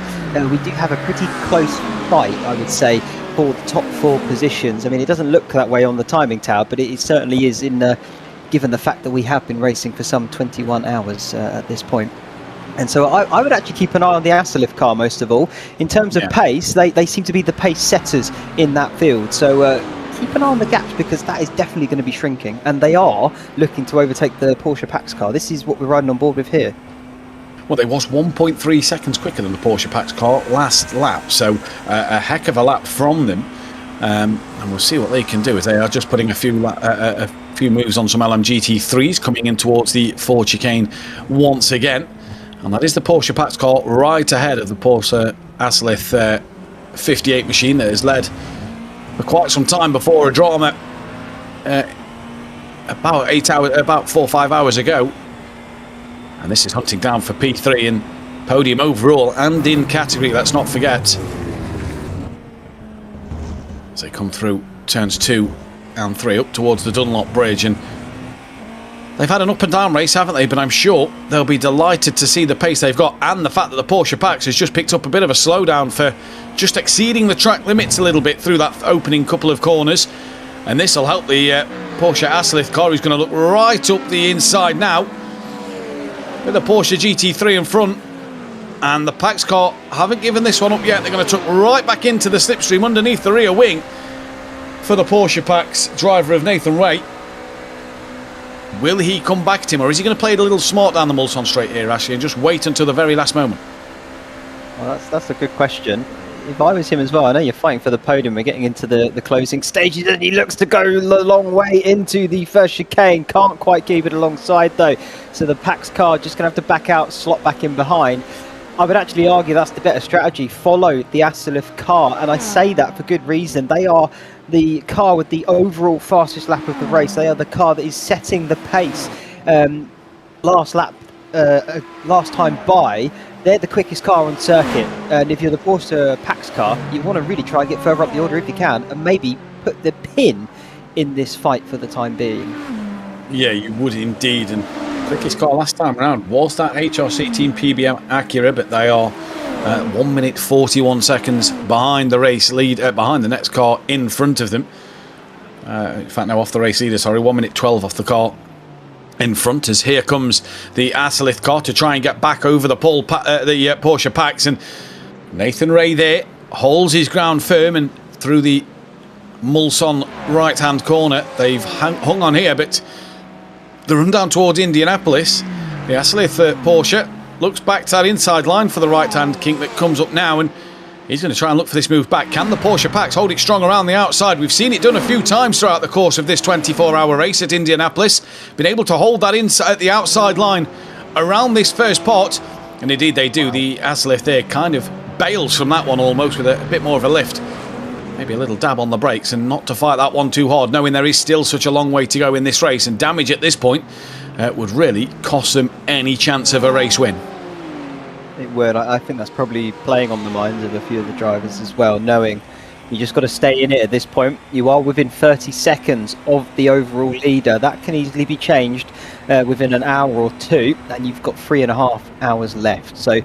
we do have a pretty close fight, I would say, for the top 4 positions. I mean, it doesn't look that way on the timing tower, but it certainly is given the fact that we have been racing for some 21 hours at this point. And so I would actually keep an eye on the Asselif car most of all. In terms of pace, they seem to be the pace setters in that field. So keep an eye on the gaps, because that is definitely going to be shrinking, and they are looking to overtake the Porsche Pax car. This is what we're riding on board with here. Well, they was 1.3 seconds quicker than the Porsche Pax car last lap, so a heck of a lap from them. And we'll see what they can do, as they are just putting a few moves on some LMGT3s coming in towards the Ford chicane once again. And that is the Porsche Pax car right ahead of the Porsche Asselif 58 machine that has led for quite some time before a drama about 4 or 5 hours ago. And this is hunting down for P3 and podium overall and in category, let's not forget. As they come through turns 2 and 3 up towards the Dunlop Bridge, and they've had an up and down race, haven't they? But I'm sure they'll be delighted to see the pace they've got, and the fact that the Porsche Pax has just picked up a bit of a slowdown for just exceeding the track limits a little bit through that opening couple of corners. And this will help the Porsche Asselif car, who's going to look right up the inside now, with the Porsche GT3 in front. And the Pax car haven't given this one up yet. They're going to tuck right back into the slipstream underneath the rear wing for the Porsche Pax driver of Nathan Ray. Will he come back to him, or is he going to play it a little smart down the Mulsanne straight here, Ashley, and just wait until the very last moment? Well, that's a good question. If I was him as well, I know you're fighting for the podium, we're getting into the closing stages, and he looks to go a long way into the first chicane, can't quite keep it alongside though, so the Pax car just going to have to back out, slot back in behind. I would actually argue that's the better strategy, follow the Asselif car, and I say that for good reason. They are the car with the overall fastest lap of the race. They are the car that is setting the pace. Last time by, they're the quickest car on circuit, and if you're the Porsche Pax car, you want to really try and get further up the order if you can, and maybe put the pin in this fight for the time being. Yeah, you would indeed. And quickest car last time around was that HRC Team PBM Acura, but they are 1 minute 41 seconds behind the race lead, behind the next car in front of them. In fact, no, off the race leader, sorry, 1 minute 12 off the car in front, as here comes the Asselif car to try and get back over the Porsche Pax, and Nathan Ray there holds his ground firm, and through the Mulsanne right hand corner they've hung on here, but the run down towards Indianapolis, the Asselif Porsche looks back to that inside line for the right hand kink that comes up now, and he's going to try and look for this move back. Can the Porsche Pax hold it strong around the outside? We've seen it done a few times throughout the course of this 24-hour race at Indianapolis. Been able to hold that inside at the outside line around this first part. And indeed they do. The Aslith there kind of bails from that one almost with a bit more of a lift. Maybe a little dab on the brakes and not to fight that one too hard, knowing there is still such a long way to go in this race, and damage at this point would really cost them any chance of a race win. It would. I think that's probably playing on the minds of a few of the drivers as well, knowing you just got to stay in it at this point. You are within 30 seconds of the overall leader. That can easily be changed within an hour or two, and you've got 3.5 hours left. So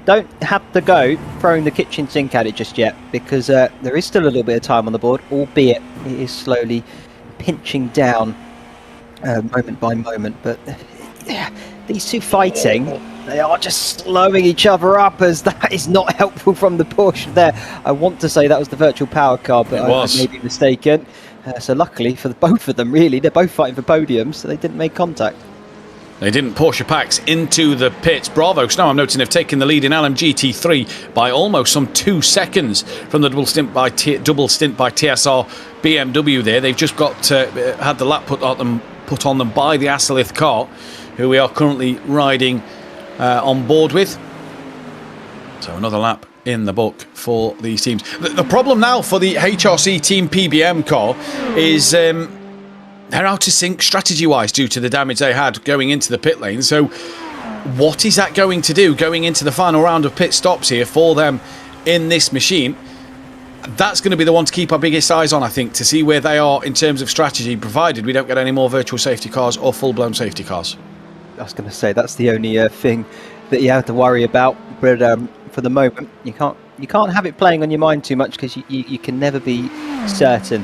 don't have to go throwing the kitchen sink at it just yet, because there is still a little bit of time on the board, albeit it is slowly pinching down moment by moment. But these two fighting, they are just slowing each other up, as that is not helpful from the Porsche there. I want to say that was the virtual power car, but I may be mistaken. So luckily for both of them, really, they're both fighting for podiums, so they didn't make contact. They didn't. Porsche packs into the pits. Bravo Snow, I'm noting, have taken the lead in LMGT3 by almost some 2 seconds from the double stint by TSR BMW there. They've just got had the lap put on them by the Aslith car, who we are currently riding on board with. So another lap in the book for these teams. The problem now for the HRC Team PBM car is they're out of sync strategy-wise due to the damage they had going into the pit lane. So what is that going to do going into the final round of pit stops here for them in this machine? That's going to be the one to keep our biggest eyes on, I think, to see where they are in terms of strategy, provided we don't get any more virtual safety cars or full-blown safety cars. I was going to say that's the only thing that you have to worry about, but for the moment you can't have it playing on your mind too much, because you can never be certain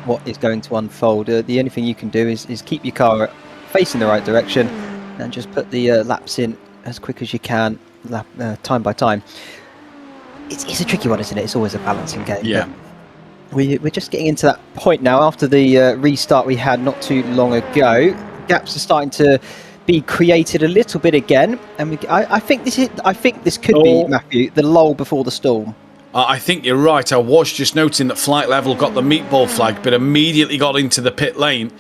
what is going to unfold. The only thing you can do is keep your car facing the right direction and just put the laps in as quick as you can, time by time. It's a tricky one, isn't it? It's always a balancing game. Yeah. We're just getting into that point now after the restart we had not too long ago. Gaps are starting to be created a little bit again, and I think this could be, Matthew, the lull before the storm. I think you're right. I was just noting that Flight Level got the meatball flag, but immediately got into the pit lane,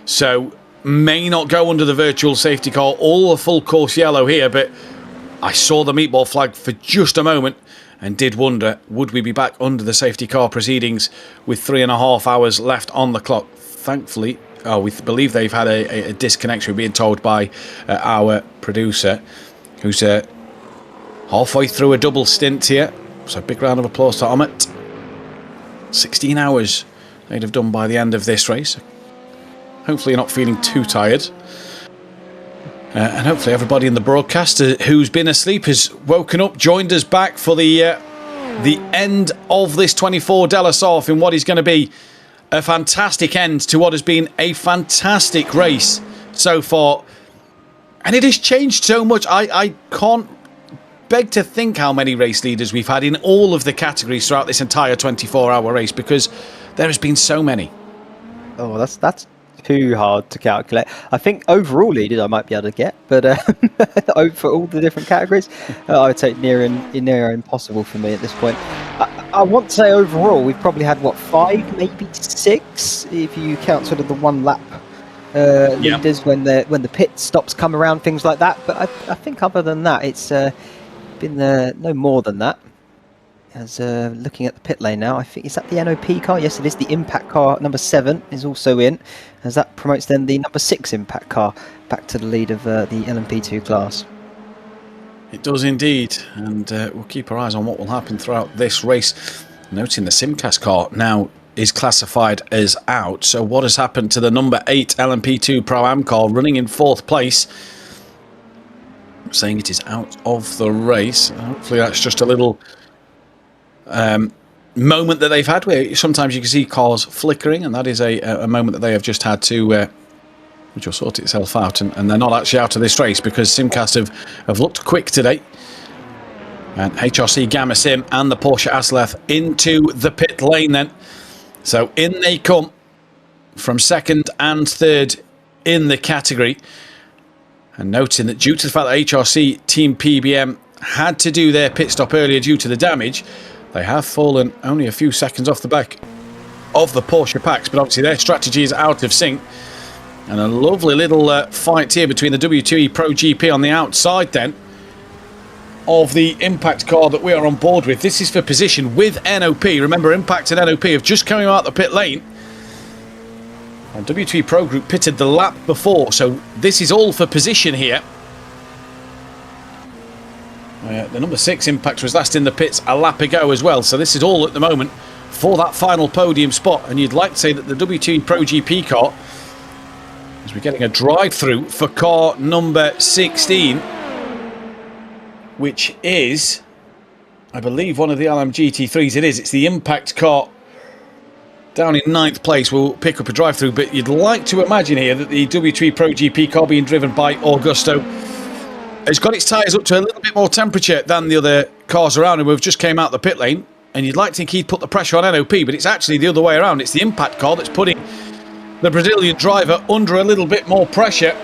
so may not go under the virtual safety car or the full course yellow here. But I saw the meatball flag for just a moment and did wonder, would we be back under the safety car proceedings with 3.5 hours left on the clock? Thankfully, we believe they've had a disconnection, we're being told by our producer, who's halfway through a double stint here. So big round of applause to Ommet. 16 hours they'd have done by the end of this race. Hopefully you're not feeling too tired. And hopefully everybody in the broadcast who's been asleep has woken up, joined us back for the end of this 24 de la Sarthe in what is going to be a fantastic end to what has been a fantastic race so far. And it has changed so much. I can't beg to think how many race leaders we've had in all of the categories throughout this entire 24-hour race, because there has been so many. Oh, that's too hard to calculate. I think overall leaders I might be able to get, but for all the different categories, I would say near impossible for me at this point. I want to say overall we've probably had 5, maybe 6, if you count sort of the one lap leaders when the pit stops come around, things like that. But I think other than that, it's been no more than that. As looking at the pit lane now, I think, is that the NOP car? Yes, it is. The Impact car number 7 is also in, as that promotes then the number 6 Impact car back to the lead of the LMP2 class. It does indeed, and we'll keep our eyes on what will happen throughout this race. Noting the Simcast car now is classified as out, so what has happened to the number 8 LMP2 Pro-Am car running in 4th place? Saying it is out of the race. Hopefully that's just a little moment that they've had where sometimes you can see cars flickering, and that is a moment that they have just had to which will sort itself out, and they're not actually out of this race, because Simcast have looked quick today, and HRC Gamma Sim and the Porsche Aslith into the pit lane then. So in they come from 2nd and 3rd in the category. And noting that due to the fact that HRC Team PBM had to do their pit stop earlier due to the damage, they have fallen only a few seconds off the back of the Porsche packs, but obviously their strategy is out of sync. And a lovely little fight here between the W2E Pro GP on the outside then, of the Impact car that we are on board with. This is for position with NOP. Remember, Impact and NOP have just come out the pit lane. And W3 Pro Group pitted the lap before, so this is all for position here. The number 6 Impact was last in the pits a lap ago as well, so this is all at the moment for that final podium spot. And you'd like to say that the W2 Pro GP car, as we're getting a drive-through for car number 16, which is, I believe, one of the LMGT3s. It is. It's the Impact car down in 9th place. We'll pick up a drive-through, but you'd like to imagine here that the W3 Pro GP car being driven by Augusto has got its tyres up to a little bit more temperature than the other cars around him who have just came out the pit lane. And you'd like to think he'd put the pressure on NOP, but it's actually the other way around. It's the Impact car that's putting the Brazilian driver under a little bit more pressure.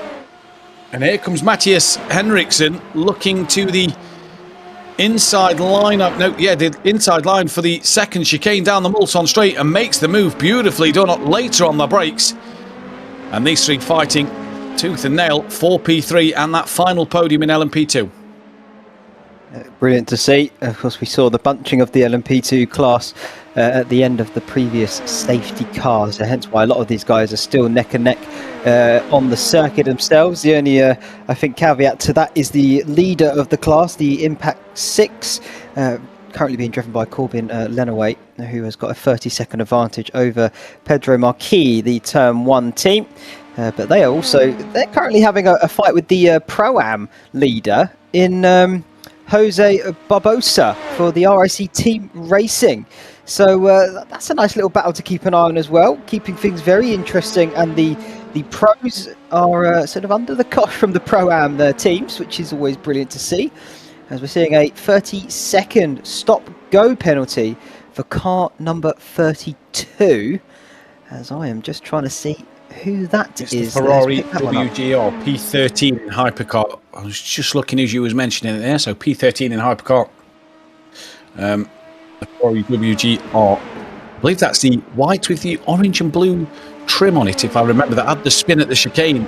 And here comes Matthias Henriksen looking to the inside line up. No, yeah, the inside line for the second chicane down the Mulsanne straight and makes the move beautifully done up later on the brakes. And these three fighting tooth and nail for P3 and that final podium in LMP2. Brilliant to see. Of course, we saw the bunching of the LMP2 class at the end of the previous safety cars, hence why a lot of these guys are still neck and neck on the circuit themselves. The only, I think, caveat to that is the leader of the class, the Impact 6, currently being driven by Corbin Lenaway, who has got a 30-second advantage over Pedro Marquis, the Turn 1 team. But they're currently having a fight with the Pro-Am leader in Jose Barbosa for the RIC Team Racing. So that's a nice little battle to keep an eye on as well, keeping things very interesting. And the pros are sort of under the cosh from the Pro-Am teams, which is always brilliant to see, as we're seeing a 30-second stop-go penalty for car number 32, as I am just trying to see who that is. It's the Ferrari WGR P13 in Hypercar. I was just looking as you was mentioning it there, so P13 in Hypercar. The Ferrari WGR. I believe that's the white with the orange and blue trim on it, if I remember, that had the spin at the chicane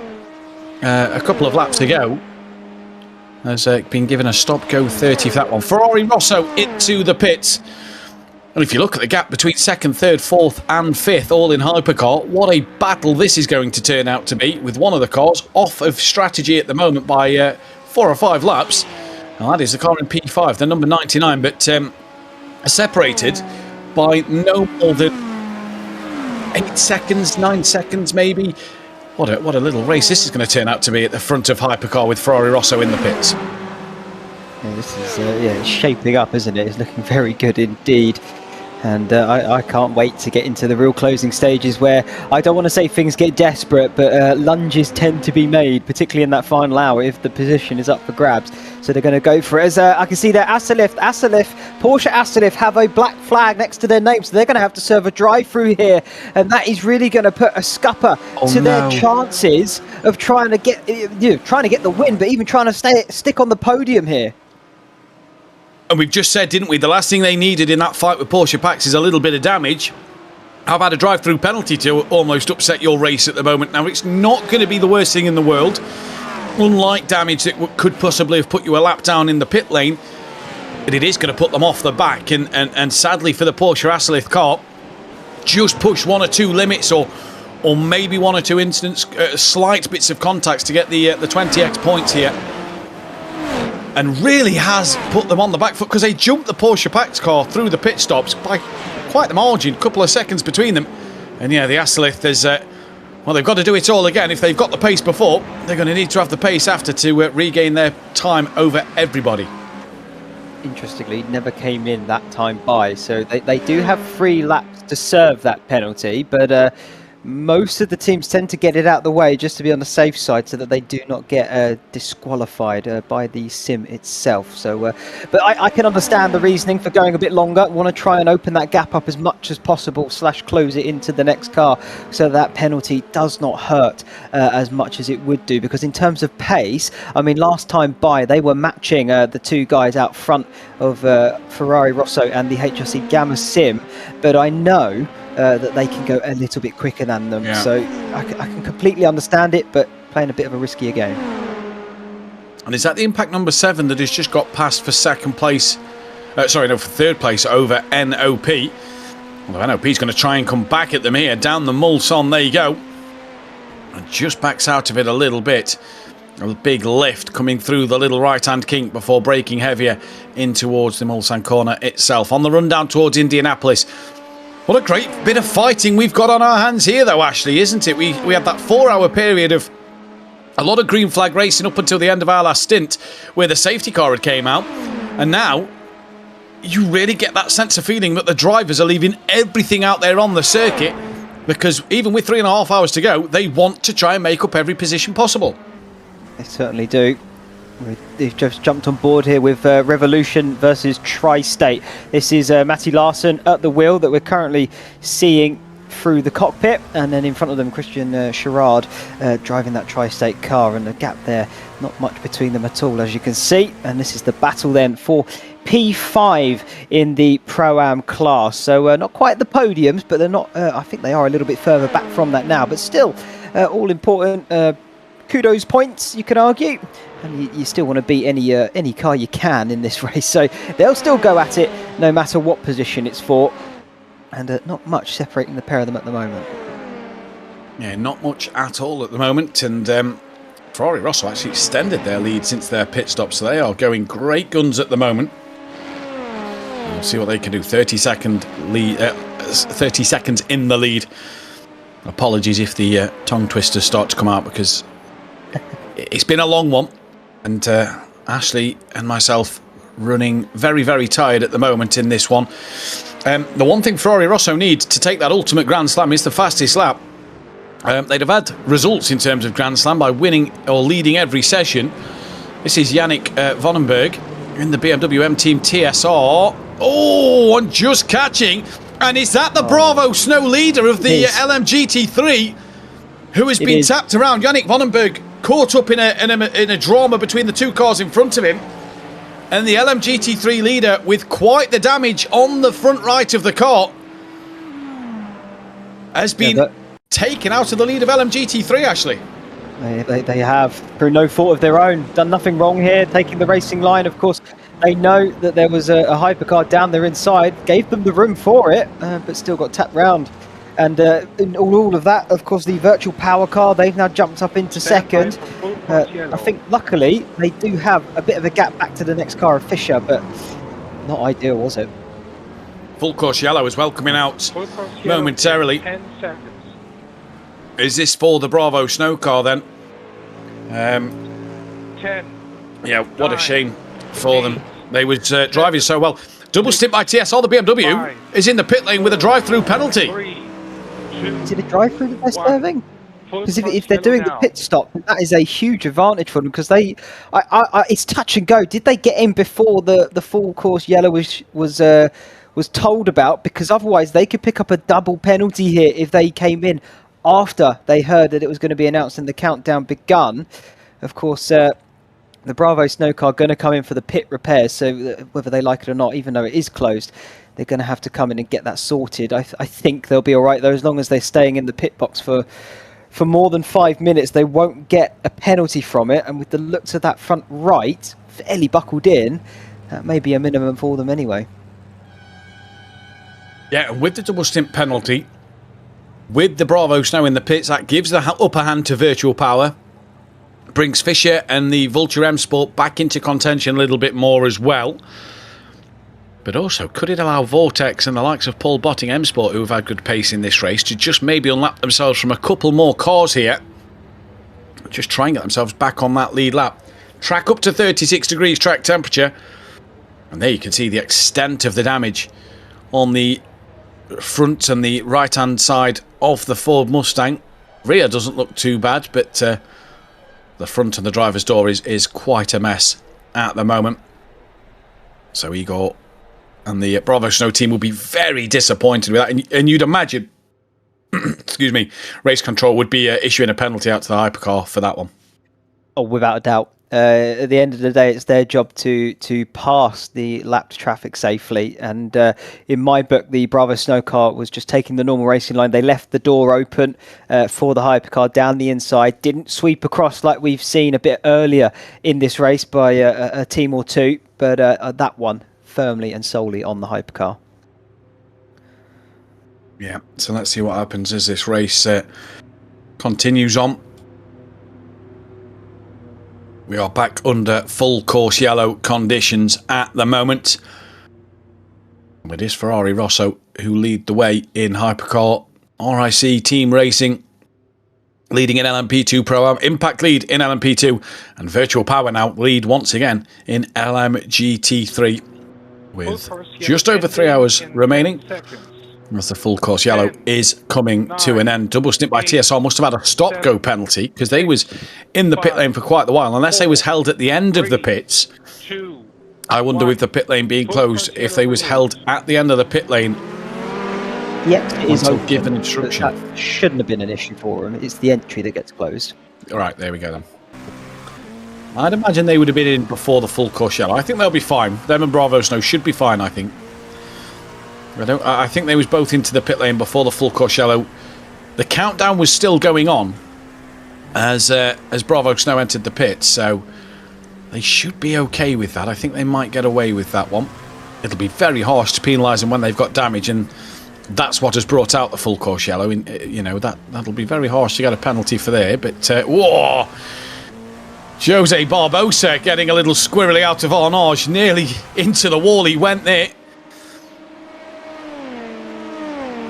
a couple of laps ago. Has been given a stop-go 30 for that one. Ferrari Rosso into the pits. And if you look at the gap between 2nd, 3rd, 4th and 5th, all in Hypercar, what a battle this is going to turn out to be, with one of the cars off of strategy at the moment by 4 or 5 laps. And that is the car in P5, the number 99, but separated by no more than 8 seconds, 9 seconds maybe. What a little race this is going to turn out to be at the front of Hypercar with Ferrari Rosso in the pits. Yeah, this is it's shaping up, isn't it? It's looking very good indeed. And I can't wait to get into the real closing stages, where I don't want to say things get desperate, but lunges tend to be made, particularly in that final hour if the position is up for grabs. So they're going to go for it. As I can see there, Porsche Asselif have a black flag next to their name, so they're going to have to serve a drive-through here, and that is really going to put a scupper to their chances of trying to get the win, but even trying to stick on the podium here. And we've just said, didn't we, the last thing they needed in that fight with Porsche Pax is a little bit of damage. How about a drive-through penalty to almost upset your race at the moment? Now, it's not going to be the worst thing in the world. Unlike damage that could possibly have put you a lap down in the pit lane, but it is going to put them off the back. And sadly for the Porsche Asselith car, just push 1 or 2 limits or maybe 1 or 2 incidents, slight bits of contacts to get the 20x points here. And really has put them on the back foot, because they jumped the Porsche Pax car through the pit stops by quite the margin, a couple of seconds between them. And yeah, the Asselith is, well, they've got to do it all again. If they've got the pace before, they're going to need to have the pace after to regain their time over everybody. Interestingly, never came in that time by, so they do have 3 laps to serve that penalty, but most of the teams tend to get it out the way just to be on the safe side, so that they do not get disqualified by the sim itself. So, but I can understand the reasoning for going a bit longer. Want to try and open that gap up as much as possible, / close it into the next car, so that penalty does not hurt as much as it would do. Because in terms of pace, I mean, last time by they were matching the 2 guys out front of Ferrari Rosso and the HRC Gamma Sim, but I know that they can go a little bit quicker than them. Yeah. So I can completely understand it, but playing a bit of a riskier game. And is that the impact number 7 that has just got passed for second place? For third place over NOP. Although NOP's going to try and come back at them here. Down the Mulsanne, there you go. And just backs out of it a little bit. A big lift coming through the little right-hand kink before braking heavier in towards the Mulsanne corner itself. On the run down towards Indianapolis. What a great bit of fighting we've got on our hands here, though, Ashley, isn't it? We had that 4-hour period of a lot of green flag racing up until the end of our last stint, where the safety car had came out. And now, you really get that sense of feeling that the drivers are leaving everything out there on the circuit, because even with 3.5 hours to go, they want to try and make up every position possible. They certainly do. They've just jumped on board here with Revolution versus Tri-State. This is Matty Larson at the wheel that we're currently seeing through the cockpit, and then in front of them Christian Sherrard driving that Tri-State car, and the gap there, not much between them at all, as you can see. And this is the battle then for P5 in the Pro-Am class. So not quite the podiums, but they're not, I think they are a little bit further back from that now, but still all important kudos points, you can argue. And you still want to beat any car you can in this race, so they'll still go at it no matter what position it's for. And not much separating the pair of them at the moment. Yeah, not much at all at the moment. And Ferrari Rosso actually extended their lead since their pit stop, so they are going great guns at the moment. We'll see what they can do. 30 seconds in the lead. Apologies if the tongue twisters start to come out, because it's been a long one. And Ashley and myself running very, very tired at the moment in this one. The one thing Ferrari Rosso need to take that ultimate Grand Slam is the fastest lap. They'd have had results in terms of Grand Slam by winning or leading every session. This is Yannick Vonenberg in the BMW M Team TSR. Oh, and just catching. And is that the Bravo Snow leader of the LMGT3, who has been tapped around? Yannick Vonenberg caught up in a drama between the two cars in front of him. And the LMGT3 leader with quite the damage on the front right of the car has been taken out of the lead of LMGT3, Ashley. They have, through no fault of their own, done nothing wrong here, taking the racing line. Of course, they know that there was a hypercar down there inside, gave them the room for it, but still got tapped round. And in all of that, of course, the virtual power car, they've now jumped up into second. I think, luckily, they do have a bit of a gap back to the next car of Fisher, but not ideal, was it? Full course yellow is well coming out momentarily. 10 seconds. Is this for the Bravo Snow car then? 10. Yeah, what a shame for them. They was driving so well. Double stint by TSR, the BMW is in the pit lane with a drive-through penalty. 3, 2, Is it a drive-through that they're serving? Because if they're doing the pit stop, that is a huge advantage for them, because it's touch and go. Did they get in before the full course yellow was told about? Because otherwise they could pick up a double penalty here if they came in after they heard that it was going to be announced and the countdown begun. Of course, the Bravo Snow car going to come in for the pit repairs, so whether they like it or not, even though it is closed, they're going to have to come in and get that sorted. I think they'll be all right, though, as long as they're staying in the pit box for more than 5 minutes. They won't get a penalty from it, and with the looks of that front right fairly buckled in, that may be a minimum for them anyway. Yeah, with the double stint penalty, with the Bravo Snow in the pits, that gives the upper hand to Virtual Power, brings Fisher and the Vulture M Sport back into contention a little bit more as well. But also, could it allow Vortex and the likes of Paul Botting M Sport, who have had good pace in this race, to just maybe unlap themselves from a couple more cars here? Just try and get themselves back on that lead lap. Track up to 36 degrees track temperature. And there you can see the extent of the damage on the front and the right-hand side of the Ford Mustang. Rear doesn't look too bad, but the front and the driver's door is quite a mess at the moment. So Igor and the Bravo Snow team will be very disappointed with that. And you'd imagine, excuse me, Race Control would be issuing a penalty out to the hypercar for that one. Oh, without a doubt. At the end of the day, it's their job to pass the lapped traffic safely. And in my book, the Bravo Snow car was just taking the normal racing line. They left the door open for the hypercar down the inside, didn't sweep across like we've seen a bit earlier in this race by a team or two, but that one firmly and solely on the hypercar. Yeah, so let's see what happens as this race continues on. We are back under full course yellow conditions at the moment. It is Ferrari Rosso who lead the way in Hypercar. RIC Team Racing leading in LMP2 Pro-Am. Impact lead in LMP2. And Virtual Power now lead once again in LMGT3. With just over 3 hours remaining. As the full course yellow is coming to an end. Double stint by TSR must have had a stop-go penalty because they was in the pit lane for quite a while. Unless they was held at the end of the pits, I wonder with the pit lane being closed, if they was held at the end of the pit lane. Yep, it is open. Given instruction. That shouldn't have been an issue for them. It's the entry that gets closed. All right, there we go then. I'd imagine they would have been in before the full course yellow. I think they'll be fine. Them and Bravo Snow should be fine, I think. I think they was both into the pit lane before the full course yellow. The countdown was still going on as Bravo Snow entered the pit, so they should be okay with that. I think they might get away with that one. It'll be very harsh to penalise them when they've got damage, and that's what has brought out the full course yellow. You know, that'll be very harsh to get a penalty for there. But whoa, Jose Barbosa getting a little squirrely out of Arnage, nearly into the wall he went there.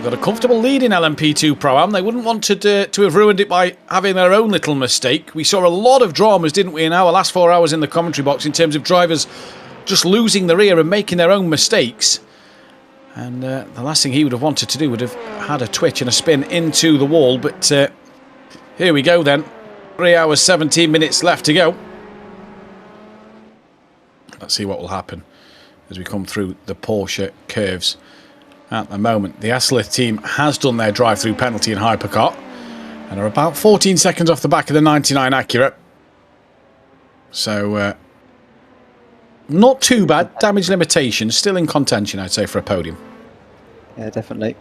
Got a comfortable lead in LMP2 Pro-Am. They wouldn't want to have ruined it by having their own little mistake. We saw a lot of dramas, didn't we, in our last 4 hours in the commentary box in terms of drivers just losing the rear and making their own mistakes. And the last thing he would have wanted to do would have had a twitch and a spin into the wall. But here we go then. 3 hours, 17 minutes left to go. Let's see what will happen as we come through the Porsche curves. At the moment, the Aslith team has done their drive-through penalty in Hypercar and are about 14 seconds off the back of the 99 Acura. So, not too bad. Damage limitation, still in contention, I'd say, for a podium. Yeah, definitely.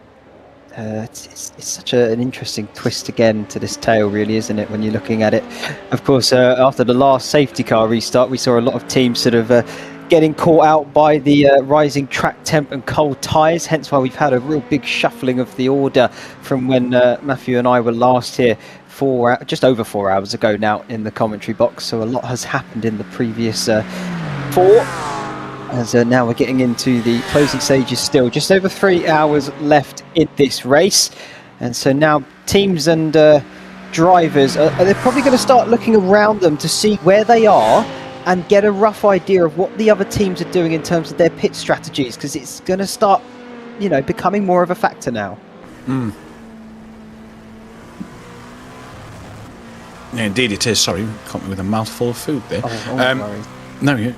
It's such an interesting twist again to this tale, really, isn't it, when you're looking at it? Of course, after the last safety car restart, we saw a lot of teams sort of getting caught out by the rising track temp and cold tyres, hence why we've had a real big shuffling of the order from when Matthew and I were last here just over 4 hours ago now in the commentary box. So a lot has happened in the previous 4, as now we're getting into the closing stages still. Just over 3 hours left in this race, and so now teams and drivers, they're probably going to start looking around them to see where they are and get a rough idea of what the other teams are doing in terms of their pit strategies, because it's going to start, you know, becoming more of a factor now. Yeah, indeed it is. Sorry, caught me with a mouthful of food there. Sorry. No, yeah,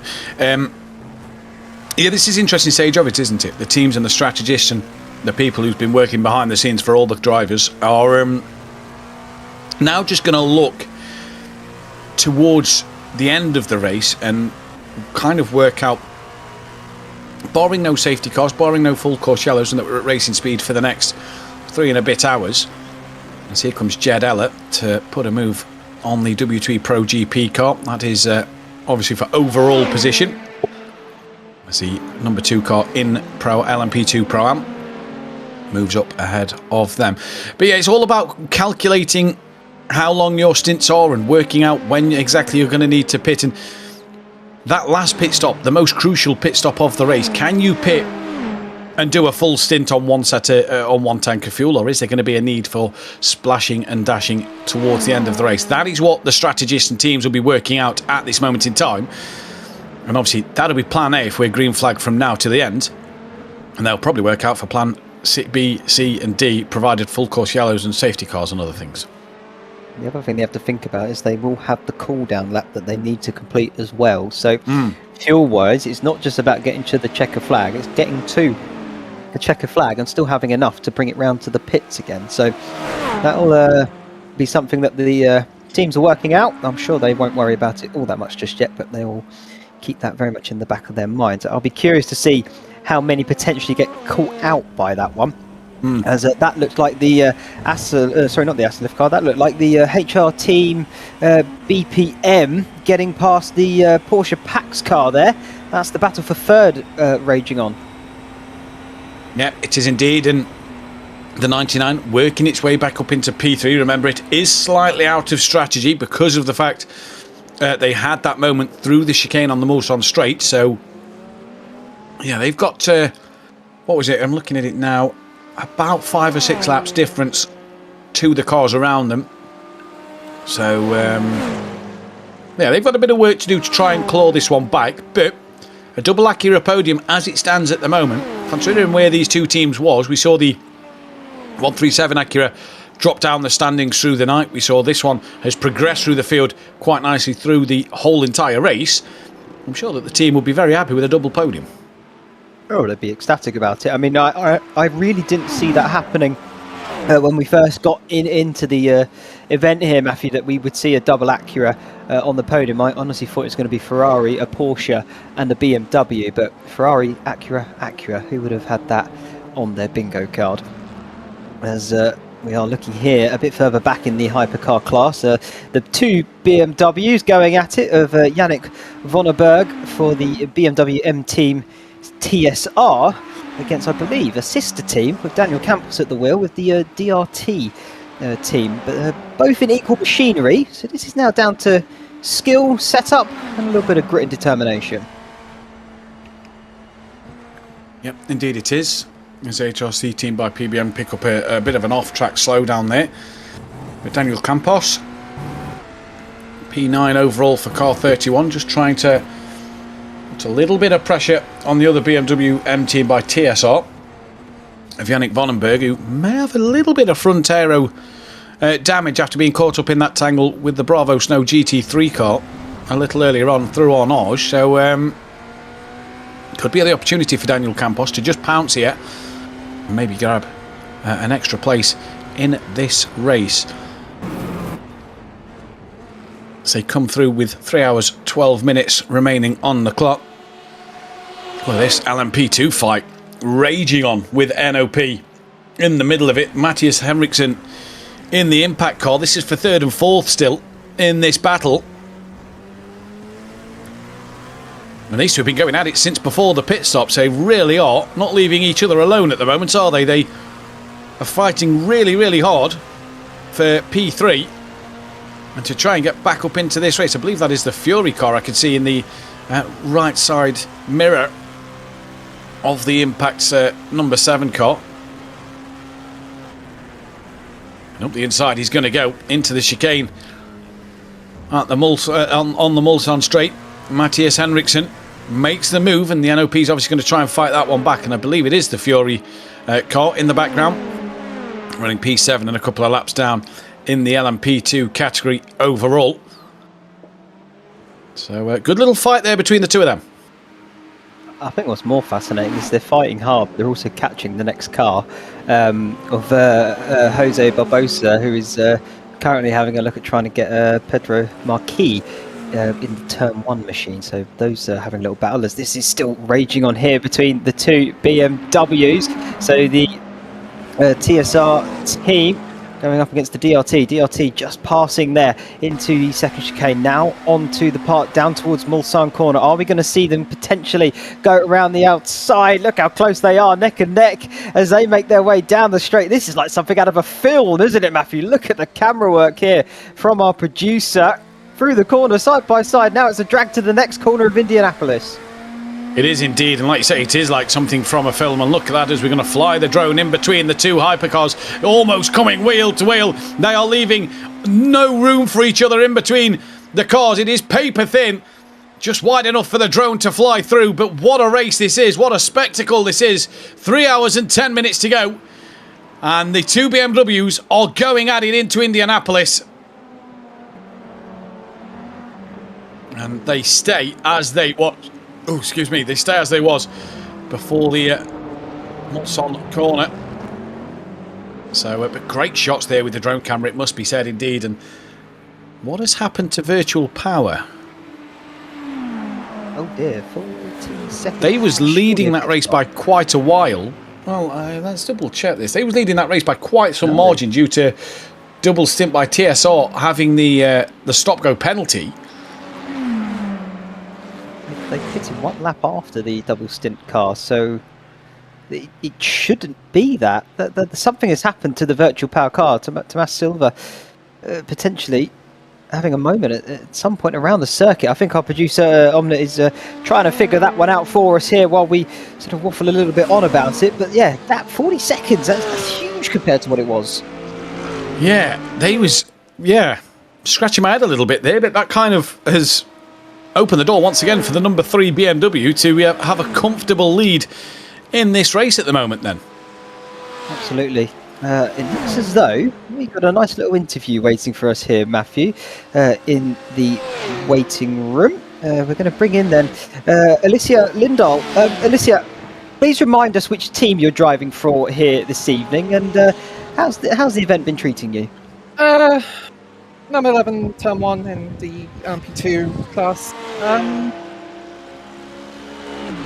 this is an interesting stage of it, isn't it? The teams and the strategists and the people who've been working behind the scenes for all the drivers are now just going to look towards the end of the race and kind of work out, barring no safety cars, barring no full course yellows, and that we're at racing speed for the next 3 and a bit hours. And here comes Jed Ellett to put a move on the W3 Pro GP car. That is obviously for overall position. As the number 2 car in Pro LMP2 Pro-Am moves up ahead of them. But yeah, it's all about calculating how long your stints are and working out when exactly you're going to need to pit. And that last pit stop, the most crucial pit stop of the race, can you pit and do a full stint on one tank of fuel, or is there going to be a need for splashing and dashing towards the end of the race? That is what the strategists and teams will be working out at this moment in time. And obviously that'll be plan A if we're green flag from now to the end, and they'll probably work out for plan B, C and D, provided full course yellows and safety cars and other things. The other thing they have to think about is they will have the cool-down lap that they need to complete as well. So fuel-wise, it's not just about getting to the checker flag, it's getting to the checker flag and still having enough to bring it round to the pits again. So that'll be something that the teams are working out. I'm sure they won't worry about it all that much just yet, but they will keep that very much in the back of their minds. I'll be curious to see how many potentially get caught out by that one. As that looked like the sorry, not the Asliff car. That looked like the HR team BPM getting past the Porsche Pax car there. That's the battle for third raging on. Yeah, it is indeed, and the 99 working its way back up into P3. Remember, it is slightly out of strategy because of the fact they had that moment through the chicane on the Mulsanne straight. So, yeah, they've got, what was it? I'm looking at it now. About 5 or 6 laps difference to the cars around them. So, yeah, they've got a bit of work to do to try and claw this one back. But a double Acura podium as it stands at the moment, considering where these two teams was, we saw the 137 Acura drop down the standings through the night. We saw this one has progressed through the field quite nicely through the whole entire race. I'm sure that the team will be very happy with a double podium. Oh, they'd be ecstatic about it. I mean, I really didn't see that happening when we first got into the event here, Matthew, that we would see a double Acura on the podium. I honestly thought it was going to be Ferrari, a Porsche and a BMW, but Ferrari, Acura, who would have had that on their bingo card? As we are looking here a bit further back in the hypercar class, the two BMWs going at it of Yannick Vonneberg for the BMW M Team TSR against, I believe, a sister team with Daniel Campos at the wheel with the DRT team, but both in equal machinery. So this is now down to skill, setup, and a little bit of grit and determination. Yep, indeed it is. As HRC team by PBM pick up a bit of an off-track slowdown there. But Daniel Campos, P9 overall for car 31, just trying to put a little bit of pressure on the other BMW M team by TSR of Yannick Vonneberg, who may have a little bit of front aero damage after being caught up in that tangle with the Bravo Snow GT3 car a little earlier on through Ornage. So could be the opportunity for Daniel Campos to just pounce here and maybe grab an extra place in this race. So they come through with 3 hours 12 minutes remaining on the clock. Well, this LMP2 fight raging on with NOP in the middle of it. Matthias Henriksen in the impact car. This is for third and fourth still in this battle. And these two have been going at it since before the pit stops. They really are not leaving each other alone at the moment, are they? They are fighting really, really hard for P3 and to try and get back up into this race. I believe that is the Fury car I can see in the right side mirror of the Impact's number 7 car. And up the inside he's going to go into the chicane at the on the Mulsanne straight. Matthias Henriksen makes the move, and the NOP is obviously going to try and fight that one back, and I believe it is the Fury car in the background, running P7 and a couple of laps down in the LMP2 category overall. So good little fight there between the two of them. I think what's more fascinating is they're fighting hard. They're also catching the next car of Jose Barbosa, who is currently having a look at trying to get Pedro Marquis in the Turn 1 machine. So those are having a little battle as this is still raging on here between the two BMWs. So the TSR team going up against the DRT. DRT just passing there into the second chicane, now onto the part down towards Mulsanne corner. Are we going to see them potentially go around the outside? Look how close they are, neck and neck, as they make their way down the straight. This is like something out of a film, isn't it, Matthew? Look at the camera work here from our producer. Through the corner, side by side. Now it's a drag to the next corner of Indianapolis. It is indeed, and like you say, it is like something from a film. And look at that as we're going to fly the drone in between the two hypercars, almost coming wheel to wheel. They are leaving no room for each other in between the cars. It is paper thin, just wide enough for the drone to fly through. But what a race this is, what a spectacle this is. 3 hours and 10 minutes to go, and the two BMWs are going at it into Indianapolis. And they stay as they they stay as they was before the Mulsanne corner. So, but great shots there with the drone camera, it must be said indeed. And What has happened to virtual power? Oh dear, 14 seconds. They was leading that race by quite a while. Well, let's double check this. They was leading that race by quite some margin due to double stint by TSR having the stop-go penalty. They pitted 1 lap after the double stint car, so it shouldn't be that. Something has happened to the virtual power car. Tomas Silva potentially having a moment at some point around the circuit. I think our producer Omnet is trying to figure that one out for us here while we sort of waffle a little bit on about it. But yeah, that 40 seconds, that's huge compared to what it was. Yeah, they was, scratching my head a little bit there, but that kind of has opened the door once again for the number 3 BMW to have a comfortable lead in this race at the moment then. Absolutely. It looks as though we've got a nice little interview waiting for us here, Matthew, in the waiting room. We're going to bring in then Alicia Lindahl. Alicia, please remind us which team you're driving for here this evening, and how's the event been treating you? Number 11, turn 1 in the LMP2 class.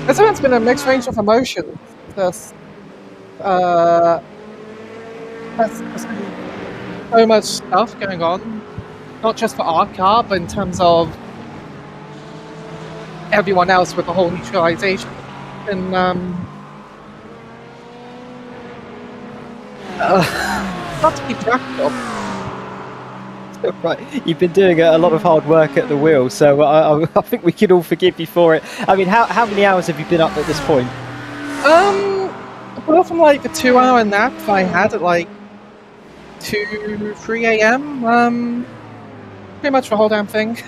This event's been a mixed range of emotions. There's been so much stuff going on, not just for our car, but in terms of everyone else with the whole neutralization. And not to keep track of. Right, you've been doing a lot of hard work at the wheel, so I think we can all forgive you for it. I mean, how many hours have you been up at this point? Apart from like the 2-hour nap I had at like 3 a.m. Pretty much the whole damn thing.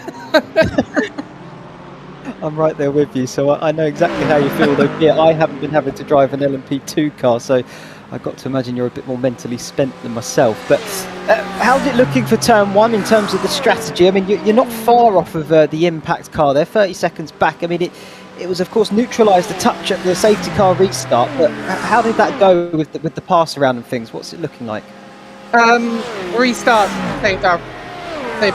I'm right there with you, so I know exactly how you feel. Though, yeah, I haven't been having to drive an LMP2 car, so I've got to imagine you're a bit more mentally spent than myself. But how's it looking for turn 1 in terms of the strategy? I mean, you're not far off of the impact car there, 30 seconds back. I mean, it was, of course, neutralised a touch at the safety car restart, but how did that go with the pass around and things? What's it looking like? Restart saved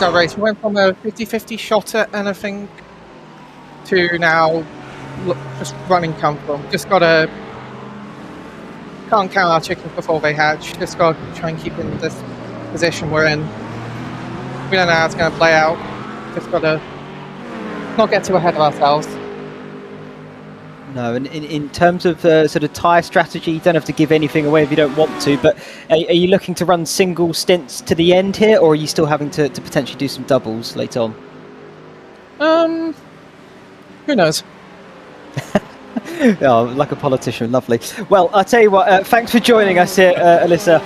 our race. We went from a 50-50 shot at anything to now just running comfortable. Just gotta can't count our chickens before they hatch. Just gotta try and keep in this position we're in. We don't know how it's gonna play out. Just gotta not get too ahead of ourselves. No, and in terms of sort of tyre strategy, you don't have to give anything away if you don't want to, but are you looking to run single stints to the end here, or are you still having to potentially do some doubles later on? Who knows? Oh, like a politician, lovely. Well, I'll tell you what, thanks for joining us here, Alyssa.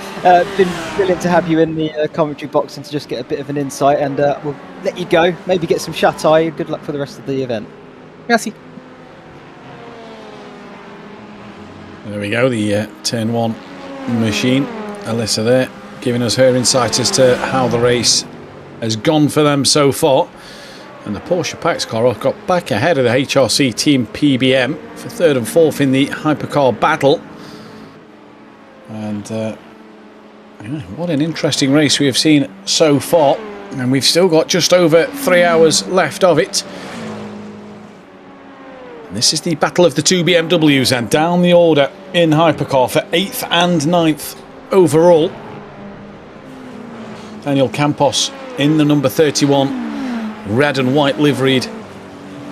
Been brilliant to have you in the commentary box and to just get a bit of an insight, and we'll let you go, maybe get some shut-eye. Good luck for the rest of the event. Merci. There we go, the turn 1 machine. Alyssa there, giving us her insight as to how the race has gone for them so far. And the Porsche Pax car got back ahead of the HRC Team PBM for 3rd and 4th in the Hypercar battle. And what an interesting race we have seen so far. And we've still got just over 3 hours left of it. This is the battle of the 2 BMWs, and down the order in Hypercar for 8th and 9th overall. Daniel Campos in the number 31 red and white liveried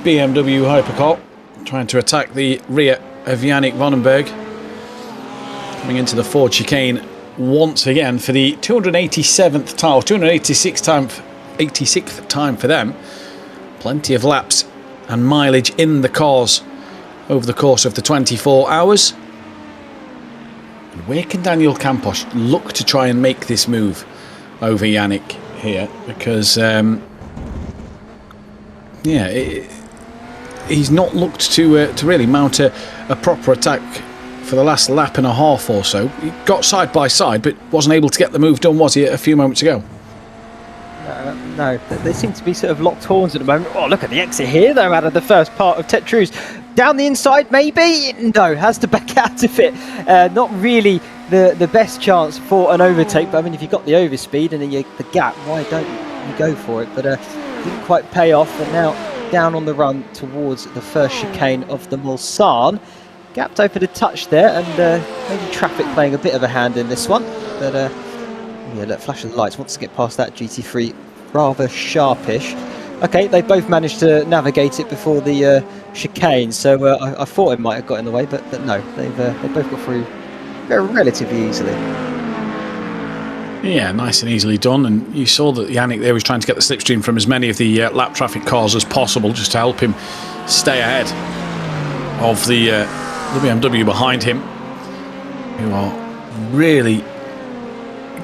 BMW Hypercar, trying to attack the rear of Yannick Vandenberg. Coming into the Ford chicane once again for the 287th time, or 286th time for them. Plenty of laps and mileage in the cars over the course of the 24 hours. And where can Daniel Campos look to try and make this move over Yannick here? Because he's not looked to really mount a proper attack for the last lap and a half or so. He got side by side, but wasn't able to get the move done, was he, a few moments ago? No, they seem to be sort of locked horns at the moment. Oh, look at the exit here, though, out of the first part of Tetru's. Down the inside, maybe? No, has to back out of it. Not really the best chance for an overtake, but I mean, if you've got the overspeed and the gap, why don't you? you go for it, but didn't quite pay off. And now down on the run towards the first chicane of the Mulsanne. Gapped open a touch there, and maybe traffic playing a bit of a hand in this one. But yeah, look, flashing the lights, wants to get past that GT3 rather sharpish. Okay, they both managed to navigate it before the chicane, so I thought it might have got in the way, but no, they both got through relatively easily. Yeah, nice and easily done. And you saw that Yannick there was trying to get the slipstream from as many of the lap traffic cars as possible, just to help him stay ahead of the BMW behind him, who are really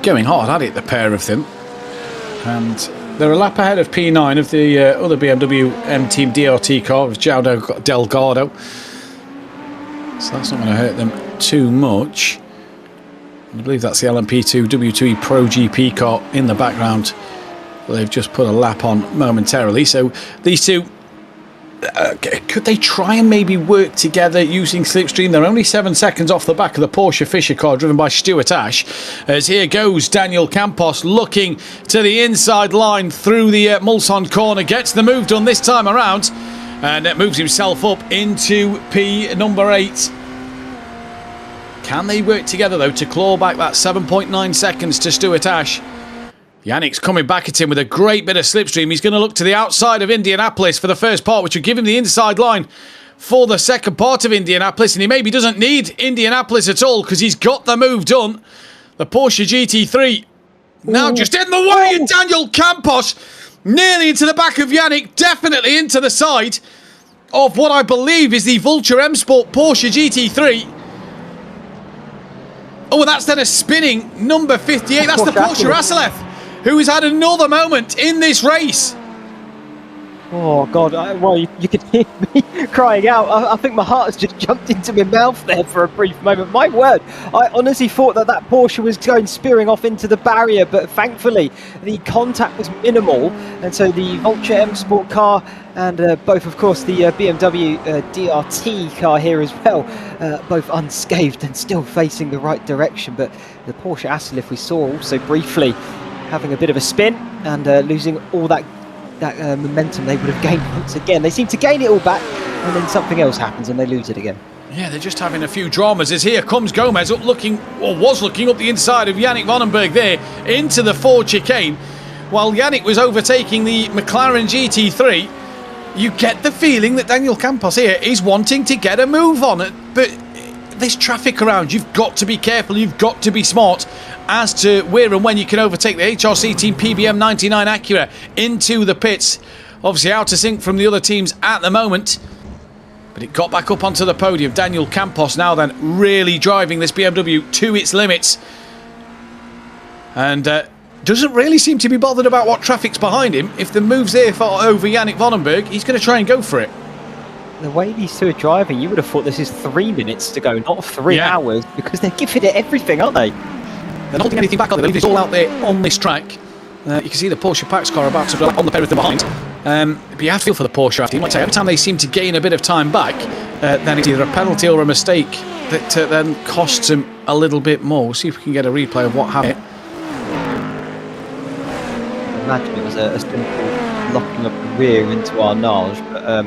going hard at it, the pair of them. And they're a lap ahead of P9 of the other BMW M-Team DRT car with João Delgado. So that's not going to hurt them too much. I believe that's the LMP2 W2E Pro GP car in the background. They've just put a lap on momentarily. So these two, could they try and maybe work together using slipstream? They're only 7 seconds off the back of the Porsche Fischer car driven by Stuart Ash. As here goes Daniel Campos looking to the inside line through the Mulsanne corner. Gets the move done this time around, and moves himself up into P number 8. Can they work together though to claw back that 7.9 seconds to Stuart Ash? Yannick's coming back at him with a great bit of slipstream. He's going to look to the outside of Indianapolis for the first part, which will give him the inside line for the second part of Indianapolis. And he maybe doesn't need Indianapolis at all because he's got the move done. The Porsche GT3 now just in the way, and Daniel Campos nearly into the back of Yannick, definitely into the side of what I believe is the Vulture M Sport Porsche GT3. Oh, and that's then a spinning number 58. That's the Porsche Asselef, who has had another moment in this race. Oh, God. Well, you could hear me crying out. I think my heart has just jumped into my mouth there for a brief moment. My word. I honestly thought that Porsche was going spearing off into the barrier, but thankfully the contact was minimal. And so the Vulture M Sport car and both, of course, the BMW DRT car here as well, both unscathed and still facing the right direction. But the Porsche Asselef we saw also briefly having a bit of a spin and losing all that momentum they would have gained once again. They seem to gain it all back, and then something else happens and they lose it again. Yeah, they're just having a few dramas as here comes Gomez was looking up the inside of Yannick Vandenberg there into the Ford chicane. While Yannick was overtaking the McLaren GT3, you get the feeling that Daniel Campos here is wanting to get a move on it. But there's traffic around. You've got to be careful. You've got to be smart as to where and when you can overtake the HRC Team PBM 99 Acura into the pits. Obviously out of sync from the other teams at the moment. But it got back up onto the podium. Daniel Campos now then really driving this BMW to its limits. And doesn't really seem to be bothered about what traffic's behind him. If the move's there for over Yannick Vandenberg, he's going to try and go for it. The way these two are driving, you would have thought this is 3 minutes to go, not 3 hours, because they're giving it everything, aren't they? They're not holding anything back, are they? It's all out there on this track. You can see the Porsche Pax car about to go on the pair of them behind. But you have to feel for the Porsche team. Like I say, every time they seem to gain a bit of time back, then it's either a penalty or a mistake that then costs them a little bit more. We'll see if we can get a replay of what happened. I imagine it was a simple locking of the rear into Arnage, but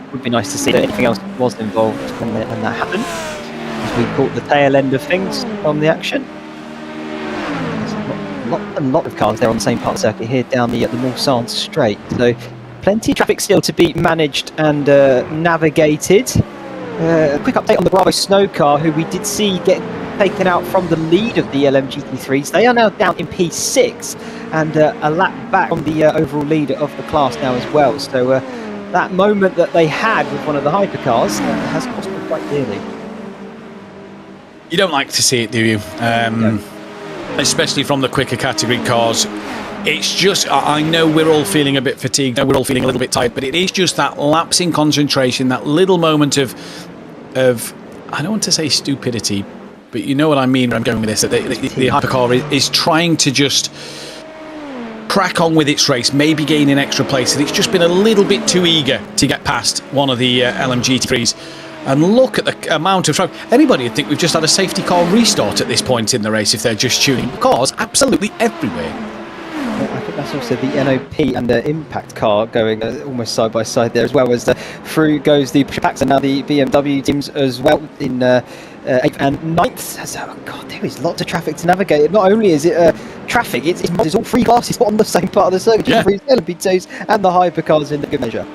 it would be nice to see that anything else was involved when that happened, as we caught the tail end of things from the action. There's a lot of cars there on the same part of the circuit here down the Mulsanne straight, so plenty of traffic still to be managed and navigated. A quick update on the Bravo Snow car, who we did see get taken out from the lead of the LMGT3s. They are now down in P6 and a lap back from the overall leader of the class now as well. So that moment that they had with one of the hypercars has cost them quite dearly. You don't like to see it, do you? No. Especially from the quicker category cars. It's just, I know we're all feeling a bit fatigued, we're all feeling a little bit tired, but it is just that lapse in concentration, that little moment of I don't want to say stupidity, but you know what I mean where I'm going with this, that the hypercar is trying to just crack on with its race, maybe gain an extra place, and it's just been a little bit too eager to get past one of the LMGT3s. And look at the amount of traffic. Anybody would think we've just had a safety car restart at this point in the race if they're just tuning. Cars absolutely everywhere. I think There's also the NOP and the Impact car going almost side by side there, as well as through goes the Packs and now the BMW teams as well in 8th and 9th. So, oh God, there is lots of traffic to navigate. Not only is it traffic, it's all three classes on the same part of the circuit. Yeah. The LMP2s and the Hypercars in the good measure.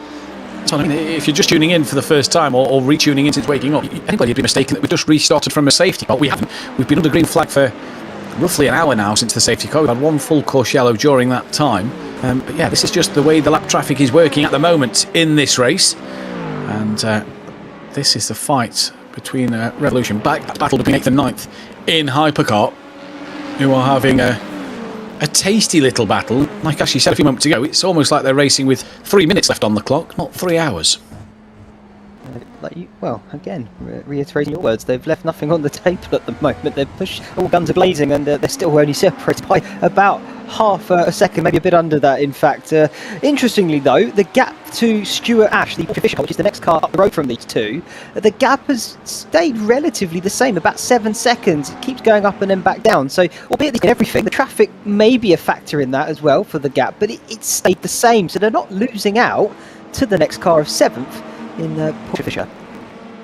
So, I mean, if you're just tuning in for the first time or retuning in since waking up, anybody would be mistaken that we've just restarted from a safety car. We haven't. We've been under green flag for roughly an hour now since the safety car. We've had one full course yellow during that time. But yeah, this is just the way the lap traffic is working at the moment in this race. And this is the fight between Revolution, battle between 8th and 9th in Hypercar, who are having a tasty little battle. Like Ashley said a few moments ago, it's almost like they're racing with 3 minutes left on the clock, not 3 hours. Well, again, reiterating your words, they've left nothing on the table at the moment. They've pushed all guns are blazing, and they're still only separated by about half a second, maybe a bit under that, in fact. Interestingly, though, the gap to Stuart Ash, the Fisher car, which is the next car up the road from these two, the gap has stayed relatively the same, about 7 seconds. It keeps going up and then back down. So, albeit in everything, the traffic may be a factor in that as well for the gap, but it stayed the same. So they're not losing out to the next car of 7th in Porsche Fisher.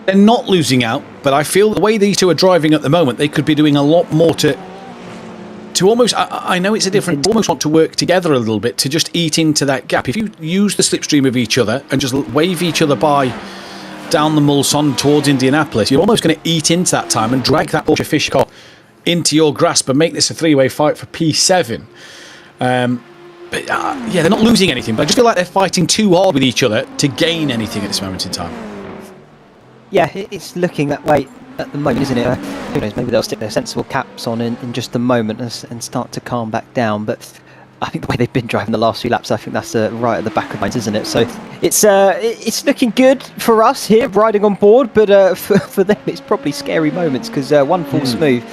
They're not losing out, but I feel the way these two are driving at the moment, they could be doing a lot more to almost, I know it's a different, almost want to work together a little bit to just eat into that gap. If you use the slipstream of each other and just wave each other by down the Mulsanne towards Indianapolis, you're almost going to eat into that time and drag that Porsche Fisher car into your grasp and make this a three-way fight for P7. But yeah, they're not losing anything, but I just feel like they're fighting too hard with each other to gain anything at this moment in time. Yeah, it's looking that way at the moment, isn't it? Who knows, maybe they'll stick their sensible caps on in just a moment and start to calm back down. But I think the way they've been driving the last few laps, I think that's right at the back of minds, isn't it? So it's looking good for us here, riding on board, but for them it's probably scary moments, because one full smooth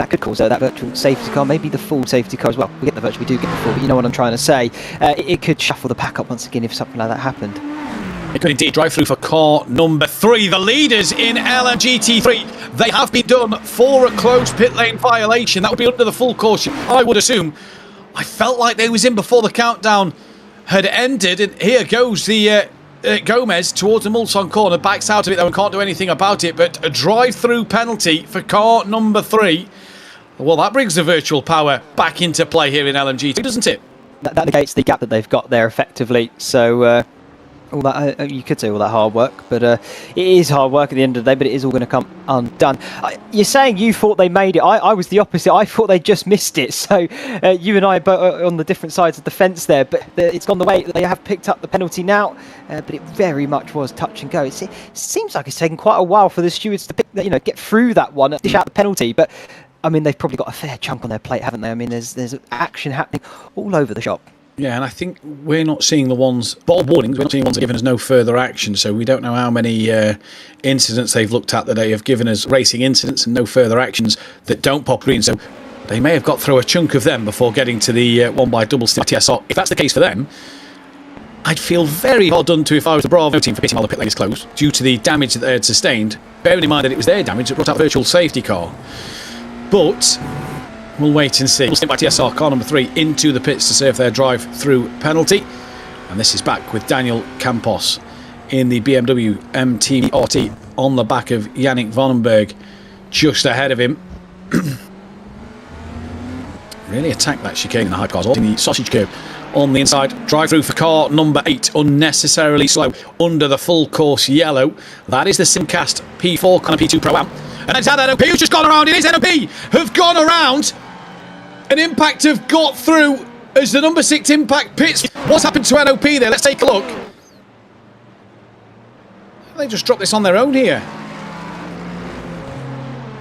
could cause that virtual safety car, maybe the full safety car as well. We get the virtual, we do get the full, but you know what I'm trying to say. It could shuffle the pack up once again if something like that happened. It could indeed. Drive through for car number 3. The leaders in LMGT3. They have been done for a closed pit lane violation. That would be under the full caution, I would assume. I felt like they was in before the countdown had ended. And here goes the Gomez towards the Mulsanne corner. Backs out of it though and can't do anything about it. But a drive-through penalty for car number 3. Well, that brings the virtual power back into play here in LMGT, doesn't it? That negates the gap that they've got there effectively. So all that you could say all that hard work, but it is hard work at the end of the day, but it is all going to come undone. You're saying you thought they made it. I was the opposite. I thought they just missed it. So you and I are on the different sides of the fence there, but it's gone the way that they have picked up the penalty now, but it very much was touch and go. It seems like it's taken quite a while for the stewards to get through that one, dish out the penalty, but I mean, they've probably got a fair chunk on their plate, haven't they? I mean, there's action happening all over the shop. Yeah, and I think we're not seeing the ones, bottle warnings, we're not seeing the ones that have given us no further action, so we don't know how many incidents they've looked at that they have given us racing incidents and no further actions that don't pop green, so they may have got through a chunk of them before getting to the one by double stick TSR. If that's the case for them, I'd feel very hard done to if I was the Bravo team for pitting while the pit lane is closed due to the damage that they had sustained, bearing in mind that it was their damage that brought out virtual safety car. But we'll wait and see. We'll stick by TSR car number 3 into the pits to serve their drive-through penalty. And this is back with Daniel Campos in the BMW MT RT on the back of Yannick Vandenberg just ahead of him. Really attacked that chicane in the Hypercars, in the sausage curve on the inside. Drive-through for car number 8, unnecessarily slow under the full course yellow. That is the Simcast P4 LMP2 Pro-Am. And it's NOP who's just gone around. It is NOP who've gone around. An Impact have got through as the number 6 Impact pits. What's happened to NOP there? Let's take a look. They just dropped this on their own here.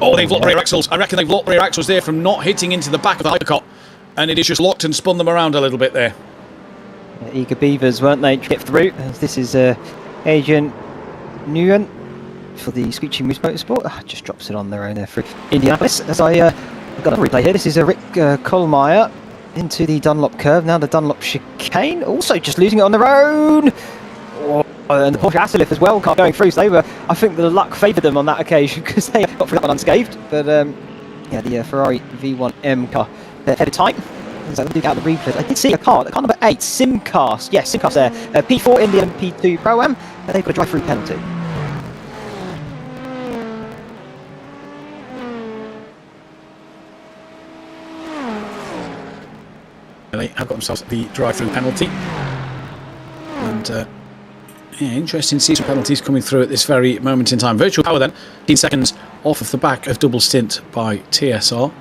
Oh, they've locked rear axles. I reckon they've locked rear axles there from not hitting into the back of the Hypercar. And it is just locked and spun them around a little bit there. Eager beavers, weren't they, to get through? This is Adrian Nguyen for the Screeching Moose Motorsport. Just drops it on their own there for Indianapolis. As I've got a replay here. This is Rick Kohlmeier into the Dunlop curve. Now the Dunlop chicane, also just losing it on their own. And the Porsche Asalif as well, car going through. So they were, I think the luck favoured them on that occasion because they got through that one unscathed. But yeah, the Ferrari V1M car headed tight. So let me get out the replays. I did see a car number 8, Simcast. Yes, Simcast there. P4 in the LMP2 Pro-Am. They've got a drive-through penalty. They have got themselves the drive-through penalty. And yeah, interesting to see some penalties coming through at this very moment in time. Virtual power then, 15 seconds off of the back of double stint by TSR.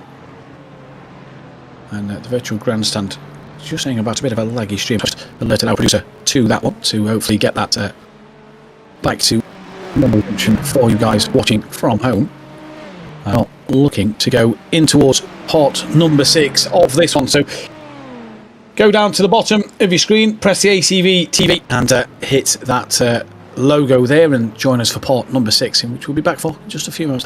And the virtual grandstand just saying about a bit of a laggy stream. Just alerted our producer to that one to hopefully get that back to normal function for you guys watching from home. Looking to go in towards part number 6 of this one. So go down to the bottom of your screen, press the ACV TV and hit that logo there and join us for part number 6, in which we'll be back for just a few moments.